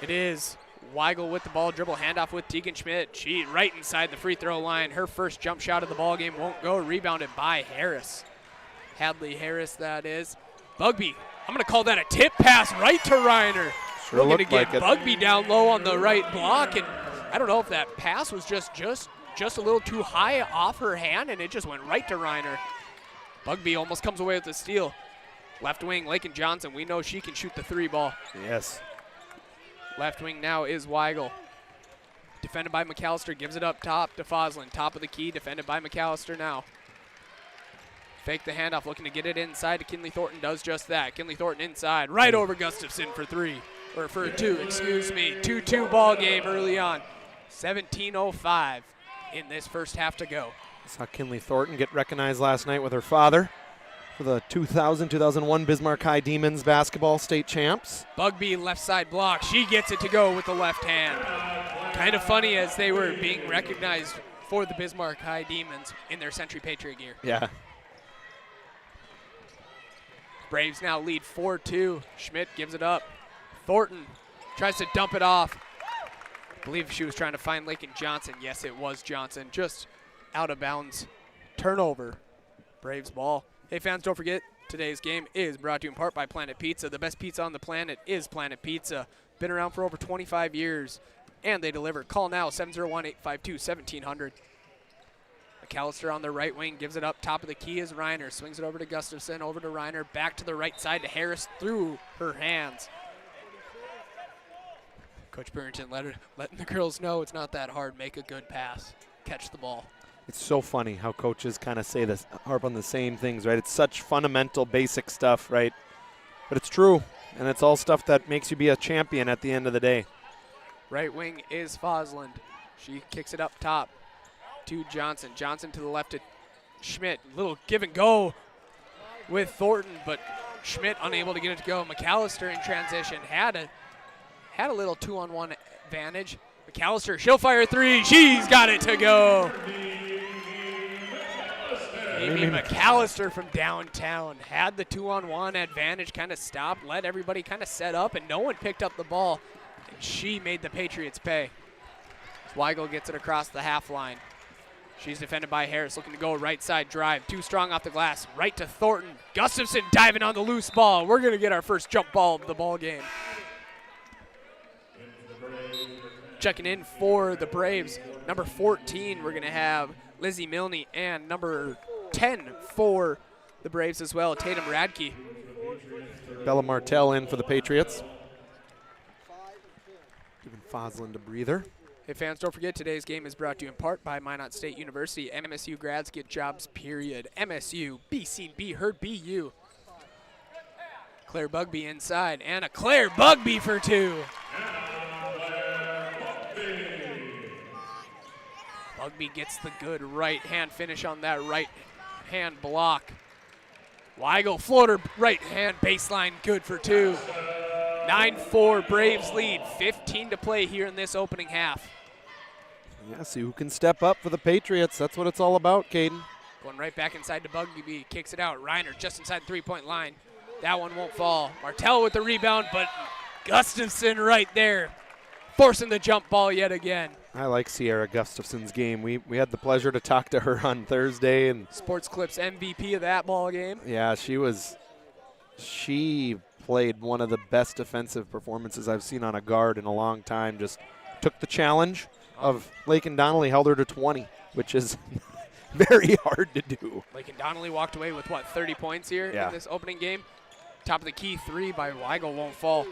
It is Weigel with the ball, dribble handoff with Tegan Schmidt. She right inside the free throw line. Her first jump shot of the ball game won't go. Rebounded by Harris. Hadley Harris, that is. Bugby, I'm going to call that a tip pass right to Reiner. Sure Looking to get like Bugby down low on the right block, and I don't know if that pass was just a little too high off her hand, and it just went right to Reiner. Bugby almost comes away with the steal. Left wing, Lakin Johnson. We know she can shoot the three ball. Yes. Left wing now is Weigel. Defended by McAllister, gives it up top to Foslin. Top of the key, defended by McAllister now. Fake the handoff, looking to get it inside to Kinley Thornton, does just that. Kinley Thornton inside, right over Gustafson for two, excuse me. 2-2 ball game early on. 17:05 in this first half to go. Saw Kinley Thornton get recognized last night with her father for the 2000-2001 Bismarck High Demons basketball state champs. Bugby left side block. She gets it to go with the left hand. Kind of funny as they were being recognized for the Bismarck High Demons in their Century Patriot gear. Yeah. Braves now lead 4-2. Schmidt gives it up. Thornton tries to dump it off. I believe she was trying to find Lakin Johnson. Yes, it was Johnson. Just out of bounds. Turnover. Braves ball. Hey fans, don't forget, today's game is brought to you in part by Planet Pizza. The best pizza on the planet is Planet Pizza. Been around for over 25 years, and they deliver. Call now, 701-852-1700. McAllister on the right wing, gives it up. Top of the key is Reiner. Swings it over to Gustafson, over to Reiner. Back to the right side to Harris through her hands. Coach Burrington letting the girls know it's not that hard. Make a good pass. Catch the ball. It's so funny how coaches kind of say this, harp on the same things, right? It's such fundamental, basic stuff, right? But it's true, and it's all stuff that makes you be a champion at the end of the day. Right wing is Fosland. She kicks it up top to Johnson. Johnson to the left to Schmidt. Little give and go with Thornton, but Schmidt unable to get it to go. McAllister in transition had a little 2-on-1 advantage. McAllister, she'll fire three. She's got it to go. Amy McAllister from downtown had the 2-on-1 advantage, kind of stopped, let everybody kind of set up, and no one picked up the ball. And she made the Patriots pay. Weigel gets it across the half line. She's defended by Harris, looking to go right side drive. Too strong off the glass, right to Thornton. Gustafson diving on the loose ball. We're going to get our first jump ball of the ball game. Checking in for the Braves, number 14, we're going to have Lizzie Milne, and number 10 for the Braves as well, Tatum Radke. Bella Martell in for the Patriots. Giving Fosland a breather. Hey fans, don't forget today's game is brought to you in part by Minot State University. MSU grads get jobs, period. MSU, be seen, be heard, be you. Claire Bugby inside, and a Claire Bugby for two. Bugby gets the good right hand finish on that right hand block. Weigel floater right hand baseline, good for two. 9-4 Braves lead, 15 to play here in this opening half. Yeah, see who can step up for the Patriots. That's what it's all about, Caden. Going right back inside to Bugby, kicks it out. Reiner just inside the three-point line. That one won't fall. Martell with the rebound, but Gustafson right there, forcing the jump ball yet again. I like Sierra Gustafson's game. We had the pleasure to talk to her on Thursday, and Sports Clips MVP of that ball game. Yeah, she played one of the best defensive performances I've seen on a guard in a long time. Just took the challenge of Lakin Donnelly, held her to 20, which is very hard to do. Lakin Donnelly walked away with, 30 points here in this opening game? Top of the key three by Weigel won't fall.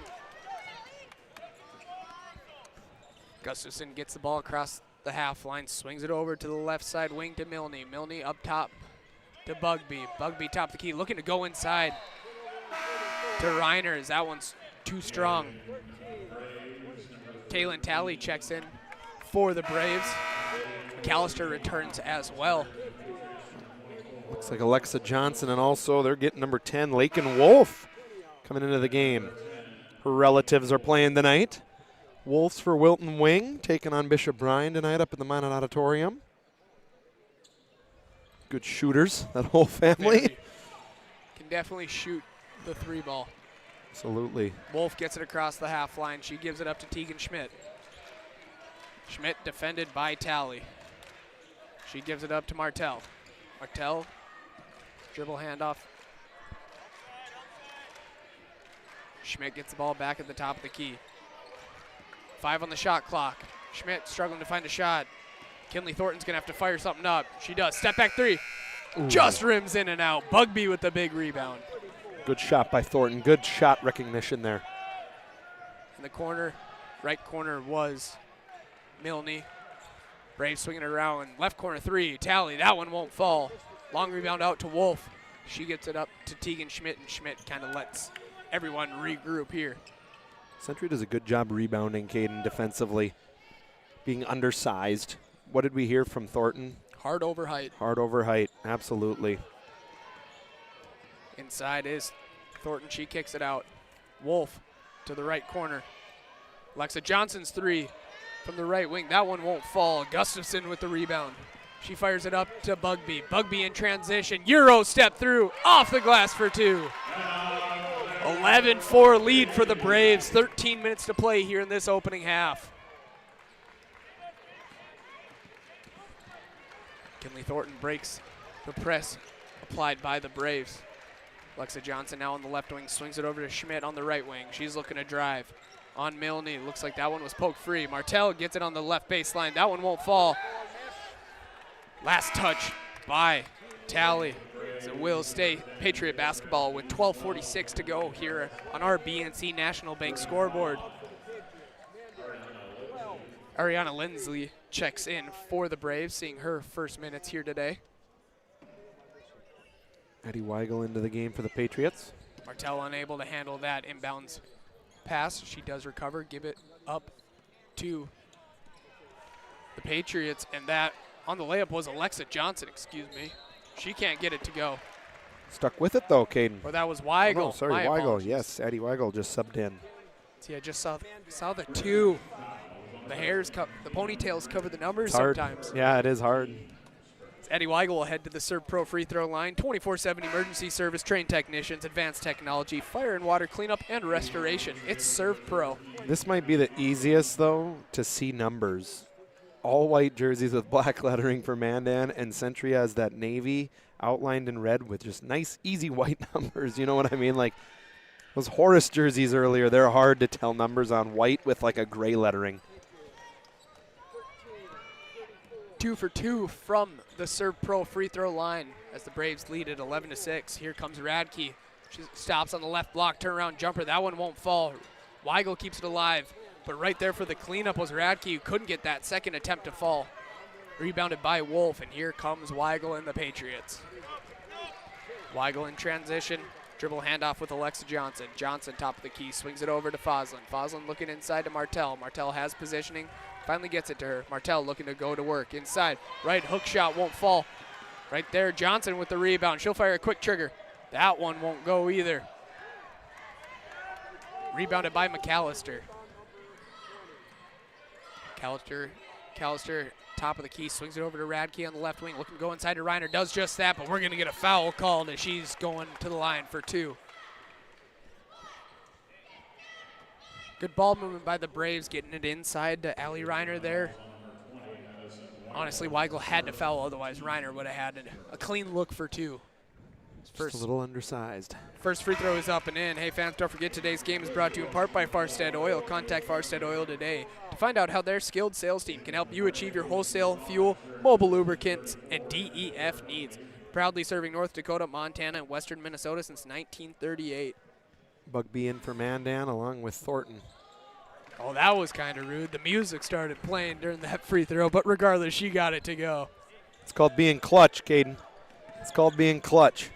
Gustafson gets the ball across the half line, swings it over to the left side wing to Milne. Milne up top to Bugby. Bugby top of the key, looking to go inside to Reiner, as that one's too strong. Kaylin Talley checks in for the Braves. McAllister returns as well. Looks like Alexa Johnson, and also they're getting number 10, Lakin Wolf, coming into the game. Her relatives are playing tonight. Wolves for Wilton Wing, taking on Bishop Bryan tonight up in the Minot Auditorium. Good shooters, that whole family. Very. Can definitely shoot the 3 ball. Absolutely. Wolf gets it across the half line. She gives it up to Tegan Schmidt. Schmidt defended by Talley. She gives it up to Martell. Martell, dribble handoff. Schmidt gets the ball back at the top of the key. 5 on the shot clock. Schmidt struggling to find a shot. Kinley Thornton's gonna have to fire something up. She does. Step back 3. Ooh. Just rims in and out. Bugby with the big rebound. Good shot by Thornton. Good shot recognition there. In the corner, right corner was Milne. Braves swinging it around. Left corner 3. Talley. That one won't fall. Long rebound out to Wolf. She gets it up to Tegan Schmidt, and Schmidt kind of lets everyone regroup here. Century does a good job rebounding, Caden, defensively, being undersized. What did we hear from Thornton? Hard over height. Hard over height, absolutely. Inside is Thornton. She kicks it out. Wolf to the right corner. Alexa Johnson's 3 from the right wing. That one won't fall. Gustafson with the rebound. She fires it up to Bugby. Bugby in transition. Euro step through. Off the glass for 2. 11-4 lead for the Braves. 13 minutes to play here in this opening half. Kinley Thornton breaks the press applied by the Braves. Alexa Johnson now on the left wing, swings it over to Schmidt on the right wing. She's looking to drive on Milne. Looks like that one was poked free. Martell gets it on the left baseline. That one won't fall. Last touch by Talley. So it will stay Patriot basketball with 12:46 to go here on our BNC National Bank scoreboard. Ariana Lindsley checks in for the Braves, seeing her first minutes here today. Eddie Weigel into the game for the Patriots. Martell unable to handle that inbounds pass. She does recover, give it up to the Patriots, and that on the layup was Alexa Johnson, excuse me. She can't get it to go. Stuck with it though, Caden. Or that was Weigel. Oh, no, sorry, My Weigel. apologies. Yes, Eddie Weigel just subbed in. See, I just saw the 2. The hairs, the ponytails cover the numbers It's hard. sometimes. Yeah, it is hard. Eddie Weigel will head to the Serve Pro free throw line. 24/7 emergency service, trained technicians, advanced technology, fire and water cleanup, and restoration. It's Serve Pro. This might be the easiest, though, to see numbers. All white jerseys with black lettering for Mandan, and Century has that navy outlined in red with just nice, easy white numbers. You know what I mean? Like those Horace jerseys earlier, they're hard to tell numbers on white with like a gray lettering. 2 for 2 from the Serve Pro free throw line as the Braves lead at 11-6. Here comes Radke. She stops on the left block, turnaround jumper. That one won't fall. Weigel keeps it alive, but right there for the cleanup was Radke, who couldn't get that second attempt to fall. Rebounded by Wolf, and here comes Weigel and the Patriots. Weigel in transition, dribble handoff with Alexa Johnson. Johnson, top of the key, swings it over to Foslin. Foslin looking inside to Martell. Martell has positioning, finally gets it to her. Martell looking to go to work inside. Right hook shot won't fall. Right there, Johnson with the rebound. She'll fire a quick trigger. That one won't go either. Rebounded by McAllister. McAllister, top of the key, swings it over to Radke on the left wing, looking to go inside to Reiner, does just that, but we're going to get a foul called as she's going to the line for 2. Good ball movement by the Braves, getting it inside to Allie Reiner there. Honestly, Weigel had to foul, otherwise Reiner would have had a clean look for 2. Just a little undersized. First free throw is up and in. Hey fans, don't forget today's game is brought to you in part by Farstead Oil. Contact Farstead Oil today to find out how their skilled sales team can help you achieve your wholesale, fuel, mobile lubricants, and DEF needs. Proudly serving North Dakota, Montana, and western Minnesota since 1938. Bugby in for Mandan along with Thornton. Oh, that was kind of rude. The music started playing during that free throw, but regardless, she got it to go. It's called being clutch, Caden. It's called being clutch.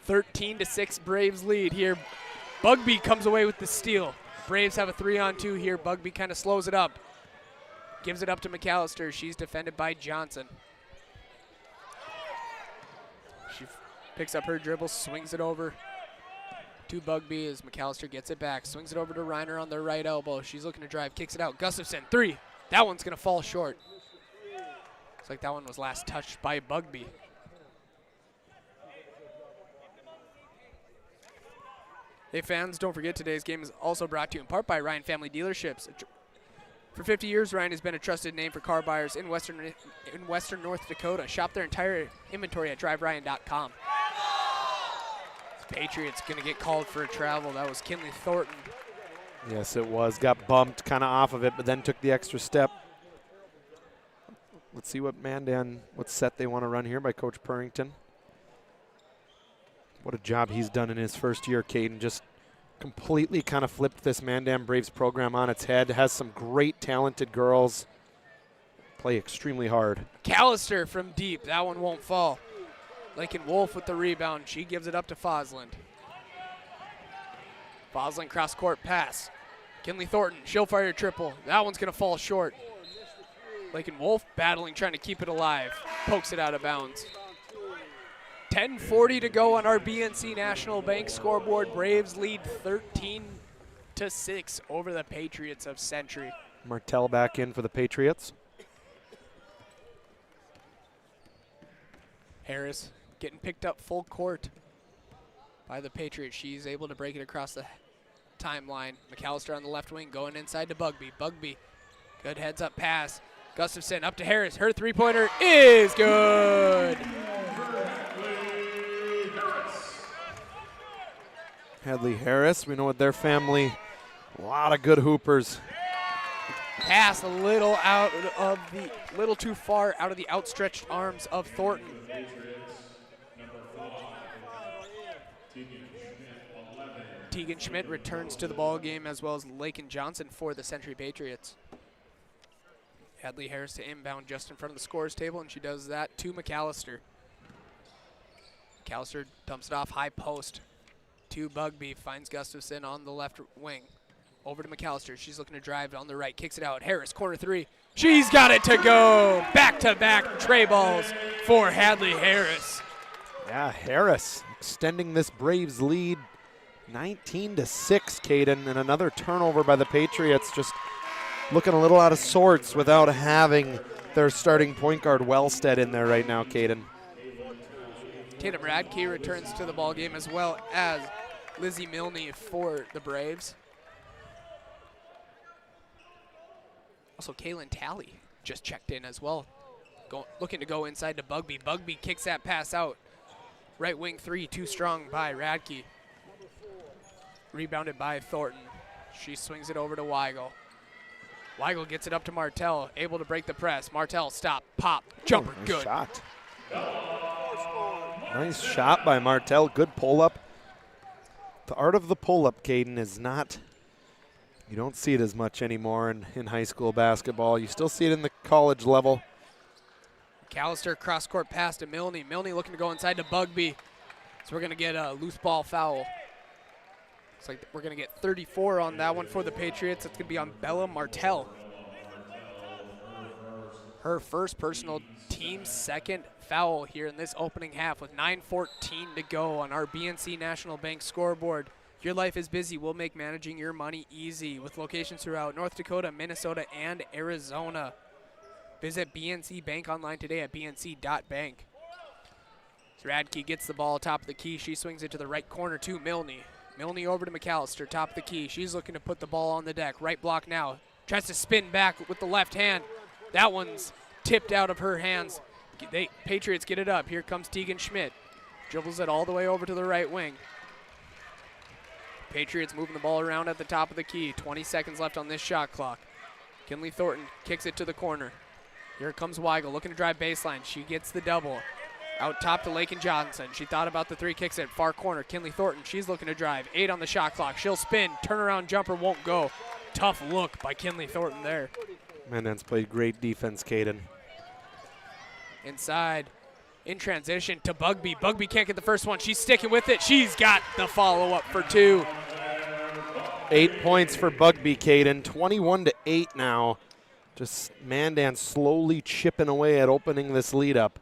13-6 Braves lead here. Bugby comes away with the steal. Braves have a 3-on-2 here. Bugby kind of slows it up. gives it up to McAllister. She's defended by Johnson. She picks up her dribble, swings it over to Bugby as McAllister gets it back. Swings it over to Reiner on the right elbow. She's looking to drive, kicks it out. Gustafson, 3. That one's going to fall short. Looks like that one was last touched by Bugby. Hey fans, don't forget today's game is also brought to you in part by Ryan Family Dealerships. For 50 years, Ryan has been a trusted name for car buyers in western North Dakota. Shop their entire inventory at driveryan.com. Patriots going to get called for a travel. That was Kinley Thornton. Yes, it was. Got bumped kind of off of it, but then took the extra step. Let's see what what set they want to run here by Coach Purrington. What a job he's done in his first year, Caden. Just completely kind of flipped this Mandan Braves program on its head. Has some great talented girls. Play extremely hard. McAllister from deep. That one won't fall. Lakin Wolf with the rebound. She gives it up to Fosland. Fosland cross-court pass. Kinley Thornton, she'll fire a triple. That one's going to fall short. Lakin Wolf battling, trying to keep it alive. Pokes it out of bounds. 10:40 to go on our BNC National Bank scoreboard. Braves lead 13-6 over the Patriots of Century. Martell back in for the Patriots. Harris getting picked up full court by the Patriots. She's able to break it across the timeline. McAllister on the left wing going inside to Bugby. Bugby, good heads up pass. Gustafson up to Harris. Her three-pointer is good. Hadley Harris, we know what their family, a lot of good hoopers. Pass a little little too far out of the outstretched arms of Thornton. Tegan Schmidt returns to the ball game, as well as Lakin Johnson for the Century Patriots. Hadley Harris to inbound just in front of the scorer's table, and she does that to McAllister. McAllister dumps it off high post to Bugby, finds Gustafson on the left wing. Over to McAllister. She's looking to drive on the right. Kicks it out. Harris, corner 3. She's got it to go. Back-to-back tray balls for Hadley Harris. Yeah, Harris extending this Braves lead 19-6, Caden. And another turnover by the Patriots. Just looking a little out of sorts without having their starting point guard Wellstead in there right now, Caden. Tatum Radke returns to the ball game, as well as Lizzie Milne for the Braves. Also, Kaylin Talley just checked in as well. Looking to go inside to Bugby. Bugby kicks that pass out. Right wing 3, too strong by Radke. Rebounded by Thornton. She swings it over to Weigel. Weigel gets it up to Martell, able to break the press. Martell, stop, pop, jumper, nice good. Shot. Nice shot by Martell, good pull-up. The art of the pull-up, Caden, is not, you don't see it as much anymore in high school basketball. You still see it in the college level. McAllister cross-court pass to Milne. Milne looking to go inside to Bugby. So we're going to get a loose ball foul. Looks like we're going to get 34 on that one for the Patriots. It's going to be on Bella Martell. Her first personal team second foul here in this opening half with 9:14 to go on our BNC National Bank scoreboard. Your life is busy. We'll make managing your money easy with locations throughout North Dakota, Minnesota, and Arizona. Visit BNC Bank online today at bnc.bank. Radke gets the ball top of the key. She swings it to the right corner to Milne. Milne over to McAllister, top of the key. She's looking to put the ball on the deck. Right block now. Tries to spin back with the left hand. That one's tipped out of her hands. Patriots get it up. Here comes Tegan Schmidt. Dribbles it all the way over to the right wing. Patriots moving the ball around at the top of the key. 20 seconds left on this shot clock. Kinley Thornton kicks it to the corner. Here comes Weigel looking to drive baseline. She gets the double. Out top to Lakin Johnson. She thought about the 3, kicks it far corner. Kinley Thornton, she's looking to drive. 8 on the shot clock. She'll spin. Turnaround jumper won't go. Tough look by Kinley Thornton there. Mandan's played great defense, Caden. Inside, in transition to Bugby. Bugby can't get the first one. She's sticking with it. She's got the follow-up for 2. 8 points for Bugby, Caden. 21-8 now. Just Mandan slowly chipping away at opening this lead up.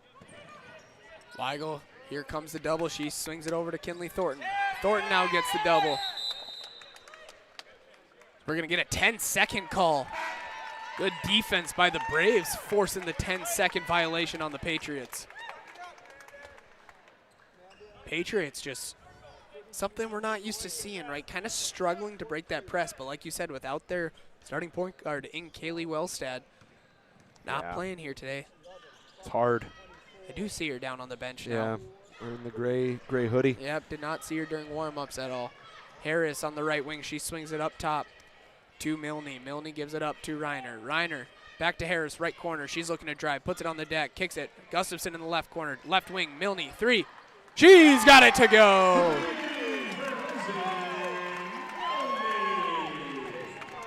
Weigel, here comes the double. She swings it over to Kinley Thornton. Thornton now gets the double. We're going to get a 10-second call. Good defense by the Braves, forcing the 10-second violation on the Patriots. Patriots just something we're not used to seeing, right? Kind of struggling to break that press, but like you said, without their starting point guard in Kaylee Wellstad, not playing here today. It's hard. I do see her down on the bench now. Yeah, in the gray hoodie. Yep, did not see her during warm-ups at all. Harris on the right wing, she swings it up top to Milne. Milne gives it up to Reiner. Reiner back to Harris, right corner. She's looking to drive, puts it on the deck, kicks it. Gustafson in the left corner, left wing, Milne, 3. She's got it to go.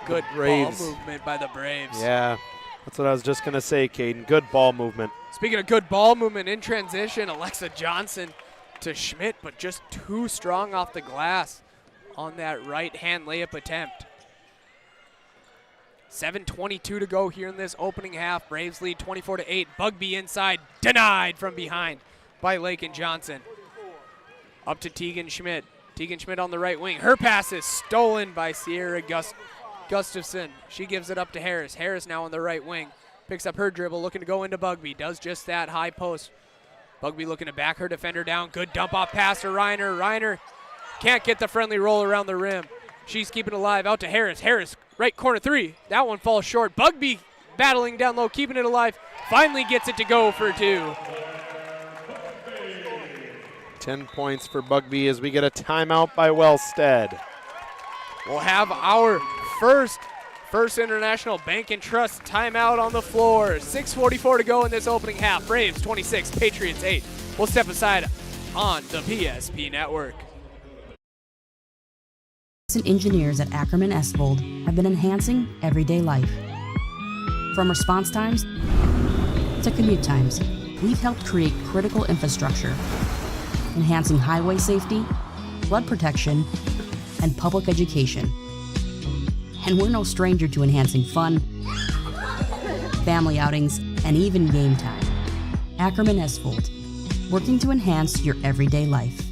Good ball movement by the Braves. Yeah, that's what I was just going to say, Caden. Good ball movement. Speaking of good ball movement in transition, Alexa Johnson to Schmidt, but just too strong off the glass on that right-hand layup attempt. 7:22 to go here in this opening half. Braves lead 24-8. Bugby inside, denied from behind by Lakin Johnson. Up to Tegan Schmidt. Tegan Schmidt on the right wing. Her pass is stolen by Sierra Gustafson. She gives it up to Harris. Harris now on the right wing. Picks up her dribble, looking to go into Bugby. Does just that, high post. Bugby looking to back her defender down. Good dump off pass to Reiner. Reiner can't get the friendly roll around the rim. She's keeping it alive. Out to Harris. Harris, right corner 3. That one falls short. Bugby battling down low, keeping it alive. Finally gets it to go for 2. 10 points for Bugby as we get a timeout by Wellstead. We'll have our first International Bank and Trust timeout on the floor. 6:44 to go in this opening half. Braves 26, Patriots 8. We'll step aside on the PSP Network. Engineers at Ackerman Esvold have been enhancing everyday life. From response times to commute times, we've helped create critical infrastructure, enhancing highway safety, flood protection, and public education. And we're no stranger to enhancing fun, family outings, and even game time. Ackerman Esvold, working to enhance your everyday life.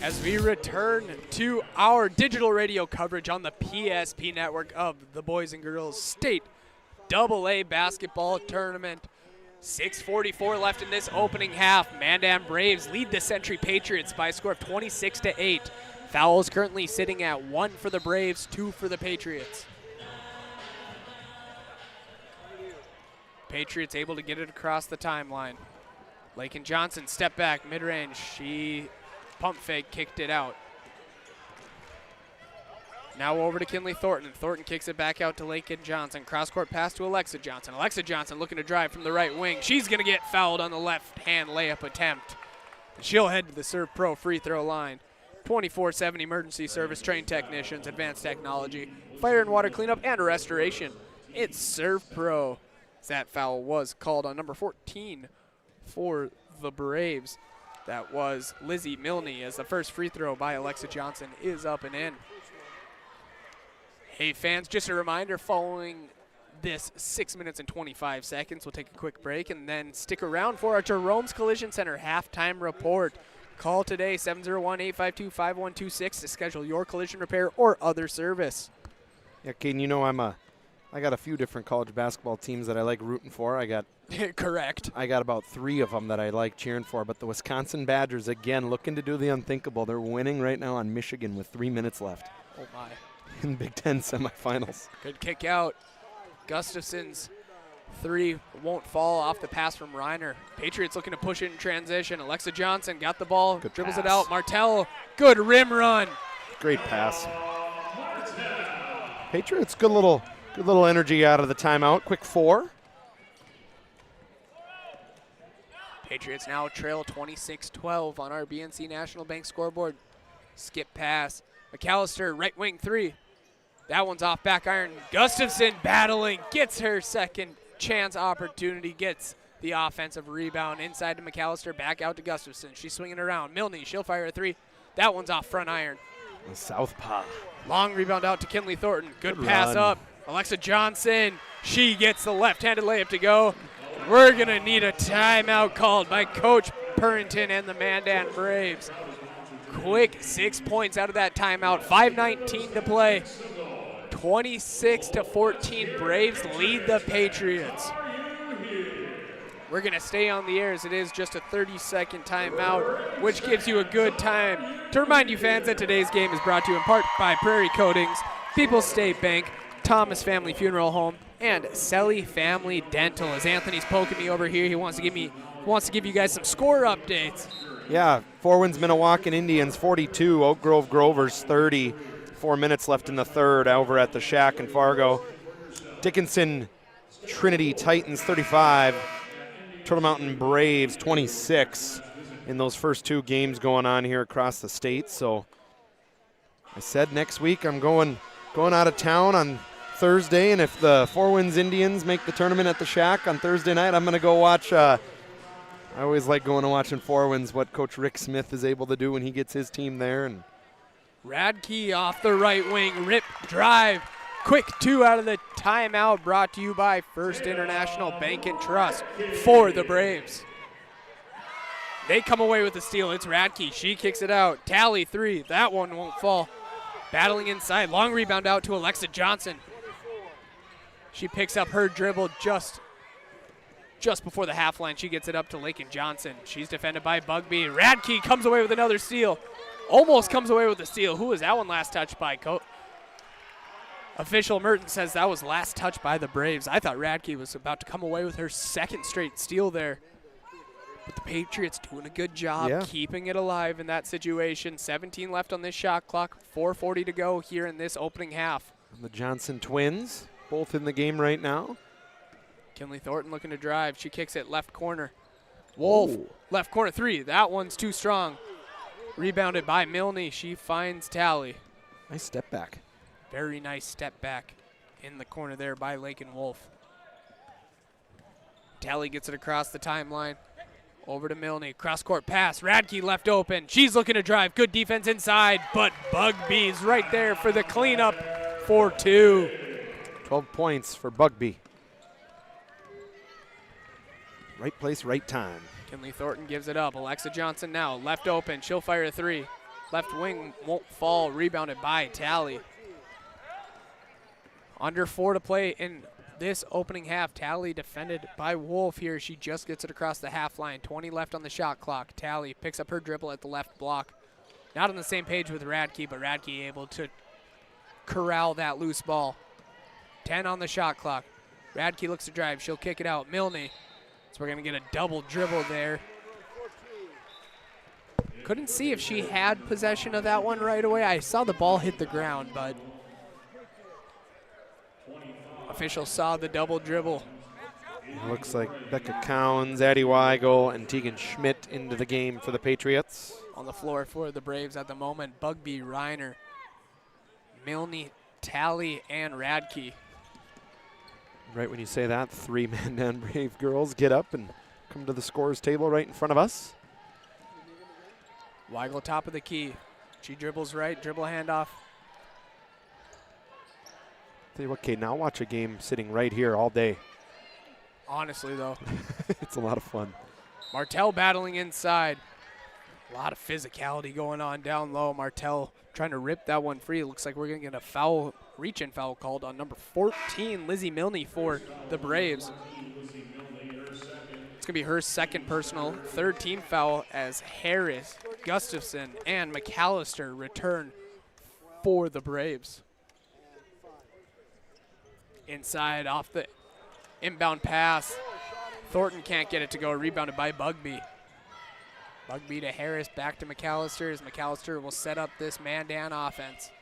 As we return to our digital radio coverage on the PSP network of the Boys and Girls State AA Basketball Tournament. 6:44 left in this opening half. Mandan Braves lead the Century Patriots by a score of 26-8. Fouls currently sitting at 1 for the Braves, 2 for the Patriots. Patriots able to get it across the timeline. Lakin Johnson, step back, mid-range. She pump fake, kicked it out. Now over to Kinley Thornton. Thornton kicks it back out to Lakin Johnson. Cross-court pass to Alexa Johnson. Alexa Johnson looking to drive from the right wing. She's going to get fouled on the left-hand layup attempt. She'll head to the Serve Pro free throw line. 24/7 emergency service, trained technicians, advanced technology, fire and water cleanup, and restoration. It's Serve Pro. That foul was called on number 14 for the Braves. That was Lizzie Milne, as the first free throw by Alexa Johnson is up and in. Hey fans, just a reminder, following this 6 minutes and 25 seconds, we'll take a quick break and then stick around for our Jerome's Collision Center halftime report. Call today, 701-852-5126 to schedule your collision repair or other service. Yeah, Caden, you know I got a few different college basketball teams that I like rooting for. I got correct. I got about 3 of them that I like cheering for, but the Wisconsin Badgers, again, looking to do the unthinkable. They're winning right now on Michigan with 3 minutes left. Oh my. In Big Ten semifinals. Good kick out. Gustafson's 3 won't fall off the pass from Reiner. Patriots looking to push it in transition. Alexa Johnson got the ball, good dribbles pass. it out. Martell, good rim run. Great pass. Patriots, good little energy out of the timeout. Quick 4. Patriots now trail 26-12 on our BNC National Bank scoreboard. Skip pass. McAllister, right wing 3. That one's off back iron. Gustafson battling, gets her second chance opportunity, gets the offensive rebound inside to McAllister, back out to Gustafson. She's swinging around. Milne, she'll fire a 3. That one's off front iron. Southpaw. Long rebound out to Kinley Thornton. Good pass run. up. Alexa Johnson, she gets the left-handed layup to go. We're going to need a timeout called by Coach Purrington and the Mandan Braves. Quick 6 points out of that timeout. 5:19 to play. 26-14, Braves lead the Patriots. We're going to stay on the air as it is just a 30-second timeout, which gives you a good time to remind you fans that today's game is brought to you in part by Prairie Coatings, People's State Bank, Thomas Family Funeral Home, and Selly Family Dental. As Anthony's poking me over here, he wants to give you guys some score updates. Yeah, Four Winds Minnewacan Indians 42, Oak Grove Grovers 30. 4 minutes left in the third over at the Shack in Fargo. Dickinson Trinity Titans 35. Turtle Mountain Braves 26 in those first 2 games going on here across the state. So I said next week I'm going out of town on Thursday, and if the Four Winds Indians make the tournament at the Shack on Thursday night, I'm going to go watch. I always like going and watching Four Winds, what Coach Rick Smith is able to do when he gets his team there. And Radke off the right wing, rip drive. Quick 2 out of the timeout, brought to you by First International Bank and Trust for the Braves. They come away with the steal. It's Radke. She kicks it out. Tally 3. That one won't fall. Battling inside. Long rebound out to Alexa Johnson. She picks up her dribble just before the half line. She gets it up to Lakin Johnson. She's defended by Bugby. Radke comes away with another steal. Almost comes away with a steal. Who was that one last touched by? Official Merton says that was last touch by the Braves. I thought Radke was about to come away with her second straight steal there. But the Patriots doing a good job keeping it alive in that situation. 17 left on this shot clock. 4:40 to go here in this opening half. And the Johnson twins, both in the game right now. Kinley Thornton looking to drive. She kicks it left corner. Wolf, left corner 3. That one's too strong. Rebounded by Milne. She finds Tally. Nice step back. Very nice step back in the corner there by Lakin Wolf. Tally gets it across the timeline. Over to Milne. Cross-court pass. Radke left open. She's looking to drive. Good defense inside, but Bugby's right there for the cleanup for 2. 12 points for Bugby. Right place, right time. Kinley Thornton gives it up. Alexa Johnson now. Left open. She'll fire a 3. Left wing won't fall. Rebounded by Tally. Under 4 to play in this opening half. Tally defended by Wolf here. She just gets it across the half line. 20 left on the shot clock. Tally picks up her dribble at the left block. Not on the same page with Radke, but Radke able to corral that loose ball. 10 on the shot clock. Radke looks to drive. She'll kick it out. Milne. So we're going to get a double dribble there. Couldn't see if she had possession of that one right away. I saw the ball hit the ground, but official saw the double dribble. It looks like Becca Cowens, Addie Weigel, and Tegan Schmidt into the game for the Patriots. On the floor for the Braves at the moment, Bugby, Reiner, Milne, Tally, and Radke. Right when you say that, 3 Mandan Brave girls get up and come to the scorer's table right in front of us. Weigel top of the key. She dribbles right, dribble handoff. Tell you what, Kate, now watch a game sitting right here all day. Honestly, though. It's a lot of fun. Martell battling inside. A lot of physicality going on down low. Martell trying to rip that one free. It looks like we're going to get a foul, reach-in foul called on number 14, Lizzie Milne for the Braves. It's going to be her second personal, third team foul as Harris, Gustafson, and McAllister return for the Braves. Inside off the inbound pass. Thornton can't get it to go. Rebounded by Bugby. Bugby to Harris, back to McAllister as McAllister will set up this man-down offense.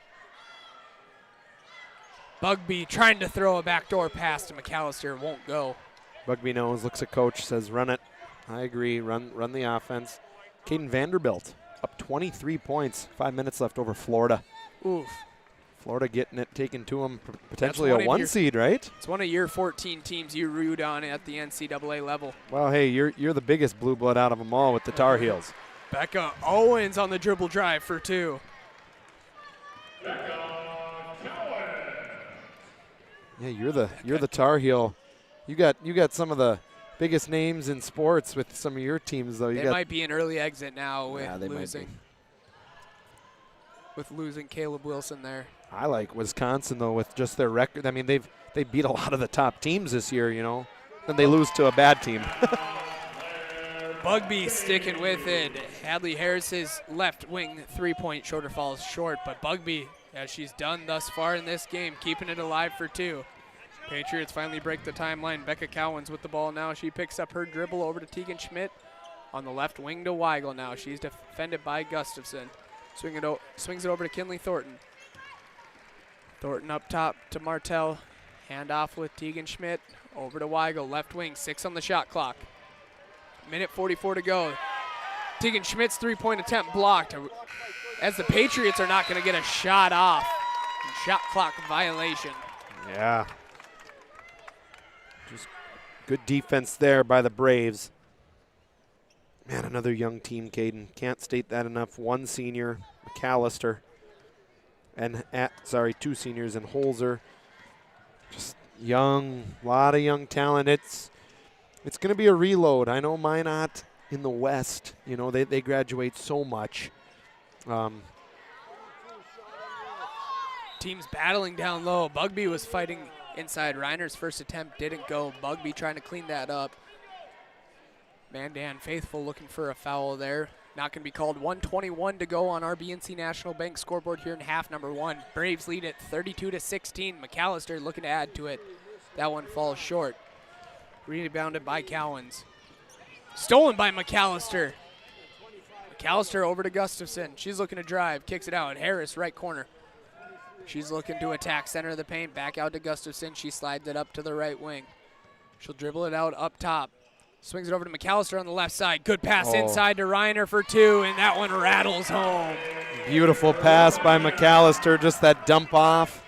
Bugby trying to throw a backdoor pass to McAllister, won't go. Bugby knows, looks at coach, says run it. I agree, run the offense. Caden Vanderbilt up 23 points, 5 minutes left over Florida. Oof. Florida getting it taken to them, potentially a 1 seed, right? It's one of your 14 teams you root on at the NCAA level. Well, hey, you're the biggest blue blood out of them all with the Tar Heels. Becca Owens on the dribble drive for 2. Yeah, you're the Tar Heel. You got some of the biggest names in sports with some of your teams, though. They might be an early exit now with Yeah, they might losing. be. With losing Caleb Wilson there. I like Wisconsin, though, with just their record. I mean, they beat a lot of the top teams this year, you know. Then they lose to a bad team. Bugby sticking with it. Hadley Harris's left wing three-point shoulder falls short, but Bugby, as she's done thus far in this game, keeping it alive for 2. Patriots finally break the timeline. Becca Cowens with the ball now. She picks up her dribble over to Tegan Schmidt on the left wing to Weigel now. She's defended by Gustafson. Swings it over to Kinley Thornton. Thornton up top to Martell. Hand off with Tegan Schmidt. Over to Weigel, left wing, 6 on the shot clock. Minute 44 to go. Tegan Schmidt's three-point attempt blocked as the Patriots are not going to get a shot off. Shot clock violation. Yeah. Just good defense there by the Braves. Man, another young team, Caden. Can't state that enough. 1 senior, McAllister, and 2 seniors and Holzer. Just young, a lot of young talent. It's going to be a reload. I know Minot in the West, you know, they graduate so much. Teams battling down low. Bugby was fighting inside. Reiner's first attempt didn't go. Bugby trying to clean that up. Mandan Faithful looking for a foul there. Not going to be called. 1:21 to go on our BNC National Bank scoreboard here in half number 1. Braves lead at 32-16. McAllister looking to add to it. That one falls short. Rebounded by Cowens. Stolen by McAllister. McAllister over to Gustafson. She's looking to drive. Kicks it out. Harris, right corner. She's looking to attack center of the paint. Back out to Gustafson. She slides it up to the right wing. She'll dribble it out up top. Swings it over to McAllister on the left side. Good pass inside to Reiner for 2, and that one rattles home. Beautiful pass by McAllister. Just that dump off.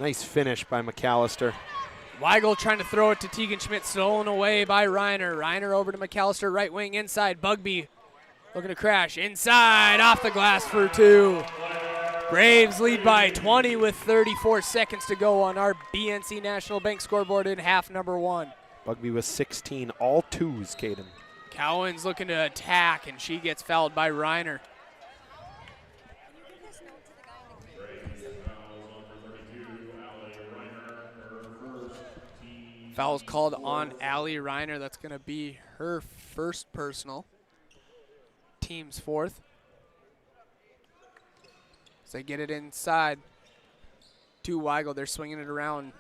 Nice finish by McAllister. Weigel trying to throw it to Tegan Schmidt, stolen away by Reiner. Reiner over to McAllister, right wing inside. Bugby looking to crash inside, off the glass for 2. Braves lead by 20 with 34 seconds to go on our BNC National Bank scoreboard in half number 1. Bugby was 16, all 2s, Caden. Cowens looking to attack, and she gets fouled by Reiner. Foul's called on Allie Reiner. That's going to be her first personal. Team's 4th. As they get it inside to Weigel. They're swinging it around.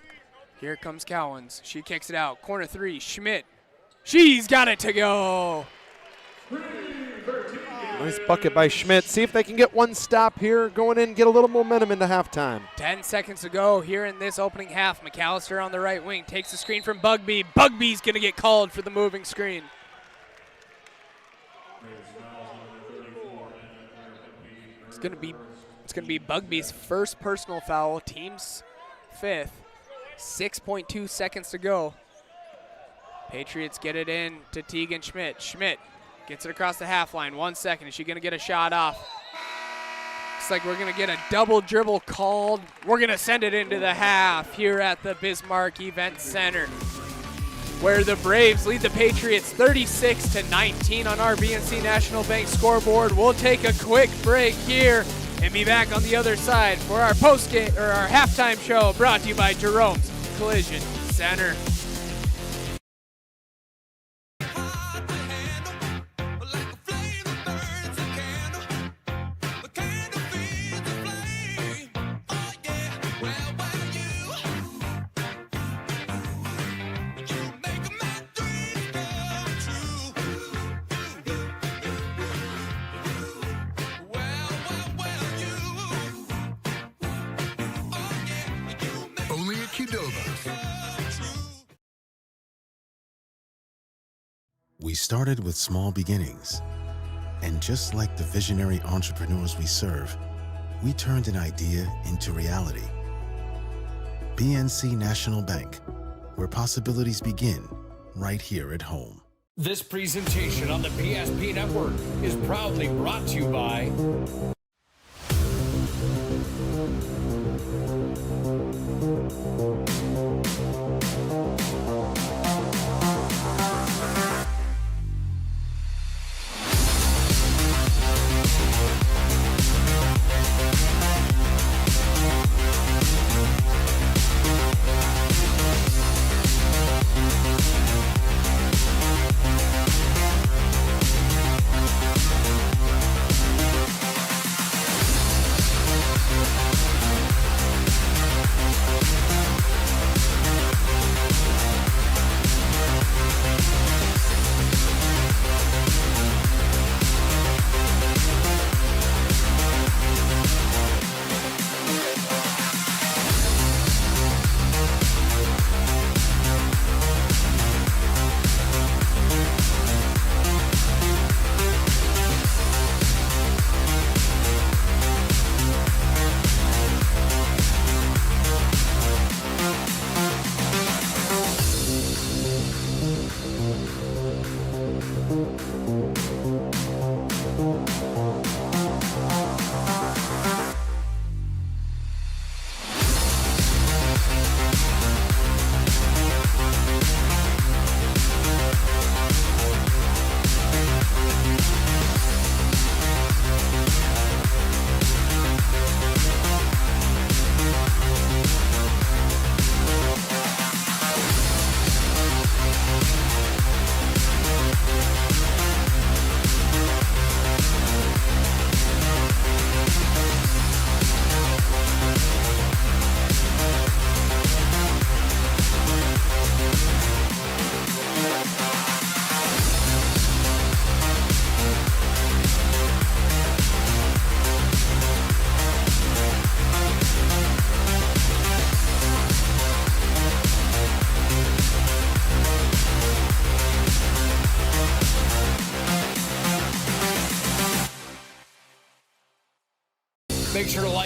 Here comes Cowens. She kicks it out. Corner 3, Schmidt. She's got it to go. Nice bucket by Schmidt. See if they can get one stop here, going in, get a little momentum into halftime. 10 seconds to go here in this opening half. McAllister on the right wing takes the screen from Bugby. Bugby's going to get called for the moving screen. It's going to be Bugby's first personal foul, team's 5th. 6.2 seconds to go. Patriots get it in to Tegan Schmidt. Schmidt gets it across the half line. 1 second. Is she going to get a shot off? Looks like we're going to get a double dribble called. We're going to send it into the half here at the Bismarck Event Center, where the Braves lead the Patriots 36-19 on our BNC National Bank scoreboard. We'll take a quick break here and be back on the other side for our postgame or our halftime show, brought to you by Jerome's Collision Center. We started with small beginnings. And just like the visionary entrepreneurs we serve, we turned an idea into reality. BNC National Bank, where possibilities begin right here at home. This presentation on the PSP Network is proudly brought to you by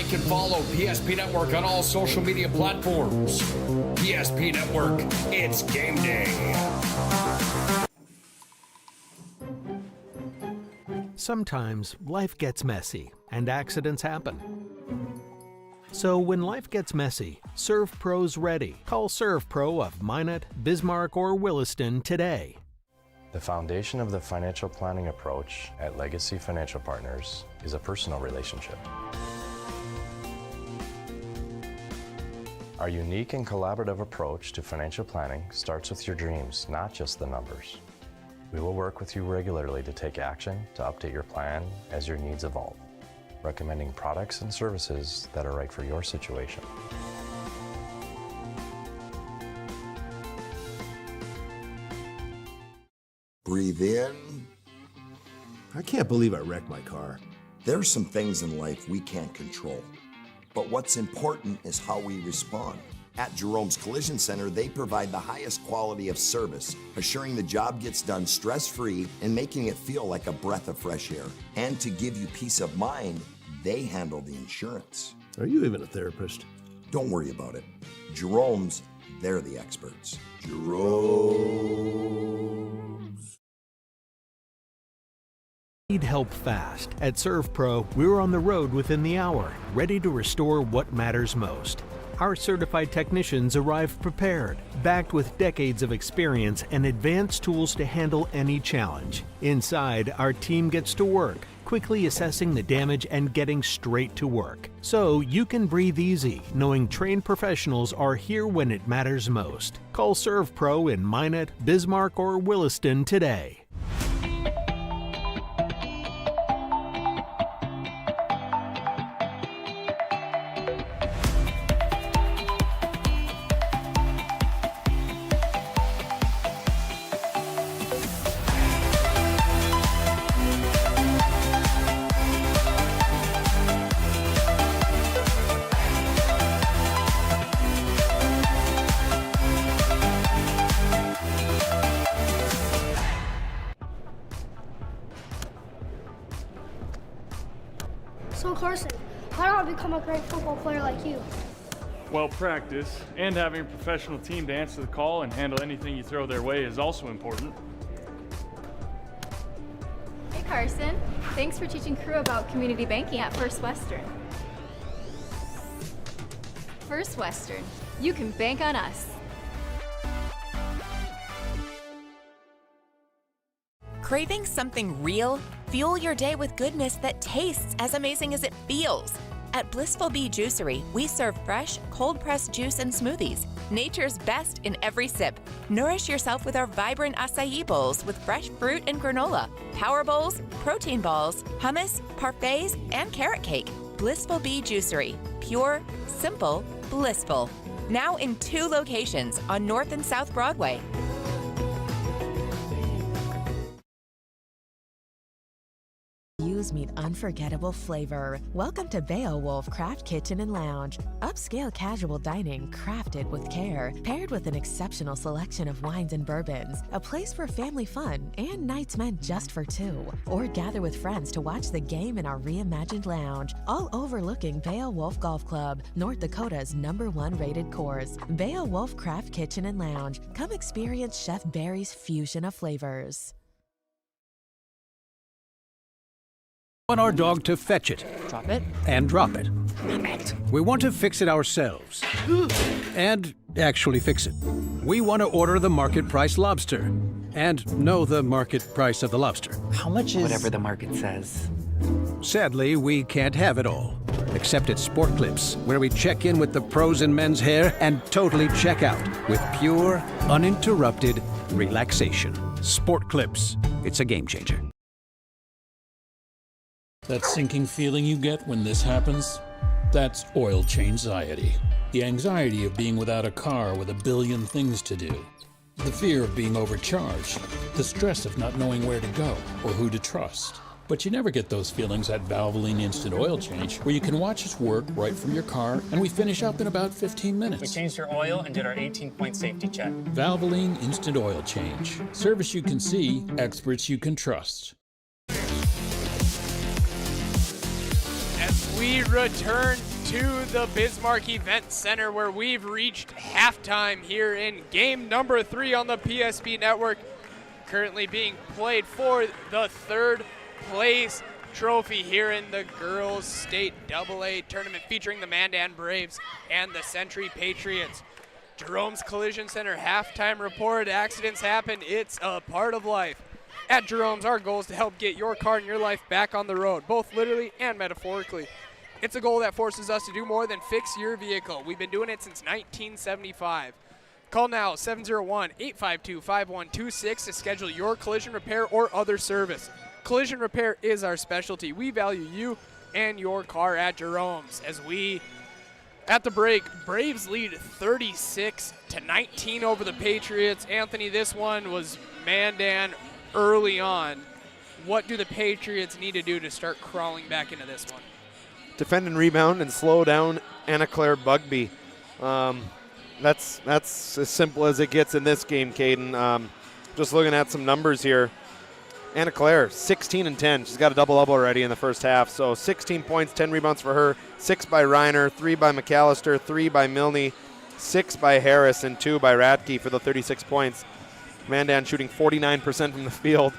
Like and follow PSP Network on all social media platforms. PSP Network, it's game day. Sometimes life gets messy and accidents happen. So when life gets messy, ServPro's ready. Call ServPro of Minot, Bismarck, or Williston today. The foundation of the financial planning approach at Legacy Financial Partners is a personal relationship. Our unique and collaborative approach to financial planning starts with your dreams, not just the numbers. We will work with you regularly to take action to update your plan as your needs evolve, recommending products and services that are right for your situation. Breathe in. I can't believe I wrecked my car. There's some things in life we can't control. But what's important is how we respond. At Jerome's Collision Center, they provide the highest quality of service, assuring the job gets done stress-free and making it feel like a breath of fresh air. And to give you peace of mind, they handle the insurance. Are you even a therapist? Don't worry about it. Jerome's, they're the experts. Jerome's. Need help fast. At ServPro, we're on the road within the hour, ready to restore what matters most. Our certified technicians arrive prepared, backed with decades of experience and advanced tools to handle any challenge. Inside, our team gets to work, quickly assessing the damage and getting straight to work. So you can breathe easy, knowing trained professionals are here when it matters most. Call ServPro in Minot, Bismarck, or Williston today. So Carson, how do I become a great football player like you? Well, practice and having a professional team to answer the call and handle anything you throw their way is also important. Hey Carson, thanks for teaching crew about community banking at First Western. First Western, you can bank on us. Craving something real? Fuel your day with goodness that tastes as amazing as it feels. At Blissful Bee Juicery, we serve fresh, cold-pressed juice and smoothies, nature's best in every sip. Nourish yourself with our vibrant acai bowls with fresh fruit and granola, power bowls, protein balls, hummus, parfaits, and carrot cake. Blissful Bee Juicery. Pure, simple, blissful. Now in 2 locations on North and South Broadway. Meet unforgettable flavor. Welcome to Beowulf Craft Kitchen and Lounge. Upscale casual dining crafted with care, paired with an exceptional selection of wines and bourbons. A place for family fun and nights meant just for 2. Or gather with friends to watch the game in our reimagined lounge, all overlooking Beowulf Golf Club, North Dakota's #1 rated course. Beowulf Craft Kitchen and Lounge. Come experience Chef Barry's fusion of flavors. Want our dog to fetch it. Drop it. And drop it. Drop it. We want to fix it ourselves. And actually fix it. We want to order the market price lobster. And know the market price of the lobster. How much is... Whatever the market says. Sadly, we can't have it all. Except at Sport Clips, where we check in with the pros in men's hair and totally check out with pure, uninterrupted relaxation. Sport Clips. It's a game changer. That sinking feeling you get when this happens? That's oil change-anxiety. The anxiety of being without a car with a billion things to do. The fear of being overcharged. The stress of not knowing where to go or who to trust. But you never get those feelings at Valvoline Instant Oil Change, where you can watch us work right from your car, and we finish up in about 15 minutes. We changed your oil and did our 18-point safety check. Valvoline Instant Oil Change. Service you can see, experts you can trust. As we return to the Bismarck Event Center, where we've reached halftime here in game number 3 on the PSP Network. Currently being played for the third place trophy here in the Girls State AA tournament, featuring the Mandan Braves and the Century Patriots. Jerome's Collision Center halftime report. Accidents happen. It's a part of life. At Jerome's, our goal is to help get your car and your life back on the road, both literally and metaphorically. It's a goal that forces us to do more than fix your vehicle. We've been doing it since 1975. Call now 701-852-5126 to schedule your collision repair or other service. Collision repair is our specialty. We value you and your car at Jerome's. As we, at the break, Braves lead 36-19 over the Patriots. Anthony, this one was Mandan early on. What do the Patriots need to do to start crawling back into this one? Defend and rebound and slow down Anna Claire Bugby. That's as simple as it gets in this game, Caden. Just looking at some numbers here. Anna Claire, 16 and 10. She's got a double-double already in the first half. So 16 points, 10 rebounds for her, 6 by Reiner, 3 by McAllister, 3 by Milne, 6 by Harris, and 2 by Radke for the 36 points. Mandan shooting 49% from the field,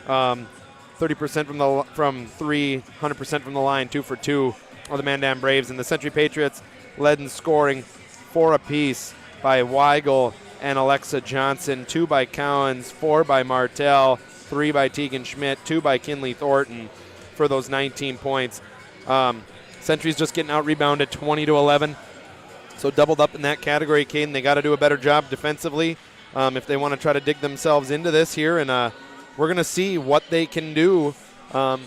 30% from 3, 100% from the line, 2 for 2 are the Mandan Braves. And the Century Patriots led in scoring, 4 apiece by Weigel and Alexa Johnson, 2 by Cowens, 4 by Martell, 3 by Tegan Schmidt, 2 by Kinley Thornton for those 19 points. Century's just getting out-rebounded 20-11. So doubled up in that category, Caden. They got to do a better job defensively if they want to try to dig themselves into this here. And we're going to see what they can do. I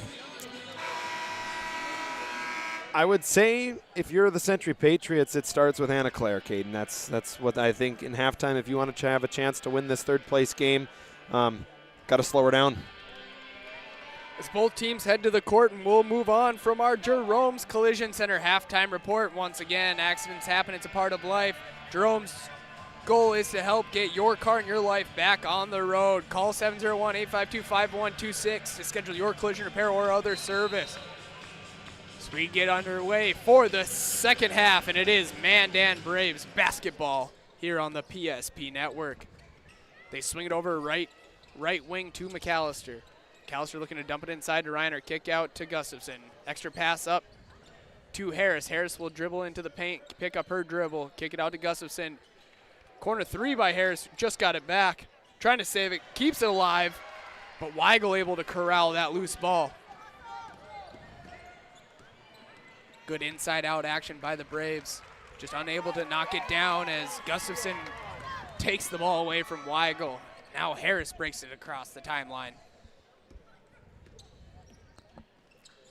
would say if you're the Century Patriots, it starts with Anna Claire, Caden. That's what I think in halftime. If you want to have a chance to win this third-place game, got to slow her down. As both teams head to the court, and we'll move on from our Jerome's Collision Center halftime report. Once again, accidents happen. It's a part of life. Jerome's goal is to help get your car and your life back on the road. Call 701-852-5126 to schedule your collision repair or other service. So we get underway for the second half, and it is Mandan Braves basketball here on the PSP Network. They swing it over right wing to McAllister. McAllister looking to dump it inside to Reiner. Kick out to Gustafson. Extra pass up to Harris. Harris will dribble into the paint, pick up her dribble, kick it out to Gustafson. Corner 3 by Harris, just got it back. Trying to save it, keeps it alive, but Weigel able to corral that loose ball. Good inside-out action by the Braves. Just unable to knock it down as Gustafson takes the ball away from Weigel. Now Harris breaks it across the timeline.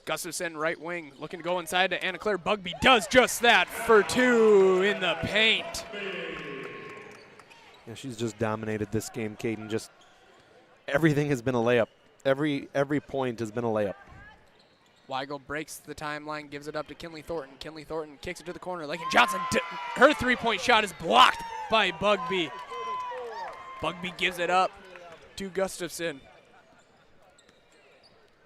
Gustafson, right wing, looking to go inside to Anna Claire. Bugby does just that for 2 in the paint. Yeah, she's just dominated this game, Caden. Just everything has been a layup. Every point has been a layup. Weigel breaks the timeline, gives it up to Kinley Thornton. Kinley Thornton kicks it to the corner. Lakin Johnson, her three-point shot is blocked by Bugby. Bugby gives it up to Gustafson.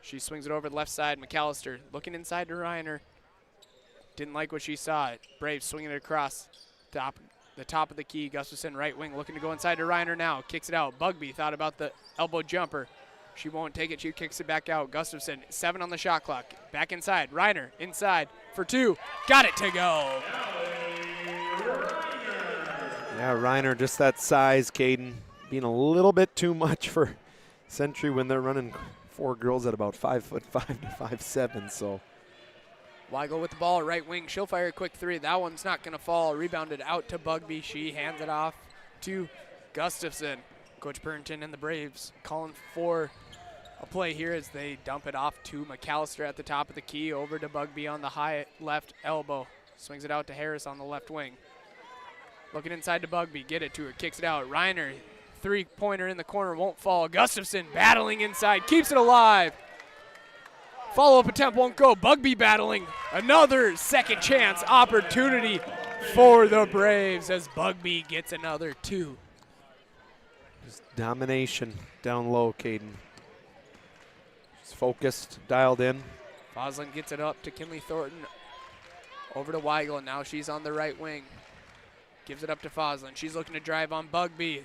She swings it over the left side. McAllister looking inside to Reiner. Didn't like what she saw. Braves swinging it across the top of the key. Gustafson, right wing, looking to go inside to Reiner now. Kicks it out. Bugby thought about the elbow jumper. She won't take it. She kicks it back out. Gustafson, 7 on the shot clock. Back inside. Reiner inside for 2. Got it to go. Yeah, Reiner, just that size, Caden, being a little bit too much for Century when they're running 4 girls at about 5'5" to 5'7", so. Weigel with the ball, right wing. She'll fire a quick 3. That one's not going to fall. Rebounded out to Bugby. She hands it off to Gustafson. Coach Burrington and the Braves calling for a play here as they dump it off to McAllister at the top of the key. Over to Bugby on the high left elbow. Swings it out to Harris on the left wing. Looking inside to Bugby. Get it to her. Kicks it out. Reiner, three-pointer in the corner. Won't fall. Gustafson battling inside. Keeps it alive. Follow-up attempt won't go. Bugby battling. Another second chance opportunity for the Braves as Bugby gets another 2. Just domination down low, Caden. Just focused, dialed in. Foslin gets it up to Kinley Thornton. Over to Weigel. Now she's on the right wing. Gives it up to Foslin. She's looking to drive on Bugby.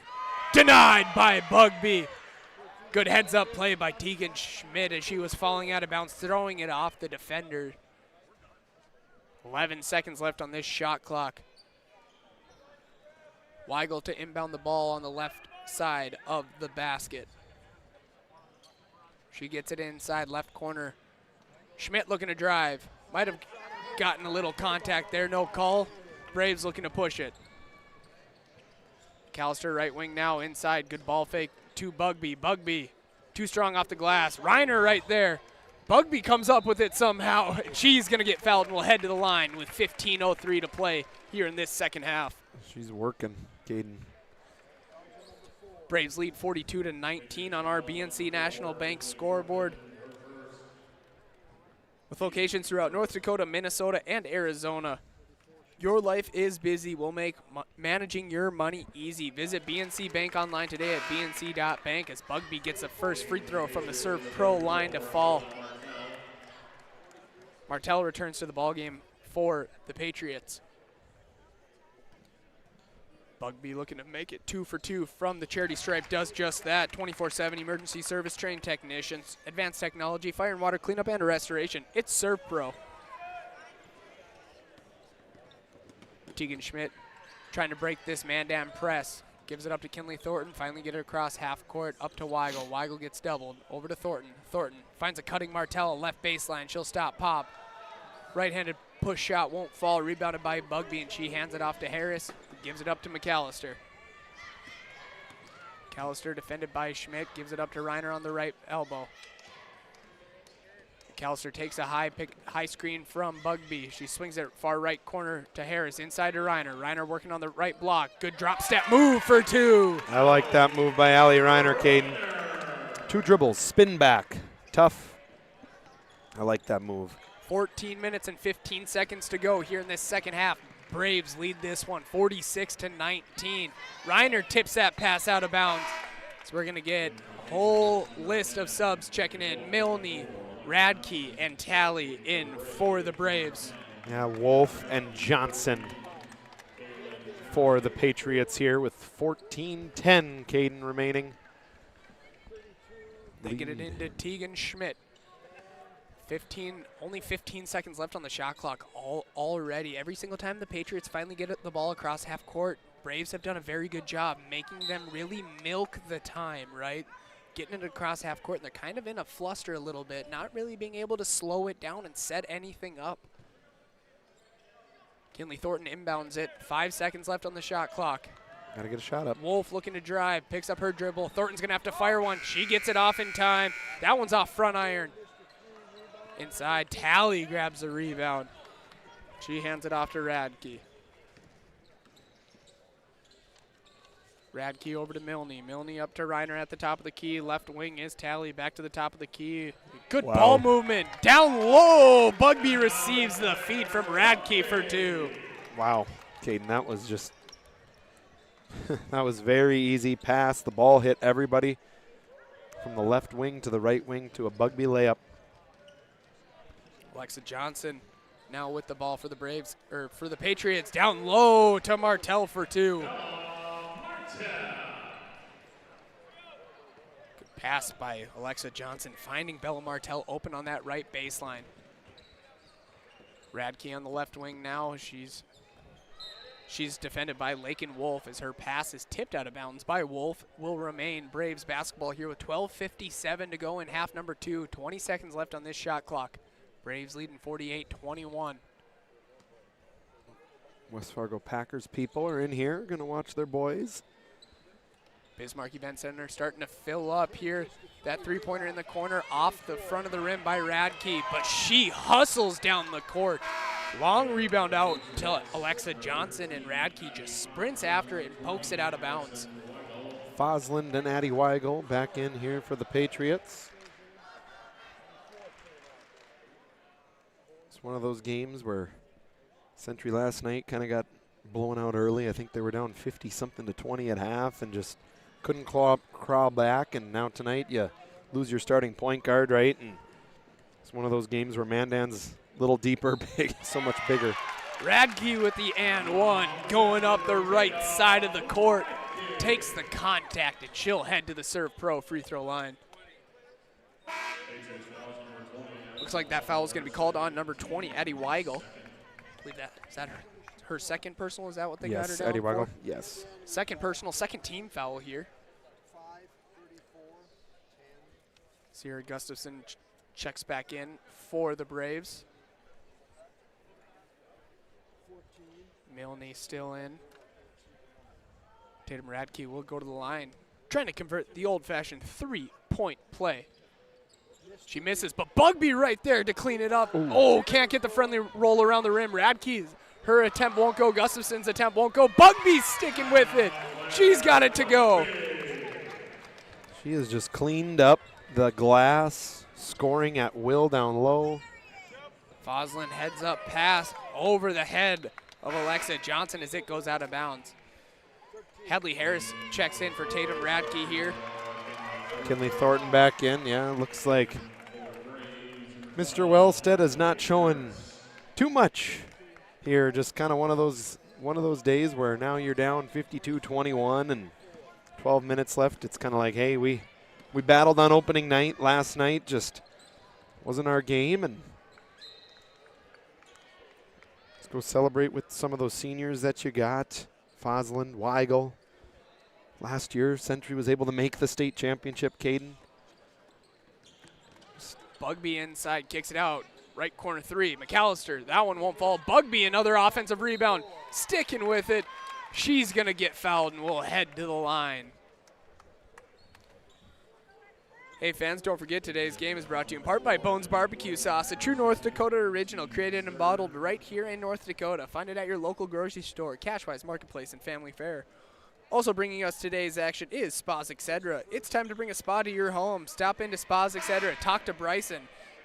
Denied by Bugby. Good heads-up play by Tegan Schmidt as she was falling out of bounds, throwing it off the defender. 11 seconds left on this shot clock. Weigel to inbound the ball on the left side of the basket. She gets it inside left corner. Schmidt looking to drive. Might have gotten a little contact there, no call. Braves looking to push it. McAllister right wing now inside. Good ball fake to Bugby. Bugby too strong off the glass. Reiner right there. Bugby comes up with it somehow. She's going to get fouled and will head to the line with 15:03 to play here in this second half. She's working, Caden. Braves lead 42-19 on our BNC National Bank scoreboard. With locations throughout North Dakota, Minnesota, and Arizona. Your life is busy. We'll make managing your money easy. Visit BNC Bank online today at bnc.bank as Bugby gets the first free throw from the Serve Pro line to fall. Martell returns to the ballgame for the Patriots. Bugby looking to make it 2 for 2 from the charity stripe. Does just that. 24/7 emergency service trained technicians, advanced technology, fire and water cleanup and restoration. It's Serve Pro. Tegan Schmidt trying to break this man-down press. Gives it up to Kinley Thornton. Finally get it across half court up to Weigel. Weigel gets doubled. Over to Thornton. Thornton finds a cutting Martell. Left baseline. She'll stop pop. Right-handed push shot won't fall. Rebounded by Bugby, and she hands it off to Harris. Gives it up to McAllister. McAllister defended by Schmidt. Gives it up to Reiner on the right elbow. McAllister takes a high screen from Bugby. She swings it far right corner to Harris. Inside to Reiner. Reiner working on the right block. Good drop step move for 2. I like that move by Allie Reiner, Caden. 2 dribbles, spin back. Tough. I like that move. 14 minutes and 15 seconds to go here in this second half. Braves lead this one 46-19. Reiner tips that pass out of bounds. So we're going to get a whole list of subs checking in. Milne, Radke, and Talley in for the Braves. Yeah, Wolf and Johnson for the Patriots here with 14-10, Caden, remaining. They get it into Tegan Schmidt. Only 15 seconds left on the shot clock already. Every single time the Patriots finally get the ball across half court, Braves have done a very good job making them really milk the time, right? Getting it across half court, and they're kind of in a fluster a little bit, not really being able to slow it down and set anything up. Kinley Thornton inbounds it. 5 seconds left on the shot clock. Got to get a shot up. Wolf looking to drive, picks up her dribble. Thornton's going to have to fire one. She gets it off in time. That one's off front iron. Inside, Talley grabs the rebound. She hands it off to Radke. Radke over to Milne. Milne up to Reiner at the top of the key. Left wing is Talley. Back to the top of the key. Good ball movement. Down low. Bugby receives the feed from Radke for 2. Wow, Caden, that was just that was very easy pass. The ball hit everybody from the left wing to the right wing to a Bugby layup. Alexa Johnson now with the ball for the Braves, or for the Patriots. Down low to Martell for 2. Good pass by Alexa Johnson, finding Bella Martell open on that right baseline. Radke on the left wing now. She's defended by Lakin Wolf as her pass is tipped out of bounds by Wolf. Will remain Braves basketball here with 12:57 to go in half number 2. 20 seconds left on this shot clock. Braves leading 48-21. West Fargo Packers people are in here, going to watch their boys. Bismarck Event Center starting to fill up here. That three-pointer in the corner off the front of the rim by Radke, but she hustles down the court. Long rebound out to Alexa Johnson, and Radke just sprints after it and pokes it out of bounds. Fosland and Addie Weigel back in here for the Patriots. It's one of those games where Century last night kind of got blown out early. I think they were down 50-something to 20 at half and just couldn't crawl back. And now tonight you lose your starting point guard, right? And it's one of those games where Mandan's a little deeper, so much bigger. Radke with the and one, going up the right side of the court. Takes the contact, and she'll head to the Serve Pro free throw line. Looks like that foul is going to be called on number 20, Eddie Weigel. I believe is that her second personal? Is that what they got her down Eddie Weigel. for? Yes. Second personal, second team foul here. Sierra Gustafson checks back in for the Braves. Milne still in. Tatum Radke will go to the line, trying to convert the old-fashioned three-point play. She misses, but Bugby right there to clean it up. Ooh. Oh, can't get the friendly roll around the rim. Radke's, her attempt won't go. Gustafson's attempt won't go. Bugby's sticking with it. She's got it to go. She has just cleaned up the glass, scoring at will down low. Foslin heads up pass over the head of Alexa Johnson as it goes out of bounds. Hadley Harris checks in for Tatum Radke here. Kinley Thornton back in. Yeah, looks like Mr. Wellstead is not showing too much here. Just kind of one of those days where now you're down 52-21 and 12 minutes left. It's kind of like, hey, we battled on opening night last night, just wasn't our game, and let's go celebrate with some of those seniors that you got. Foslin, Weigel. Last year, Century was able to make the state championship, Caden. Bugby inside, kicks it out. Right corner three, McAllister, that one won't fall. Bugby, another offensive rebound, sticking with it. She's gonna get fouled and we'll head to the line. Hey fans, don't forget today's game is brought to you in part by Bones Barbecue Sauce, a true North Dakota original created and bottled right here in North Dakota. Find it at your local grocery store, Cashwise Marketplace, and Family Fare. Also bringing us today's action is Spas Etc. It's time to bring a spa to your home. Stop into Spas Etc. Talk to Bryson,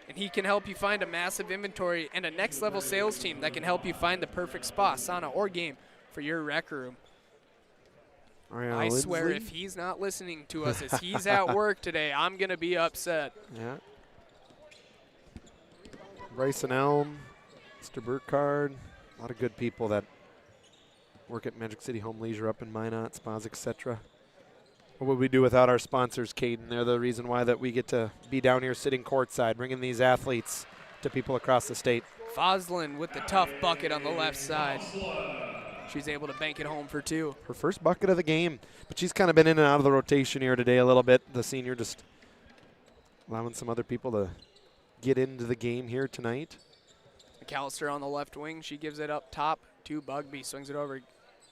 and he can help you find a massive inventory and a next level sales team that can help you find the perfect spa, sauna, or game for your rec room. I swear if he's not listening to us as he's at work today, I'm going to be upset. Yeah. Bryson Elm, Mr. Burkhardt, a lot of good people that work at Magic City Home Leisure up in Minot, Spas, etc. What would we do without our sponsors, Caden? They're the reason why that we get to be down here sitting courtside, bringing these athletes to people across the state. Foslin with the tough bucket on the left side. She's able to bank it home for two. Her first bucket of the game, but she's kind of been in and out of the rotation here today a little bit. The senior just allowing some other people to get into the game here tonight. McAllister on the left wing. She gives it up top to Bugby. Swings it over.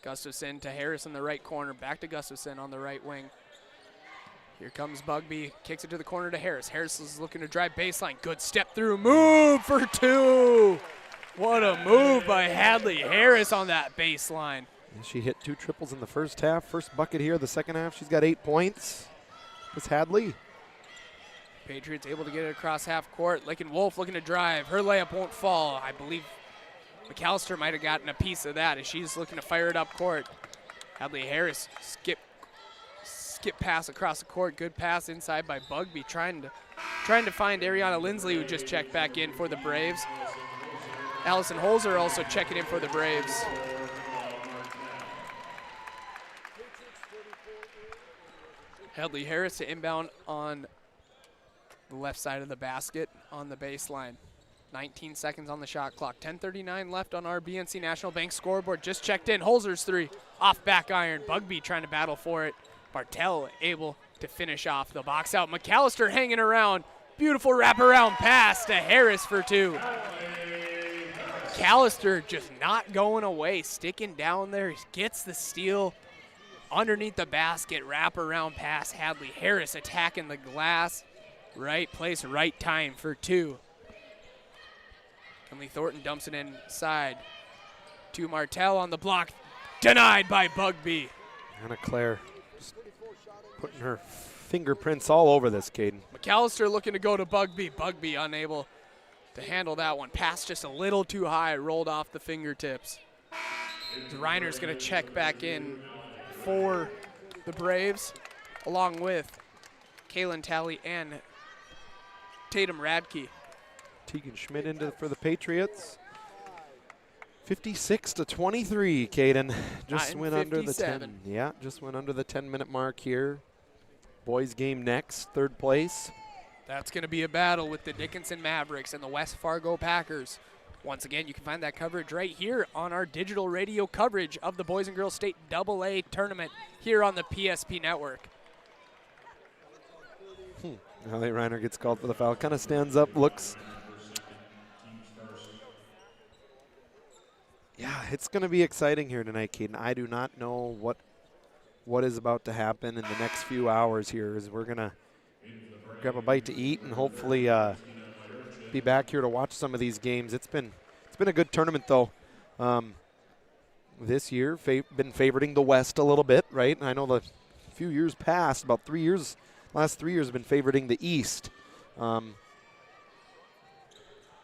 Gustafson to Harris in the right corner. Back to Gustafson on the right wing. Here comes Bugby. Kicks it to the corner to Harris. Harris is looking to drive baseline. Good step through. Move for two. What a move by Hadley Harris on that baseline. And she hit 2 triples in the first half. First bucket here the second half. She's got 8 points. It's Hadley. Patriots able to get it across half court. Lakin Wolf looking to drive. Her layup won't fall. I believe McAllister might have gotten a piece of that as she's looking to fire it up court. Hadley Harris skip pass across the court. Good pass inside by Bugby, trying to find Ariana Lindsley, who just checked back in for the Braves. Allison Holzer also checking in for the Braves. Hadley Harris to inbound on the left side of the basket on the baseline. 19 seconds on the shot clock. 10:39 left on our BNC National Bank scoreboard. Just checked in. Holzer's three. Off back iron. Bugby trying to battle for it. Bartel able to finish off the box out. McAllister hanging around. Beautiful wraparound pass to Harris for two. McAllister just not going away. Sticking down there. He gets the steal underneath the basket. Wraparound pass. Hadley Harris attacking the glass. Right place, right time for two. Kinley Thornton dumps it inside to Martell on the block. Denied by Bugby. Anna Claire just putting her fingerprints all over this, Caden. McAllister looking to go to Bugby. Bugby unable to handle that one. Pass just a little too high, rolled off the fingertips. Reiner's going to check back in for the Braves, along with Kaylin Talley and Tatum Radke. Tegan Schmidt for the Patriots. 56-23, Caden. Just went under the 9:57. 10. Yeah, just went under the 10-minute mark here. Boys game next, third place. That's going to be a battle with the Dickinson Mavericks and the West Fargo Packers. Once again, you can find that coverage right here on our digital radio coverage of the Boys and Girls State AA Tournament here on the PSP Network. Elliot Reiner gets called for the foul. Kind of stands up, looks. Yeah, it's going to be exciting here tonight, Caden. I do not know what is about to happen in the next few hours here as we're going to grab a bite to eat and hopefully be back here to watch some of these games. It's been a good tournament, though. This year, been favoriting the West a little bit, right? And I know the few years past, about 3 years, last 3 years have been favoriting the East.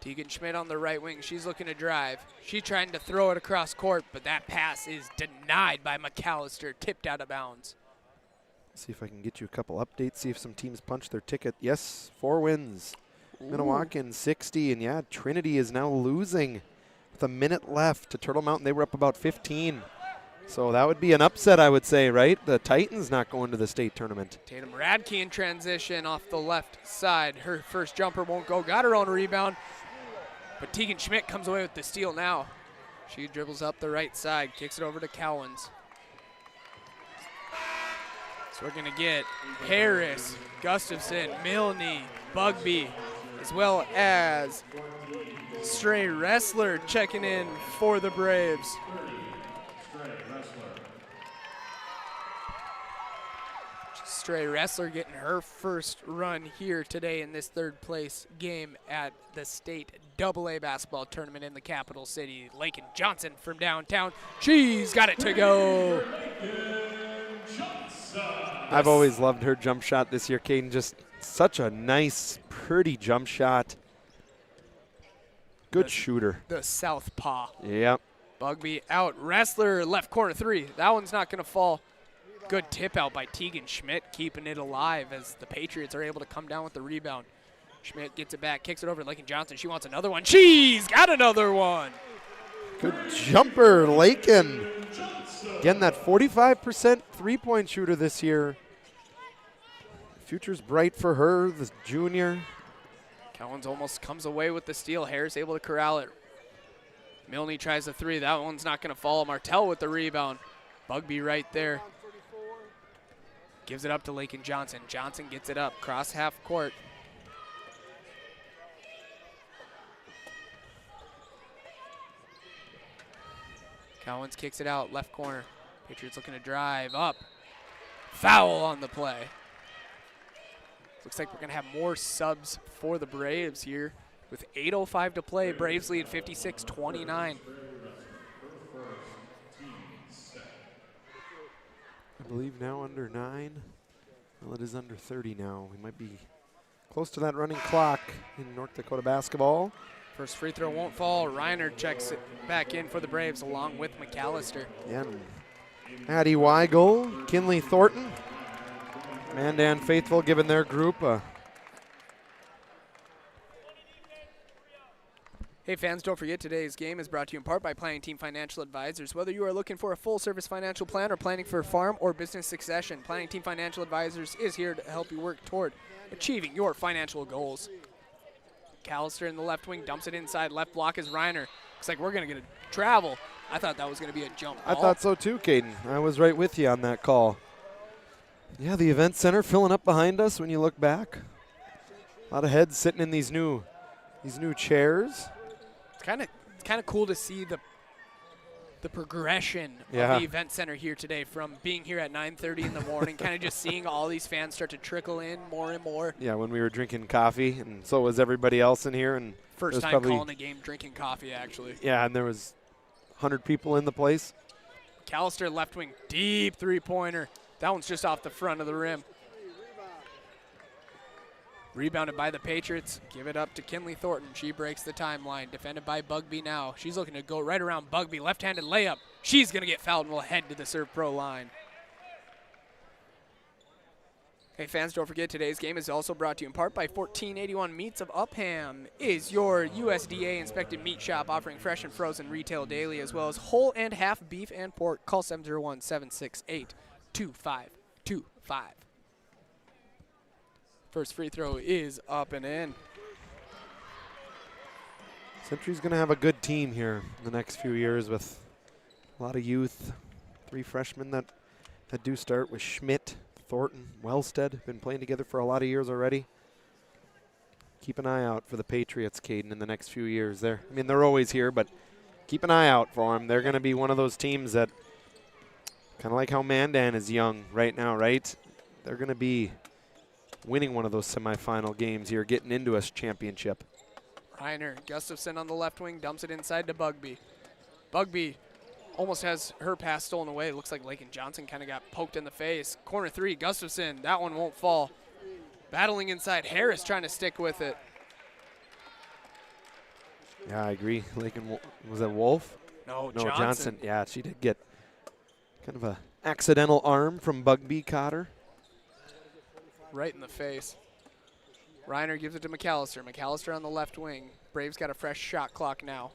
Tegan Schmidt on the right wing. She's looking to drive. She's trying to throw it across court, but that pass is denied by McAllister, tipped out of bounds. See if I can get you a couple updates, see if some teams punch their ticket. Yes, 4 wins. Minnewacan 60, and yeah, Trinity is now losing with a minute left to Turtle Mountain. They were up about 15. So that would be an upset, I would say, right? The Titans not going to the state tournament. Tatum Radke in transition off the left side. Her first jumper won't go. Got her own rebound. But Tegan Schmidt comes away with the steal now. She dribbles up the right side, kicks it over to Cowens. So we're going to get Harris, Gustafson, Milne, Bugby, as well as Stray Wrestler checking in for the Braves. Stray Wrestler getting her first run here today in this third place game at the state AA basketball tournament in the capital city. Lakin Johnson from downtown. She's got it to go. I've always loved her jump shot this year, Caden. Just such a nice, pretty jump shot. Good shooter. The southpaw. Yep. Bugby out. Wrestler left corner 3. That one's not going to fall. Good tip out by Tegan Schmidt, keeping it alive as the Patriots are able to come down with the rebound. Schmidt gets it back, kicks it over to Lakin Johnson. She wants another one. She's got another one. Good jumper, Lakin. Again, that 45% three-point shooter this year. Future's bright for her, the junior. Cowens almost comes away with the steal. Harris able to corral it. Milne tries the 3. That one's not going to fall. Martell with the rebound. Bugby right there. Gives it up to Lakin Johnson. Johnson gets it up, cross half court. Cowens kicks it out, left corner. Patriots looking to drive up. Foul on the play. Looks like we're going to have more subs for the Braves here. With 8:05 to play, Braves lead 56-29. I believe now under 9. Well, it is under 30 now. We might be close to that running clock in North Dakota basketball. First free throw won't fall. Reiner checks it back in for the Braves along with McAllister. Yeah, Addie Weigel, Kinley Thornton, Mandan Faithful giving their group a Hey fans, don't forget today's game is brought to you in part by Planning Team Financial Advisors. Whether you are looking for a full-service financial plan or planning for farm or business succession, Planning Team Financial Advisors is here to help you work toward achieving your financial goals. McAllister in the left wing dumps it inside. Left block is Reiner. Looks like we're going to get a travel. I thought that was going to be a jump ball. I thought so too, Caden. I was right with you on that call. Yeah, the event center filling up behind us when you look back. A lot of heads sitting in these new chairs. It's kind of cool to see the progression of the event center here today, from being here at 9:30 in the morning, kind of just seeing all these fans start to trickle in more and more. Yeah, when we were drinking coffee, and so was everybody else in here. And first time calling a game drinking coffee, actually. Yeah, and there was 100 people in the place. McAllister left wing, deep three-pointer. That one's just off the front of the rim. Rebounded by the Patriots. Give it up to Kinley Thornton. She breaks the timeline. Defended by Bugby now. She's looking to go right around Bugby. Left-handed layup. She's going to get fouled and will head to the serve pro line. Hey fans, don't forget today's game is also brought to you in part by 1481 Meats of Upham. Is your USDA inspected meat shop offering fresh and frozen retail daily as well as whole and half beef and pork. Call 701-768-2525. First free throw is up and in. Century's going to have a good team here in the next few years with a lot of youth. 3 freshmen that do start with Schmidt, Thornton, Wellstead, been playing together for a lot of years already. Keep an eye out for the Patriots, Caden, in the next few years. They're always here, but keep an eye out for them. They're going to be one of those teams that, kind of like how Mandan is young right now, right? They're going to be winning one of those semifinal games here, getting into a championship. Reiner, Gustafson on the left wing, dumps it inside to Bugby. Bugby almost has her pass stolen away. Looks like Lakin Johnson kind of got poked in the face. Corner 3, Gustafson, that one won't fall. Battling inside, Harris trying to stick with it. Yeah, I agree. Lakin, was that Wolf? No, Johnson. Yeah, she did get kind of a accidental arm from Bugby Cotter. Right in the face. Reiner gives it to McAllister. McAllister on the left wing. Braves got a fresh shot clock now.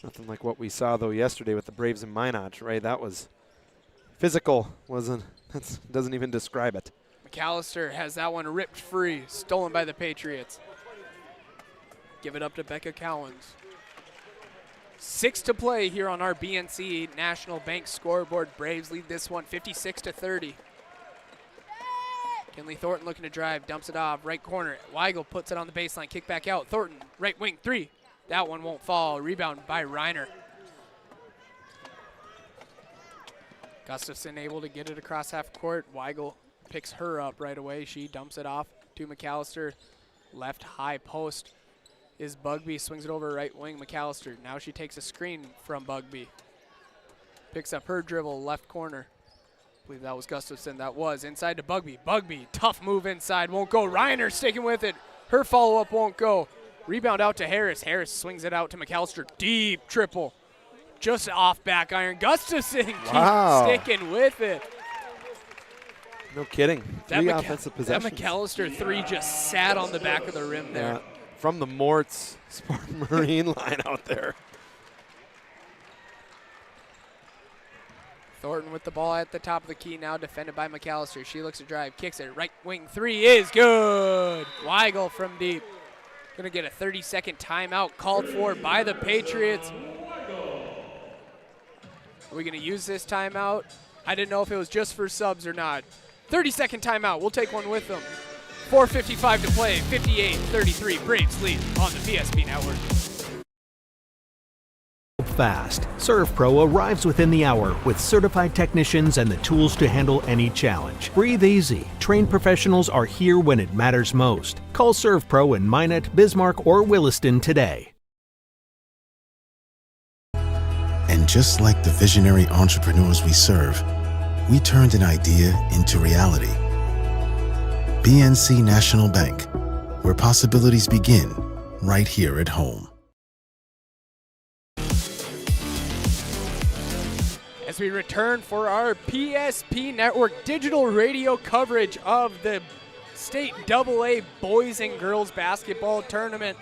Nothing like what we saw, though, yesterday with the Braves and Minot, right? That was physical. That doesn't even describe it. McAllister has that one ripped free, stolen by the Patriots. Give it up to Becca Cowens. 6 to play here on our BNC National Bank scoreboard. Braves lead this one 56-30. Kinley Thornton looking to drive, dumps it off, right corner. Weigel puts it on the baseline, kick back out. Thornton, right wing, 3. That one won't fall. Rebound by Reiner. Gustafson able to get it across half court. Weigel picks her up right away. She dumps it off to McAllister. Left high post is Bugby. Swings it over right wing, McAllister. Now she takes a screen from Bugby. Picks up her dribble, left corner. I believe that was Gustafson. That was inside to Bugby. Bugby, tough move inside, won't go. Reiner sticking with it. Her follow-up won't go. Rebound out to Harris. Harris swings it out to McAllister. Deep triple. Just off back iron. Gustafson keeps sticking with it. No kidding. 3 offensive possessions. That McAllister 3 just sat on the back of the rim there. Yeah, from the Mort's Spartan Marine line out there. Thornton with the ball at the top of the key now, defended by McAllister. She looks to drive, kicks it. Right wing 3 is good. Weigel from deep. Gonna get a 30-second timeout called for by the Patriots. Are we gonna use this timeout? I didn't know if it was just for subs or not. 30-second timeout, we'll take one with them. 4:55 to play, 58-33, Braves lead on the PSP Network. Fast. ServPro arrives within the hour with certified technicians and the tools to handle any challenge. Breathe easy. Trained professionals are here when it matters most. Call ServPro in Minot, Bismarck, or Williston today. And just like the visionary entrepreneurs we serve, we turned an idea into reality. BNC National Bank, where possibilities begin right here at home. As we return for our PSP Network digital radio coverage of the State AA Boys and Girls Basketball Tournament.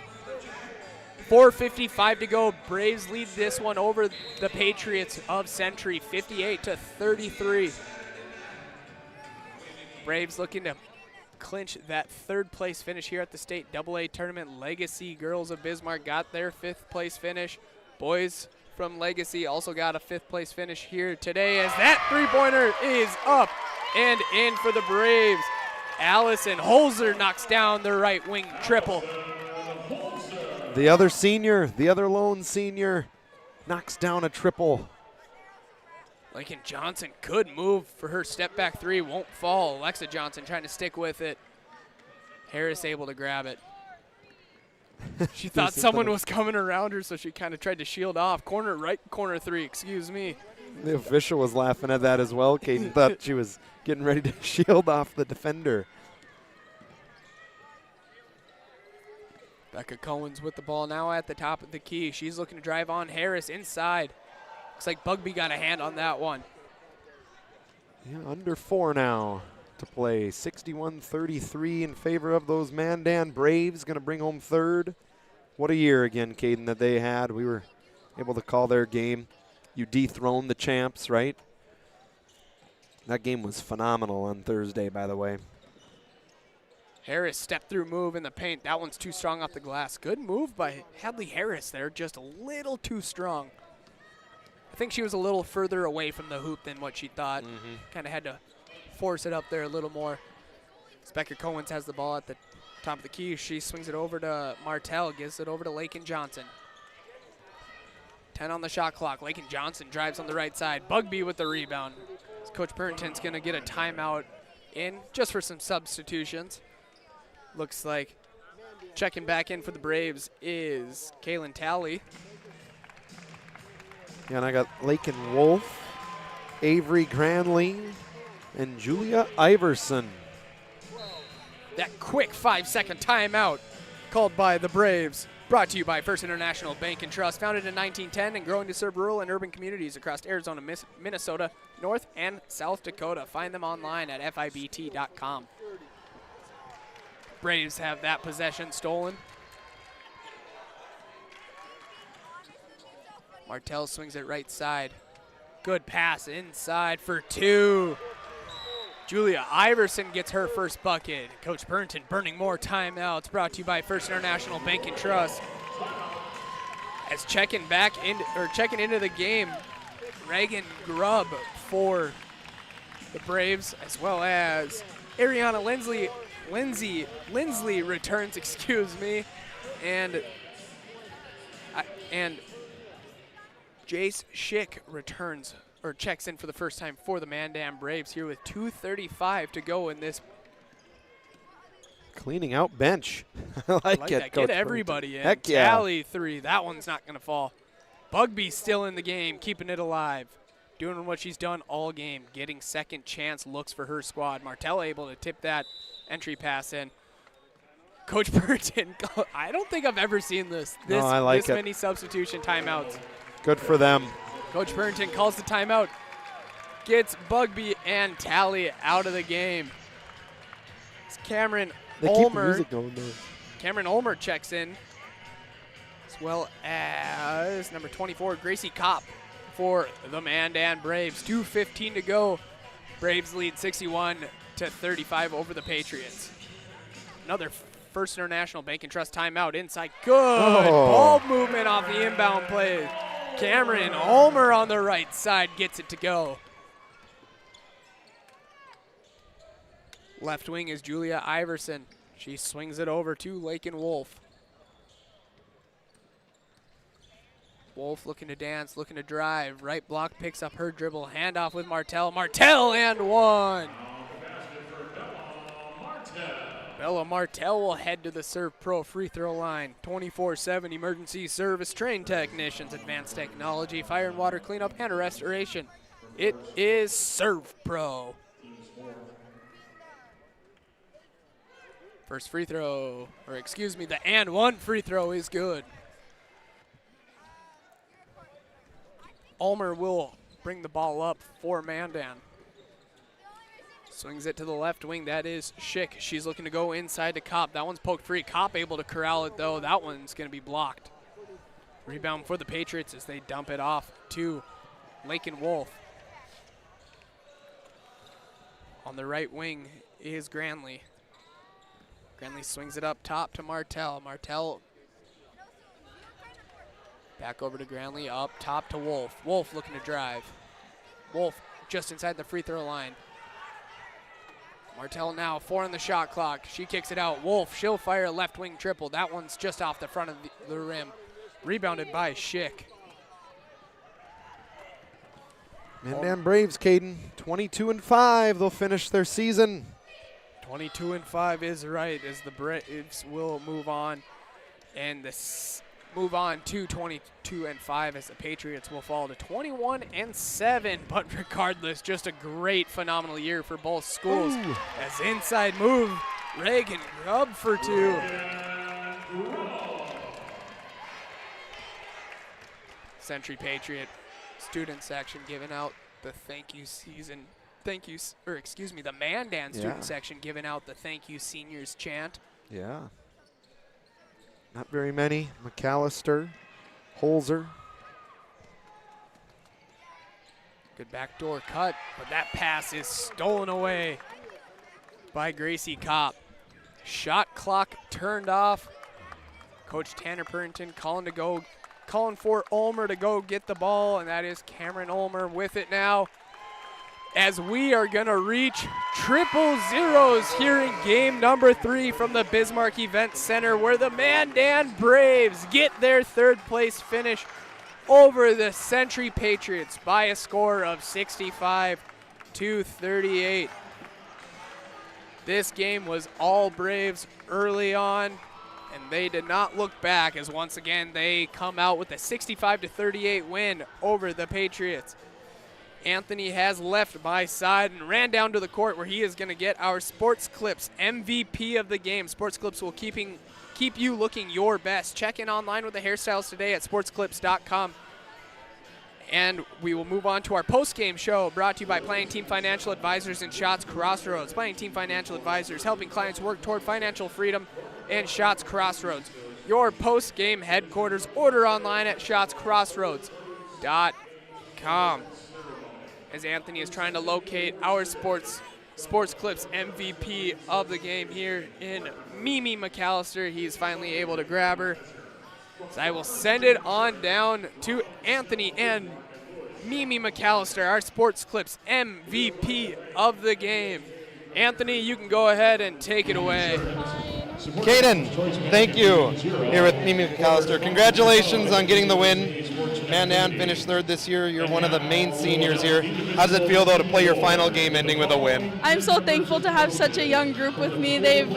4:55 to go. Braves lead this one over the Patriots of Century, 58-33. Braves looking to clinch that 3rd place finish here at the State AA Tournament. Legacy Girls of Bismarck got their 5th place finish. Boys from Legacy also got a 5th place finish here today as that 3-pointer is up and in for the Braves. Allison Holzer knocks down the right wing triple. The other senior, the other lone senior, knocks down a triple. Lakin Johnson could move for her step back 3, won't fall. Alexa Johnson trying to stick with it. Harris able to grab it. She thought someone was coming around her, so she kind of tried to shield off. Corner 3, excuse me. The official was laughing at that as well. Caden thought she was getting ready to shield off the defender. Becca Cohen's with the ball now at the top of the key. She's looking to drive on Harris inside. Looks like Bugby got a hand on that one. Yeah, under 4 now. to play. 61-33 in favor of those Mandan Braves. Going to bring home third. What a year again, Caden, that they had. We were able to call their game. You dethroned the champs, right? That game was phenomenal on Thursday, by the way. Harris step through move in the paint. That one's too strong off the glass. Good move by Hadley Harris there, just a little too strong. I think she was a little further away from the hoop than what she thought. Kind of had to force it up there a little more. Becca Cohens has the ball at the top of the key. She swings it over to Martell, gives it over to Lakin Johnson. 10 on the shot clock. Lakin Johnson drives on the right side. Bugby with the rebound. Coach Pernton's going to get a timeout in just for some substitutions. Looks like checking back in for the Braves is Kaylin Talley. Yeah, and I got Lakin Wolf, Avery Granley, and Julia Iverson. That quick 5-second timeout called by the Braves. Brought to you by First International Bank and Trust, founded in 1910 and growing to serve rural and urban communities across Arizona, Minnesota, North and South Dakota. Find them online at FIBT.com. Braves have that possession stolen. Martell swings it right side. Good pass inside for two. Julia Iverson gets her first bucket. Coach Burnton burning more timeouts. Brought to you by First International Bank and Trust. As checking into the game, Reagan Grubb for the Braves, as well as Ariana Lindsley returns, excuse me, and Jace Schick returns or checks in for the first time for the Mandan Braves here with 2:35 to go in this. Cleaning out bench. I like it. That. Get everybody in. Heck yeah. Tally three. That one's not going to fall. Bugby still in the game, keeping it alive. Doing what she's done all game, getting second chance looks for her squad. Martell able to tip that entry pass in. Coach Burton, I don't think I've ever seen this many substitution timeouts. Good for them. Coach Burton calls the timeout, gets Bugby and Tally out of the game. It's Cameron Ulmer. Cameron Ulmer checks in, as well as number 24, Gracie Kopp for the Mandan Braves. 2:15 to go. Braves lead 61-35 over the Patriots. Another First International Bank and Trust timeout inside. Good ball movement off the inbound play. Cameron Ulmer on the right side gets it to go. Left wing is Julia Iverson. She swings it over to Lakin Wolf. Wolf looking to dance, looking to drive. Right block picks up her dribble. Handoff with Martell. Martell and one. Bella Martell will head to the Serve Pro free throw line. 24/7 emergency service, trained technicians, advanced technology, fire and water cleanup, and restoration. It is Serve Pro. First free throw, or excuse me, the and one free throw is good. Ulmer will bring the ball up for Mandan. Swings it to the left wing. That is Schick. She's looking to go inside to Kopp. That one's poked free. Kopp able to corral it, though. That one's going to be blocked. Rebound for the Patriots as they dump it off to Lakin Wolf. On the right wing is Granley. Granley swings it up top to Martell. Martell back over to Granley, up top to Wolf. Wolf looking to drive. Wolf just inside the free throw line. Martell now 4 on the shot clock. She kicks it out. Wolf, she'll fire a left wing triple. That one's just off the front of the rim. Rebounded by Schick. Mandan Braves, Caden, 22-5. They'll finish their season. 22-5 is right, as the Braves will move on, and move on to 22-5 as the Patriots will fall to 21-7. But regardless, just a great, phenomenal year for both schools. Ooh. As inside move, Reagan Grubb for two. Century Patriot student section giving out the thank you season the Mandan student section giving out the thank you seniors chant. Yeah. Not very many. McAllister, Holzer. Good backdoor cut, but that pass is stolen away by Gracie Kopp. Shot clock turned off. Coach Tanner Purrington calling for Ulmer to go get the ball, and that is Cameron Ulmer with it now. As we are gonna reach triple zeros here in game number 3 from the Bismarck Event Center, where the Mandan Braves get their 3rd place finish over the Century Patriots by a score of 65-38. This game was all Braves early on, and they did not look back, as once again they come out with a 65-38 win over the Patriots. Anthony has left my side and ran down to the court, where he is going to get our Sports Clips MVP of the game. Sports Clips will keep you looking your best. Check in online with the hairstyles today at sportsclips.com. And we will move on to our post-game show, brought to you by Planning Team Financial Advisors and Shots Crossroads. Planning Team Financial Advisors, helping clients work toward financial freedom, and Shots Crossroads, your post-game headquarters. Order online at shotscrossroads.com. As Anthony is trying to locate our Sports Clips MVP of the game here in Mimi McAllister. He's finally able to grab her. So I will send it on down to Anthony and Mimi McAllister, our Sports Clips MVP of the game. Anthony, you can go ahead and take it away. Caden, thank you. Here with Mimi McAllister. Congratulations on getting the win. Mandan finished 3rd this year. You're one of the main seniors here. How does it feel, though, to play your final game ending with a win? I'm so thankful to have such a young group with me. They've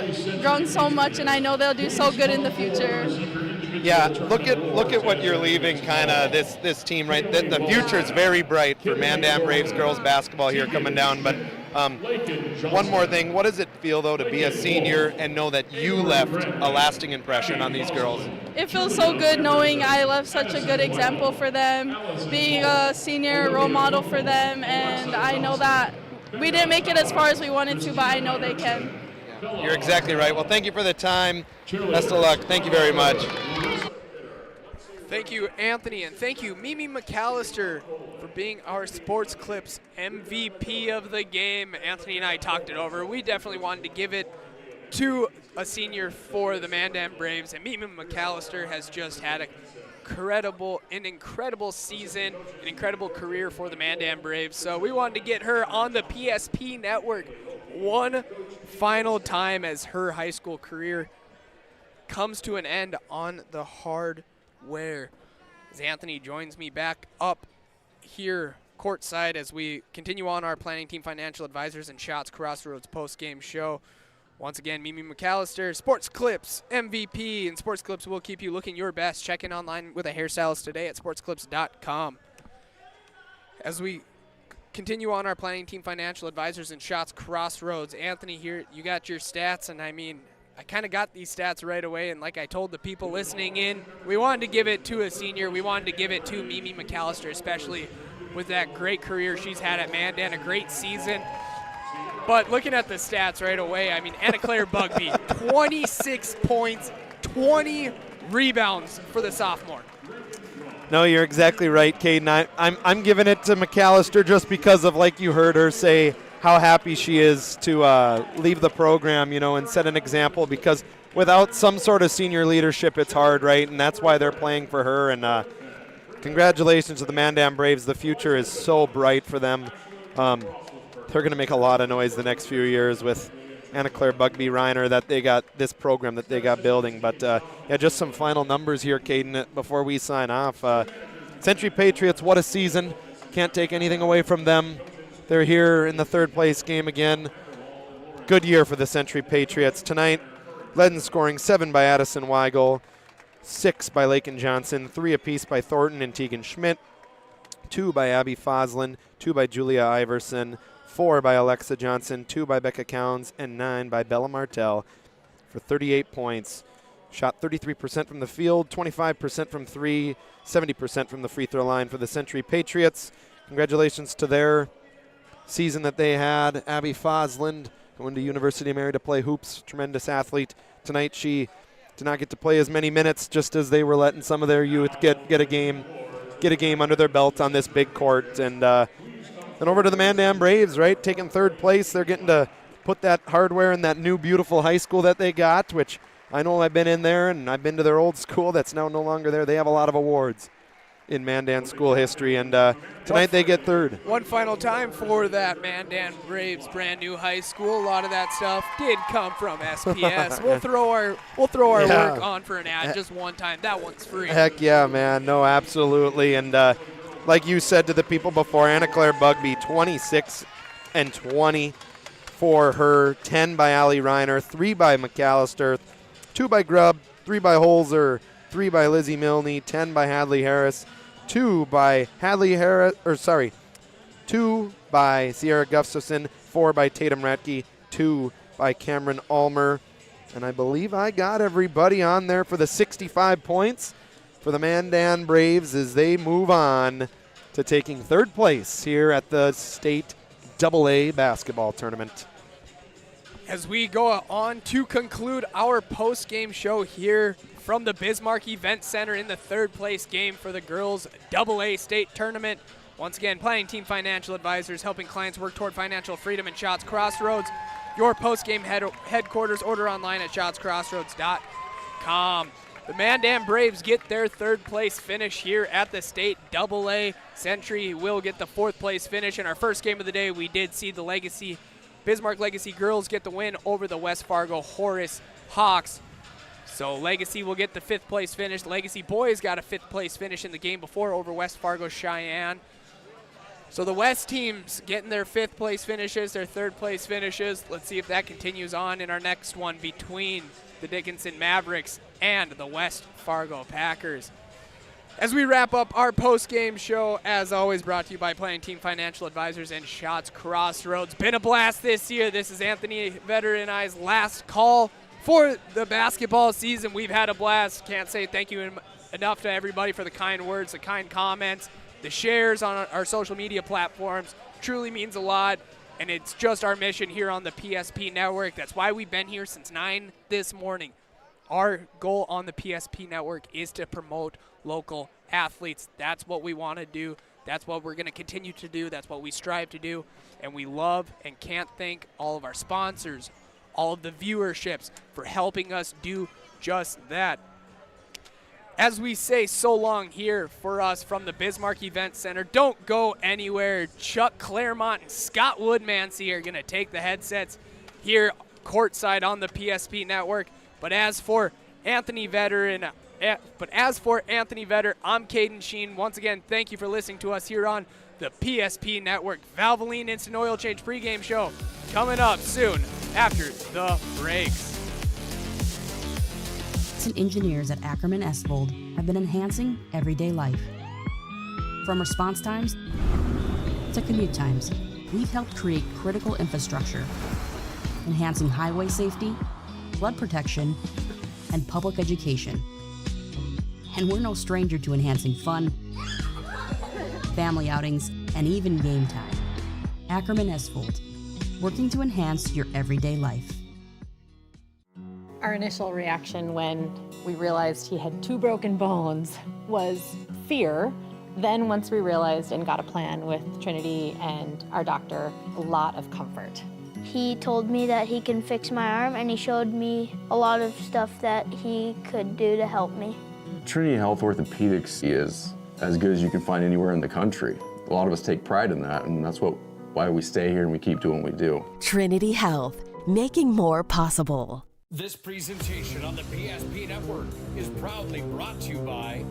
grown so much, and I know they'll do so good in the future. Yeah, look at what you're leaving, kind of this team, right? The future is very bright for Mandan Braves girls basketball here coming down. But one more thing, what does it feel, though, to be a senior and know that you left a lasting impression on these girls? It feels so good knowing I left such a good example for them, being a senior role model for them, and I know that we didn't make it as far as we wanted to, but I know they can. You're exactly right. Well, thank you for the time. Best of luck. Thank you very much. Thank you, Anthony, and thank you, Mimi McAllister, for being our Sports Clips MVP of the game. Anthony and I talked it over. We definitely wanted to give it to a senior for the Mandan Braves, and Mimi McAllister has just had an incredible season, an incredible career for the Mandan Braves. So we wanted to get her on the PSP network one final time as her high school career comes to an end on the hardware. As Anthony joins me back up here courtside as we continue on our Planning Team Financial Advisors and Shots Crossroads post-game show. Once again, Mimi McAllister, Sports Clips MVP, and Sports Clips will keep you looking your best. Check in online with a hairstylist today at sportsclips.com. As we continue on our Planning Team Financial Advisors and Shots Crossroads, Anthony, here you got your stats, and I mean, I kind of got these stats right away, and like I told the people listening in, we wanted to give it to a senior. We wanted to give it to Mimi McAllister, especially with that great career she's had at Mandan, a great season. But looking at the stats right away, I mean, Anna Claire Bugby, 26 points, 20 rebounds for the sophomore. No, you're exactly right, Caden. I'm giving it to McAllister just because of, like you heard her say, how happy she is to leave the program, and set an example, because without some sort of senior leadership, it's hard, right? And that's why they're playing for her. And congratulations to the Mandan Braves. The future is so bright for them. They're going to make a lot of noise the next few years with Anna Claire Bugby Reiner, that they got this program that they got building. But yeah, just some final numbers here, Caden, before we sign off. Century Patriots, what a season. Can't take anything away from them. They're here in the 3rd place game again. Good year for the Century Patriots. Tonight, led in scoring 7 by Addison Weigel, 6 by Lakin Johnson, 3 apiece by Thornton and Tegan Schmidt, 2 by Abby Foslin, 2 by Julia Iverson, 4 by Alexa Johnson, 2 by Becca Counds, and 9 by Bella Martell for 38 points. Shot 33% from the field, 25% from 3, 70% from the free throw line for the Century Patriots. Congratulations to their season that they had. Abby Fosland going to University of Mary to play hoops, tremendous athlete. Tonight she did not get to play as many minutes, just as they were letting some of their youth get a game under their belt on this big court. And then over to the Mandan Braves, right, taking third place. They're getting to put that hardware in that new beautiful high school that they got, which I know I've been in there, and I've been to their old school that's now no longer there. They have a lot of awards in Mandan school history, and tonight they get third. One final time for that Mandan Braves brand new high school. A lot of that stuff did come from SPS. We'll throw our work on for an ad just one time. That one's free. Heck yeah, man. No, absolutely. And like you said to the people before, Anna Claire Bugby, 26 and 20 for her, 10 by Allie Reiner, 3 by McAllister, 2 by Grubb, 3 by Holzer, 3 by Lizzie Milne, 10 by Hadley Harris, 2 by two by Sierra Gustafson, 4 by Tatum Ratke, 2 by Cameron Ulmer. And I believe I got everybody on there for the 65 points for the Mandan Braves as they move on to taking third place here at the state AA basketball tournament. As we go on to conclude our post-game show here from the Bismarck Event Center in the third place game for the girls AA state tournament. Once again, Planning Team Financial Advisors, helping clients work toward financial freedom in Shots Crossroads. Your post-game headquarters. Order online at shotscrossroads.com. The Mandan Braves get their third place finish here at the state AA. Century will get the fourth place finish. In our first game of the day, we did see the Bismarck Legacy girls get the win over the West Fargo Horace Hawks. So Legacy will get the fifth place finish. Legacy boys got a fifth place finish in the game before over West Fargo Cheyenne. So the West teams getting their fifth place finishes, their third place finishes. Let's see if that continues on in our next one between the Dickinson Mavericks and the West Fargo Packers. As we wrap up our post-game show, as always, brought to you by Planning Team Financial Advisors and Shots Crossroads. Been a blast this year. This is Anthony Vetter and I's last call for the basketball season. We've had a blast. Can't say thank you enough to everybody for the kind words, the kind comments, the shares on our social media platforms. Truly means a lot, and it's just our mission here on the PSP Network. That's why we've been here since 9 this morning. Our goal on the PSP Network is to promote local athletes. That's what we want to do. That's what we're going to continue to do. That's what we strive to do. And we love and can't thank all of our sponsors, all of the viewerships for helping us do just that. As we say so long here for us from the Bismarck Event Center, don't go anywhere. Chuck Claremont and Scott Woodmansey are going to take the headsets here courtside on the PSP Network. But as for Anthony Vetter, I'm Caden Sheen. Once again, thank you for listening to us here on the PSP Network. Valvoline Instant Oil Change pregame show coming up soon after the breaks. And engineers at Ackerman Estvold have been enhancing everyday life. From response times to commute times, we've helped create critical infrastructure, enhancing highway safety, flood protection, and public education. And we're no stranger to enhancing fun, family outings, and even game time. Ackerman Estvold, working to enhance your everyday life. Our initial reaction when we realized he had 2 broken bones was fear. Then once we realized and got a plan with Trinity and our doctor, a lot of comfort. He told me that he can fix my arm, and he showed me a lot of stuff that he could do to help me. Trinity Health Orthopedics is as good as you can find anywhere in the country. A lot of us take pride in that, and that's why we stay here and we keep doing what we do. Trinity Health, making more possible. This presentation on the PSP Network is proudly brought to you by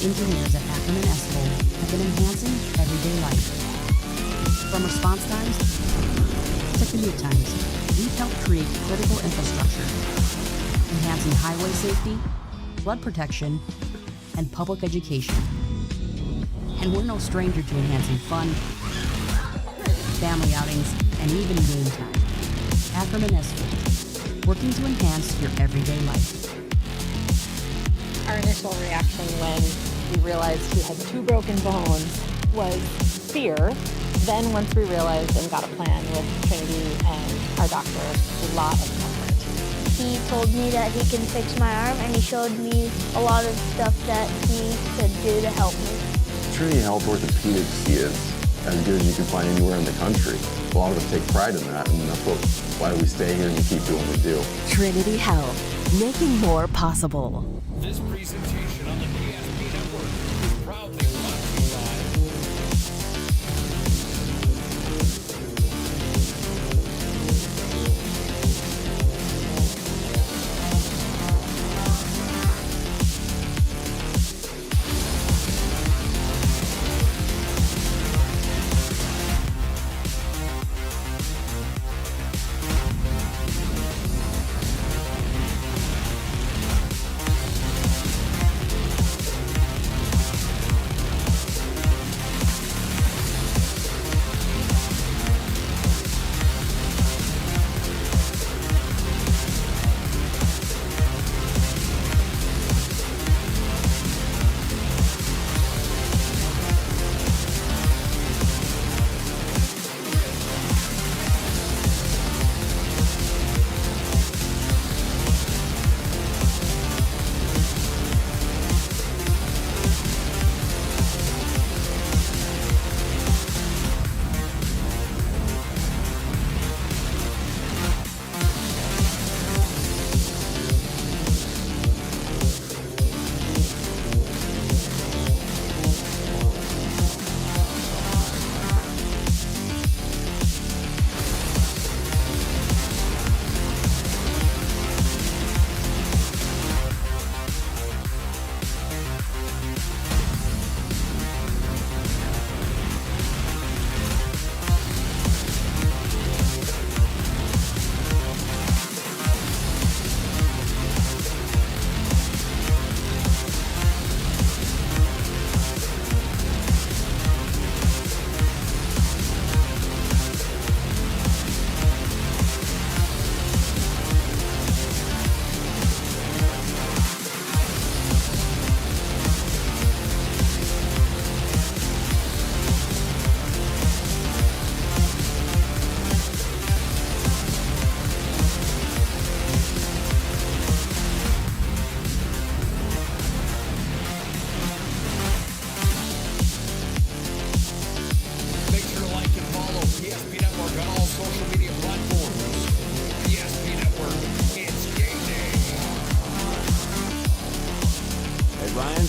engineers at Ackerman Esvold have been enhancing everyday life. From response times to commute times, we've helped create critical infrastructure, enhancing highway safety, flood protection, and public education. And we're no stranger to enhancing fun, family outings, and even game time. Ackerman Esvold, working to enhance your everyday life. Our initial reaction when we realized he had 2 broken bones was fear. Then once we realized and got a plan with Trinity and our doctor, a lot of comfort. He told me that he can fix my arm, and he showed me a lot of stuff that he could do to help me. Trinity Health Orthopedics is as good as you can find anywhere in the country. A lot of us take pride in that, and that's why we stay here and keep doing what we do. Trinity Health, making more possible. This presentation on the PSP Network is proudly brought to you by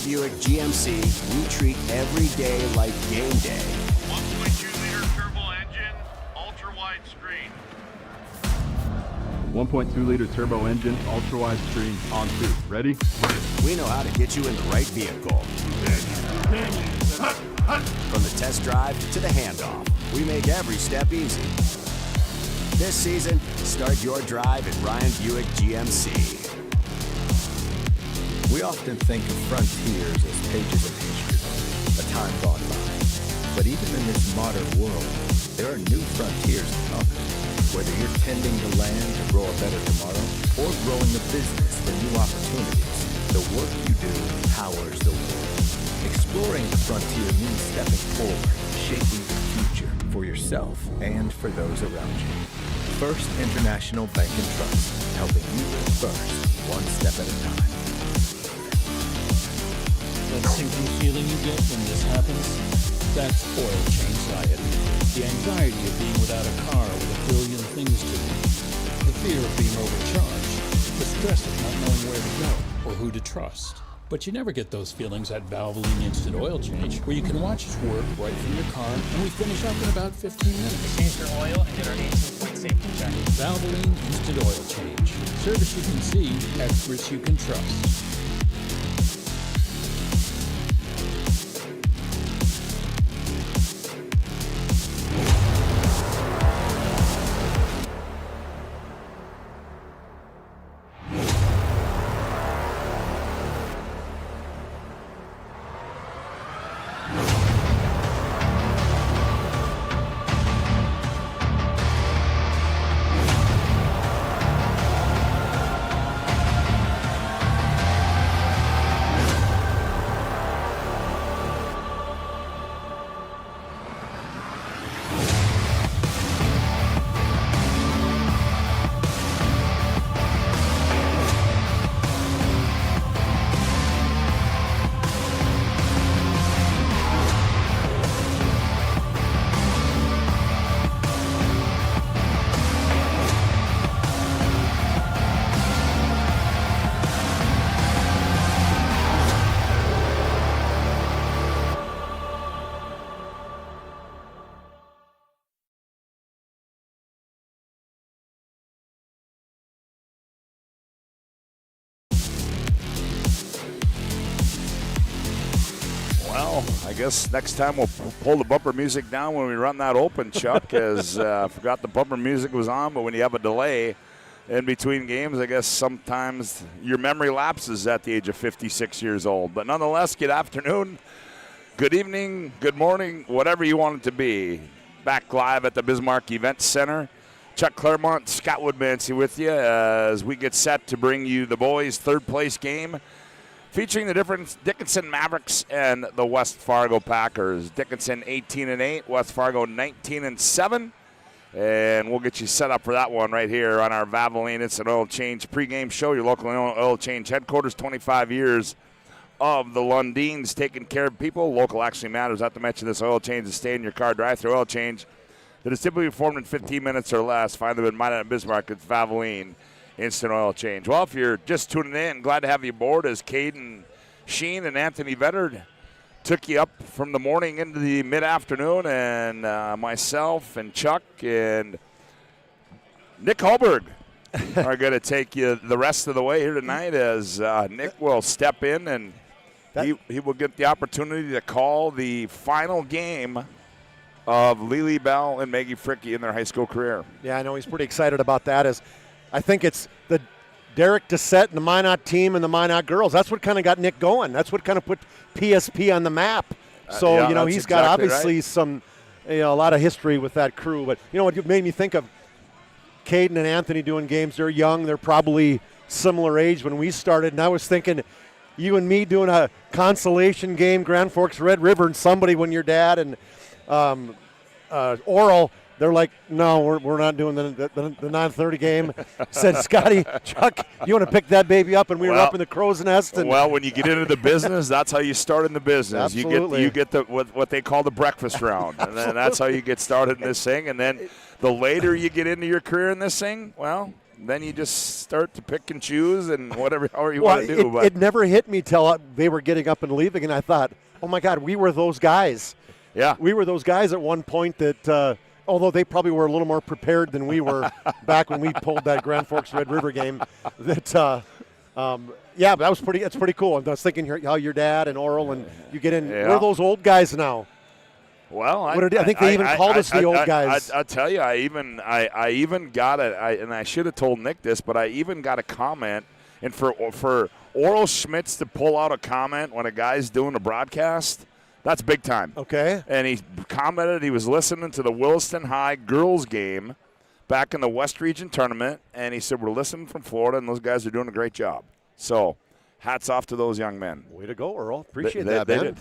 Buick GMC, we treat every day like game day. 1.2-liter turbo engine, ultra-wide screen. 1.2-liter turbo engine, ultra-wide screen, on 2. Ready? We know how to get you in the right vehicle. From the test drive to the handoff, we make every step easy. This season, start your drive at Ryan Buick GMC. We often think of frontiers as pages of history, a time gone by. But even in this modern world, there are new frontiers to conquer. Whether you're tending the land to grow a better tomorrow or growing a business for new opportunities, the work you do powers the world. Exploring the frontier means stepping forward, shaping the future for yourself and for those around you. First International Bank and Trust, helping you live first, one step at a time. That sinking feeling you get when this happens? That's oil change anxiety. The anxiety of being without a car with a billion things to do. The fear of being overcharged. The stress of not knowing where to go or who to trust. But you never get those feelings at Valvoline Instant Oil Change, where you can watch us work right from your car, and we finish up in about 15 minutes. We changed our oil and did our 18-point safety check. Valvoline Instant Oil Change. Service you can see, experts you can trust. guess next time we'll pull the bumper music down when we run that open, Chuck, as I forgot the bumper music was on, but when you have a delay in between games, I guess sometimes your memory lapses at the age of 56 years old. But nonetheless, good afternoon, good evening, good morning, whatever you want it to be. Back live at the Bismarck Event Center. Chuck Claremont, Scott Woodmansey with you as we get set to bring you the boys' third place game featuring the different Dickinson Mavericks and the West Fargo Packers. Dickinson 18-8, West Fargo 19-7. And we'll get you set up for that one right here on our Valvoline Instant Oil Change pregame show. Your local oil change headquarters, 25 years of the Lundins taking care of people. Local actually matters. Not to mention this oil change is stay in your car drive-through oil change that is typically performed in 15 minutes or less. Find them in Minot and Bismarck. It's Valvoline Instant Oil Change. Well, if you're just tuning in, glad to have you aboard as Caden Sheen and Anthony Vetter took you up from the morning into the mid-afternoon, and myself and Chuck and Nick Hallberg are going to take you the rest of the way here tonight as Nick will step in and he will get the opportunity to call the final game of Lily Bell and Maggie Fricke in their high school career. Yeah, I know he's pretty excited about that. As I think it's the Derek Doucette and the Minot team and the Minot girls. That's what kind of got Nick going. That's what kind of put PSP on the map. So, he's got obviously some, a lot of history with that crew. But, what made me think of Caden and Anthony doing games. They're young. They're probably similar age when we started. And I was thinking you and me doing a consolation game, Grand Forks, Red River, and somebody when your dad and Oral, they're like, no, we're not doing the 9:30 game. Said, Scotty, Chuck, you want to pick that baby up? And we were up in the crow's nest. And well, when you get into the business, that's how you start in the business. Absolutely. You get the what they call the breakfast round, and then that's how you get started in this thing. And then the later you get into your career in this thing, well, then you just start to pick and choose and however you want to do. It never hit me till they were getting up and leaving, and I thought, oh my God, we were those guys. Yeah, we were those guys at one point that. Although they probably were a little more prepared than we were back when we pulled that Grand Forks Red River game. That, that was pretty. It's pretty cool. I was thinking how your dad and Oral and you get in. Yeah. We're those old guys now. Well, I think they even called us the old guys. I tell you, I even got it. And I should have told Nick this, but I even got a comment. And for Oral Schmitz to pull out a comment when a guy's doing a broadcast. That's big time. Okay. And he commented he was listening to the Williston High girls game back in the West Region tournament, and he said, we're listening from Florida, and those guys are doing a great job. So hats off to those young men. Way to go, Earl. Appreciate that, man.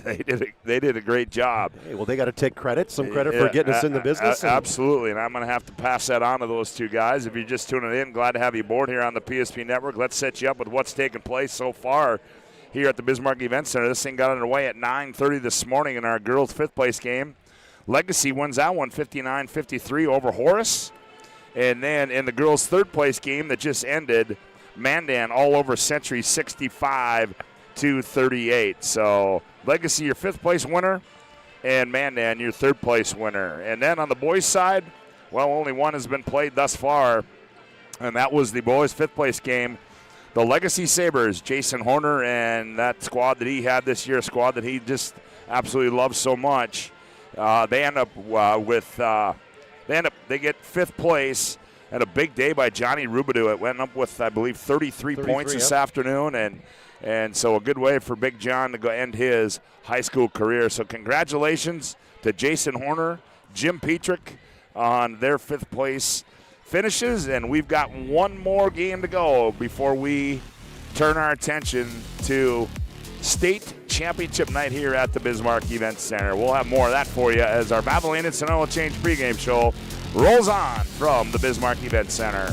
They did a great job. Hey, well, they got to take some credit for getting us in the business. Absolutely, and I'm going to have to pass that on to those two guys. If you're just tuning in, glad to have you aboard here on the PSP Network. Let's set you up with what's taken place so far here at the Bismarck Event Center. This thing got underway at 9:30 this morning in our girls' fifth-place game. Legacy wins that one 59-53 over Horace. And then in the girls' third-place game that just ended, Mandan all over Century 65-38. So Legacy, your fifth-place winner, and Mandan, your third-place winner. And then on the boys' side, well, only one has been played thus far, and that was the boys' fifth-place game. The Legacy Sabres, Jason Horner and that squad that he had this year, a squad that he just absolutely loves so much, they end up they get fifth place at a big day by Johnny Rubidoux. It went up with, I believe, 33 points this afternoon, and so a good way for Big John to go end his high school career. So congratulations to Jason Horner, Jim Petrick on their fifth place finishes, and we've got one more game to go before we turn our attention to state championship night here at the Bismarck Event Center. We'll have more of that for you as our Valvoline Instant Oil Change pregame show rolls on from the Bismarck Event Center.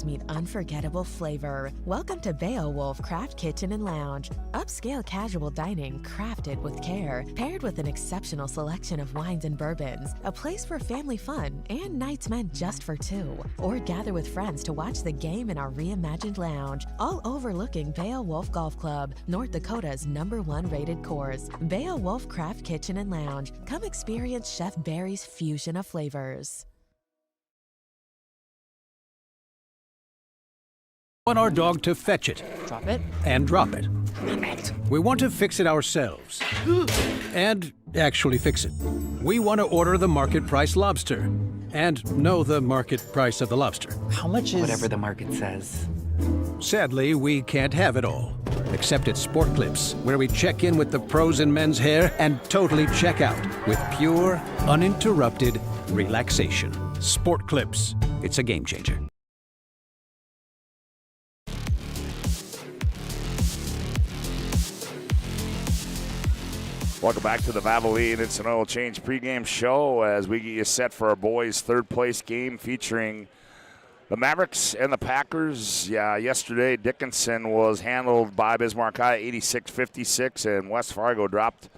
Meet unforgettable flavor. Welcome to Beowulf Craft Kitchen and Lounge. Upscale casual dining crafted with care, paired with an exceptional selection of wines and bourbons. A place for family fun and nights meant just for two. Or gather with friends to watch the game in our reimagined lounge, all overlooking Beowulf Golf Club, North Dakota's #1 rated course. Beowulf Craft Kitchen and Lounge. Come experience Chef Barry's fusion of flavors. want our dog to fetch it. Drop it. And drop it. Drop it. We want to fix it ourselves. And actually fix it. We want to order the market price lobster. And know the market price of the lobster. How much is... Whatever the market says. Sadly, we can't have it all. Except at Sport Clips, where we check in with the pros in men's hair and totally check out with pure, uninterrupted relaxation. Sport Clips. It's a game changer. Welcome back to the Valvoline Instant Oil Change pregame show as we get you set for our boys' third place game featuring the Mavericks and the Packers. Yeah, yesterday Dickinson was handled by Bismarck High 86-56, and West Fargo dropped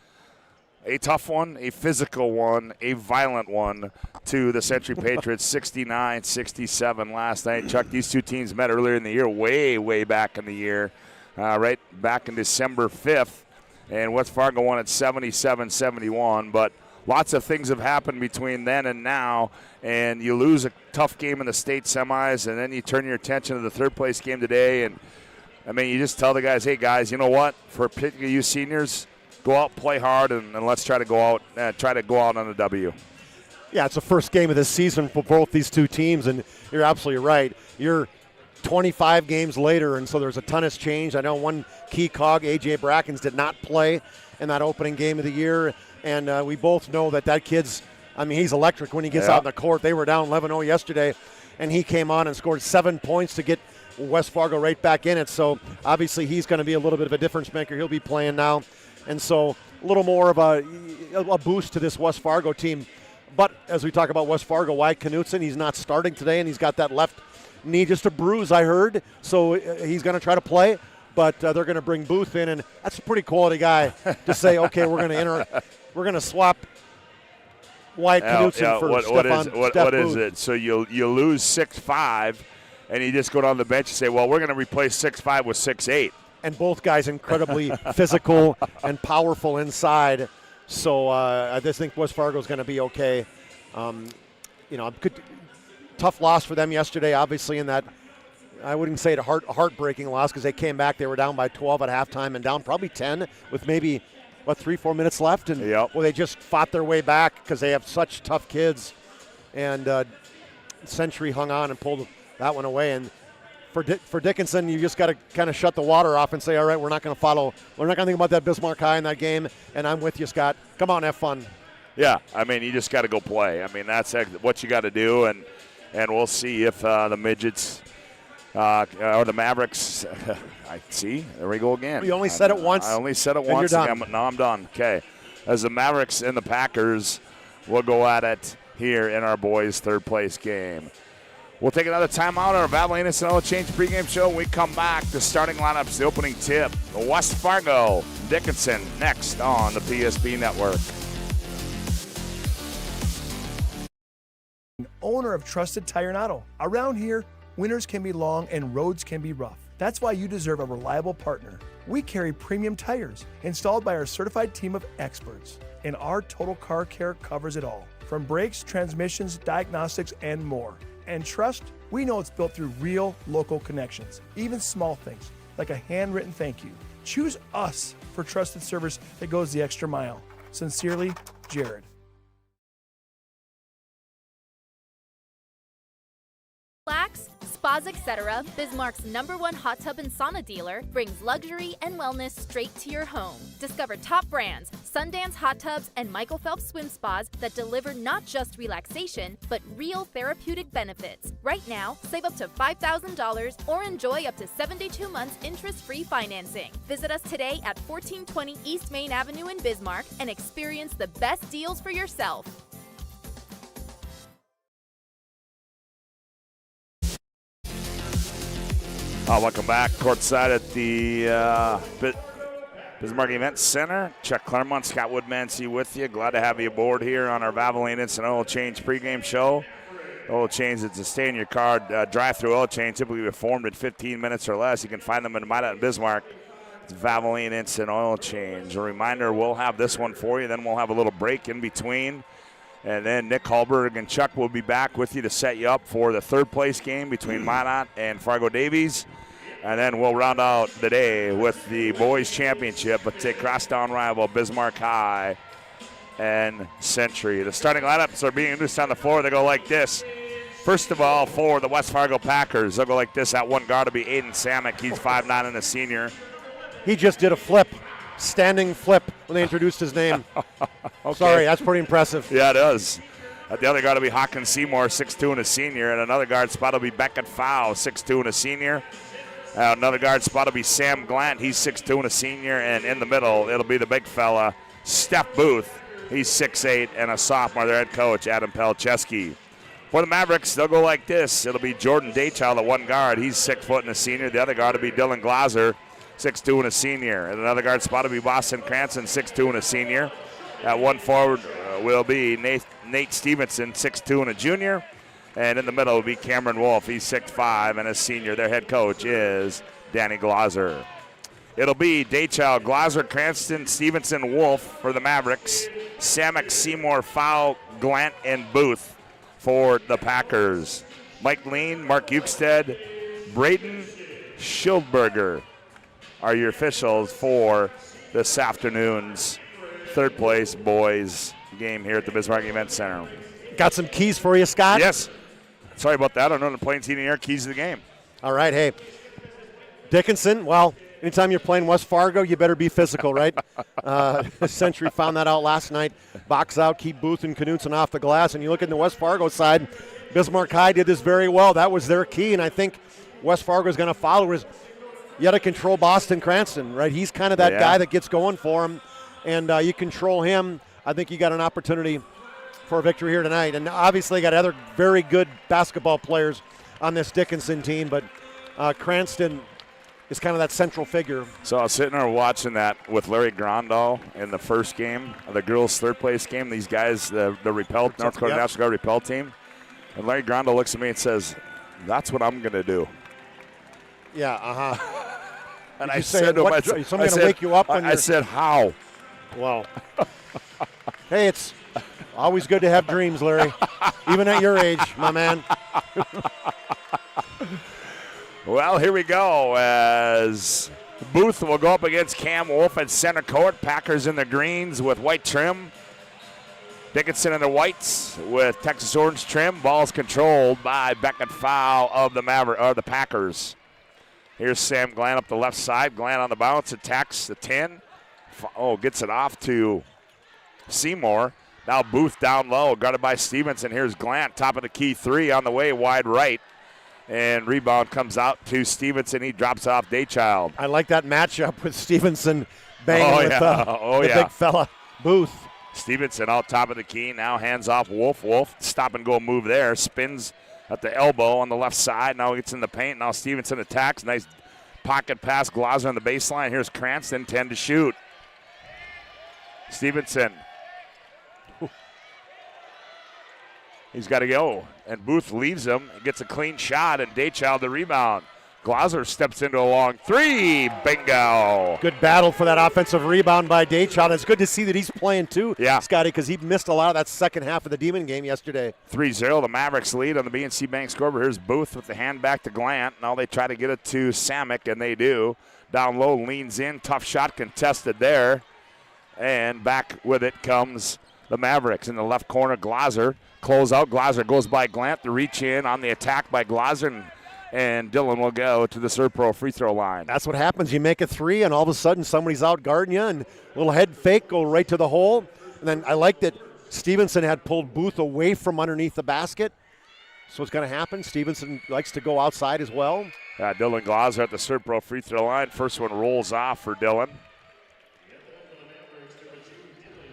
a tough one, a physical one, a violent one to the Century Patriots 69-67 last night. Chuck, these two teams met earlier in the year, way back in the year, right back in December 5th. And West Fargo won at 77-71, but lots of things have happened between then and now, and you lose a tough game in the state semis, and then you turn your attention to the third-place game today, and, I mean, you just tell the guys, hey, guys, you know what? For particularly you seniors, go out, play hard, and let's try to go out on a W. Yeah, it's the first game of this season for both these two teams, and you're absolutely right. You're 25 games later, and so there's a ton has changed. I know one key cog, A.J. Brackens, did not play in that opening game of the year, and we both know that kid's, I mean, he's electric when he gets out in the court. They were down 11-0 yesterday, and he came on and scored 7 points to get West Fargo right back in it. So obviously he's going to be a little bit of a difference maker. He'll be playing now, and so a little more of a boost to this West Fargo team. But as we talk about West Fargo, Wyatt Knutson, he's not starting today, and he's got that left knee just a bruise, I heard, so he's going to try to play, but they're going to bring Booth in, and that's a pretty quality guy to say, okay, we're going to swap Wyatt Knutson for what is it? So you lose 6'5", and you just go down the bench and say, well, we're going to replace 6'5" with 6'8". And both guys incredibly physical and powerful inside, so I just think West Fargo's going to be okay. Good. Tough loss for them yesterday, obviously, in that I wouldn't say it a heartbreaking loss because they came back. They were down by 12 at halftime and down probably 10 with maybe, 3-4 minutes left. And they just fought their way back because they have such tough kids. And Century hung on and pulled that one away. And for Dickinson, you just got to kind of shut the water off and say, all right, we're not going to follow. We're not going to think about that Bismarck High in that game. And I'm with you, Scott. Come on, have fun. Yeah, I mean, you just got to go play. I mean, that's what you got to do. And we'll see if the midgets or the Mavericks. I see. There we go again. You only said it once. I only said it once. You're done. Now I'm done. Okay. As the Mavericks and the Packers will go at it here in our boys' third place game. We'll take another timeout on our Valvoline Instant Oil Change pregame show. When we come back, the starting lineups, the opening tip, West Fargo, Dickinson, next on the PSP Network. Owner of Trusted Tire and Auto. Around here, winters can be long and roads can be rough. That's why you deserve a reliable partner. We carry premium tires installed by our certified team of experts, and our total car care covers it all, from brakes, transmissions, diagnostics, and more. And trust, we know it's built through real local connections, even small things like a handwritten thank you. Choose us for trusted service that goes the extra mile. Sincerely, Jared. Relax, spas, etc., Bismarck's #1 hot tub and sauna dealer brings luxury and wellness straight to your home. Discover top brands, Sundance hot tubs, and Michael Phelps swim spas that deliver not just relaxation, but real therapeutic benefits. Right now, save up to $5,000 or enjoy up to 72 months interest-free financing. Visit us today at 1420 East Main Avenue in Bismarck and experience the best deals for yourself. Welcome back courtside at the Bismarck Event Center. Chuck Claremont, Scott Woodmansey with you. Glad to have you aboard here on our Valvoline Instant Oil Change pregame show. Oil change that's a stay in your car drive-through oil change, typically performed in 15 minutes or less. You can find them in Minot and Bismarck. It's Valvoline Instant Oil Change. A reminder, we'll have this one for you. Then we'll have a little break in between. And then Nick Hallberg and Chuck will be back with you to set you up for the third place game between Minot and Fargo Davies. And then we'll round out the day with the boys championship. But take crosstown rival Bismarck High and Century. The starting lineups are being introduced on the floor. They go like this. First of all, for the West Fargo Packers, they'll go like this. At one guard will be Aiden Samick. He's 5'9" and a senior. He just did a flip, standing flip when they introduced his name. Okay. Sorry, that's pretty impressive. Yeah, it is. At the other guard will be Hawkins Seymour, 6'2" and a senior. And another guard spot will be Beckett Fowl, 6'2" and a senior. Another guard spot will be Sam Glant. He's 6'2" and a senior. And in the middle, it'll be the big fella, Steph Booth. He's 6'8" and a sophomore. Their head coach, Adam Pelcheski. For the Mavericks, they'll go like this. It'll be Jordan Daychild at one guard. He's 6 foot and a senior. The other guard will be Dylan Glazer, 6'2" and a senior. And another guard spot will be Boston Cranston, 6'2" and a senior. At one forward will be Nate Stevenson, 6'2" and a junior. And in the middle will be Cameron Wolf. He's 6'5" and a senior. Their head coach is Danny Glazer. It'll be Daychild, Glazer, Cranston, Stevenson, Wolf for the Mavericks. Samick, Seymour, Fowl, Glant, and Booth for the Packers. Mike Lean, Mark Ukestead, Braden Schildberger are your officials for this afternoon's third place boys game here at the Bismarck Event Center. Got some keys for you, Scott? Yes. Sorry about that. I don't know the Plains Heating Air keys to the game. All right, hey. Dickinson, well, anytime you're playing West Fargo, you better be physical, right? Century found that out last night. Box out, keep Booth and Knutson off the glass. And you look at the West Fargo side, Bismarck High did this very well. That was their key, and I think West Fargo is going to follow. You got to control Boston Cranston, right? He's kind of that guy that gets going for him, and you control him. I think you got an opportunity for a victory here tonight. And obviously got other very good basketball players on this Dickinson team, but Cranston is kind of that central figure. So I was sitting there watching that with Larry Grandal in the first game, the girls' third place game. These guys, the repel, North Dakota National Guard repel team. And Larry Grandal looks at me and says, "That's what I'm going to do." Yeah, And Did I you say said to what, myself, is somebody going to wake you up? I said, "How?" Well, hey, it's always good to have dreams, Larry, even at your age, my man. Well, here we go as Booth will go up against Cam Wolf at center court. Packers in the greens with white trim. Dickinson in the whites with Texas orange trim. Ball's controlled by Beckett Fowl of the Packers. Here's Sam Glant up the left side. Glant on the bounce, attacks the 10. Gets it off to Seymour. Now Booth down low, guarded by Stevenson. Here's Glant, top of the key 3 on the way, wide right. And rebound comes out to Stevenson. He drops off Daychild. I like that matchup with Stevenson banging with the big fella, Booth. Stevenson out top of the key. Now hands off Wolf. Wolf, stop and go move there. Spins at the elbow on the left side. Now gets in the paint. Now Stevenson attacks. Nice pocket pass. Glazer on the baseline. Here's Cranston, 10 to shoot. Stevenson. He's got to go. And Booth leaves him and gets a clean shot, and Daychild the rebound. Glazer steps into a long 3. Bingo. Good battle for that offensive rebound by Daychild. It's good to see that he's playing too, Scotty, because he missed a lot of that second half of the Demon game yesterday. 3-0, the Mavericks lead on the BNC Bank scoreboard. Here's Booth with the hand back to Glant. Now they try to get it to Samick, and they do. Down low, leans in. Tough shot contested there. And back with it comes the Mavericks. In the left corner, Glazer. Close out. Glazer goes by Glant. The reach in on the attack by Glazer, and Dylan will go to the Serpro free throw line. That's what happens. You make a 3, and all of a sudden somebody's out guarding you, and a little head fake, go right to the hole. And then I like that Stevenson had pulled Booth away from underneath the basket. So what's going to happen? Stevenson likes to go outside as well. Dylan Glazer at the Serpro free throw line. First one rolls off for Dylan.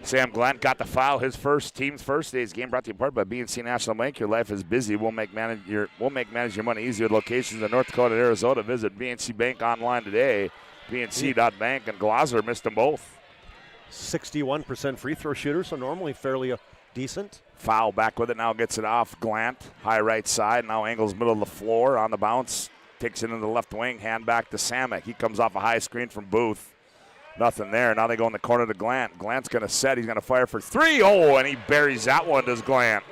Sam Glant got the foul, his team's first day's game, brought to you in part by BNC National Bank. Your life is busy. We'll make manage your money easier at locations in North Dakota and Arizona. Visit BNC Bank online today, bnc.bank, and Glazer missed them both. 61% free throw shooter, so normally fairly decent. Foul back with it, now gets it off Glant, high right side, now angles middle of the floor on the bounce, takes it into the left wing, hand back to Samick. He comes off a high screen from Booth. Nothing there. Now they go in the corner to Glant. Glant's going to set. He's going to fire for 3. Oh, and he buries that one, does Glant.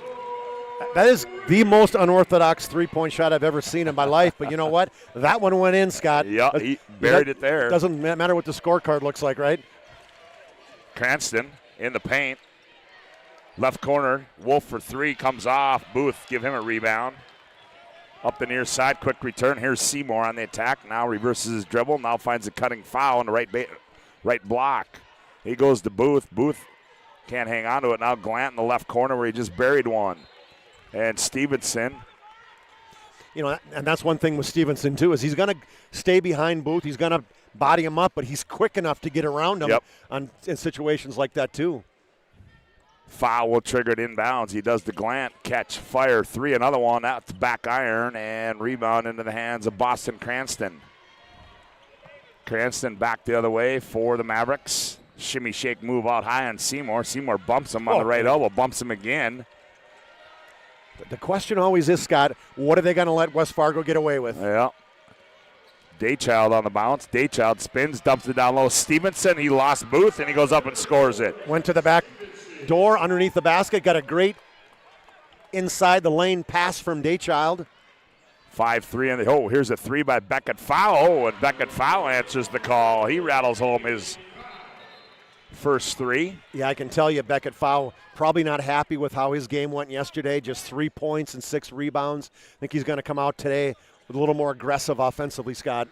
That is the most unorthodox three-point shot I've ever seen in my life. But you know what? That one went in, Scott. Yeah, he buried it there. Doesn't matter what the scorecard looks like, right? Cranston in the paint. Left corner, Wolf for three, comes off. Booth, give him a rebound. Up the near side, quick return. Here's Seymour on the attack. Now reverses his dribble. Now finds a cutting foul on the right block. He goes to Booth. Booth can't hang on to it. Now Glant in the left corner where he just buried one. And Stevenson. You know, and that's one thing with Stevenson, too, is he's going to stay behind Booth. He's going to body him up, but he's quick enough to get around him in situations like that, too. Foul will trigger it inbounds. He does the Glant catch, fire, three, another one. That's back iron and rebound into the hands of Boston Cranston. Cranston back the other way for the Mavericks. Shimmy shake move out high on Seymour. Seymour bumps him on the right elbow, bumps him again. The question always is, Scott, what are they going to let West Fargo get away with? Yeah. Daychild on the bounce. Daychild spins, dumps it down low. Stevenson, he lost Booth, and he goes up and scores it. Went to the back door underneath the basket, got a great inside the lane pass from Daychild. 5-3, and here's a three by Beckett Fowl, and Beckett Fowl answers the call. He rattles home his first three. Yeah, I can tell you Beckett Fowl probably not happy with how his game went yesterday, just 3 points and 6 rebounds. I think he's going to come out today with a little more aggressive offensively, Scott.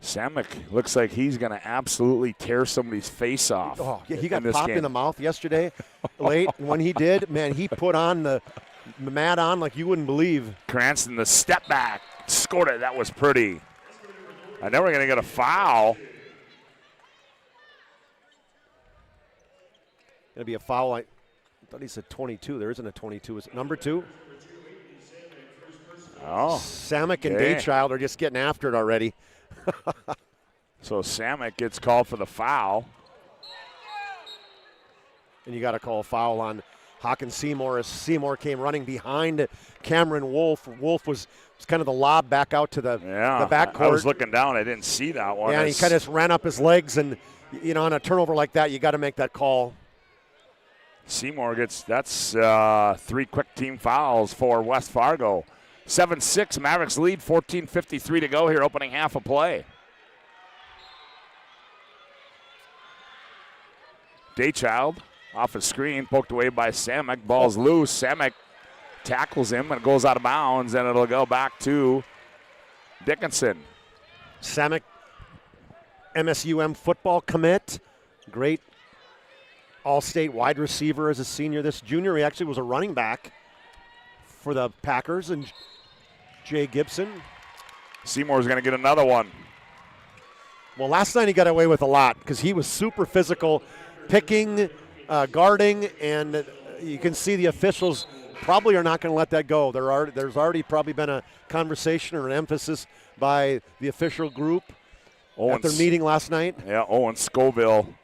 Samick looks like he's going to absolutely tear somebody's face off. Oh, yeah, he got popped in the mouth yesterday late, and when he did, man, he put on the mat on like you wouldn't believe. Cranston, the step back, scored it. That was pretty. I know we're going to get a foul. Going to be a foul. I thought he said 22. There isn't a 22. Is it number 2? Oh. Samick and Daychild are just getting after it already. So Samick gets called for the foul. And you got to call a foul on Hawkins Seymour as Seymour came running behind Cameron Wolf. Wolf was kind of the lob back out to the backcourt. I was looking down. I didn't see that one. Yeah, and he kind of just ran up his legs. And, you know, on a turnover like that, you got to make that call. Seymour gets, that's 3 quick team fouls for West Fargo. 7-6, Mavericks lead, 14:53 to go here, opening half of play. Daychild off a screen, poked away by Samick. Ball's loose. Samick tackles him and goes out of bounds, and it'll go back to Dickinson. Samick, MSUM football commit. Great all-state wide receiver as a senior. This junior, he actually was a running back for the Packers, and Jay Gibson. Seymour's going to get another one. Well, last night he got away with a lot because he was super physical, picking, guarding, and you can see the officials probably are not going to let that go. There's already probably been a conversation or an emphasis by the official group at their meeting last night. Yeah, Owen Scoville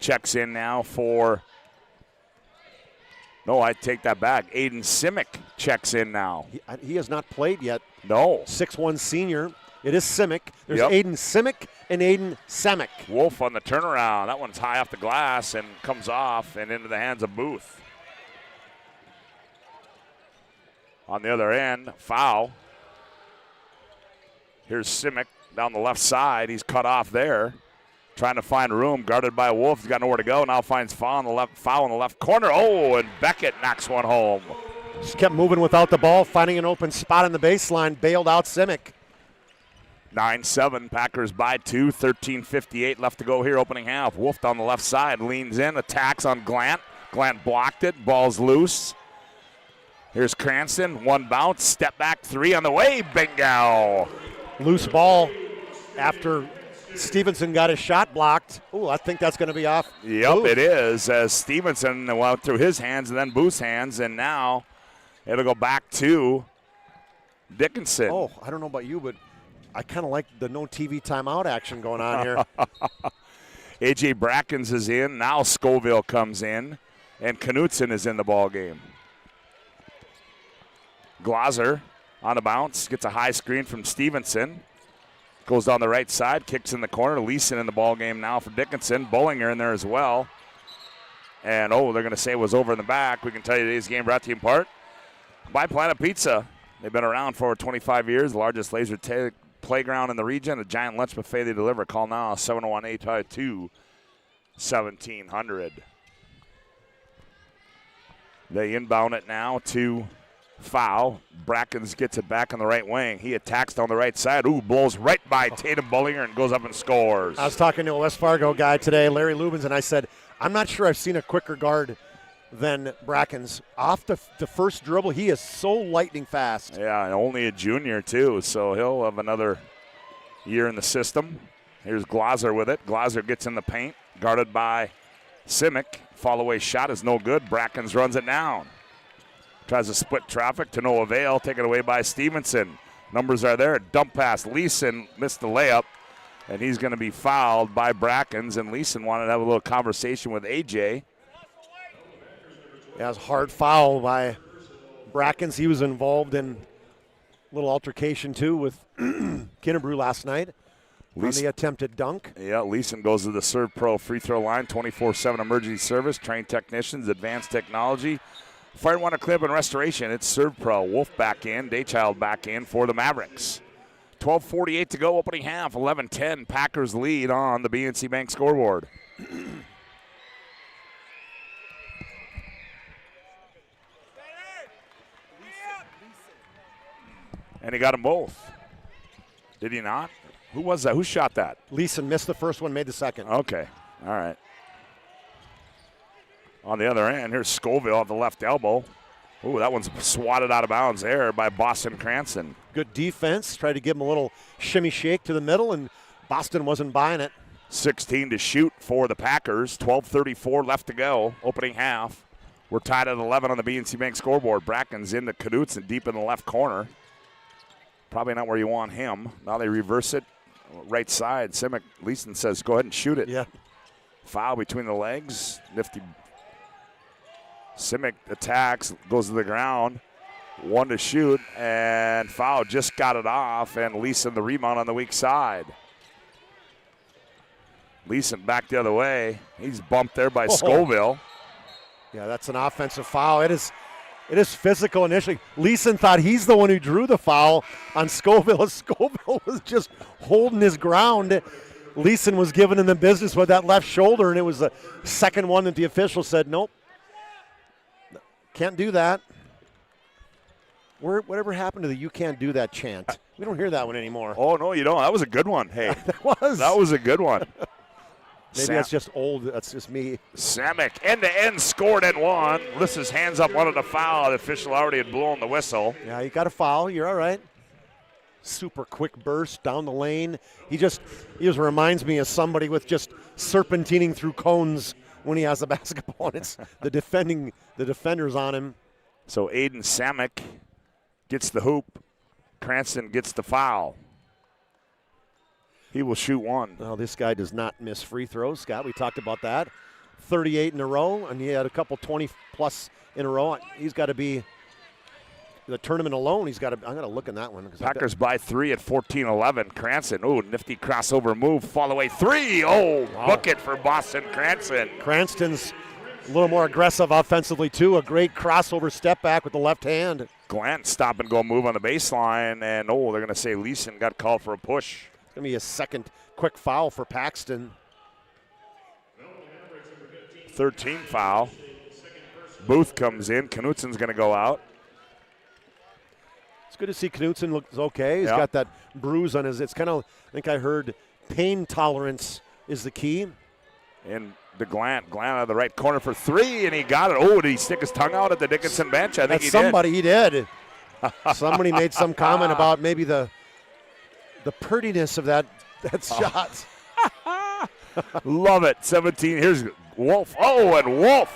checks in now for – no, I take that back. Aiden Simic checks in now. He has not played yet. No. 6'1 senior. It is Simic. There's Aiden Simic and Aiden Samick. Wolf on the turnaround. That one's high off the glass and comes off and into the hands of Booth. On the other end, foul. Here's Simic down the left side. He's cut off there. Trying to find room, guarded by Wolf. He's got nowhere to go. Now finds foul in the left corner. Oh, and Beckett knocks one home. Just kept moving without the ball, finding an open spot on the baseline, bailed out Simic. 9-7, Packers by 2, 13:58 left to go here, opening half. Wolf on the left side, leans in, attacks on Glant. Glant blocked it, ball's loose. Here's Cranston, one bounce, step back 3 on the way, bingo. Loose ball after Stevenson got his shot blocked. Oh, I think that's going to be off. Yep, Booth. it is, as Stevenson went through his hands and then Booth's hands, and now it'll go back to Dickinson. Oh, I don't know about you, but I kind of like the no TV timeout action going on here. A.J. Brackens is in. Now Scoville comes in, and Knutson is in the ball game. Glauser on a bounce, gets a high screen from Stevenson. Goes down the right side, kicks in the corner. Leeson in the ball game now for Dickinson. Bollinger in there as well. And, they're going to say it was over in the back. We can tell you today's game brought to you in part By Planet Pizza. They've been around for 25 years, the largest laser playground in the region, a giant lunch buffet they deliver. Call now, 718-222-1700. They inbound it now to foul. Brackens gets it back on the right wing. He attacks down the right side. Ooh, blows right by Tatum Bullinger and goes up and scores. I was talking to a West Fargo guy today, Larry Lubens, and I said, I'm not sure I've seen a quicker guard than Brackens. Off the first dribble, he is so lightning fast. Yeah, and only a junior, too, so he'll have another year in the system. Here's Glazer with it. Glazer gets in the paint, guarded by Simic. Fall-away shot is no good. Brackens runs it down. Tries to split traffic to no avail. Taken away by Stevenson. Numbers are there. Dump pass. Leeson missed the layup, and he's going to be fouled by Brackens, and Leeson wanted to have a little conversation with A.J. Yeah, it was a hard foul by Brackens. He was involved in a little altercation, too, with Kinnebrew last night on the attempted dunk. Yeah, Leeson goes to the Serve Pro free throw line, 24/7 emergency service, trained technicians, advanced technology, fire and water cleanup and restoration. It's Serve Pro. Wolf back in, Daychild back in for the Mavericks. 12:48 to go, opening half, 11-10. Packers lead on the BNC Bank scoreboard. And he got them both. Did he not? Who was that? Who shot that? Leeson missed the first one, made the second. Okay. All right. On the other end, here's Scoville at the left elbow. Ooh, that one's swatted out of bounds there by Boston Cranston. Good defense. Tried to give him a little shimmy shake to the middle, and Boston wasn't buying it. 16 to shoot for the Packers. 12:34 left to go. Opening half. We're tied at 11 on the BNC Bank scoreboard. Bracken's into Knutson deep in the left corner. Probably not where you want him. Now they reverse it. Right side. Simic Leeson says, go ahead and shoot it. Yeah. Foul between the legs. Nifty. Simic attacks, goes to the ground. One to shoot, and foul. Just got it off, and Leeson the rebound on the weak side. Leeson back the other way. He's bumped there by Scoville. Yeah, that's an offensive foul. It is physical initially. Leeson thought he's the one who drew the foul on Scoville. Scoville was just holding his ground. Leeson was giving him the business with that left shoulder, and it was the second one that the official said, nope, can't do that. Whatever happened to the "you can't do that" chant? We don't hear that one anymore. Oh, no, you don't. That was a good one. Hey, that was a good one. Maybe that's just old. That's just me. Samick, end-to-end, scored and won. Lifts his hands up, wanted a foul. The official already had blown the whistle. Yeah, you got a foul. You're all right. Super quick burst down the lane. He just reminds me of somebody with just serpentining through cones when he has the basketball, and it's the defenders on him. So Aiden Samick gets the hoop. Cranston gets the foul. He will shoot one. Well, this guy does not miss free throws, Scott. We talked about that. 38 in a row, and he had a couple 20-plus in a row. He's got to be the tournament alone. I'm going to look in that one. Packers by 3 at 14-11. Cranston, ooh, nifty crossover move. Fall away three. Oh, wow. Bucket for Boston Cranston. Cranston's a little more aggressive offensively, too. A great crossover step back with the left hand. Glant stop and go move on the baseline, and they're going to say Leeson got called for a push. It's going to be a second quick foul for Paxton. 13th foul. Booth comes in. Knutson's going to go out. It's good to see Knutson looks okay. He's got that bruise on his. It's kind of, I think I heard pain tolerance is the key. And the Glant out of the right corner for three, and he got it. Oh, did he stick his tongue out at the Dickinson bench? I think he did. Somebody made some comment about maybe the prettiness of that shot. Love it. 17. Here's Wolf. Oh, and Wolf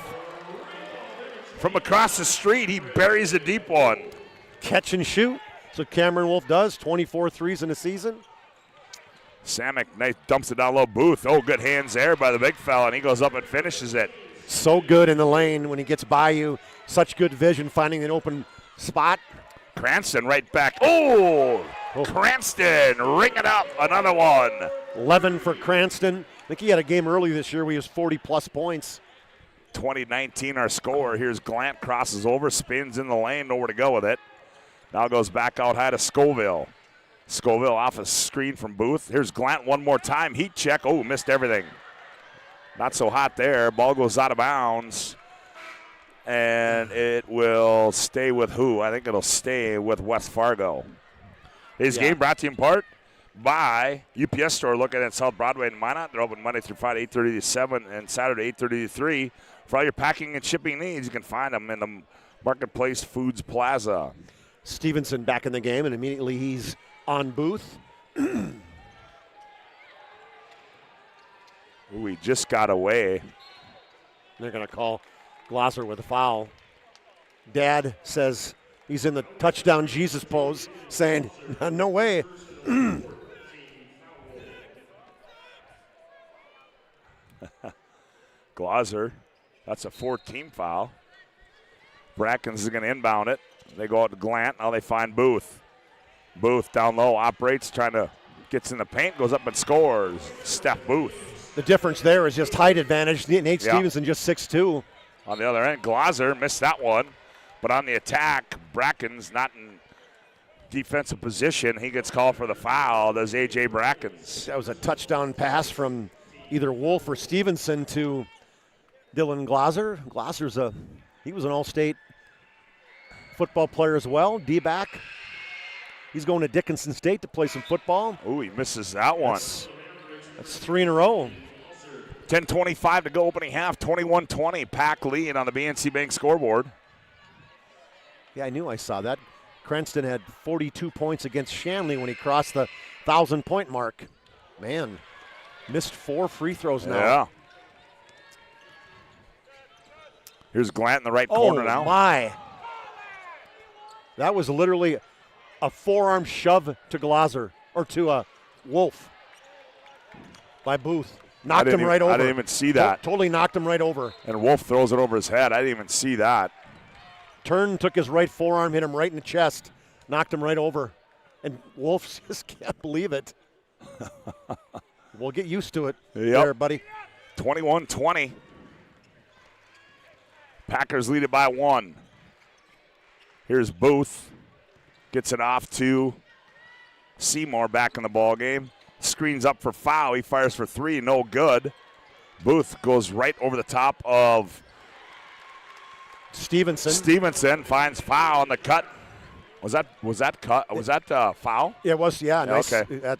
from across the street. He buries a deep one. Catch and shoot. So Cameron Wolf does. 24 threes in a season. Samick nice dumps it down low. Booth. Oh, good hands there by the big fella, and he goes up and finishes it. So good in the lane when he gets by you. Such good vision finding an open spot. Cranston right back. Oh! Cranston, ring it up, another one. 11 for Cranston. I think he had a game early this year where he was 40-plus points. 20-19 our score. Here's Glant, crosses over, spins in the lane, nowhere to go with it. Now goes back out high to Scoville. Scoville off a screen from Booth. Here's Glant one more time. Heat check. Oh, missed everything. Not so hot there. Ball goes out of bounds. And it will stay with who? I think it'll stay with West Fargo. Today's game brought to you in part by UPS Store located at South Broadway in Minot. They're open Monday through Friday, 8:30 to 7, and Saturday, 8:30 to 3. For all your packing and shipping needs, you can find them in the Marketplace Foods Plaza. Stevenson back in the game, and immediately he's on Booth. Ooh, he just got away. They're going to call Glosser with a foul. Dad says he's in the touchdown Jesus pose, saying, no way. Glosser, that's a 4-team foul. Brackens is going to inbound it. They go out to Glant. Now they find Booth. Booth down low, operates, gets in the paint, goes up and scores. Steph Booth. The difference there is just height advantage. Nate Stevenson just 6'2". On the other end, Glosser missed that one. But on the attack, Brackens not in defensive position. He gets called for the foul. Does A.J. Brackens. That was a touchdown pass from either Wolf or Stevenson to Dylan Glosser. Glosser's he was an all-state football player as well, D-back. He's going to Dickinson State to play some football. Ooh, he misses that one. That's 3 in a row. 10:25 to go opening half, 21-20. Pack lead on the BNC Bank scoreboard. Yeah, I knew I saw that. Cranston had 42 points against Shanley when he crossed the 1,000-point mark. Man, missed 4 free throws now. Yeah. Here's Glant in the right corner now. Oh, my. That was literally a forearm shove to Glosser, or to Wolf by Booth. Knocked him right over. I didn't even see that. Totally knocked him right over. And Wolf throws it over his head. I didn't even see that. Turned, took his right forearm, hit him right in the chest, knocked him right over. And Wolf just can't believe it. We'll get used to it there, buddy. 21-20. Packers lead it by 1. Here's Booth. Gets it off to Seymour back in the ball game. Screens up for foul. He fires for 3. No good. Booth goes right over the top of Stevenson. Stevenson finds foul on the cut. Was that foul? It was, yeah. Nice. Okay.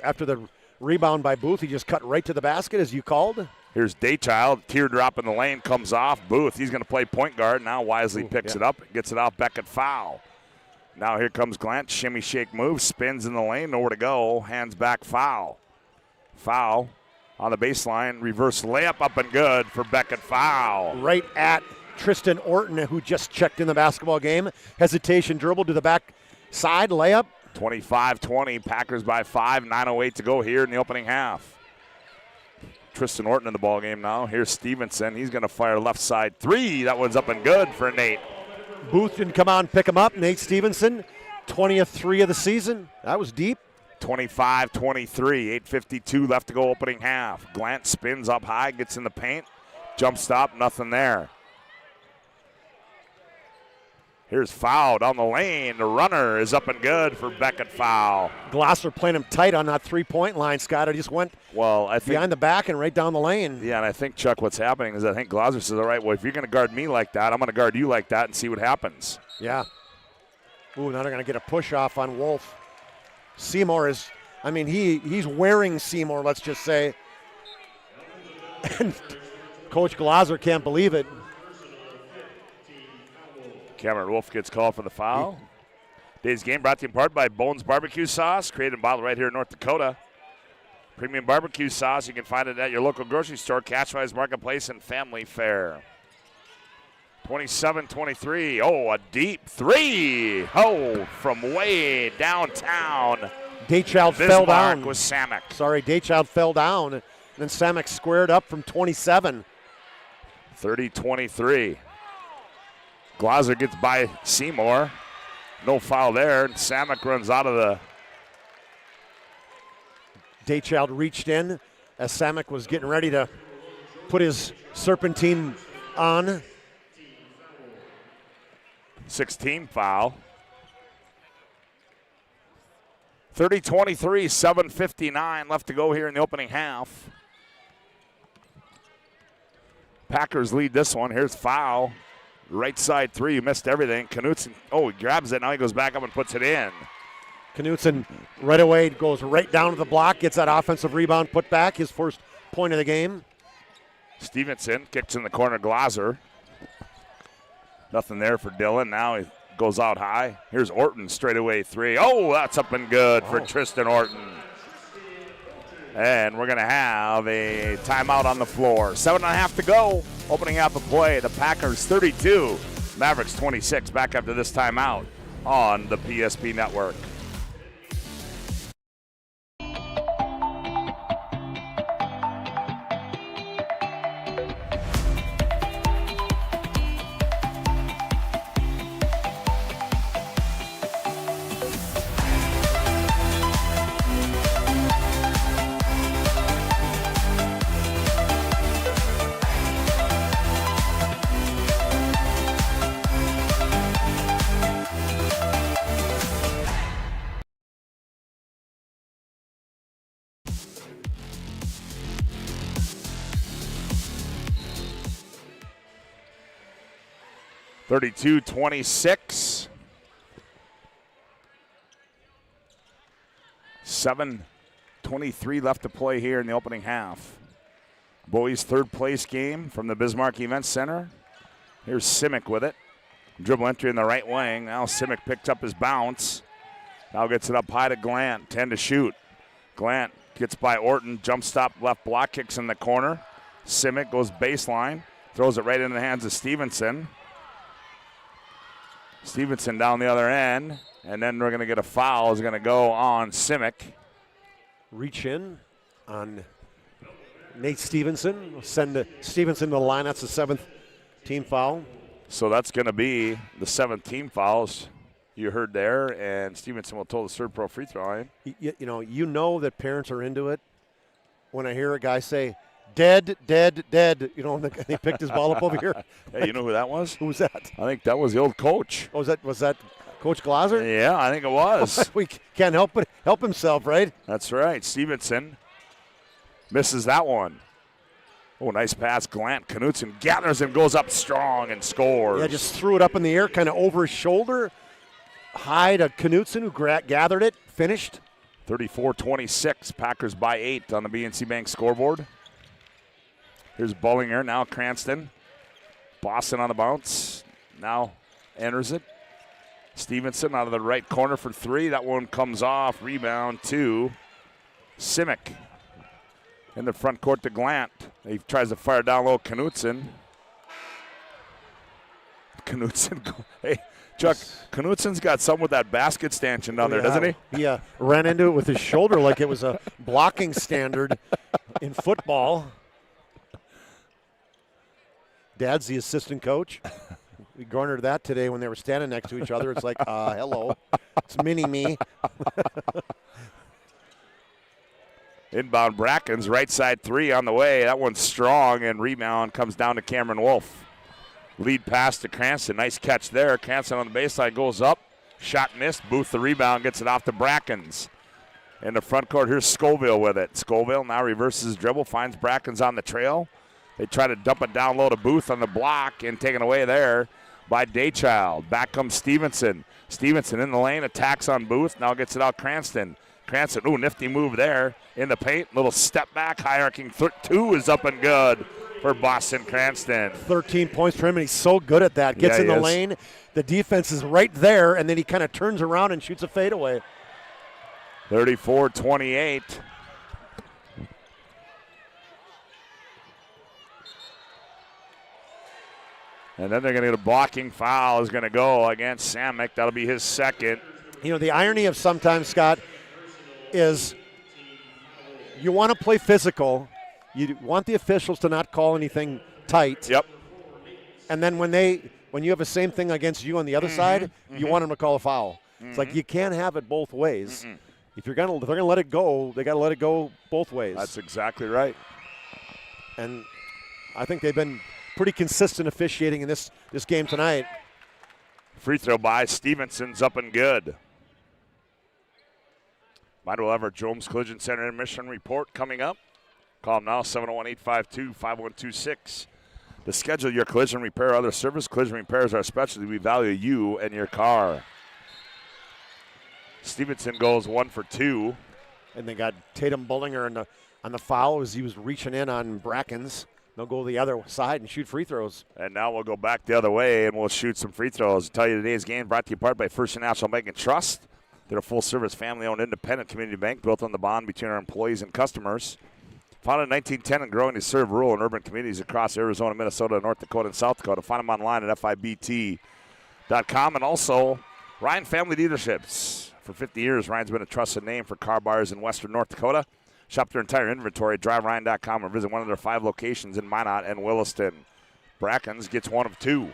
After the rebound by Booth, he just cut right to the basket, as you called. Here's Daychild. Teardrop in the lane, comes off. Booth, he's going to play point guard. Now Wisely picks it up, gets it off Beckett, foul. Now here comes Glant, shimmy shake move, spins in the lane, nowhere to go, hands back, foul. Foul on the baseline, reverse layup up and good for Beckett, foul. Right at Tristan Orton, who just checked in the basketball game. Hesitation dribble to the back side, layup. 25-20, Packers by 5, 9:08 to go here in the opening half. Tristan Orton in the ball game now. Here's Stevenson. He's going to fire left side 3. That one's up and good for Nate. Booth didn't come out and pick him up. Nate Stevenson, 20th 3 of the season. That was deep. 25-23, 8:52 left to go opening half. Glant spins up high, gets in the paint. Jump stop, nothing there. Here's foul down the lane. The runner is up and good for Beckett, foul. Glosser playing him tight on that three-point line, Scott. It just went behind the back and right down the lane. Yeah, and I think, Chuck, what's happening is I think Glosser says, all right, well, if you're going to guard me like that, I'm going to guard you like that and see what happens. Yeah. Ooh, now they're going to get a push off on Wolf. Seymour is, he's wearing Seymour, let's just say. And Coach Glosser can't believe it. Cameron Wolf gets called for the foul. Today's game brought to you in part by Bones Barbecue Sauce, created and bottled right here in North Dakota. Premium barbecue sauce, you can find it at your local grocery store, Cashwise Marketplace, and Family Fare. 27-23. Oh, a deep 3. Oh, from way downtown. Daychild fell down. Was Samek. Sorry, Daychild fell down. And then Samek squared up from 27. 30-23. Glosser gets by Seymour. No foul there. And Samek runs out of the. Daychild reached in as Samek was getting ready to put his serpentine on. 16 foul. 30-23, 7:59 left to go here in the opening half. Packers lead this one. Here's foul. Right side three. You missed everything. Knutson, he grabs it. Now he goes back up and puts it in. Knutson right away goes right down to the block, gets that offensive rebound put back, his first point of the game. Stevenson kicks in the corner. Glaser. Nothing there for Dillon. Now he goes out high. Here's Orton straight away three. Oh, that's up and good for Tristan Orton. And we're going to have a timeout on the floor. 7.5 to go. Opening half of play. The Packers 32, Mavericks 26. Back after this timeout on the PSP Network. (32-26). 7:23 left to play here in the opening half. Boys' third place game from the Bismarck Event Center. Here's Simic with it. Dribble entry in the right wing. Now Simic picked up his bounce. Now gets it up high to Glant. 10 to shoot. Glant gets by Orton. Jump stop left block, kicks in the corner. Simic goes baseline. Throws it right into the hands of Stevenson. Stevenson down the other end. And then we're going to get a foul. Is going to go on Simic. Reach in on Nate Stevenson. Send Stevenson to the line. That's the 7th team foul. So that's going to be the 7th team fouls you heard there. And Stevenson will toll the third pro free throw line. You know that parents are into it when I hear a guy say, dead, dead, dead. And he picked his ball up over here. Hey, you know who that was? Who was that? I think that was the old coach. Oh, was that Coach Glaser? Yeah, I think it was. We can't help himself, right? That's right. Stevenson misses that one. Oh, nice pass. Glant. Knutson gathers and goes up strong and scores. Yeah, just threw it up in the air, kind of over his shoulder. High to Knutson, who gathered it, finished. 34-26. Packers by 8 on the BNC Bank scoreboard. Here's Bullinger. Now Cranston. Boston on the bounce. Now enters it. Stevenson out of the right corner for three. That one comes off. Rebound to Simic. In the front court to Glant. He tries to fire down low. Knutson. Hey, Chuck, Knutson's got some with that basket stanchion down there, doesn't he? He ran into it with his shoulder like it was a blocking standard in football. Dad's the assistant coach. We garnered that today when they were standing next to each other. It's like, hello. It's mini-me. Inbound Brackens, right side three on the way. That one's strong, and rebound comes down to Cameron Wolf. Lead pass to Cranston. Nice catch there. Cranston on the baseline goes up. Shot missed. Booth the rebound, gets it off to Brackens. In the front court, here's Scoville with it. Scoville now reverses his dribble, finds Brackens on the trail. They try to dump it down low to Booth on the block, and taken away there by Daychild. Back comes Stevenson. Stevenson in the lane, attacks on Booth. Now gets it out Cranston. Cranston, nifty move there in the paint. Little step back, high arcing two is up and good for Boston Cranston. 13 points for him, and he's so good at that. Gets in the lane. The defense is right there, and then he kind of turns around and shoots a fadeaway. 34-28. And then they're going to get a blocking foul is going to go against Samick. That'll be his second. The irony of sometimes, Scott, is you want to play physical. You want the officials to not call anything tight. Yep. And then when you have the same thing against you on the other side, you want them to call a foul. It's like you can't have it both ways. If they're going to let it go, they got to let it go both ways. That's exactly right. And I think they've been pretty consistent officiating in this game tonight. Free throw by Stevenson's up and good. Might well have our Jones Collision Center Mission report coming up. Call them now, 701-852-5126. To schedule your collision repair or other service, collision repairs are a specialty. We value you and your car. Stevenson goes 1 for 2. And they got Tatum Bullinger on the foul as he was reaching in on Brackens. They'll go the other side and shoot free throws. And now we'll go back the other way and we'll shoot some free throws. I'll tell you today's game brought to you part by First National Bank and Trust. They're a full-service, family-owned, independent community bank built on the bond between our employees and customers. Founded in 1910 and growing to serve rural and urban communities across Arizona, Minnesota, North Dakota, and South Dakota. Find them online at FIBT.com. And also, Ryan Family Dealerships. For 50 years, Ryan's been a trusted name for car buyers in western North Dakota. Shop their entire inventory at DriveRyan.com or visit one of their 5 locations in Minot and Williston. Brackens gets 1 of 2.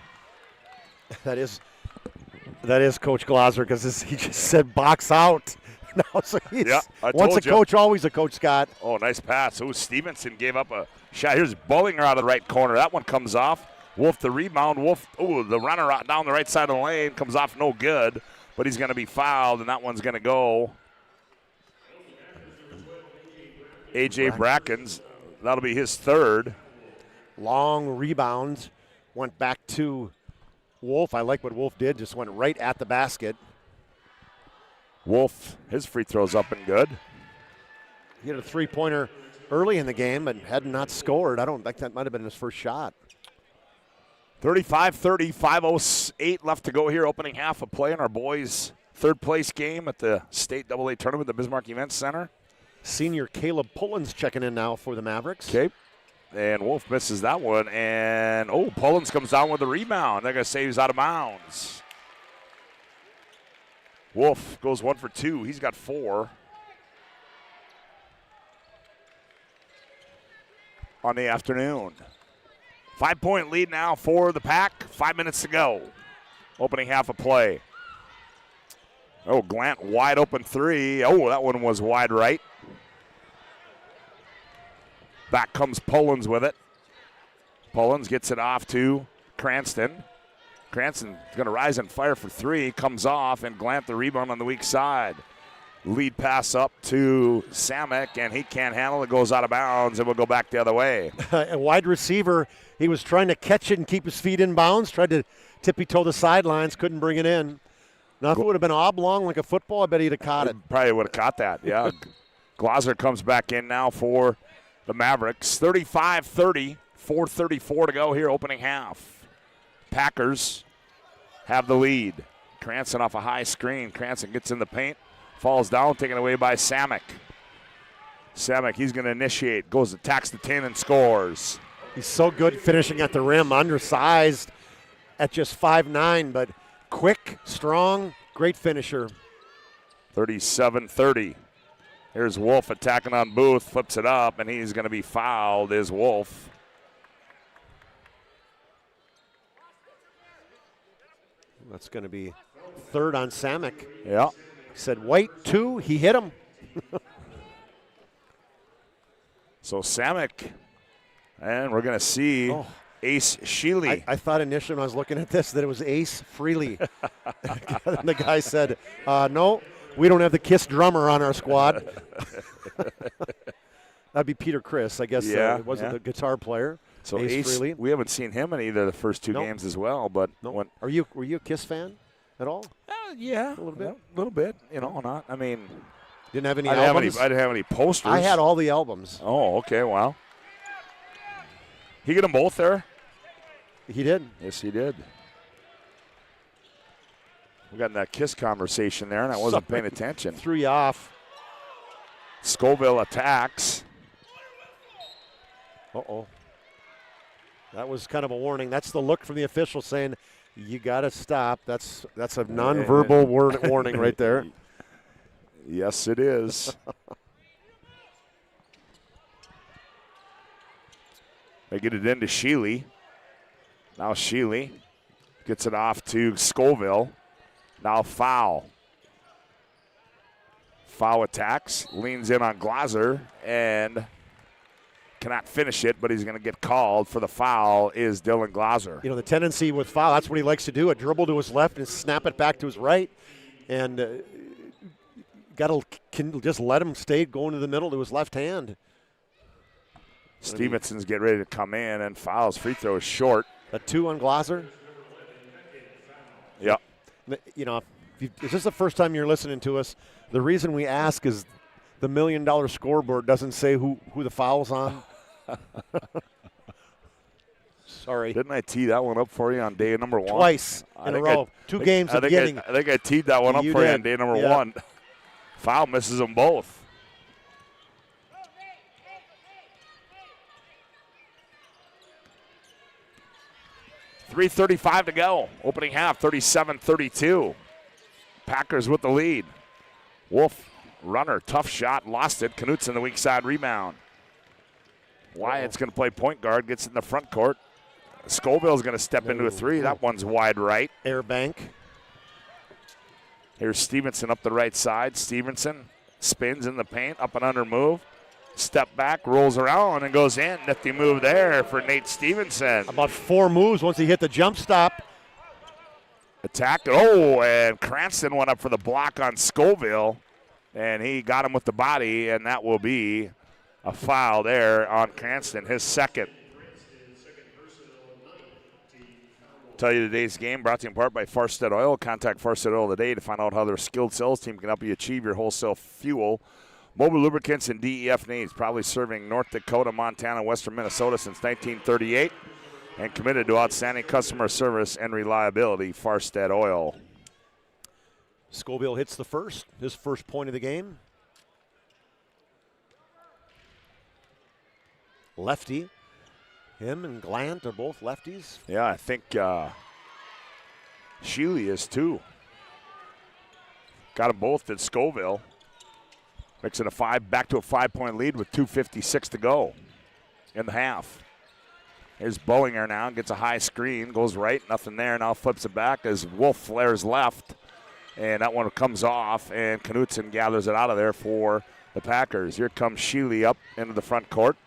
That is Coach Glaser because he just said box out. No, so once a coach, always a coach, Scott. Oh, nice pass. Oh, Stevenson gave up a shot. Here's Bullinger out of the right corner. That one comes off. Wolf the rebound. Wolf, the runner out down the right side of the lane comes off no good, but he's going to be fouled, and that one's going to go. A.J. Brackens, that'll be his third. Long rebound, went back to Wolf. I like what Wolf did, just went right at the basket. Wolf, his free throw's up and good. He had a three-pointer early in the game, but had not scored. I don't think that might have been his first shot. 35-30, 5:08 left to go here, opening half of play in our boys' third-place game at the State AA Tournament at the Bismarck Events Center. Senior Caleb Pullins checking in now for the Mavericks. Okay. And Wolf misses that one. And, Pullins comes down with a rebound. They're going to say he's out of bounds. Wolf goes 1 for 2. He's got 4 on the afternoon. 5-point lead now for the Pack. 5 minutes to go. Opening half of play. Glant wide open 3. That one was wide right. Back comes Pullins with it. Pullins gets it off to Cranston. Cranston's going to rise and fire for 3. Comes off, and Glant the rebound on the weak side. Lead pass up to Samek, and he can't handle it. Goes out of bounds, and we'll go back the other way. A wide receiver, he was trying to catch it and keep his feet in bounds, tried to tippy-toe the sidelines, couldn't bring it in. Now, if it would have been oblong like a football, I bet he'd have caught it. Probably would have caught that, yeah. Glaser comes back in now for the Mavericks. 35-30, 4:34 to go here, opening half. Packers have the lead. Cranston off a high screen. Cranston gets in the paint, falls down, taken away by Samek. Samek, he's going to initiate, goes, attacks the 10 and scores. He's so good finishing at the rim, undersized at just 5'9", but quick, strong, great finisher. 37-30. Here's Wolf attacking on Booth, flips it up, and he's going to be fouled, is Wolf. That's going to be third on Samek. Yeah. He said, wait, 2, he hit him. So Samek, and we're going to see Ace Sheely. I thought initially when I was looking at this that it was Ace Freely. And the guy said, no, we don't have the Kiss drummer on our squad. That'd be Peter Chris, I guess. Wasn't the guitar player. So Ace Freely. We haven't seen him in either of the first 2 games as well. But were you a Kiss fan at all? Yeah, a little bit. A little bit. Not. I mean, didn't have any albums. I didn't have any posters. I had all the albums. Oh, okay. Wow. He get them both there. He did. Yes, he did. We got in that Kiss conversation there, and I wasn't paying attention. Threw you off. Scoville attacks. Uh-oh. That was kind of a warning. That's the look from the official saying, you got to stop. That's a nonverbal warning right there. Yes, it is. They get it into Sheely. Now Sheely gets it off to Scoville. Now foul. Foul attacks. Leans in on Glaser. And cannot finish it, but he's going to get called for the foul is Dylan Glauser. You know, the tendency with foul, that's what he likes to do, a dribble to his left and snap it back to his right. And just let him stay going to the middle to his left hand. Stevenson's getting ready to come in and fouls. Free throw is short. A 2 on Glauser? Yep. You know, is this the first time you're listening to us? The reason we ask is the $1 million scoreboard doesn't say who the foul's on. Sorry. Didn't I tee that one up for you on day number 1? Twice in a row. 2 games of getting. I think I teed that one up for you on day number 1. Foul misses them both. .335 to go. Opening half, 37-32. Packers with the lead. Wolf, runner, tough shot, lost it. Knutson, the weak side rebound. Wyatt's going to play point guard, gets in the front court. Scoville's going to step into a 3. That one's wide right. Air bank. Here's Stevenson up the right side. Stevenson spins in the paint, up and under move. Step back, rolls around, and goes in. Nifty move there for Nate Stevenson. About 4 moves once he hit the jump stop. Attack. Oh, and Cranston went up for the block on Scoville, and he got him with the body, and that will be a foul there on Cranston, his second. Tell you today's game brought to you in part by Farstead Oil. Contact Farstead Oil today to find out how their skilled sales team can help you achieve your wholesale fuel, mobile lubricants, and DEF needs. Probably serving North Dakota, Montana, Western Minnesota since 1938 and committed to outstanding customer service and reliability. Farstead Oil. Scoville hits the first, his first point of the game. Lefty. Him and Glant are both lefties. Yeah, I think Sheely is too. Got them both at Scoville. Makes it back to a 5-point lead with 2:56 to go in the half. Here's Bowinger now, gets a high screen, goes right, nothing there, now flips it back as Wolf flares left. And that one comes off, and Knutson gathers it out of there for the Packers. Here comes Sheely up into the front court.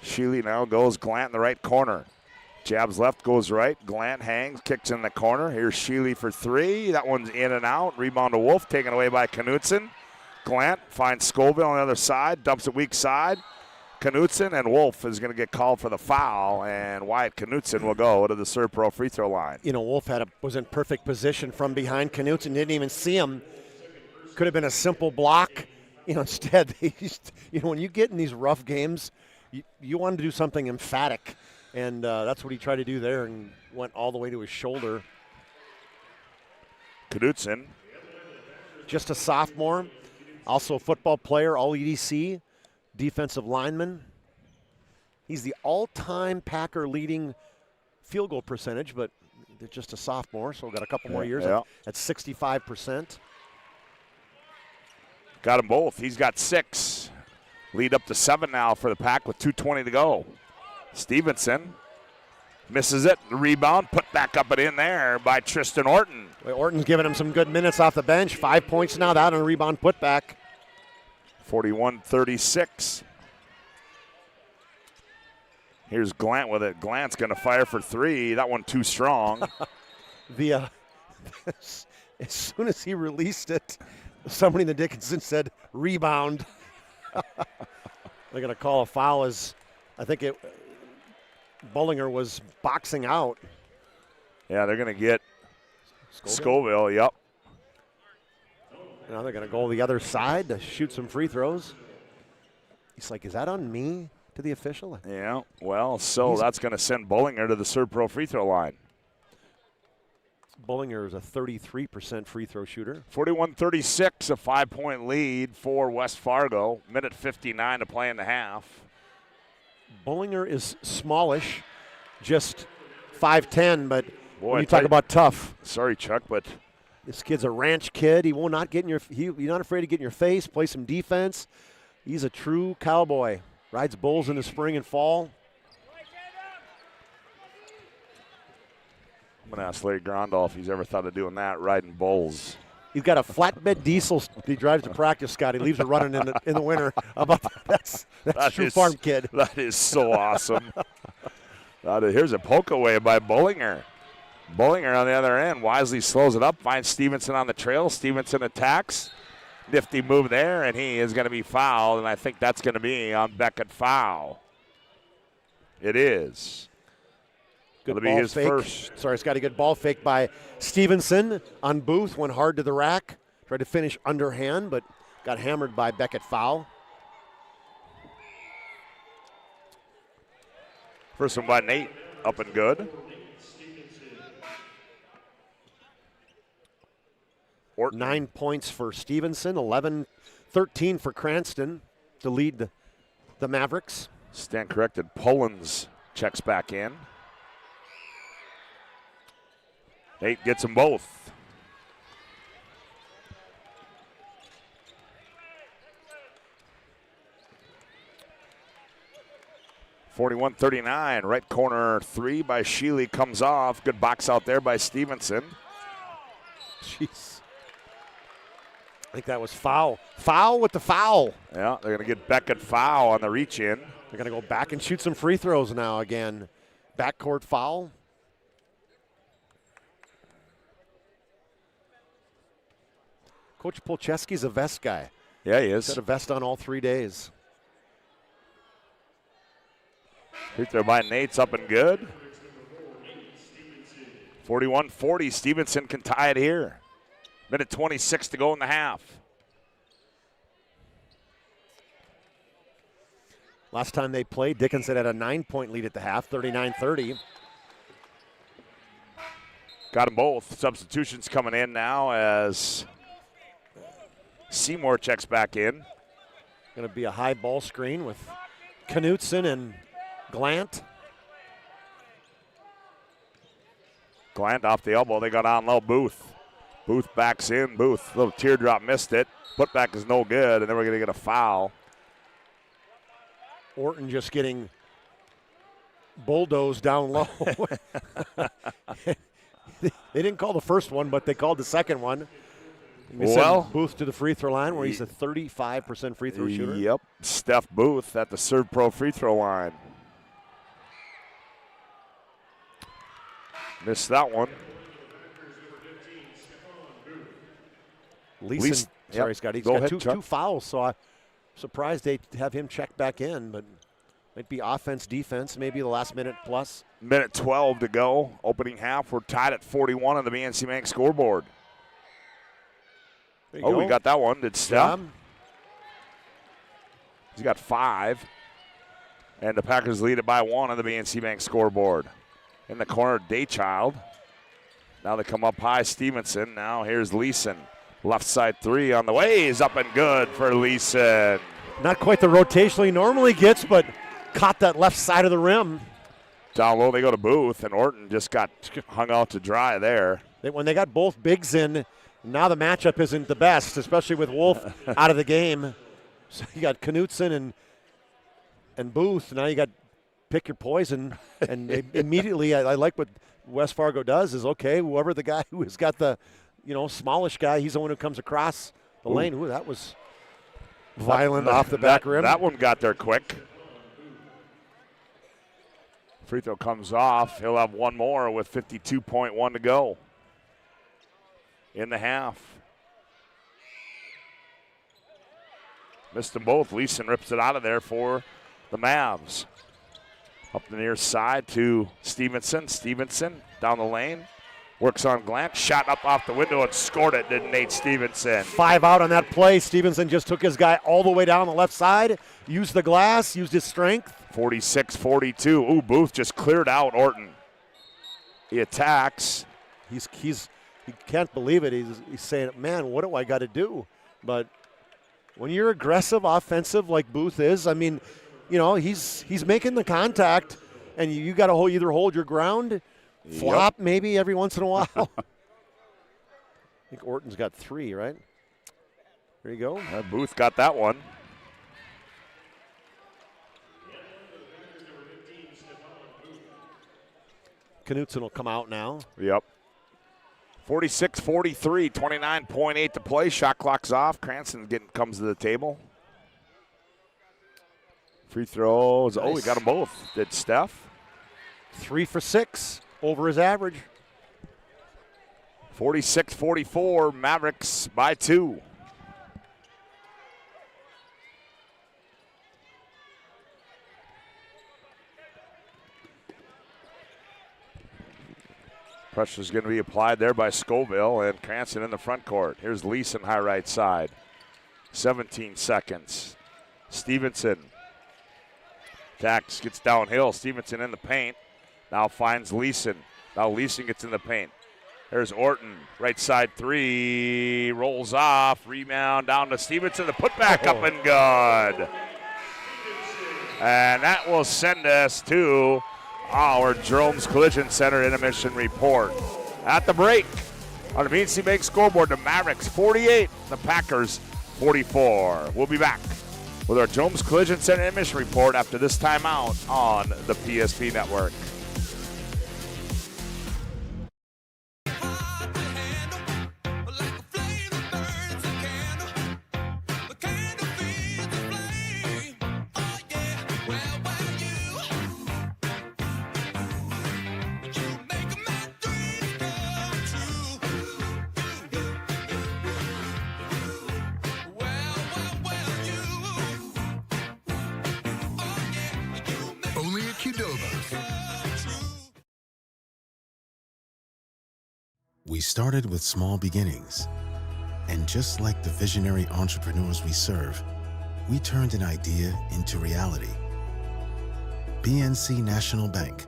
Sheely now goes Glant in the right corner. Jabs left, goes right. Glant hangs, kicks in the corner. Here's Sheely for 3. That one's in and out. Rebound to Wolf, taken away by Knutson. Glant finds Scoville on the other side, dumps it weak side. Knutson and Wolf is going to get called for the foul, and Wyatt Knutson will go to the Serve Pro free throw line. You know, Wolf was in perfect position from behind Knutson, didn't even see him. Could have been a simple block. You know, instead, when you get in these rough games, you want to do something emphatic, and that's what he tried to do there and went all the way to his shoulder. Knutson. Just a sophomore, also a football player, all EDC, defensive lineman. He's the all-time Packer leading field goal percentage, but they're just a sophomore, so we've got a couple more years at 65%. Got them both. He's got 6. Lead up to 7 now for the Pack with 2:20 to go. Stevenson misses it. The rebound, put back up and in there by Tristan Orton. Orton's giving him some good minutes off the bench. 5 points now, that on a rebound put back. 41-36. Here's Glant with it. Glant's going to fire for 3. That one too strong. As soon as he released it, somebody in the Dickinson said, rebound. They're going to call a foul as I think Bullinger was boxing out. Yeah, they're going to get Scoville, yep. Now they're going to go the other side to shoot some free throws. He's like, is that on me to the official? Yeah, well, so that's going to send Bullinger to the Serve Pro free throw line. Bullinger is a 33% free throw shooter. 41-36, a 5-point lead for West Fargo. Minute 59 to play in the half. Bullinger is smallish, just 5'10", but boy, when you talk about tough. Sorry, Chuck, but this kid's a ranch kid. He will not get in you're not afraid to get in your face, play some defense. He's a true cowboy. Rides bulls in the spring and fall. I'm going to ask Larry Grondal if he's ever thought of doing that, riding bulls. He's got a flatbed diesel he drives to practice, Scott. He leaves it running in the winter. How about that? That's true farm kid. That is so awesome. Here's a poke away by Bullinger. Bullinger on the other end. Wisely slows it up, finds Stevenson on the trail. Stevenson attacks. Nifty move there, and he is going to be fouled, and I think that's going to be on Beckett foul. It is. Good It'll ball be his fake. first. Sorry, Scott, a good ball fake by Stevenson on Booth. Went hard to the rack. Tried to finish underhand, but got hammered by Beckett foul. First one by Nate, up and good. Orton. 9 points for Stevenson, 11-13 for Cranston to lead the Mavericks. Stand corrected. Pullins checks back in. Nate gets them both. (41-39), right corner three by Sheely comes off. Good box out there by Stevenson. Jeez. I think that was foul. Foul with the foul. Yeah, they're going to get Beckett foul on the reach in. They're going to go back and shoot some free throws now again. Backcourt foul. Coach Polcheski's a vest guy. Yeah, he is. He's had a vest on all 3 days. Free throw by Nate's up and good. 41-40, Stevenson can tie it here. Minute 26 to go in the half. Last time they played, Dickinson had a 9-point lead at the half, 39-30. Got them both. Substitutions coming in now as Seymour checks back in. Going to be a high ball screen with Knutson and Glant. Glant off the elbow. They got on low. Booth. Booth backs in. Booth, little teardrop, missed it. Putback is no good, and then we're going to get a foul. Orton just getting bulldozed down low. They didn't call the first one, but they called the second one. We sent Booth to the free throw line where he's a 35% free throw shooter. Yep, Steph Booth at the Serve Pro free throw line. Missed that one. Leeson, sorry, Scott, he's got two fouls, so I'm surprised they have him check back in, but might be offense, defense, maybe the last minute plus. Minute 12 to go, opening half. We're tied at 41 on the BNC Bank scoreboard. Oh, we got that one. Did Steph? He's got 5. And the Packers lead it by 1 on the BNC Bank scoreboard. In the corner, Daychild. Now they come up high, Stevenson. Now here's Leeson. Left side three on the way is up and good for Leeson. Not quite the rotation he normally gets, but caught that left side of the rim. Down low they go to Booth, and Orton just got hung out to dry there. When they got both bigs in, now the matchup isn't the best, especially with Wolf out of the game. So you got Knutson and Booth. Now you got pick your poison. And immediately I like what West Fargo does is, okay, whoever the guy who has got the, smallish guy, he's the one who comes across the lane. Ooh, that was violent off the back rim. That one got there quick. Free throw comes off. He'll have one more with 52.1 to go in the half. Missed them both. Leeson rips it out of there for the Mavs. Up the near side to Stevenson. Stevenson down the lane. Works on Glant. Shot up off the window and scored it, did Nate Stevenson. 5 out on that play. Stevenson just took his guy all the way down the left side. Used the glass, used his strength. 46-42. Ooh, Booth just cleared out Orton. He attacks. He can't believe it. He's saying, man, what do I got to do? But when you're aggressive, offensive like Booth is, I mean, he's making the contact, and you got to either hold your ground, flop maybe every once in a while. I think Orton's got 3, right? There you go. Booth got that one. Knutson will come out now. Yep. 46-43, 29.8 to play. Shot clock's off. Cranston comes to the table. Free throws. Nice. Oh, we got them both. Did Steph? 3 for 6, over his average. 46-44, Mavericks by 2. Pressure's going to be applied there by Scoville and Cranston in the front court. Here's Leeson, high right side. 17 seconds. Stevenson. Tax gets downhill. Stevenson in the paint. Now finds Leeson. Now Leeson gets in the paint. There's Orton. Right side three. Rolls off. Rebound down to Stevenson. The putback up and good. And that will send us to our Jerome's Collision Center intermission report. At the break, on the PNC Bank scoreboard, the Mavericks 48, the Packers 44. We'll be back with our Jerome's Collision Center intermission report after this timeout on the PSP Network. We started with small beginnings, and just like the visionary entrepreneurs we serve, we turned an idea into reality. PNC National Bank,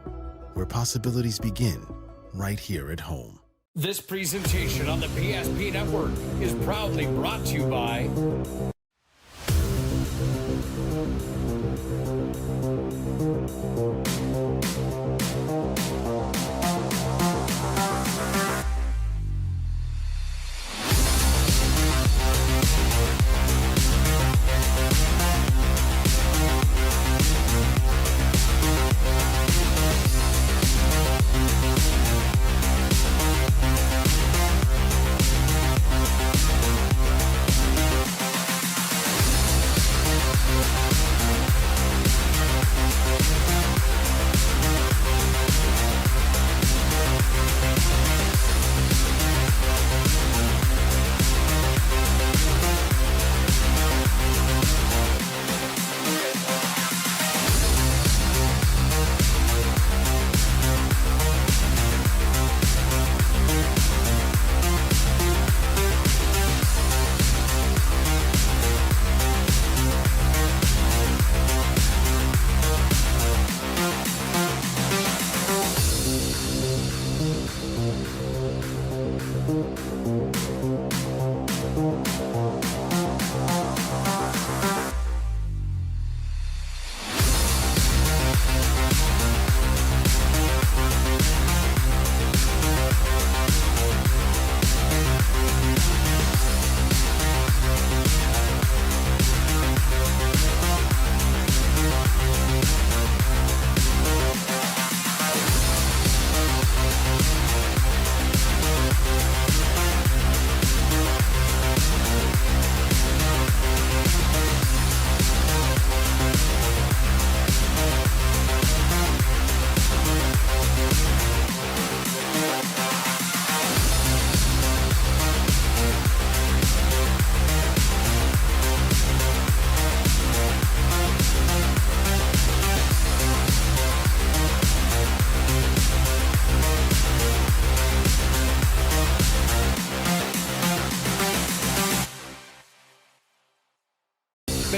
where possibilities begin right here at home. This presentation on the PSP Network is proudly brought to you by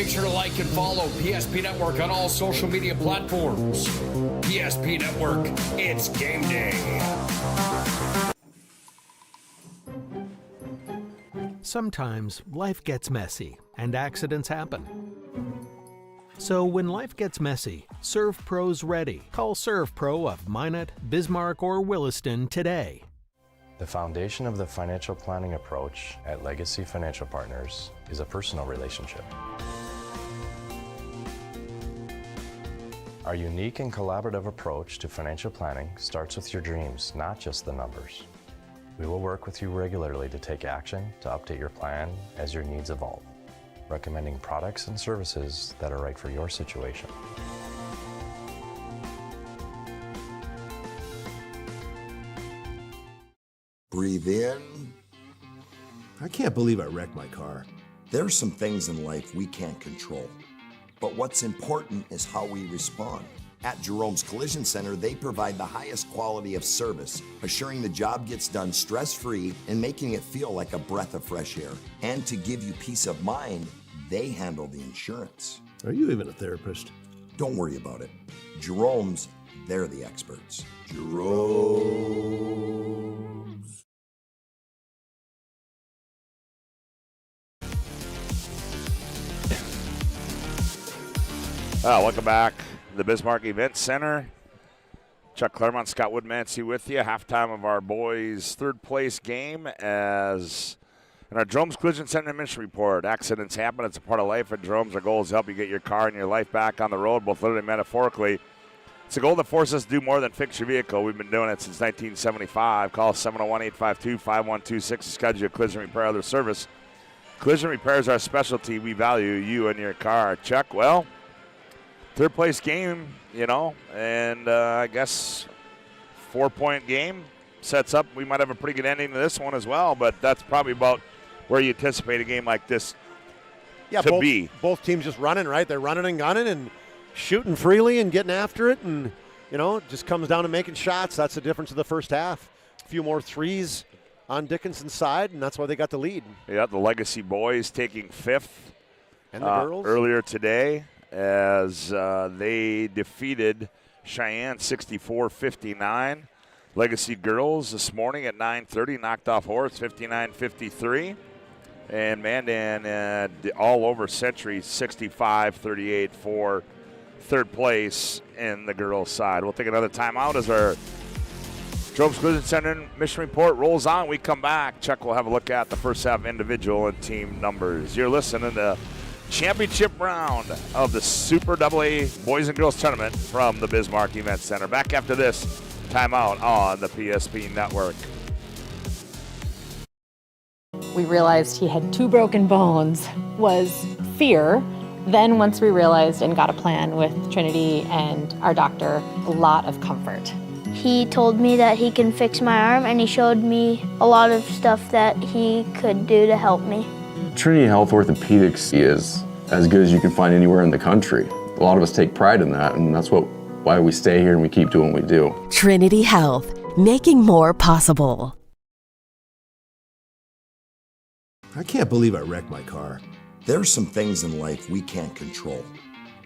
Make sure to like and follow PSP Network on all social media platforms. PSP Network, it's game day. Sometimes life gets messy and accidents happen. So when life gets messy, ServPro's ready. Call ServPro of Minot, Bismarck, or Williston today. The foundation of the financial planning approach at Legacy Financial Partners is a personal relationship. Our unique and collaborative approach to financial planning starts with your dreams, not just the numbers. We will work with you regularly to take action to update your plan as your needs evolve, recommending products and services that are right for your situation. Breathe in. I can't believe I wrecked my car. There's some things in life we can't control, but what's important is how we respond. At Jerome's Collision Center, they provide the highest quality of service, assuring the job gets done stress-free and making it feel like a breath of fresh air. And to give you peace of mind, they handle the insurance. Are you even a therapist? Don't worry about it. Jerome's, they're the experts. Jerome's. Welcome back to the Bismarck Event Center. Chuck Claremont, Scott Woodmansey with you. Halftime of our boys' third place game as in our Jerome's Collision Center mission report. Accidents happen. It's a part of life. At Jerome's, our goal is to help you get your car and your life back on the road, both literally and metaphorically. It's a goal that forces us to do more than fix your vehicle. We've been doing it since 1975. Call 701-852-5126 to schedule a collision repair or other service. Collision repair is our specialty. We value you and your car. Chuck, well, third place game, and I guess 4-point game sets up. We might have a pretty good ending to this one as well, but that's probably about where you anticipate a game like this to be. Both teams just running, right? They're running and gunning and shooting freely and getting after it, and, it just comes down to making shots. That's the difference of the first half. A few more threes on Dickinson's side, and that's why they got the lead. Yeah, the Legacy boys taking fifth and the girls earlier today, as they defeated Cheyenne 64-59. Legacy girls this morning at 9:30 knocked off Horace 59-53. And Mandan all over Century 65-38 for third place in the girls' side. We'll take another timeout as our Jerome's Collision Center mission report rolls on. We come back. Chuck will have a look at the first half individual and team numbers. You're listening to championship round of the Super AA Boys and Girls Tournament from the Bismarck Event Center. Back after this timeout on the PSP Network. We realized he had 2 broken bones was fear. Then once we realized and got a plan with Trinity and our doctor, a lot of comfort. He told me that he can fix my arm, and he showed me a lot of stuff that he could do to help me. Trinity Health Orthopedics is as good as you can find anywhere in the country. A lot of us take pride in that, and that's why we stay here and we keep doing what we do. Trinity Health, making more possible. I can't believe I wrecked my car. There's some things in life we can't control,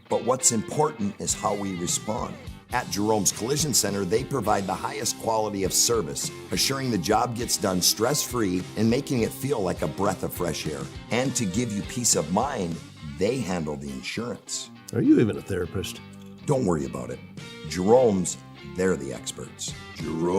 but what's important is how we respond. At Jerome's Collision Center, they provide the highest quality of service, assuring the job gets done stress-free and making it feel like a breath of fresh air. And to give you peace of mind, they handle the insurance. Are you even a therapist? Don't worry about it. Jerome's, they're the experts. Jerome's.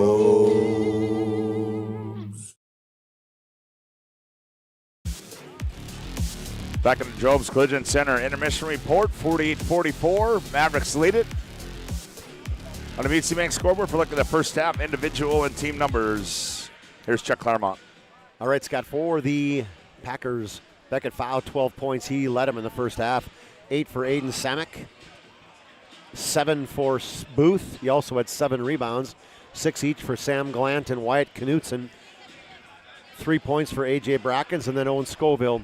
Back in the Jerome's Collision Center intermission report, 48-44. Mavericks lead it. On the BC Bank scoreboard for a look at the first half individual and team numbers. Here's Chuck Claremont. All right, Scott, for the Packers, Beckett fouled 12 points. He led them in the first half. 8 for Aiden Samick. 7 for Booth. He also had 7 rebounds. 6 each for Sam Glant and Wyatt Knutson. 3 points for A.J. Brackens, and then Owen Scoville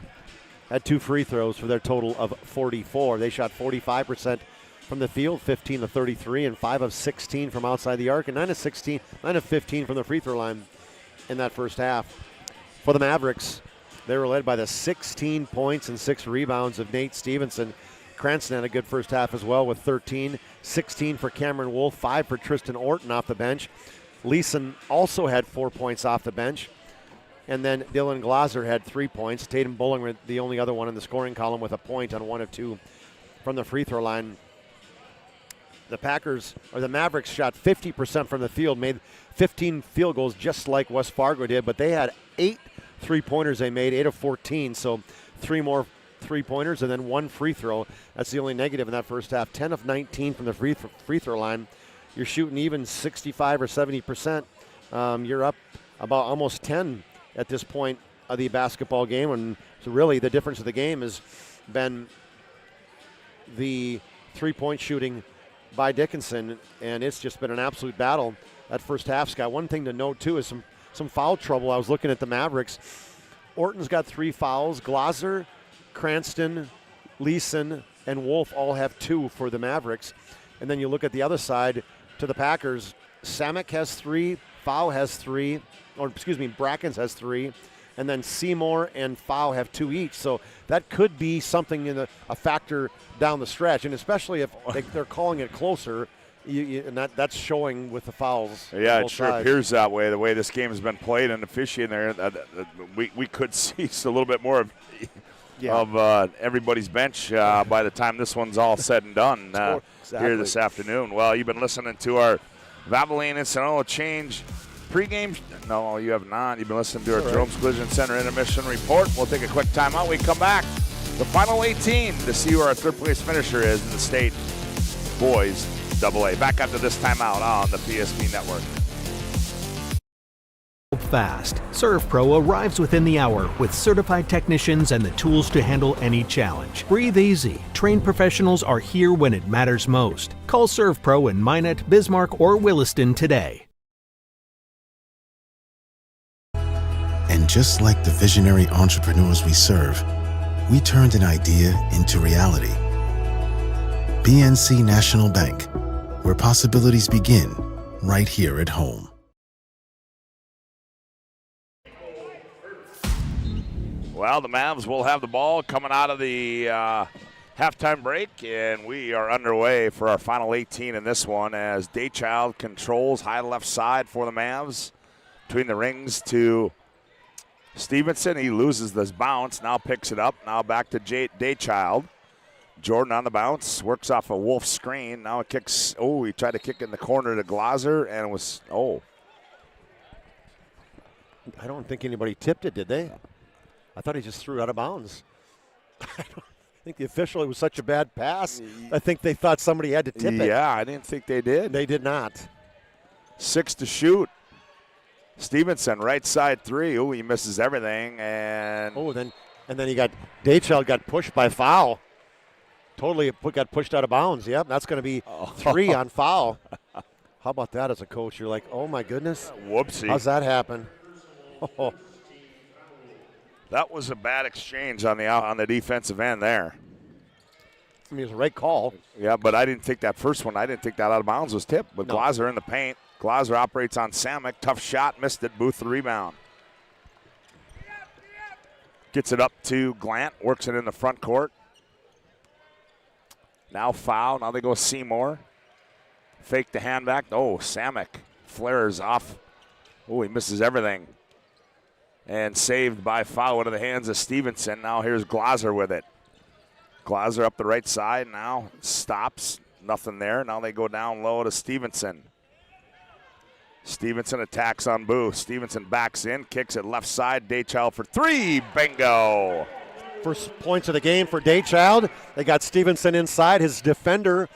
had 2 free throws for their total of 44. They shot 45% from the field, 15 to 33, and 5 of 16 from outside the arc, and 9 of 15 from the free throw line in that first half. For the Mavericks, they were led by the 16 points and 6 rebounds of Nate Stevenson. Cranston had a good first half as well with 13, 16 for Cameron Wolf, 5 for Tristan Orton off the bench. Leeson also had 4 points off the bench. And then Dylan Glaser had 3 points. Tatum Bullinger, the only other one in the scoring column, with a point on 1 of 2 from the free throw line. The Mavericks shot 50% from the field, made 15 field goals just like West Fargo did, but they had 8 3-pointers they made, 8 of 14, so 3 more 3-pointers and then 1 free throw. That's the only negative in that first half. 10 of 19 from the free throw line. You're shooting even 65 or 70%. You're up about almost 10 at this point of the basketball game. And so really the difference of the game has been the three-point shooting by Dickinson, and it's just been an absolute battle that first half, Scott. One thing to note, too, is some foul trouble. I was looking at the Mavericks. Orton's got 3 fouls. Glaser, Cranston, Leeson, and Wolf all have 2 for the Mavericks. And then you look at the other side to the Packers. Samek has 3, Foul has 3, Brackens has 3, and then Seymour and Foul have 2 each. So that could be something a factor down the stretch, and especially if they're calling it closer, and that's showing with the fouls. Yeah, it sure appears that way. The way this game has been played and officiating there, we could see a little bit more of everybody's bench by the time this one's all said and done here this afternoon. Well, you've been listening to our Valvoline and Sonoma Change pregame. No, you have not. You've been listening to our Jerome's Collision Center intermission report. We'll take a quick timeout. We come back. The final 18 to see who our third place finisher is in the state boys AA. Back after this timeout on the PSP Network. Fast. ServPro arrives within the hour with certified technicians and the tools to handle any challenge. Breathe easy. Trained professionals are here when it matters most. Call ServPro in Minot, Bismarck, or Williston today. And just like the visionary entrepreneurs we serve, we turned an idea into reality. PNC National Bank, where possibilities begin right here at home. Well, the Mavs will have the ball coming out of the halftime break, and we are underway for our final 18 in this one as Daychild controls high left side for the Mavs. Between the rings to Stevenson. He loses this bounce, now picks it up, now back to Daychild. Jordan on the bounce, works off a Wolf screen. Now it kicks, he tried to kick in the corner to Glaser, and it was, I don't think anybody tipped it, did they? I thought he just threw it out of bounds. I think the official, it was such a bad pass. I think they thought somebody had to tip it. Yeah, I didn't think they did. They did not. 6 to shoot. Stevenson, right side 3. He misses everything. And then he got, Daychild got pushed by Foul. Totally got pushed out of bounds. Yep, that's going to be 3 on Foul. How about that as a coach? You're like, oh my goodness. Whoopsie. How's that happen? That was a bad exchange on the defensive end there. I mean, it was a right call. Yeah, but I didn't think that first one. I didn't think that out of bounds was tipped. But Glaser in the paint. Glaser operates on Samek. Tough shot. Missed it. Booth the rebound. Gets it up to Glant. Works it in the front court. Now Foul. Now they go Seymour. Fake the hand back. Samek flares off. He misses everything. And saved by Foul into the hands of Stevenson. Now here's Glaser with it. Glaser up the right side now. Stops. Nothing there. Now they go down low to Stevenson. Stevenson attacks on Booth. Stevenson backs in. Kicks it left side. Daychild for 3. Bingo. First points of the game for Daychild. They got Stevenson inside. His defender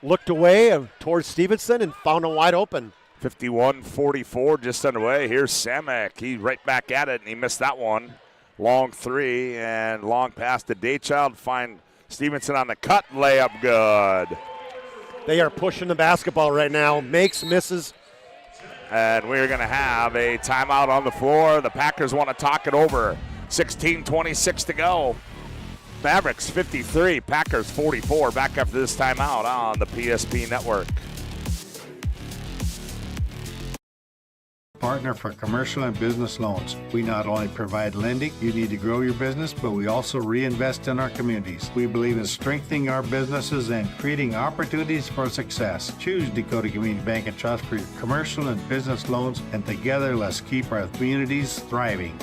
looked away towards Stevenson and found him wide open. 51-44 just underway. Here's Samek. He's right back at it, and he missed that one. Long 3 and long pass to Daychild. Find Stevenson on the cut. Layup good. They are pushing the basketball right now. Makes, misses. And we're going to have a timeout on the floor. The Packers want to talk it over. 16:26 to go. Mavericks 53, Packers 44. Back after this timeout on the PSP Network. Partner for commercial and business loans. We not only provide lending you need to grow your business, but we also reinvest in our communities. We believe in strengthening our businesses and creating opportunities for success. Choose Dakota Community Bank and Trust for your commercial and business loans, and together let's keep our communities thriving.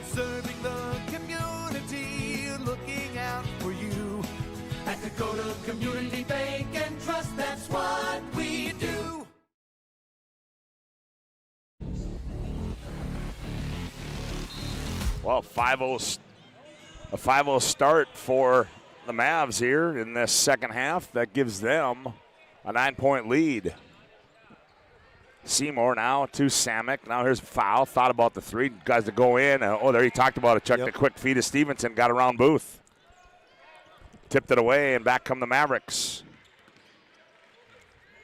Serving the community, looking out for you. At Dakota Community Bank and Trust, that's what we do. Well, a 5-0 start for the Mavs here in this second half. That gives them a 9-point lead. Seymour now to Samick. Now here's a foul. Thought about the three guys to go in. There he talked about it. Chuck the quick feed of Stevenson. Got around Booth. Tipped it away, and back come the Mavericks.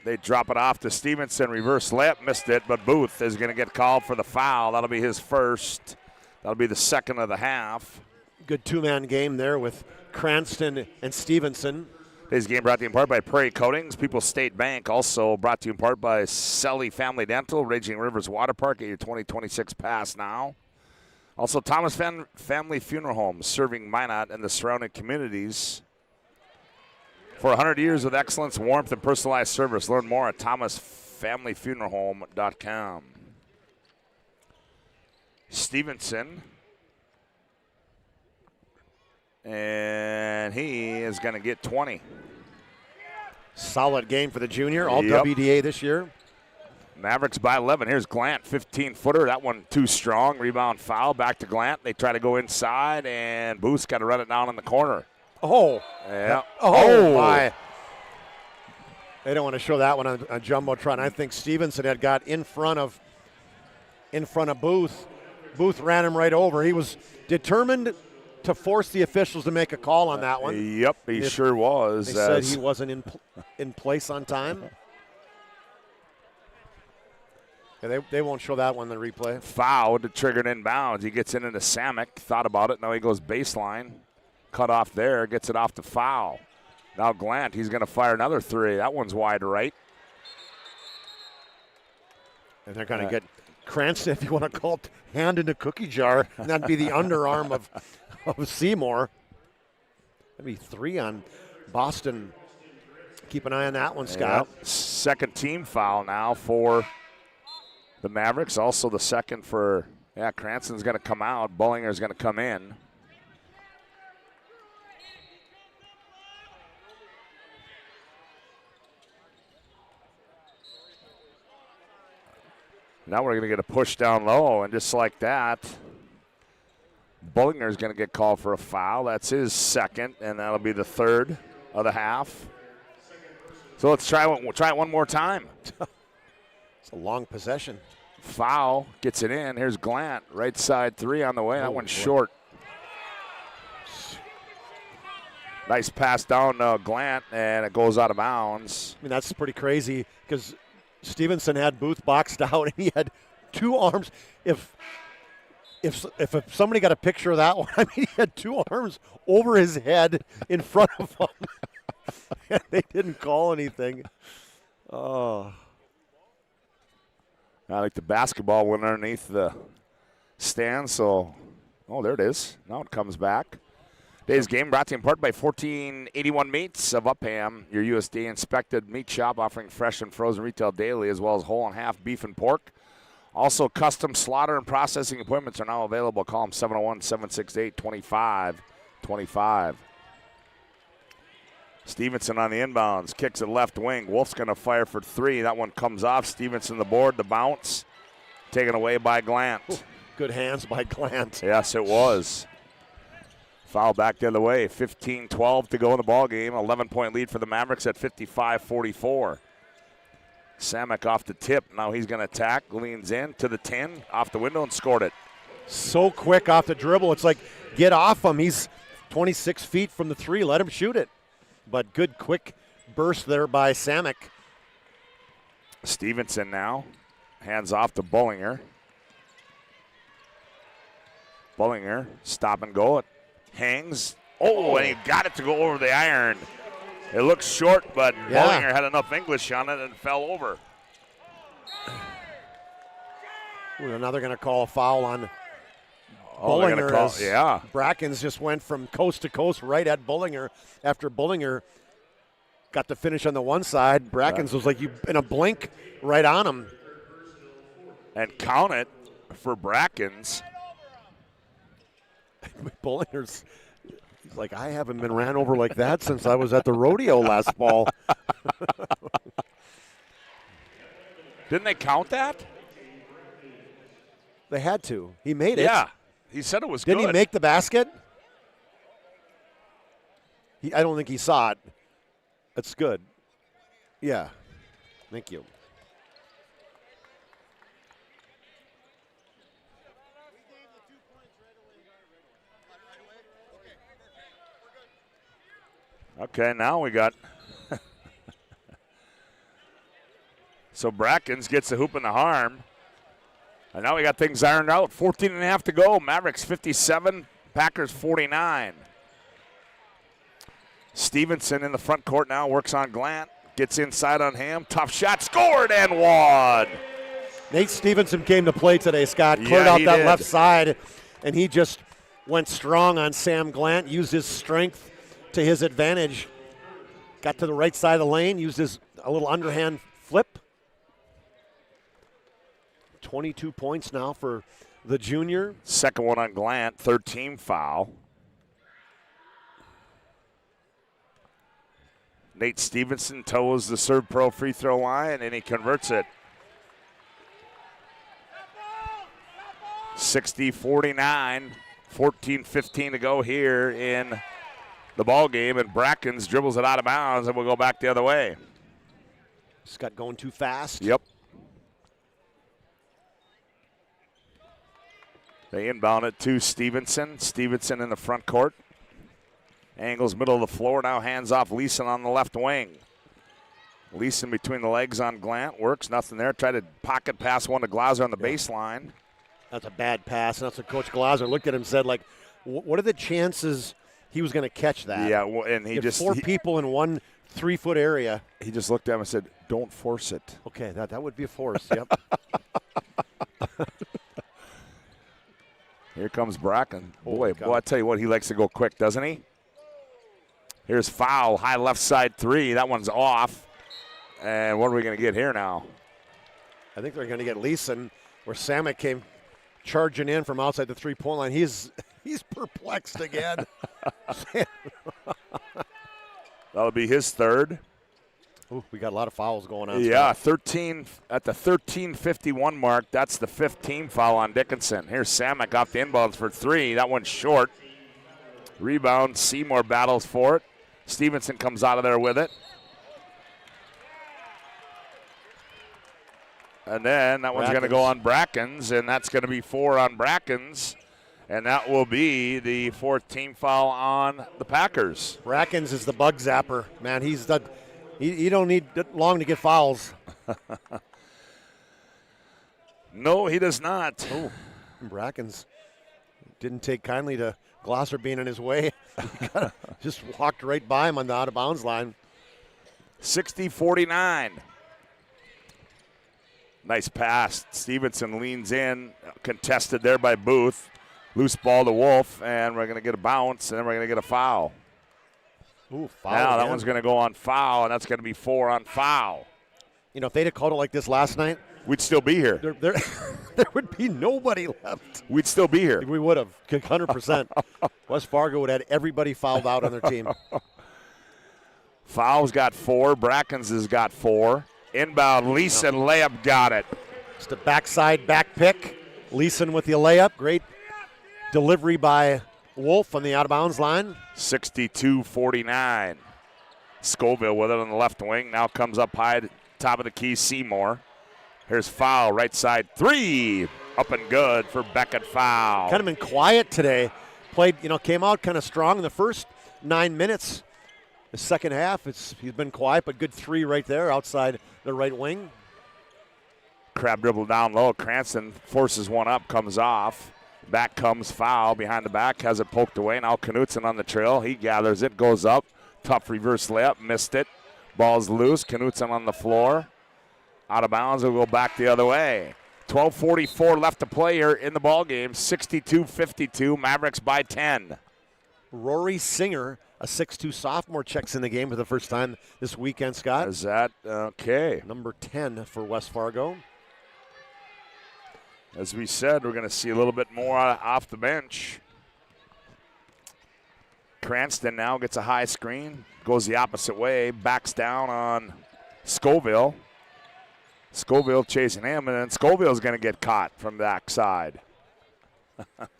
They drop it off to Stevenson. Reverse layup. Missed it, but Booth is going to get called for the foul. That'll be his first. That'll be the second of the half. Good two-man game there with Cranston and Stevenson. Today's game brought to you in part by Prairie Coatings, People's State Bank. Also brought to you in part by Selly Family Dental, Raging Rivers Water Park. Get your 2026 pass now. Also, Thomas Family Funeral Homes, serving Minot and the surrounding communities for 100 years of excellence, warmth, and personalized service. Learn more at thomasfamilyfuneralhome.com. Stevenson. And he is going to get 20. Solid game for the junior, all WDA this year. Mavericks by 11. Here's Glant, 15-footer. That one too strong. Rebound foul. Back to Glant. They try to go inside, and Booth's got to run it down in the corner. Oh. Yeah. Oh, my. They don't want to show that one on Jumbotron. I think Stevenson had got in front of Booth. Booth ran him right over. He was determined to force the officials to make a call on that one. Yep, he sure was. They said he wasn't in place on time. Yeah, they won't show that one in the replay. Foul to trigger an inbounds. He gets into Samick. Thought about it. Now he goes baseline. Cut off there. Gets it off to foul. Now Glant, he's going to fire another three. That one's wide right. And they're going to get Cranston, if you want to call it, hand in a cookie jar, and that'd be the underarm of Seymour. That'd be 3 on Boston. Keep an eye on that one, Scott. Yep. Second team foul now for the Mavericks. Also the second for, Cranston's going to come out. Bullinger's going to come in. Now we're going to get a push down low, and just like that, Bullinger's going to get called for a foul. That's his second, and that'll be the third of the half. So let's try it one more time. It's a long possession. Foul, gets it in. Here's Glant, right side three on the way. That one's short. Nice pass down to Glant, and it goes out of bounds. I mean, that's pretty crazy because Stevenson had Booth boxed out, and he had 2 arms. If somebody got a picture of that one, I mean, he had 2 arms over his head in front of him. And they didn't call anything. Oh. I think the basketball went underneath the stand, so, there it is. Now it comes back. Today's game brought to you in part by 1481 Meats of Upham, your USDA inspected meat shop offering fresh and frozen retail daily, as well as whole and half beef and pork. Also, custom slaughter and processing appointments are now available. Call them 701-768-2525. Stevenson on the inbounds, kicks it left wing. Wolf's going to fire for 3. That one comes off. Stevenson the board, the bounce, taken away by Glant. Ooh, good hands by Glant. Yes, it was. Foul back the other way. 15-12 to go in the ball game. 11-point lead for the Mavericks at 55-44. Samick off the tip. Now he's going to attack. Leans in to the 10. Off the window and scored it. So quick off the dribble. It's like, get off him. He's 26 feet from the 3. Let him shoot it. But good quick burst there by Samick. Stevenson now. Hands off to Bullinger. Bullinger, stop and go. It hangs. Oh, and he got it to go over the iron. It looks short, but Bullinger had enough English on it and fell over. Ooh, now they're going to call a foul on Bullinger. Brackens just went from coast to coast right at Bullinger. After Bullinger got the finish on the one side, Brackens was like, you in a blink, right on him. And count it for Brackens. Bullinger's like, I haven't been ran over like that since I was at the rodeo last fall. Didn't they count that? They had to. He made it. Yeah. He said it was Didn't good. he make the basket? I don't think he saw it. That's good. Yeah. Thank you. Okay, now we got. So Brackens gets the hoop in the harm. And now we got things ironed out. 14.5 to go. Mavericks 57, Packers 49. Stevenson in the front court now, works on Glant. Gets inside on him. Tough shot, scored and one. Nate Stevenson came to play today, Scott. Cleared out that left side, and he just went strong on Sam Glant, used his strength to his advantage. Got to the right side of the lane, used a little underhand flip. 22 points now for the junior. Second one on Glant, third team foul. Nate Stevenson toes the Serve Pro free throw line, and he converts it. 60-49, 14-15 to go here in the ball game, and Brackens dribbles it out of bounds, and we'll go back the other way. Scott going too fast. Yep. They inbound it to Stevenson. Stevenson in the front court. Angles middle of the floor, now hands off Leeson on the left wing. Leeson between the legs on Glant, works, nothing there. Tried to pocket pass one to Glauser on the baseline. That's a bad pass, and that's what Coach Glauser looked at him and said, like, what are the chances he was going to catch that? Yeah, well, and he just... four people in 1 3-foot area. He just looked at him and said, don't force it. Okay, that would be a force, yep. Here comes Bracken. Boy, I tell you what, he likes to go quick, doesn't he? Here's foul, high left side three. That one's off. And what are we going to get here now? I think they're going to get Leeson, where Samek came charging in from outside the three-point line. He's perplexed again. That'll be his third. Ooh, we got a lot of fouls going on. Yeah, 13 at the 13:51 mark. That's the fifth team foul on Dickinson. Here's Samek off the inbounds for three. That one's short. Rebound, Seymour battles for it. Stevenson comes out of there with it. And then that one's going to go on Brackens, and that's going to be 4 on Brackens. And that will be the fourth team foul on the Packers. Brackens is the bug zapper. Man, he don't need long to get fouls. No, he does not. Oh, Brackens didn't take kindly to Glasser being in his way. Just walked right by him on the out-of-bounds line. 60-49. Nice pass. Stevenson leans in, contested there by Booth. Loose ball to Wolf, and we're going to get a bounce, and then we're going to get a foul. Ooh, foul. Now that again. one's going to go on foul, and that's going to be 4 on foul. You know, if they'd have called it like this last night, we'd still be here. There would be nobody left. We'd still be here. We would have, 100%. West Fargo would have had everybody fouled out on their team. Fouls got 4. Brackens has got 4. Inbound, Leeson, layup, got it. Just a backside back pick. Leeson with the layup. Great delivery by Wolf on the out-of-bounds line. 62-49. Scoville with it on the left wing. Now comes up high, top of the key, Seymour. Here's foul, right side 3. Up and good for Beckett foul. Kind of been quiet today. Played, came out kind of strong in the first 9 minutes. The second half, he's been quiet, but good 3 right there outside the right wing. Crab dribble down low. Cranston forces one up, comes off. Back comes foul behind the back, has it poked away. Now Knutson on the trail. He gathers it, goes up. Tough reverse layup, missed it. Ball's loose. Knutson on the floor. Out of bounds, will go back the other way. 12:44 left to play here in the ball game. 62-52, Mavericks by 10. Rory Singer, a 6'2 sophomore, checks in the game for the first time this weekend, Scott. Is that okay? Number 10 for West Fargo. As we said, we're going to see a little bit more off the bench. Cranston now gets a high screen, goes the opposite way, backs down on Scoville. Scoville chasing him, and then Scoville's going to get caught from the backside. A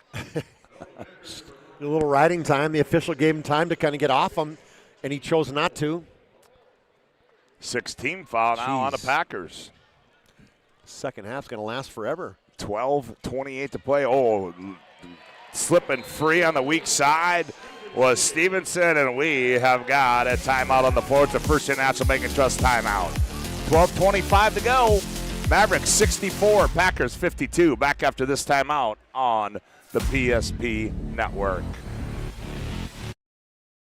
little riding time. The official gave him time to kind of get off him, and he chose not to. 6-team foul now on the Packers. Second half's going to last forever. 12:28 to play. Oh, slipping free on the weak side. was Stevenson, and we have got a timeout on the floor. It's a First International Bank and Trust timeout. 12:25 to go. Mavericks 64, Packers 52. Back after this timeout on the PSP Network.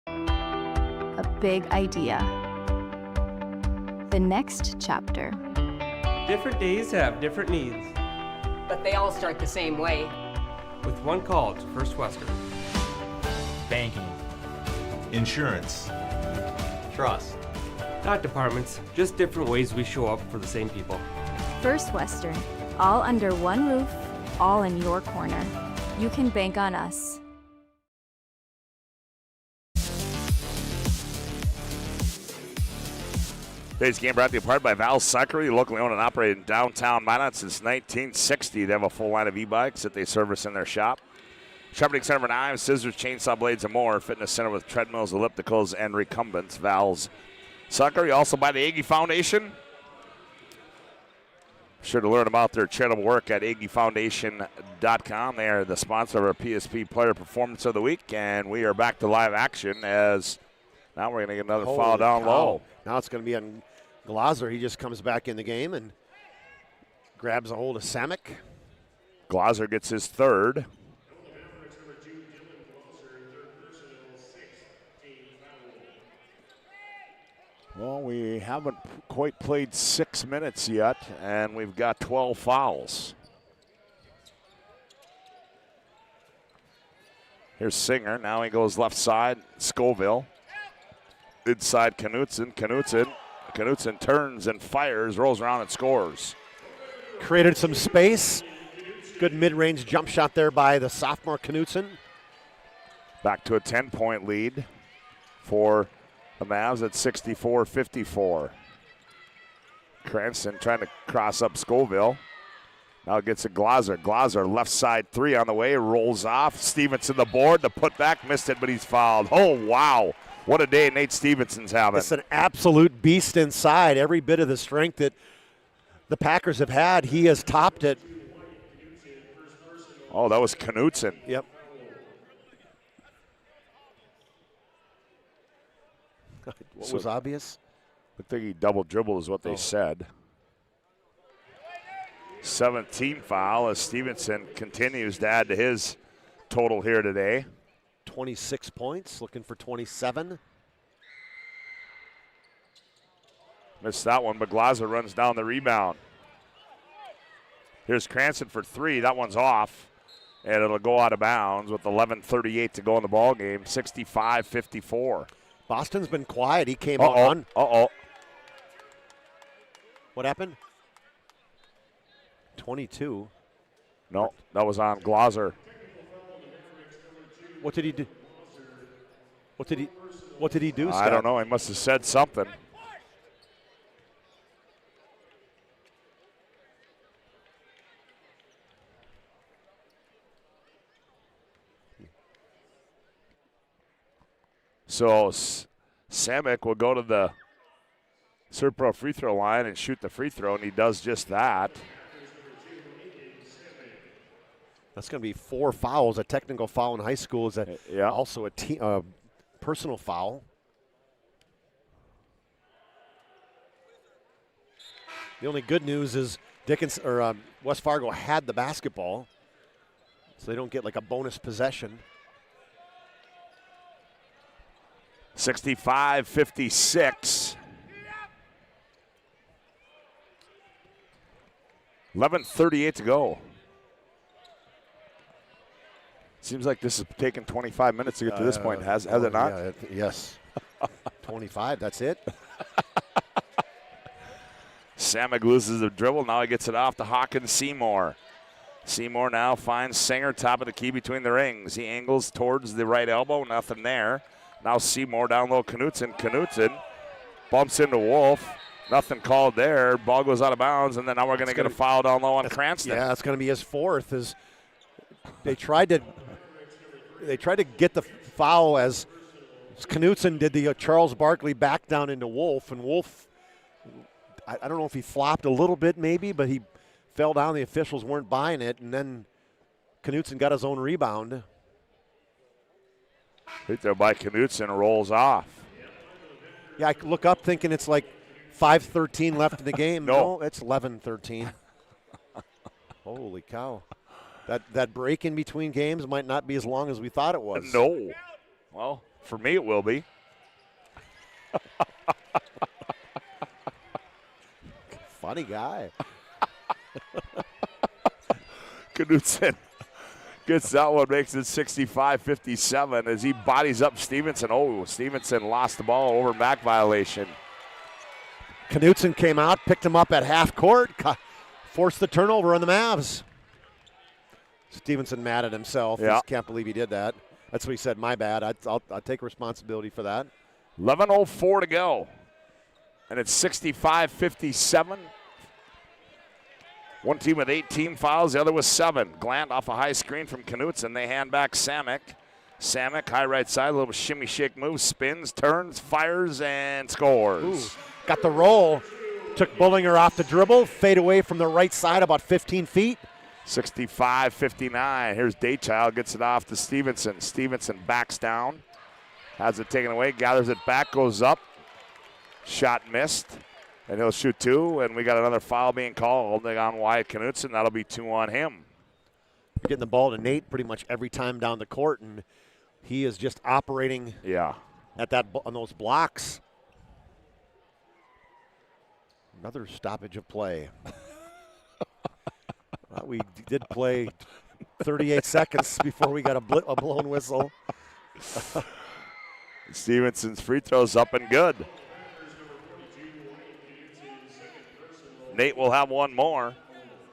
A big idea. The next chapter. Different days have different needs. But they all start the same way. With one call to First Western. Banking. Insurance. Trust. Not departments, just different ways we show up for the same people. First Western. All under one roof, all in your corner. You can bank on us. Today's game brought to you in part by Val's Cyclery, locally owned and operated in downtown Minot since 1960. They have a full line of e-bikes that they service in their shop. Sharpening center for knives, scissors, chainsaw blades, and more. Fitness center with treadmills, ellipticals, and recumbents. Val's Cyclery, also by the Aggie Foundation. Sure to learn about their charitable work at aggiefoundation.com. They are the sponsor of our PSP Player Performance of the Week, and we are back to live action as now we're going to get another foul down low. Now it's going to be on Glazer. He just comes back in the game and grabs a hold of Samek. Glazer gets his third. Well, we haven't quite played 6 minutes yet, and we've got 12 fouls. Here's Singer. Now he goes left side. Scoville. Inside Knutson. Knutson turns and fires, rolls around and scores. Created some space. Good mid-range jump shot there by the sophomore Knutson. Back to a 10-point lead for the Mavs at 64-54. Cranston trying to cross up Scoville. Now it gets a Glazer. Glazer left side three on the way, rolls off. Stevenson the board, the putback, missed it, but he's fouled. Oh, wow. What a day Nate Stevenson's having. It's an absolute beast inside. Every bit of the strength that the Packers have had, he has topped it. Oh, that was Knutson. Yep. What was obvious? I think he double dribbled is what they said. 17th foul as Stevenson continues to add to his total here today. 26 points, looking for 27. Missed that one, but Glazer runs down the rebound. Here's Cranston for three. That one's off, and it'll go out of bounds with 11:38 to go in the ball game. 65-54. Boston's been quiet. He came on. What happened? 22. No, that was on Glazer. What did he do? What did he do, Scott? I don't know. He must have said something. So Samek will go to the Serpro free throw line and shoot the free throw, and he does just that. That's going to be 4 fouls. A technical foul in high school is also a personal foul. The only good news is West Fargo had the basketball, so they don't get like a bonus possession. 65-56. 11:38 to go. Seems like this has taken 25 minutes to get to this point. Has it not? Yeah, yes. 25, that's it. Samek loses the dribble. Now he gets it off to Hawkins Seymour. Seymour now finds Singer, top of the key between the rings. He angles towards the right elbow, nothing there. Now Seymour down low, Knutson. Knutson bumps into Wolf. Nothing called there. Ball goes out of bounds, and then now we're going to get a foul down low on Cranston. Yeah, it's going to be his fourth. They tried to get the foul as Knutson did the Charles Barkley back down into Wolf, and Wolf, I don't know if he flopped a little bit maybe, but he fell down. The officials weren't buying it, and then Knutson got his own rebound. Hit there by Knutson, rolls off. Yeah, I look up thinking it's like 5:13 left in the game. No, it's 11:13. Holy cow. That break in between games might not be as long as we thought it was. No. Well, for me it will be. Funny guy. Knutson gets that one, makes it 65-57 as he bodies up Stevenson. Oh, Stevenson lost the ball, over back violation. Knutson came out, picked him up at half court, forced the turnover on the Mavs. Stevenson mad at himself. Yeah. Just can't believe he did that. That's what he said, my bad. I'll take responsibility for that. 11:04 to go. And it's 65-57. One team with 8 team fouls, the other with 7. Glant off a high screen from Knutson. They hand back Samek. Samek, high right side, a little shimmy shake move, spins, turns, fires, and scores. Ooh, got the roll. Took Bullinger off the dribble, fade away from the right side about 15 feet. 65-59. Here's Daychild, gets it off to Stevenson. Stevenson backs down, has it taken away, gathers it back, goes up. Shot missed, and he'll shoot 2, and we got another foul being called on Wyatt Knutson. That'll be 2 on him. You're getting the ball to Nate pretty much every time down the court, and he is just operating at on those blocks. Another stoppage of play. We did play 38 seconds before we got a blown whistle. Stevenson's free throw's up and good. Nate will have one more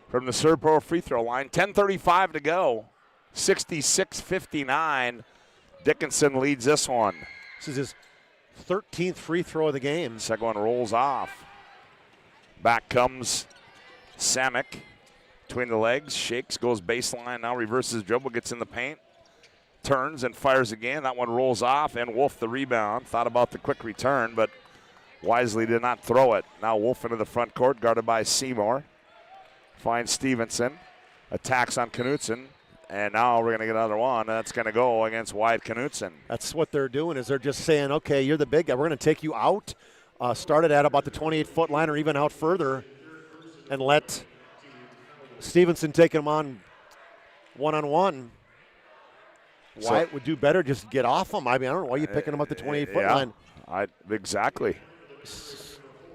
from the Serve Pro free throw line. 10:35 to go. 66-59. Dickinson leads this one. This is his 13th free throw of the game. Second one rolls off. Back comes Samek. Between the legs, shakes, goes baseline, now reverses dribble, gets in the paint, turns and fires again. That one rolls off, and Wolf the rebound. Thought about the quick return, but wisely did not throw it. Now Wolf into the front court, guarded by Seymour. Finds Stevenson, attacks on Knutson, and now we're going to get another one. That's going to go against Wyatt Knutson. That's what they're doing, is they're just saying, okay, you're the big guy. We're going to take you out, started at about the 28-foot line or even out further, and let Stevenson take him on one-on-one. Wyatt would do better just get off him. I mean, I don't know why you're picking him up the 28-foot line. Exactly.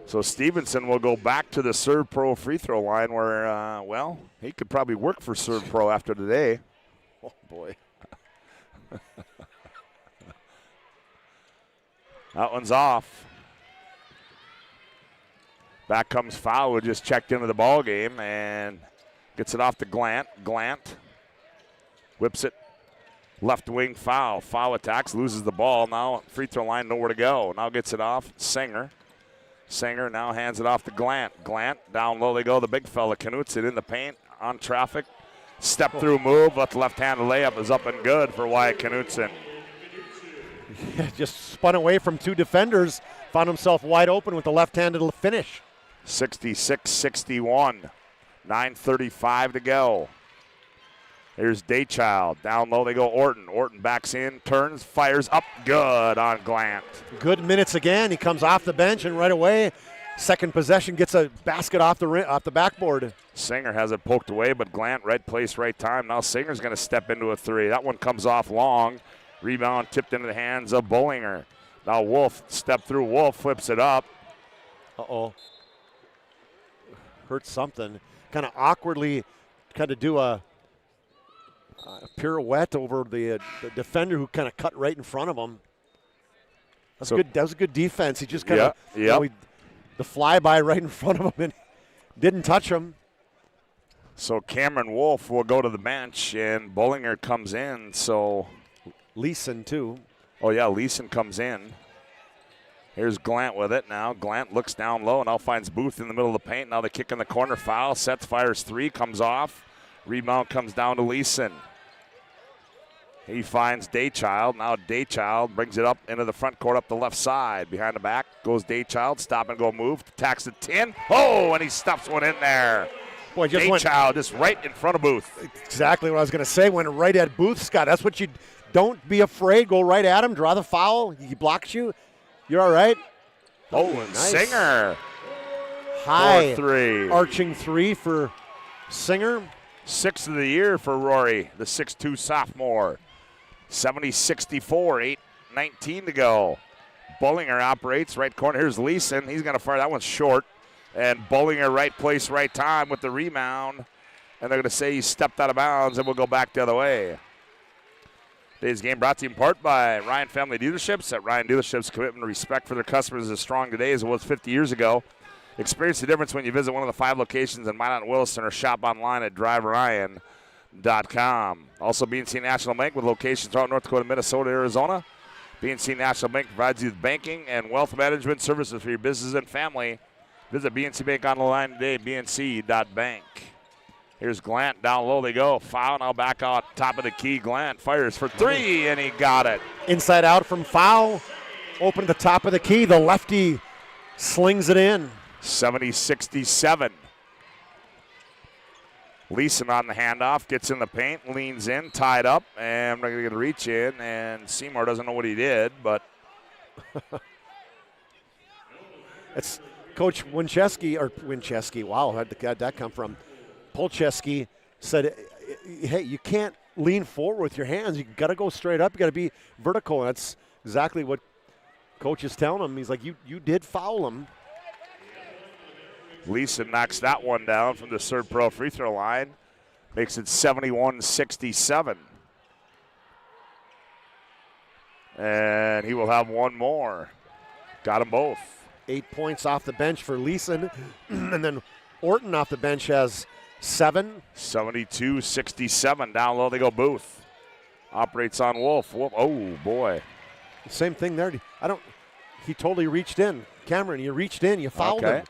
So Stevenson will go back to the Serve Pro free throw line where, he could probably work for Serve Pro after today. Oh, boy. That one's off. Back comes foul, who just checked into the ball game and gets it off to Glant. Glant whips it left wing, foul. Foul attacks, loses the ball. Now free throw line, nowhere to go. Now gets it off Singer. Singer now hands it off to Glant. Glant, down low they go, the big fella. Knutson in the paint, on traffic. Step through move, but the left-handed layup is up and good for Wyatt Knutson. Just spun away from 2 defenders, found himself wide open with the left-handed finish. 66-61. 9:35 to go. Here's Daychild. Down low they go Orton. Orton backs in, turns, fires up, good on Glant. Good minutes again. He comes off the bench and right away, second possession, gets a basket off the backboard. Singer has it poked away, but Glant, right place, right time. Now Singer's going to step into a 3. That one comes off long. Rebound tipped into the hands of Bullinger. Now Wolf, step through Wolf, flips it up. Uh-oh. Hurt something. Kind of awkwardly do a pirouette over the defender who kind of cut right in front of him. That was a good defense. He just kind of the flyby right in front of him and didn't touch him. So Cameron Wolf will go to the bench and Bullinger comes in. So Leeson too. Oh yeah, Leeson comes in. Here's Glant with it now. Glant looks down low and now finds Booth in the middle of the paint. Now they kick in the corner, foul, sets, fires 3, comes off. Rebound comes down to Leeson. He finds Daychild. Now Daychild brings it up into the front court up the left side. Behind the back goes Daychild. Stop and go move. Attacks the 10. Oh, and he stuffs one in there. Boy, Daychild just right in front of Booth. Exactly what I was going to say. Went right at Booth, Scott. That's what you Don't be afraid. Go right at him. Draw the foul. He blocks you. You're all right. Oh, and nice. Singer. High 4-3. arching 3 for Singer. 6th of the year for Rory, the 6'2 sophomore. 70-64, 8:19 to go. Bullinger operates right corner. Here's Leeson. He's going to fire. That one's short. And Bullinger right place, right time with the rebound. And they're going to say he stepped out of bounds, and we'll go back the other way. Today's game brought to you in part by Ryan Family Dealerships. At Ryan Dealerships, commitment and respect for their customers is as strong today as it was 50 years ago. Experience the difference when you visit one of the 5 locations in Minot and Williston or shop online at driveryan.com. Also, BNC National Bank with locations throughout North Dakota, Minnesota, Arizona. BNC National Bank provides you with banking and wealth management services for your business and family. Visit BNC Bank online today, bnc.bank. Here's Glant, down low they go. Foul now back out top of the key. Glant fires for 3, and he got it. Inside out from foul. Open at the top of the key. The lefty slings it in. 70-67. Leeson on the handoff, gets in the paint, leans in, tied up, and we're going to reach in, and Seymour doesn't know what he did, but. It's Coach Winchesky, wow, where'd that come from? Polcheski said, hey, you can't lean forward with your hands. You got to go straight up. You got to be vertical, and that's exactly what Coach is telling him. He's like, you did foul him. Leeson knocks that one down from the third pro free throw line. Makes it 71-67. And he will have one more. Got them both. 8 points off the bench for Leeson. And then Orton off the bench has 7. 72-67. Down low they go Booth. Operates on Wolf. Oh, boy. Same thing there. He totally reached in. Cameron, you reached in. You fouled him.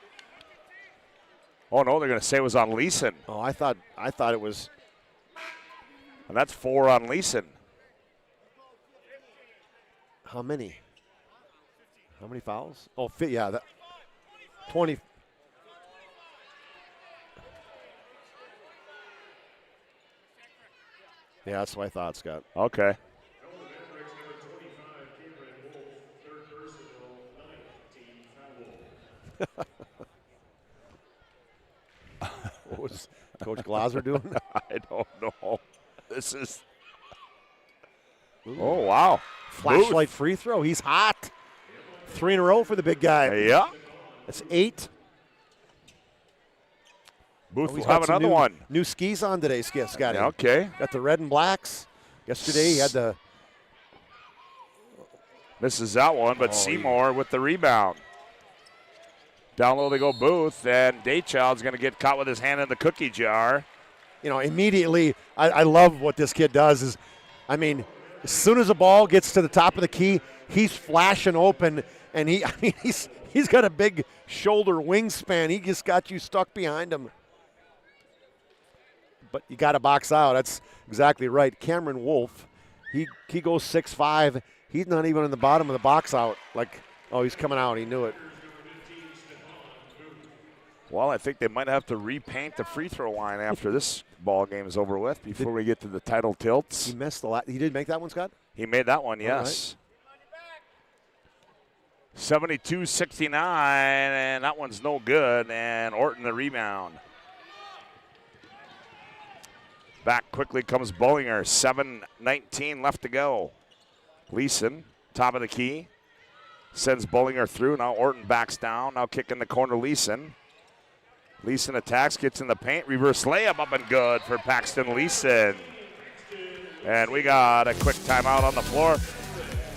Oh, no, they're going to say it was on Leeson. Oh, I thought it was. And that's 4 on Leeson. How many? How many fouls? Oh, yeah, 20. Yeah, that's what I thought, Scott. Okay. What was Coach Glaser doing? I don't know. This is. Ooh. Oh, wow. Flashlight free throw. He's hot. 3 in a row for the big guy. Yeah. That's 8. Booth will have another one. New skis on today, Scotty. Yeah, okay. Got the red and blacks. Yesterday he had the. Misses that one, but Seymour with the rebound. Down low they go Booth, and Daychild's going to get caught with his hand in the cookie jar. You know, immediately, I love what this kid does. As soon as the ball gets to the top of the key, he's flashing open, and he's got a big shoulder wingspan. He just got you stuck behind him. But you got to box out. That's exactly right. Cameron Wolf, he goes 6'5". He's not even in the bottom of the box out. He's coming out. He knew it. Well, I think they might have to repaint the free throw line after this ball game is over with before we get to the title tilts. He missed he did make that one, Scott? He made that one, yes. Right. 72-69, and that one's no good, and Orton the rebound. Back quickly comes Bullinger, 7:19 left to go. Leeson, top of the key, sends Bullinger through. Now Orton backs down, now kicking the corner Leeson. Leeson attacks, gets in the paint, reverse layup up and good for Paxton Leeson. And we got a quick timeout on the floor.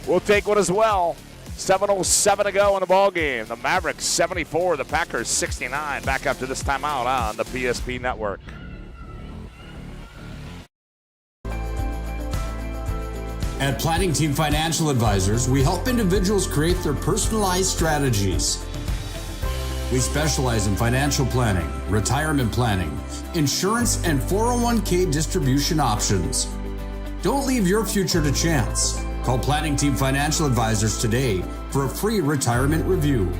We'll take one as well. 7:07 to go in the ball game. The Mavericks 74, the Packers 69. Back after this timeout on the PSP Network. At Planning Team Financial Advisors, we help individuals create their personalized strategies. We specialize in financial planning, retirement planning, insurance, and 401k distribution options. Don't leave your future to chance. Call Planning Team Financial Advisors today for a free retirement review.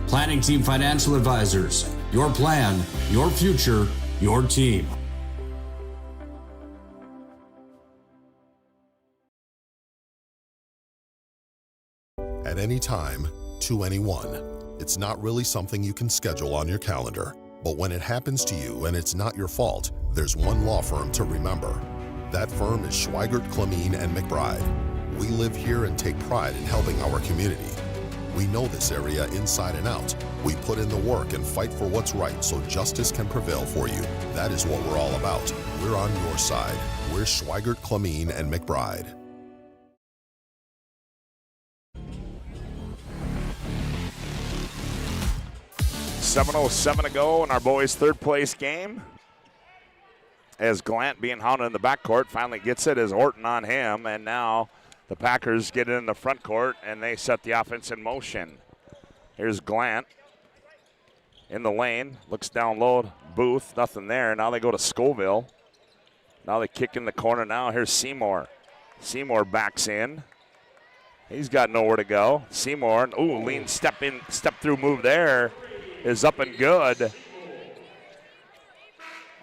Planning Team Financial Advisors, your plan, your future, your team. anytime to anyone. It's not really something you can schedule on your calendar. But when it happens to you and it's not your fault, there's one law firm to remember. That firm is Schweigert, Clemene, and McBride. We live here and take pride in helping our community. We know this area inside and out. We put in the work and fight for what's right so justice can prevail for you. That is what we're all about. We're on your side. We're Schweigert, Clemene, and McBride. .707 to go in our boys' third place game. As Glant, being hounded in the backcourt, finally gets it as Orton on him, and now the Packers get it in the front court and they set the offense in motion. Here's Glant in the lane, looks down low, Booth, nothing there. Now they go to Scoville. Now they kick in the corner now. Here's Seymour. Seymour backs in. He's got nowhere to go. Seymour, lean step through move there is up and good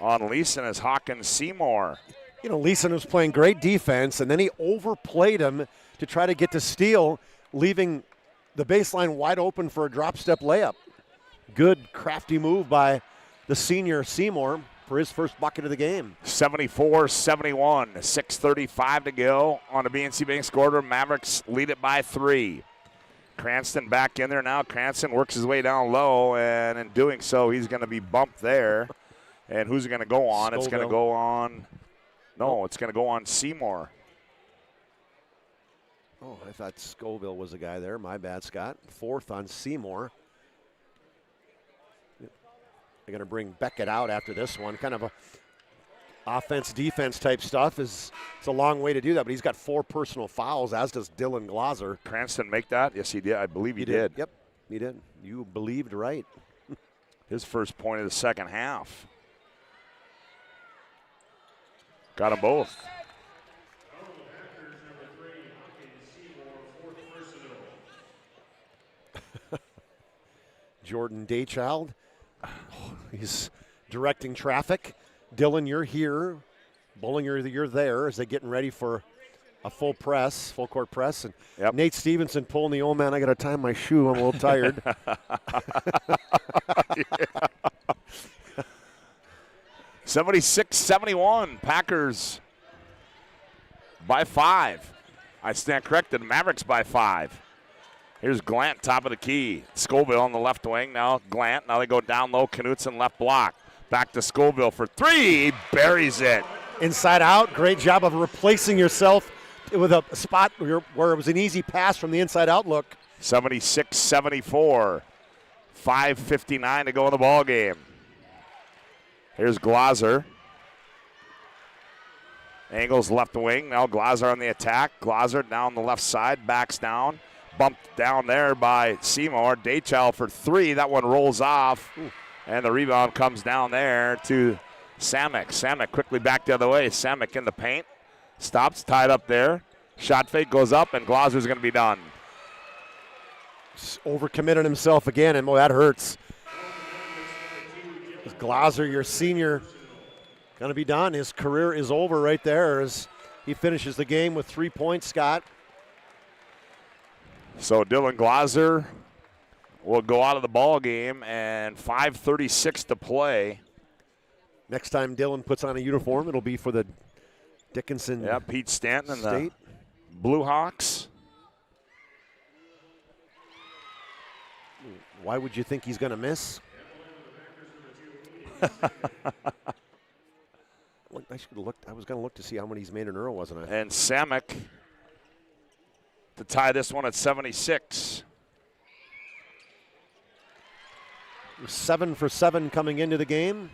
on Leeson as Hawkins Seymour. You know, Leeson was playing great defense, and then he overplayed him to try to get to steal, leaving the baseline wide open for a drop-step layup. Good, crafty move by the senior Seymour for his first bucket of the game. 74-71, 6:35 to go on the BNC Bank scoreboard. Mavericks lead it by 3. Cranston back in there now. Cranston works his way down low, and in doing so, he's going to be bumped there. And who's it going to go on? Scoville. It's going to go on. No, it's going to go on Seymour. Oh, I thought Scoville was the guy there. My bad, Scott. 4th on Seymour. They're going to bring Beckett out after this one. Kind of a offense-defense type stuff. It's a long way to do that, but he's got 4 personal fouls, as does Dylan Glauser. Cranston make that? Yes, he did. I believe he did. Yep, he did. You believed right. His first point of the second half. Got them both. Jordan Daychild, he's directing traffic. Dylan, you're here. Bollinger, you're there as they're getting ready for a full court press. And Nate Stevenson pulling the, oh man, I got to tie my shoe. I'm a little tired. 76-71, Packers by 5. I stand corrected, Mavericks by 5. Here's Glant, top of the key. Scoville on the left wing, now Glant. Now they go down low, Knutson left block. Back to Scoville for 3, he buries it. Inside out, great job of replacing yourself with a spot where it was an easy pass from the inside out look. 76-74, 5:59 to go in the ball game. Here's Glauser. Angles left wing. Now Glauser on the attack. Glauser down the left side. Backs down. Bumped down there by Seymour. Daychild for 3. That one rolls off. And the rebound comes down there to Samek. Samek quickly back the other way. Samek in the paint. Stops, tied up there. Shot fake goes up, and Glauser's going to be done. Overcommitted himself again, and that hurts. Glauser, your senior, going to be done. His career is over right there as he finishes the game with 3 points, Scott. So Dylan Glauser will go out of the ball game, and 5:36 to play. Next time Dylan puts on a uniform, it'll be for the Dickinson. Yeah, Pete Stanton and State. the Blue Hawks. Why would you think he's going to miss? I should have looked. I was going to look to see how many he's made in a row, wasn't I? And Samek to tie this one at 76. 7 for 7 coming into the game.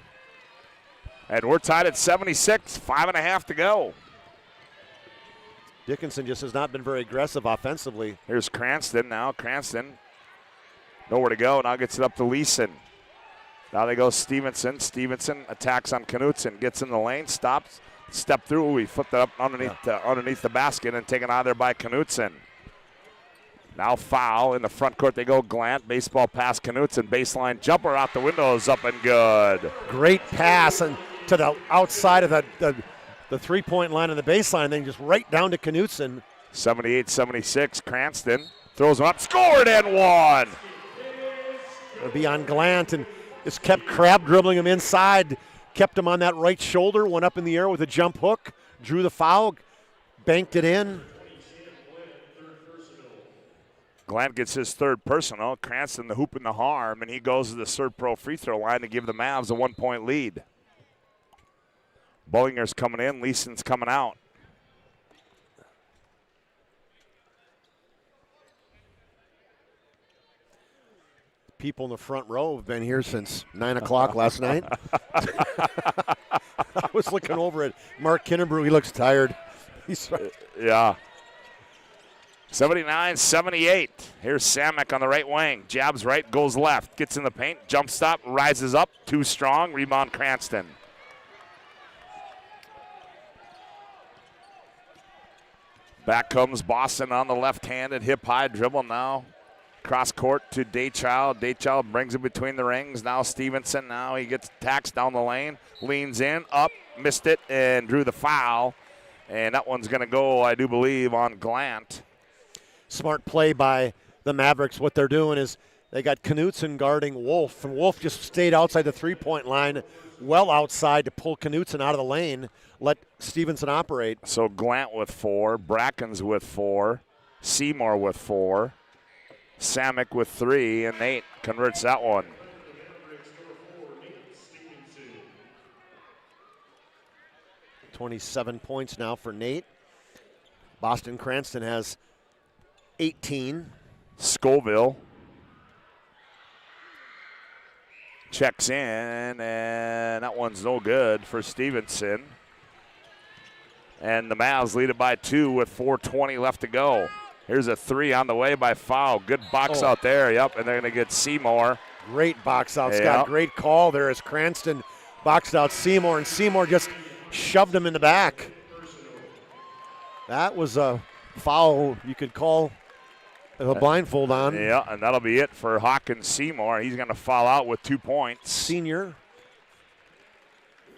And we're tied at 76, 5.5 to go. Dickinson just has not been very aggressive offensively. Here's Cranston now. Cranston, nowhere to go. Now gets it up to Leeson. Now they go Stevenson. Stevenson attacks on Knutson. Gets in the lane, stops, step through. Ooh, he flipped it up underneath the basket and taken out of there by Knutson. Now foul in the front court. They go Glant. Baseball pass Knutson. Baseline jumper out the window is up and good. Great pass and to the outside of the three-point line on the baseline, then just right down to Knutson. 78-76, Cranston. Throws him up, scored and one. It'll be on Glant, and just kept crab dribbling him inside. Kept him on that right shoulder, went up in the air with a jump hook, drew the foul, banked it in. Glant gets his third personal. Cranston the hoop and the harm, and he goes to the Serve Pro free throw line to give the Mavs a 1-point lead. Bullinger's coming in, Leeson's coming out. People in the front row have been here since 9 o'clock last night. I was looking over at Mark Kinnebrew. He looks tired. Yeah. 79-78. Here's Samek on the right wing. Jabs right, goes left. Gets in the paint, jump stop, rises up. Too strong. Rebound Cranston. Back comes Boston on the left-handed hip-high dribble now. Cross court to Daychild. Daychild brings it between the rings. Now Stevenson. Now he gets taxed down the lane. Leans in, up, missed it, and drew the foul. And that one's going to go, I do believe, on Glant. Smart play by the Mavericks. What they're doing is they got Knutson guarding Wolf, and Wolf just stayed outside the three-point line, well outside to pull Knutson out of the lane, let Stevenson operate. So Glant with 4, Brackens with 4, Seymour with 4. Samek with 3, and Nate converts that one. $27 points now for Nate. Boston Cranston has 18. Scoville checks in, and that one's no good for Stevenson. And the Mavs lead it by 2 with 4:20 left to go. Here's a 3 on the way by Foul. Good box out there. Yep, and they're going to get Seymour. Great box out, Scott. Great call there as Cranston boxed out Seymour, and Seymour just shoved him in the back. That was a foul you could call a blindfold on. Yeah, and that'll be it for Hawkins Seymour. He's going to foul out with 2 points. Senior.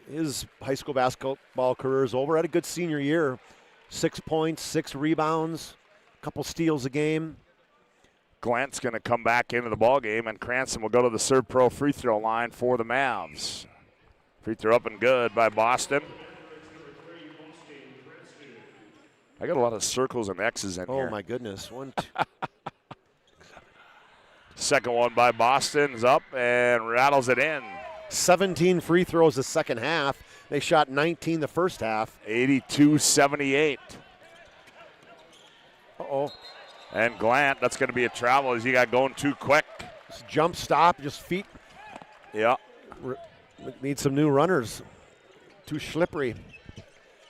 His high school basketball career is over. Had a good senior year. 6 points, 6 rebounds. Couple steals a game. Glant's going to come back into the ball game, and Cranston will go to the Serve Pro free throw line for the Mavs. Free throw up and good by Boston. I got a lot of circles and X's in here. Oh my goodness! 1, 2. Second one by Boston is up and rattles it in. 17 free throws the second half. They shot 19 the first half. 82-78. Uh-oh. And Glant, that's going to be a travel as he got going too quick. Just jump stop, just feet. Yeah. Need some new runners. Too slippery.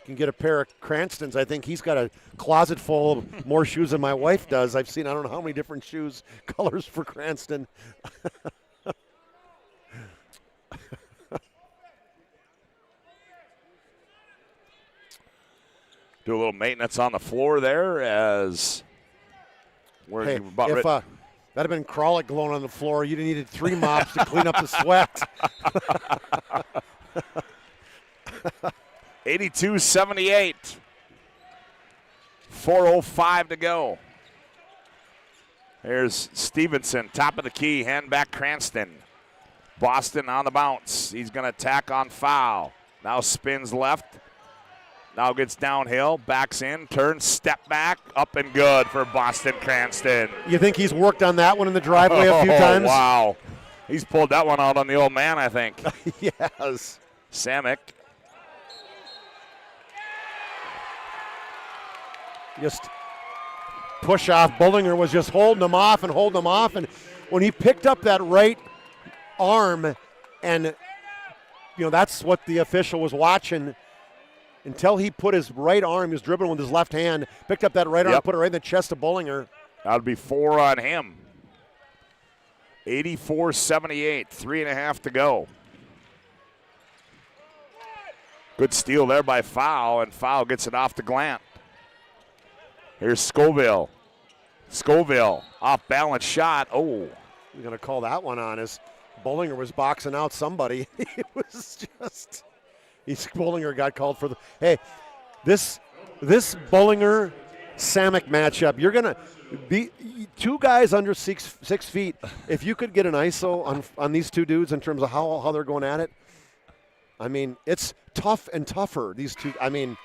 Can get a pair of Cranstons. I think he's got a closet full of more shoes than my wife does. I've seen I don't know how many different shoes, colors for Cranston. Do a little maintenance on the floor there as we're about ready. That'd have been Kralik glowing on the floor. You'd have needed 3 mops to clean up the sweat. 82-78. 4:05 to go. Here's Stevenson, top of the key, hand back Cranston. Boston on the bounce. He's going to attack on foul. Now spins left. Now gets downhill, backs in, turns, step back, up and good for Boston Cranston. You think he's worked on that one in the driveway a few times? Wow. He's pulled that one out on the old man, I think. Yes. Samek. Just push off. Bullinger was just holding him off. And when he picked up that right arm, and, that's what the official was watching. Until he put his right arm, he was dribbling with his left hand, picked up that right arm, put it right in the chest of Bullinger. That would be 4 on him. 84-78, 3.5 to go. Good steal there by Foul, and Foul gets it off to Glant. Here's Scoville. Scoville, off balance shot. Oh. You're going to call that one on as Bullinger was boxing out somebody. It was just... Bullinger got called for the. Hey, this Bullinger Samek matchup. You're going to be two guys under 6 feet. If you could get an ISO on these two dudes in terms of how they're going at it, I mean, it's tough and tougher. These two, I mean.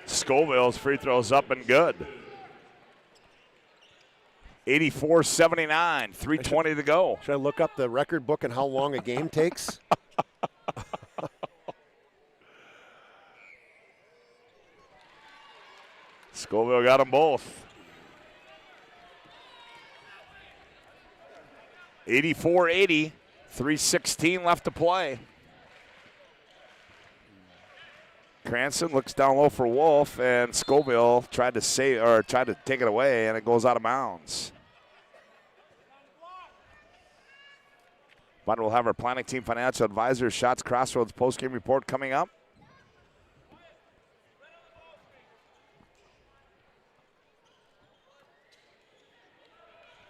Scoville's free throws up and good. 84-79, 3:20 to go. Should I look up the record book and how long a game takes? Scoville got them both. 84-80, 3:16 left to play. Cranston looks down low for Wolf, and Scoville tried to take it away, and it goes out of bounds. But we'll have our planning team financial advisor Shots Crossroads postgame report coming up.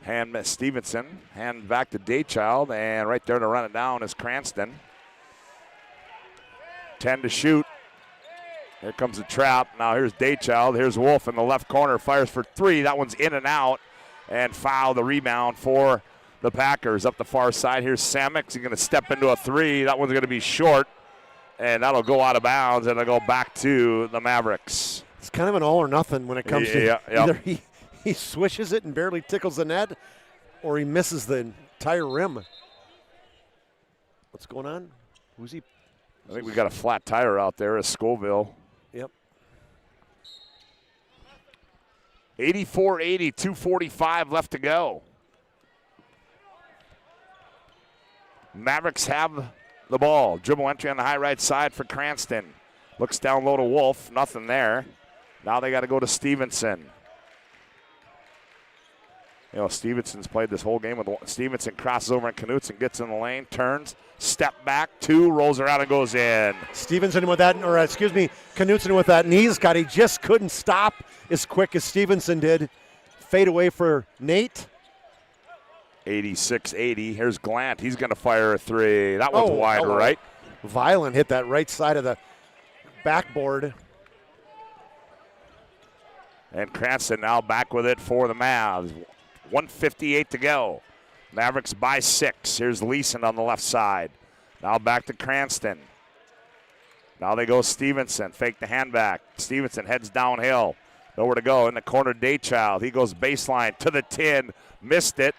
Hand Stevenson, hand back to Daychild, and right there to run it down is Cranston. 10 to shoot. Here comes the trap. Now here's Daychild. Here's Wolf in the left corner. Fires for three. That one's in and out. And foul, the rebound for the Packers. Up the far side. Here's Samek. He's going to step into a three. That one's going to be short. And that'll go out of bounds. And it'll go back to the Mavericks. It's kind of an all or nothing when it comes to either he swishes it and barely tickles the net, or he misses the entire rim. What's going on? Who's he? I think we got a flat tire out there as Scoville. Yep. 84-80, 2:45 left to go. Mavericks have the ball. Dribble entry on the high right side for Cranston. Looks down low to Wolf. Nothing there. Now they got to go to Stevenson. You know, Stevenson's played this whole game with Stevenson crosses over and Knutson gets in the lane, turns, step back, two, rolls around and goes in. Stevenson with that, or excuse me, Knutson with that knee, Scott. He just couldn't stop as quick as Stevenson did. Fade away for Nate. 86-80. Here's Glant. He's going to fire a three. That one's wide, right? Violent hit that right side of the backboard. And Cranston now back with it for the Mavs. 1:58 to go. Mavericks by 6. Here's Leeson on the left side. Now back to Cranston. Now they go Stevenson. Fake the hand back. Stevenson heads downhill. Nowhere to go. In the corner, Daychild. He goes baseline to the 10. Missed it.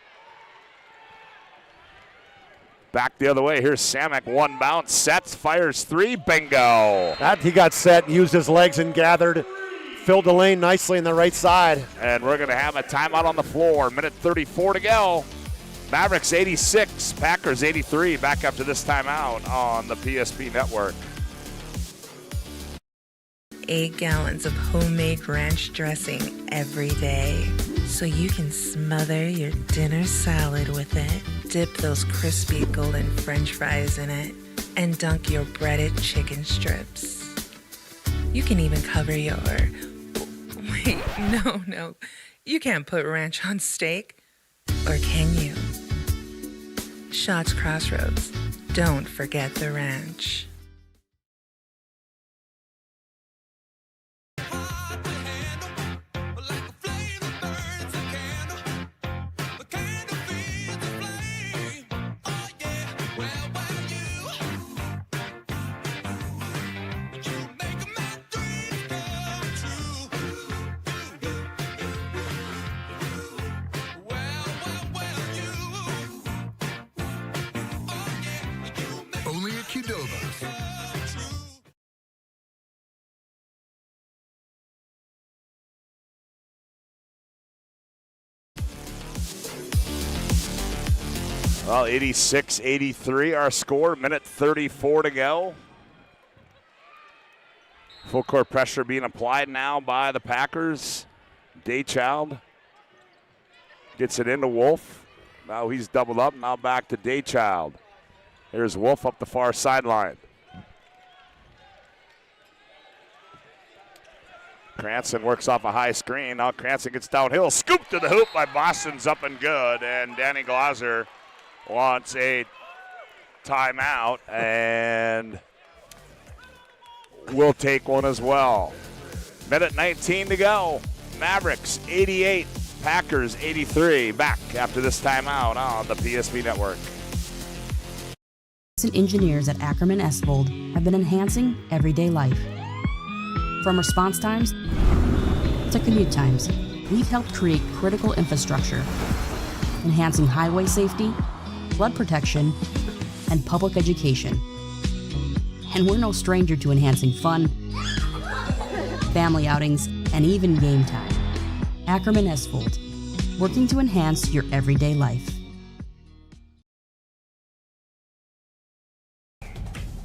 Back the other way. Here's Samek. One bounce. Sets. Fires three. Bingo. He got set, used his legs and gathered. Filled the lane nicely in the right side. And we're going to have a timeout on the floor. Minute 34 to go. Mavericks 86, Packers 83. Back after this timeout on the PSP Network. 8 gallons of homemade ranch dressing every day, so you can smother your dinner salad with it. Dip those crispy golden French fries in it, and dunk your breaded chicken strips. You can even cover your... Wait, no. You can't put ranch on steak. Or can you? Shots Crossroads. Don't forget the ranch. Only at Qdoba. Well, 86-83 our score. Minute 34 to go. Full court pressure being applied now by the Packers. Daychild gets it into Wolf. Now he's doubled up. Now back to Daychild. Here's Wolf up the far sideline. Cranston works off a high screen. Now Cranston gets downhill. Scoop to the hoop by Boston's up and good. And Danny Glauser wants a timeout and will take one as well. Minute 19 to go. Mavericks 88, Packers 83. Back after this timeout on the PSP Network. Engineers at Ackerman Esvold have been enhancing everyday life. From response times to commute times, we've helped create critical infrastructure, enhancing highway safety, flood protection, and public education. And we're no stranger to enhancing fun, family outings, and even game time. Ackerman Esvold, working to enhance your everyday life.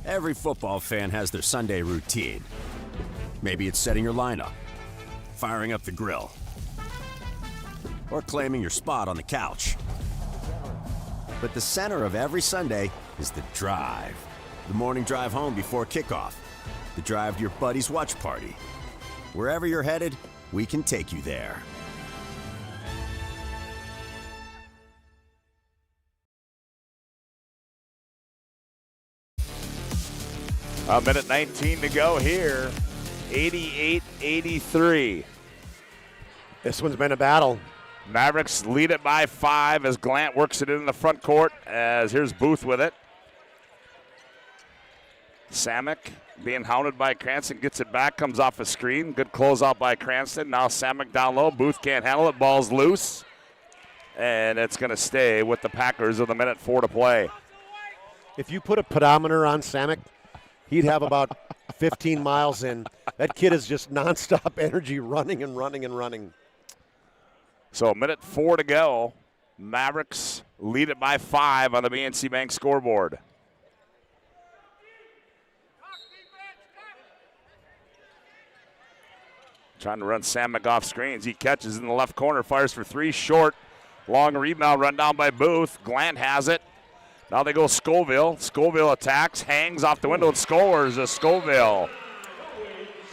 Every football fan has their Sunday routine. Maybe it's setting your lineup, firing up the grill, or claiming your spot on the couch. But the center of every Sunday is the drive. The morning drive home before kickoff. The drive to your buddy's watch party. Wherever you're headed, we can take you there. A minute 19 to go here. 88-83. This one's been a battle. Mavericks lead it by 5 as Glant works it in the front court. As here's Booth with it. Samek being hounded by Cranston, gets it back, comes off a screen. Good closeout by Cranston. Now Samek down low. Booth can't handle it. Ball's loose. And it's going to stay with the Packers with a minute 4 to play. If you put a pedometer on Samek, he'd have about 15 miles in. That kid is just nonstop energy, running and running and running. So minute 4 to go. Mavericks lead it by 5 on the BNC Bank scoreboard. Trying to run Samek off screens. He catches in the left corner, fires for 3, short. Long rebound run down by Booth. Glant has it. Now they go Scoville. Scoville attacks, hangs off the window and scores a Scoville.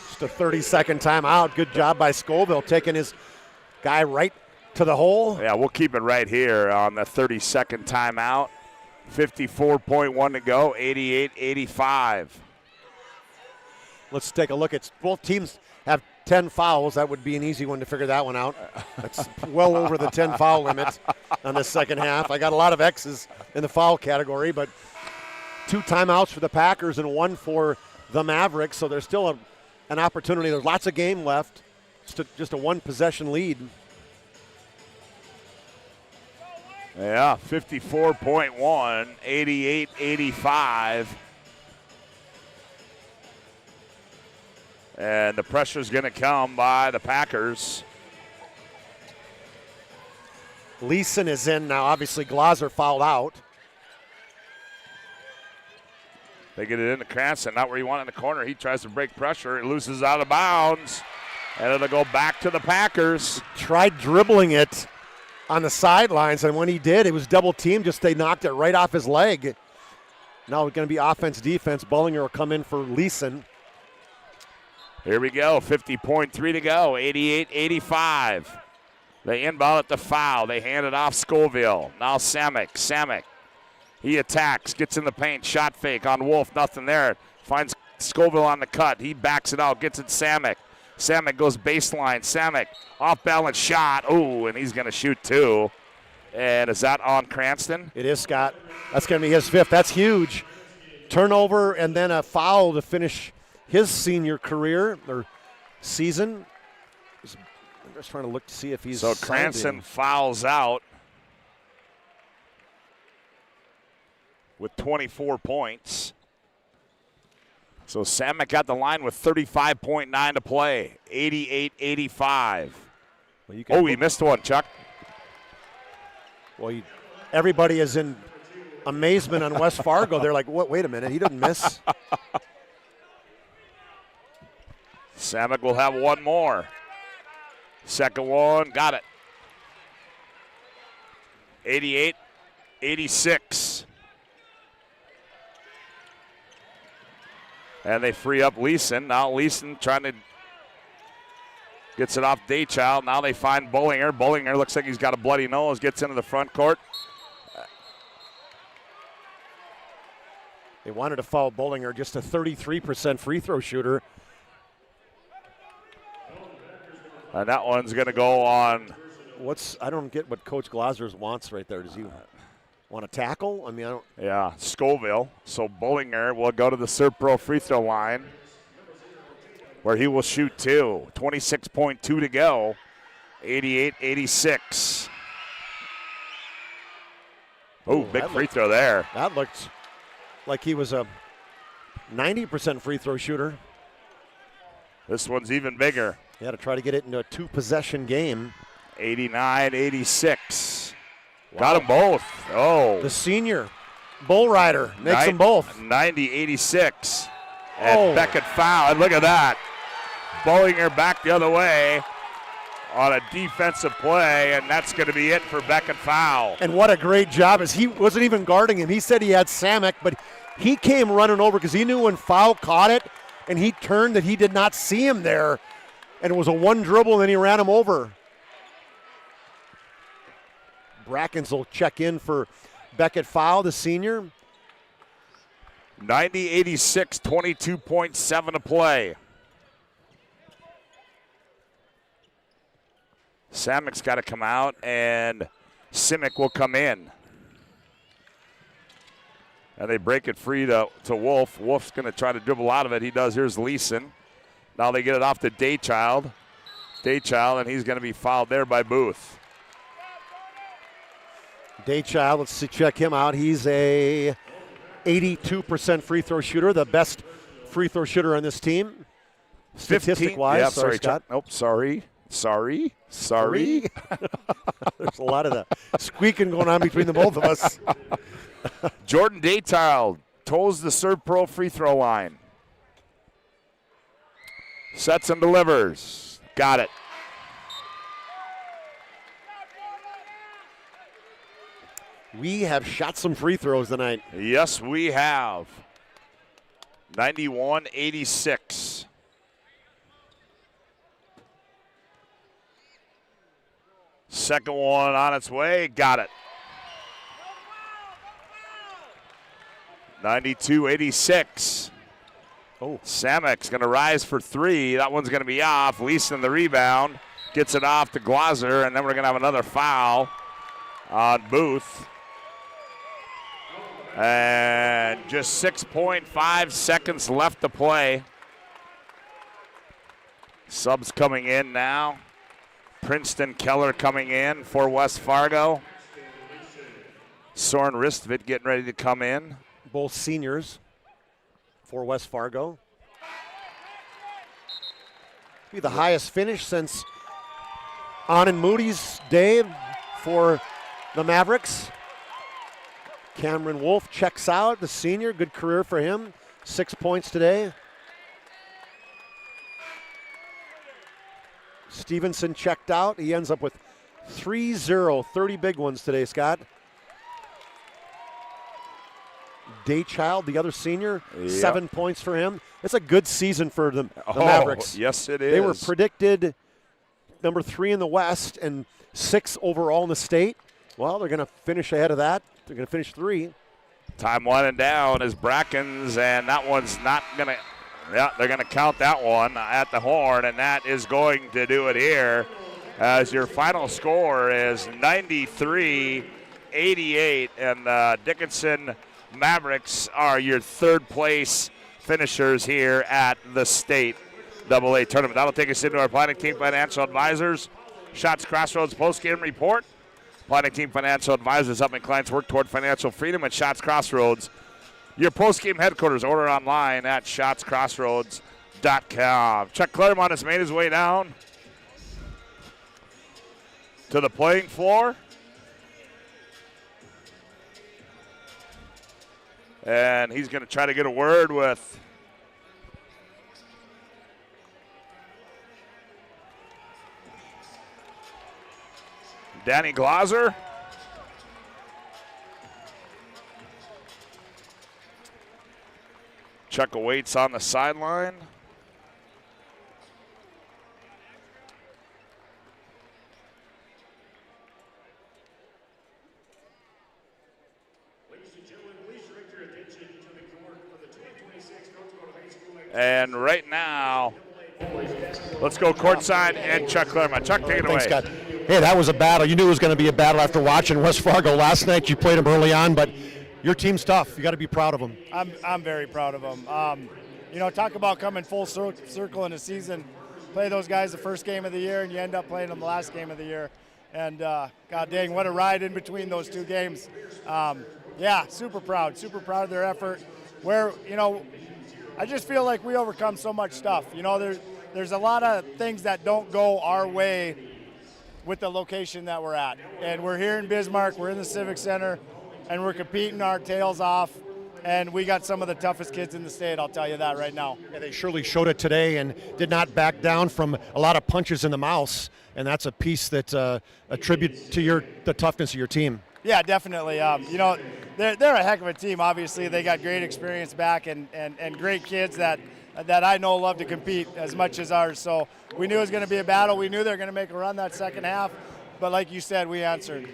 Just a 30-second timeout. Good job by Scoville, taking his guy right to the hole. Yeah, we'll keep it right here on the 30-second timeout. 54.1 to go, 88-85. Let's take a look at both teams have 10 fouls. That would be an easy one to figure that one out. That's well over the 10 foul limit on the second half. I got a lot of X's in the foul category, but 2 timeouts for the Packers and 1 for the Mavericks, so there's still an opportunity. There's lots of game left. Just a 1-possession lead. Yeah, 54.1, 88-85. And the pressure's going to come by the Packers. Leeson is in now. Obviously, Glazer fouled out. They get it into Cranston, not where you want in the corner. He tries to break pressure. It loses out of bounds. And it'll go back to the Packers. Tried dribbling it on the sidelines, and when he did, it was double teamed. Just they knocked it right off his leg. Now it's going to be offense-defense. Bullinger will come in for Leeson. Here we go, 50.3 to go, 88-85. They inbound at the foul. They hand it off Scoville. Now Samek. He attacks, gets in the paint, shot fake on Wolf, nothing there. Finds Scoville on the cut. He backs it out, gets it Samek. Samek goes baseline. Samek, off-balance shot. Ooh, and he's going to shoot 2. And is that on Cranston? It is, Scott. That's going to be his 5th. That's huge. Turnover and then a foul to finish his senior career or season. I'm just trying to look to see if he's. So Cranston fouls out with 24 points. So Samek got the line with 35.9 to play. 88-85. Well, he missed one, Chuck. Well, everybody is in amazement on West Fargo. They're like, "What? Wait a minute, he didn't miss." Samek will have one more. Second one, got it. 88-86. And they free up Leeson. Now Leeson trying to gets it off Daychild. Now they find Bullinger. Bullinger looks like he's got a bloody nose. Gets into the front court. They wanted to foul Bullinger, just a 33% free throw shooter. And that one's going to go on. I don't get what Coach Glazers wants right there. Does he want to tackle? I mean, I don't. Yeah, Scoville. So Bullinger will go to the Serve Pro free throw line where he will shoot 2. 26.2 to go. 88-86. Oh, big free throw there. That looked like he was a 90% free throw shooter. This one's even bigger. Yeah, to try to get it into a 2-possession game. 89-86. Wow. Got them both. Oh. The senior bull rider makes them both. 90-86. And Beckett foul. And look at that. Bullinger back the other way on a defensive play, and that's going to be it for Beckett foul. And what a great job, as he wasn't even guarding him. He said he had Samek, but he came running over because he knew when foul caught it, and he turned that he did not see him there. And it was a one dribble, and then he ran him over. Brackens will check in for Beckett foul, the senior. 90-86, 22.7 to play. Samek's got to come out, and Simic will come in. And they break it free to Wolf. Wolf's going to try to dribble out of it. He does. Here's Leeson. Now they get it off to Daychild. Daychild, and he's going to be fouled there by Booth. Daychild, let's check him out. He's a 82% free throw shooter, the best free throw shooter on this team. Statistic-wise. Yeah, sorry, Scott. Nope, sorry. There's a lot of the squeaking going on between the both of us. Jordan Daychild toes the Serve Pro free throw line. Sets and delivers. Got it. We have shot some free throws tonight. Yes, we have. 91-86. Second one on its way. Got it. 92-86. Oh. Samek's going to rise for 3. That one's going to be off. Leeson the rebound. Gets it off to Glazer, and then we're going to have another foul on Booth. And just 6.5 seconds left to play. Subs coming in now. Princeton Keller coming in for West Fargo. Soren Ristvit getting ready to come in. Both seniors for West Fargo. Be the highest finish since Anand Moody's day for the Mavericks. Cameron Wolf checks out, the senior. Good career for him. 6 points today. Stevenson checked out. He ends up with 3-0, 30 big ones today, Scott. Daychild, the other senior, 7 points for him. It's a good season for the Mavericks. Yes, it is. They were predicted number 3 in the West and 6 overall in the state. Well, they're going to finish ahead of that. They're going to finish 3. Time winding down is Brackens, and that one's not going to. Yeah, they're going to count that one at the horn, and that is going to do it here as your final score is 93-88, and the Dickinson Mavericks are your third place finishers here at the state AA tournament. That'll take us into our Planning Team Financial Advisors Shots Crossroads postgame report. Planning Team Financial Advisors helping clients work toward financial freedom at Shots Crossroads. Your postgame headquarters. Order online at shotscrossroads.com. Chuck Claremont has made his way down to the playing floor. And he's going to try to get a word with Danny Glazer. Chuck awaits on the sideline. And right now, Let's go courtside and Chuck Claremont. Chuck, take it away. Thanks, Scott. Hey, that was a battle. You knew it was going to be a battle after watching West Fargo last night. You played them early on, but your team's tough. You got to be proud of them. I'm very proud of them. Talk about coming full circle in a season. Play those guys the first game of the year, and you end up playing them the last game of the year. And God dang, what a ride in between those two games. Super proud of their effort. I just feel like we overcome so much stuff. There's a lot of things that don't go our way with the location that we're at. And we're here in Bismarck, we're in the Civic Center, and we're competing our tails off. And we got some of the toughest kids in the state, I'll tell you that right now. Yeah, they surely showed it today and did not back down from a lot of punches in the mouth. And that's a piece that a tribute to the toughness of your team. Yeah, definitely. They're a heck of a team. Obviously, they got great experience back and great kids that I know love to compete as much as ours. So we knew it was going to be a battle. We knew they were going to make a run that second half. But like you said, we answered.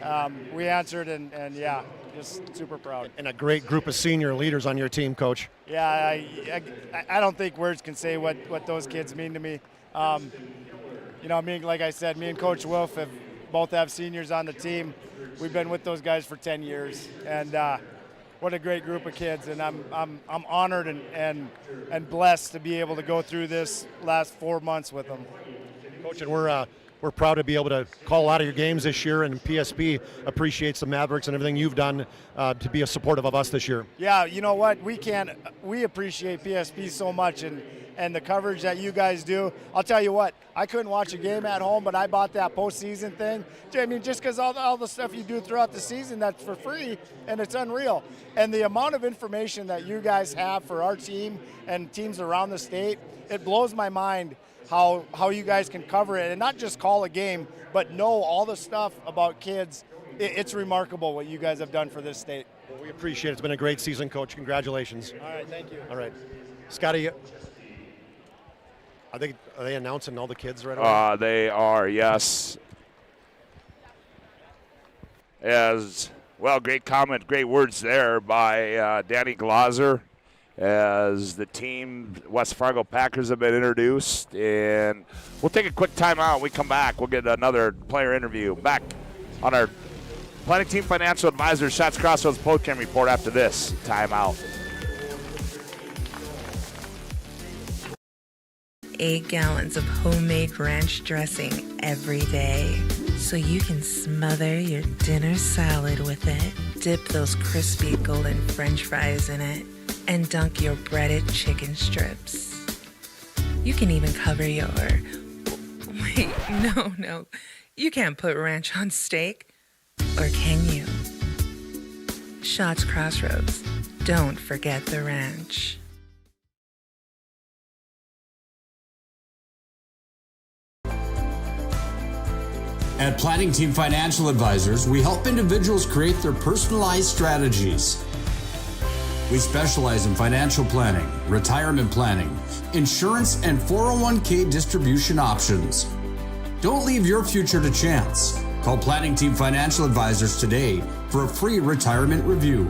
Just super proud. And a great group of senior leaders on your team, Coach. Yeah, I don't think words can say what those kids mean to me. Like I said, me and Coach Wolf both have seniors on the team. We've been with those guys for 10 years, and what a great group of kids. And I'm honored and blessed to be able to go through this last 4 months with them. Coach, and we're proud to be able to call a lot of your games this year, and PSP appreciates the Mavericks and everything you've done to be supportive of us this year. Yeah, you know what? We appreciate PSP so much and the coverage that you guys do. I'll tell you what, I couldn't watch a game at home, but I bought that postseason thing. I mean, just because all the stuff you do throughout the season, that's for free, and it's unreal. And the amount of information that you guys have for our team and teams around the state, it blows my mind how you guys can cover it and not just call a game, but know all the stuff about kids. It's remarkable what you guys have done for this state. Well, we appreciate it. It's been a great season, Coach. Congratulations. All right, thank you. All right. Scotty, are they announcing all the kids right away? They are, yes. Great comment, great words there by Danny Glauser. As the team, West Fargo Packers, have been introduced. And we'll take a quick timeout. When we come back, we'll get another player interview back on our Planning Team Financial Advisors Shots Crossroads Postgame report after this timeout. 8 gallons of homemade ranch dressing every day, so you can smother your dinner salad with it. Dip those crispy golden French fries in it, and dunk your breaded chicken strips. You can even cover your... Wait, no. You can't put ranch on steak. Or can you? Shots Crossroads. Don't forget the ranch. At Planning Team Financial Advisors, we help individuals create their personalized strategies. We specialize in financial planning, retirement planning, insurance, and 401k distribution options. Don't leave your future to chance. Call Planning Team Financial Advisors today for a free retirement review.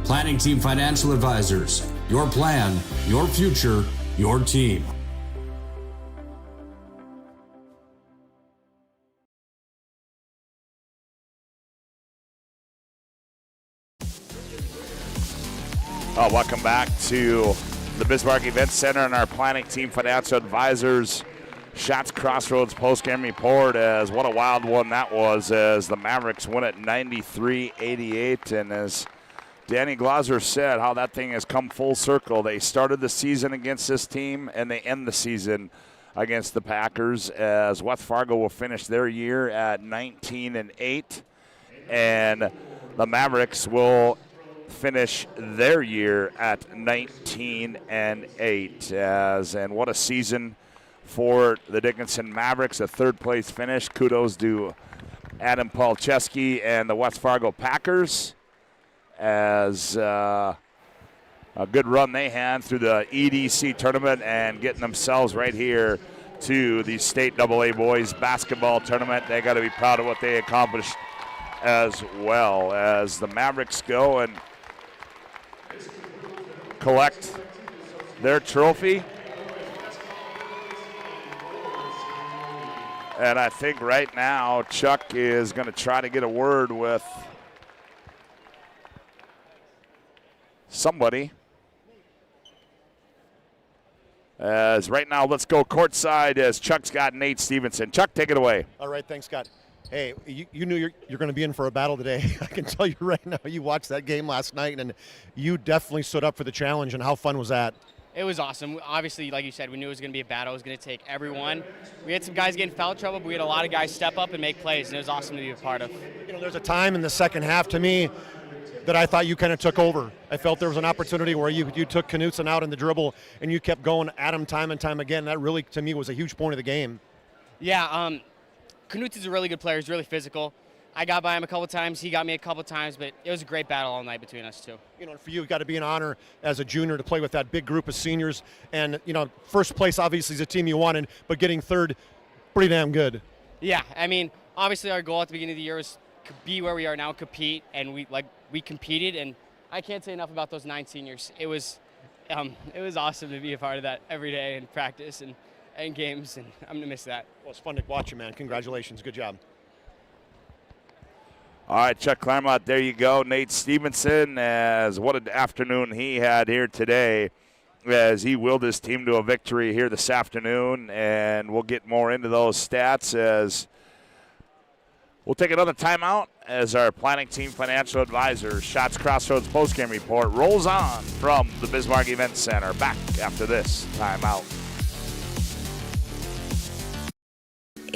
Planning Team Financial Advisors. Your plan, your future, your team. Welcome back to the Bismarck Event Center and our Planning Team Financial Advisors Shots Crossroads postgame report. As what a wild one that was, as the Mavericks win at 93-88. And as Danny Glauser said, how that thing has come full circle. They started the season against this team, and they end the season against the Packers, as West Fargo will finish their year at 19-8, and the Mavericks will finish their year at 19-8. And what a season for the Dickinson Mavericks, a third-place finish. Kudos to Adam Palczewski and the West Fargo Packers, as a good run they had through the EDC tournament and getting themselves right here to the State AA Boys Basketball Tournament. They got to be proud of what they accomplished as well, as the Mavericks go and collect their trophy. And I think right now Chuck is going to try to get a word with somebody. As right now, let's go courtside as Chuck's got Nate Stevenson. Chuck, take it away. All right, thanks, Scott. Hey, you knew you're going to be in for a battle today. I can tell you right now, you watched that game last night, and you definitely stood up for the challenge, and how fun was that? It was awesome. Obviously, like you said, we knew it was going to be a battle. It was going to take everyone. We had some guys get in foul trouble, but we had a lot of guys step up and make plays, and it was awesome to be a part of. There's a time in the second half, to me, that I thought you kind of took over. I felt there was an opportunity where you took Knutson out in the dribble, and you kept going at him time and time again. That really, to me, was a huge point of the game. Yeah, Knutson's a really good player. He's really physical. I got by him a couple times. He got me a couple times, but it was a great battle all night between us two. For you, it's got to be an honor as a junior to play with that big group of seniors. And, first place obviously is a team you wanted, but getting third, pretty damn good. Yeah, I mean, obviously our goal at the beginning of the year was to be where we are now, compete, and we competed, and I can't say enough about those 9 seniors. It was awesome to be a part of that every day in practice and games, and I'm going to miss that. Well, it's fun to watch you, man. Congratulations. Good job. All right, Chuck Claremont, there you go. Nate Stevenson, as what an afternoon he had here today as he willed his team to a victory here this afternoon, and we'll get more into those stats as we'll take another timeout as our planning team financial advisor, Shots Crossroads postgame report, rolls on from the Bismarck Event Center. Back after this timeout.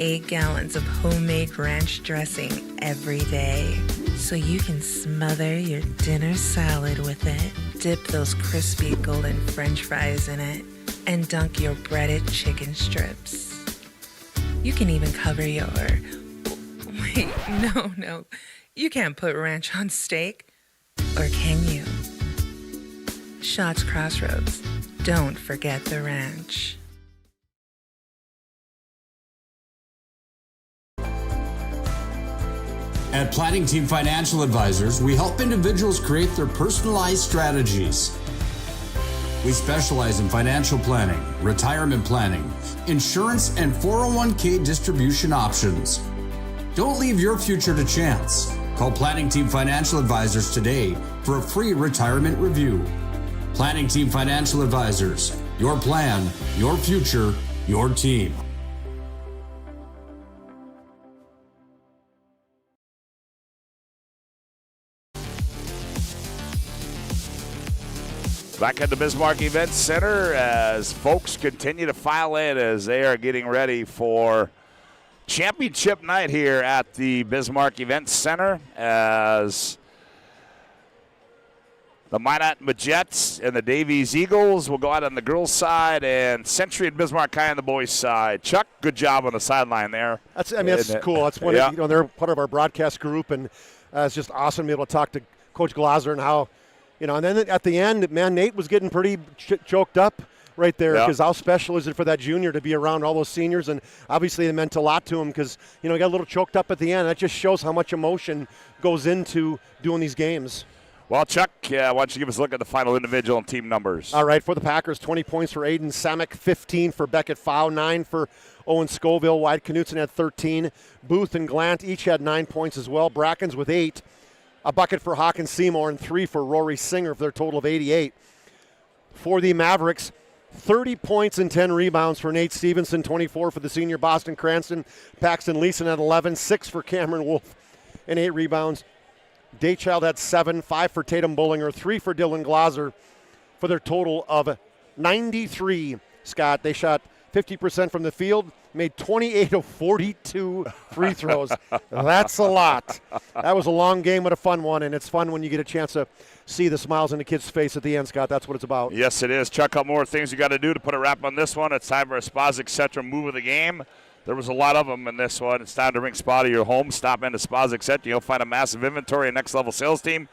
8 gallons of homemade ranch dressing every day, so you can smother your dinner salad with it. Dip those crispy golden French fries in it, and dunk your breaded chicken strips. You can even cover your... Wait, no. You can't put ranch on steak. Or can you? Shots Crossroads. Don't forget the ranch. At Planning Team Financial Advisors, we help individuals create their personalized strategies. We specialize in financial planning, retirement planning, insurance, and 401k distribution options. Don't leave your future to chance. Call Planning Team Financial Advisors today for a free retirement review. Planning Team Financial Advisors. Your plan, your future, your team. Back at the Bismarck Event Center as folks continue to file in as they are getting ready for championship night here at the Bismarck Event Center as the Minot Majets and the Davies Eagles will go out on the girls' side and Century and Bismarck High on the boys' side. Chuck, good job on the sideline there. That's cool. That's one. Yeah. They're part of our broadcast group, and it's just awesome to be able to talk to Coach Glaser and how, and then at the end, man, Nate was getting pretty choked up right there because how special is it for that junior to be around all those seniors, and obviously it meant a lot to him because, he got a little choked up at the end. That just shows how much emotion goes into doing these games. Well, Chuck, why don't you give us a look at the final individual and team numbers? All right, for the Packers, 20 points for Aiden Samek, 15 for Beckett Fow, 9 for Owen Scoville. Wyatt Knutson had 13. Booth and Glant each had 9 points as well. Brackens with 8. A bucket for Hawkins Seymour and 3 for Rory Singer for their total of 88. For the Mavericks, 30 points and 10 rebounds for Nate Stevenson, 24 for the senior Boston Cranston. Paxton Leeson had 11, 6 for Cameron Wolf, and 8 rebounds. Daychild had 7, 5 for Tatum Bullinger, 3 for Dylan Glaser for their total of 93. Scott, they shot 50% from the field, made 28 of 42 free throws. That's a lot. That was a long game, but a fun one, and it's fun when you get a chance to see the smiles on the kids' face at the end, Scott. That's what it's about. Yes, it is. Chuck, a couple more things you got to do to put a wrap on this one. It's time for a Spas Etc. move of the game. There was a lot of them in this one. It's time to ring Spa to your home. Stop into Spas Etc. You'll find a massive inventory and next-level sales team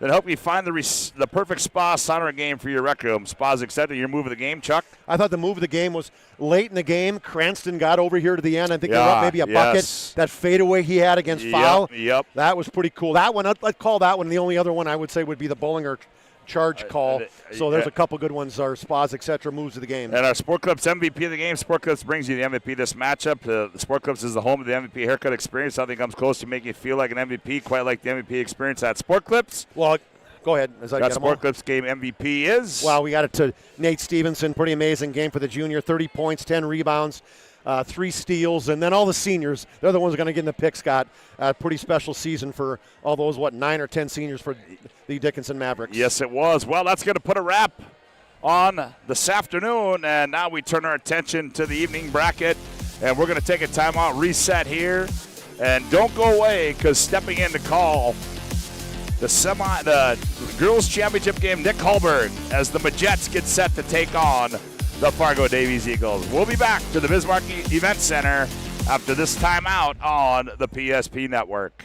that help you find the perfect spa sauna game for your rec room. Spas Etc. Your move of the game, Chuck? I thought the move of the game was late in the game. Cranston got over here to the end. I think they were up maybe a bucket. That fadeaway he had against Foul. Yep. That was pretty cool. That one, I'd call that one. The only other one I would say would be the Bullinger charge call. So there's a couple good ones. Our Spas, etc. moves to the game. And our Sport Clips MVP of the game. Sport Clips brings you the MVP this matchup. The Sport Clips is the home of the MVP haircut experience. Nothing comes close to making you feel like an MVP, quite like the MVP experience at Sport Clips. Well, go ahead. As I got get Sport Clips game MVP is. Well, we got it to Nate Stevenson. Pretty amazing game for the junior. 30 points, 10 rebounds, 3 steals, and then all the seniors. They're the ones who are going to get in the pick, Scott. Pretty special season for all those, 9 or 10 seniors for the Dickinson Mavericks. Yes, it was. Well, that's going to put a wrap on this afternoon, and now we turn our attention to the evening bracket, and we're going to take a timeout, reset here, and don't go away, because stepping in to call the girls' championship game, Nick Hallberg, as the Majets get set to take on the Fargo Davies Eagles. We'll be back to the Bismarck Event Center after this timeout on the PSP Network.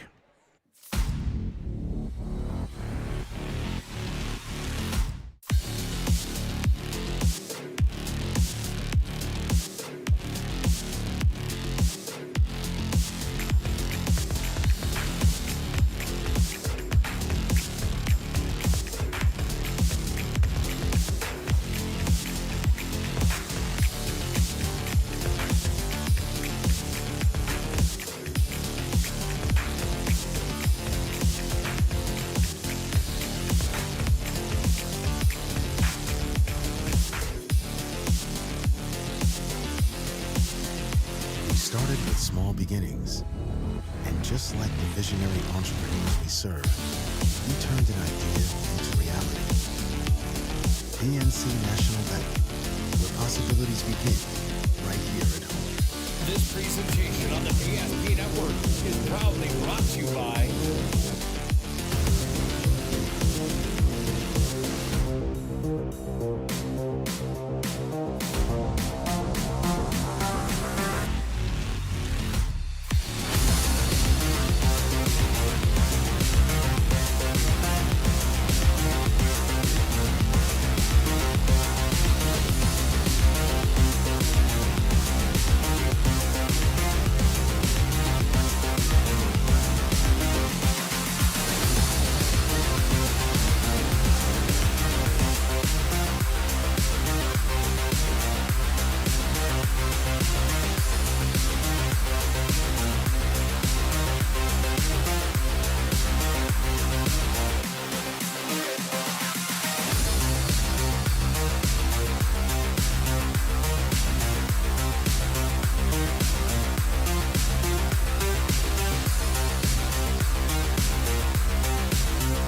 Started with small beginnings, and just like the visionary entrepreneurs we serve, we turned an idea into reality. PNC National Bank, where possibilities begin, right here at home. This presentation on the PSP Network is proudly brought to you by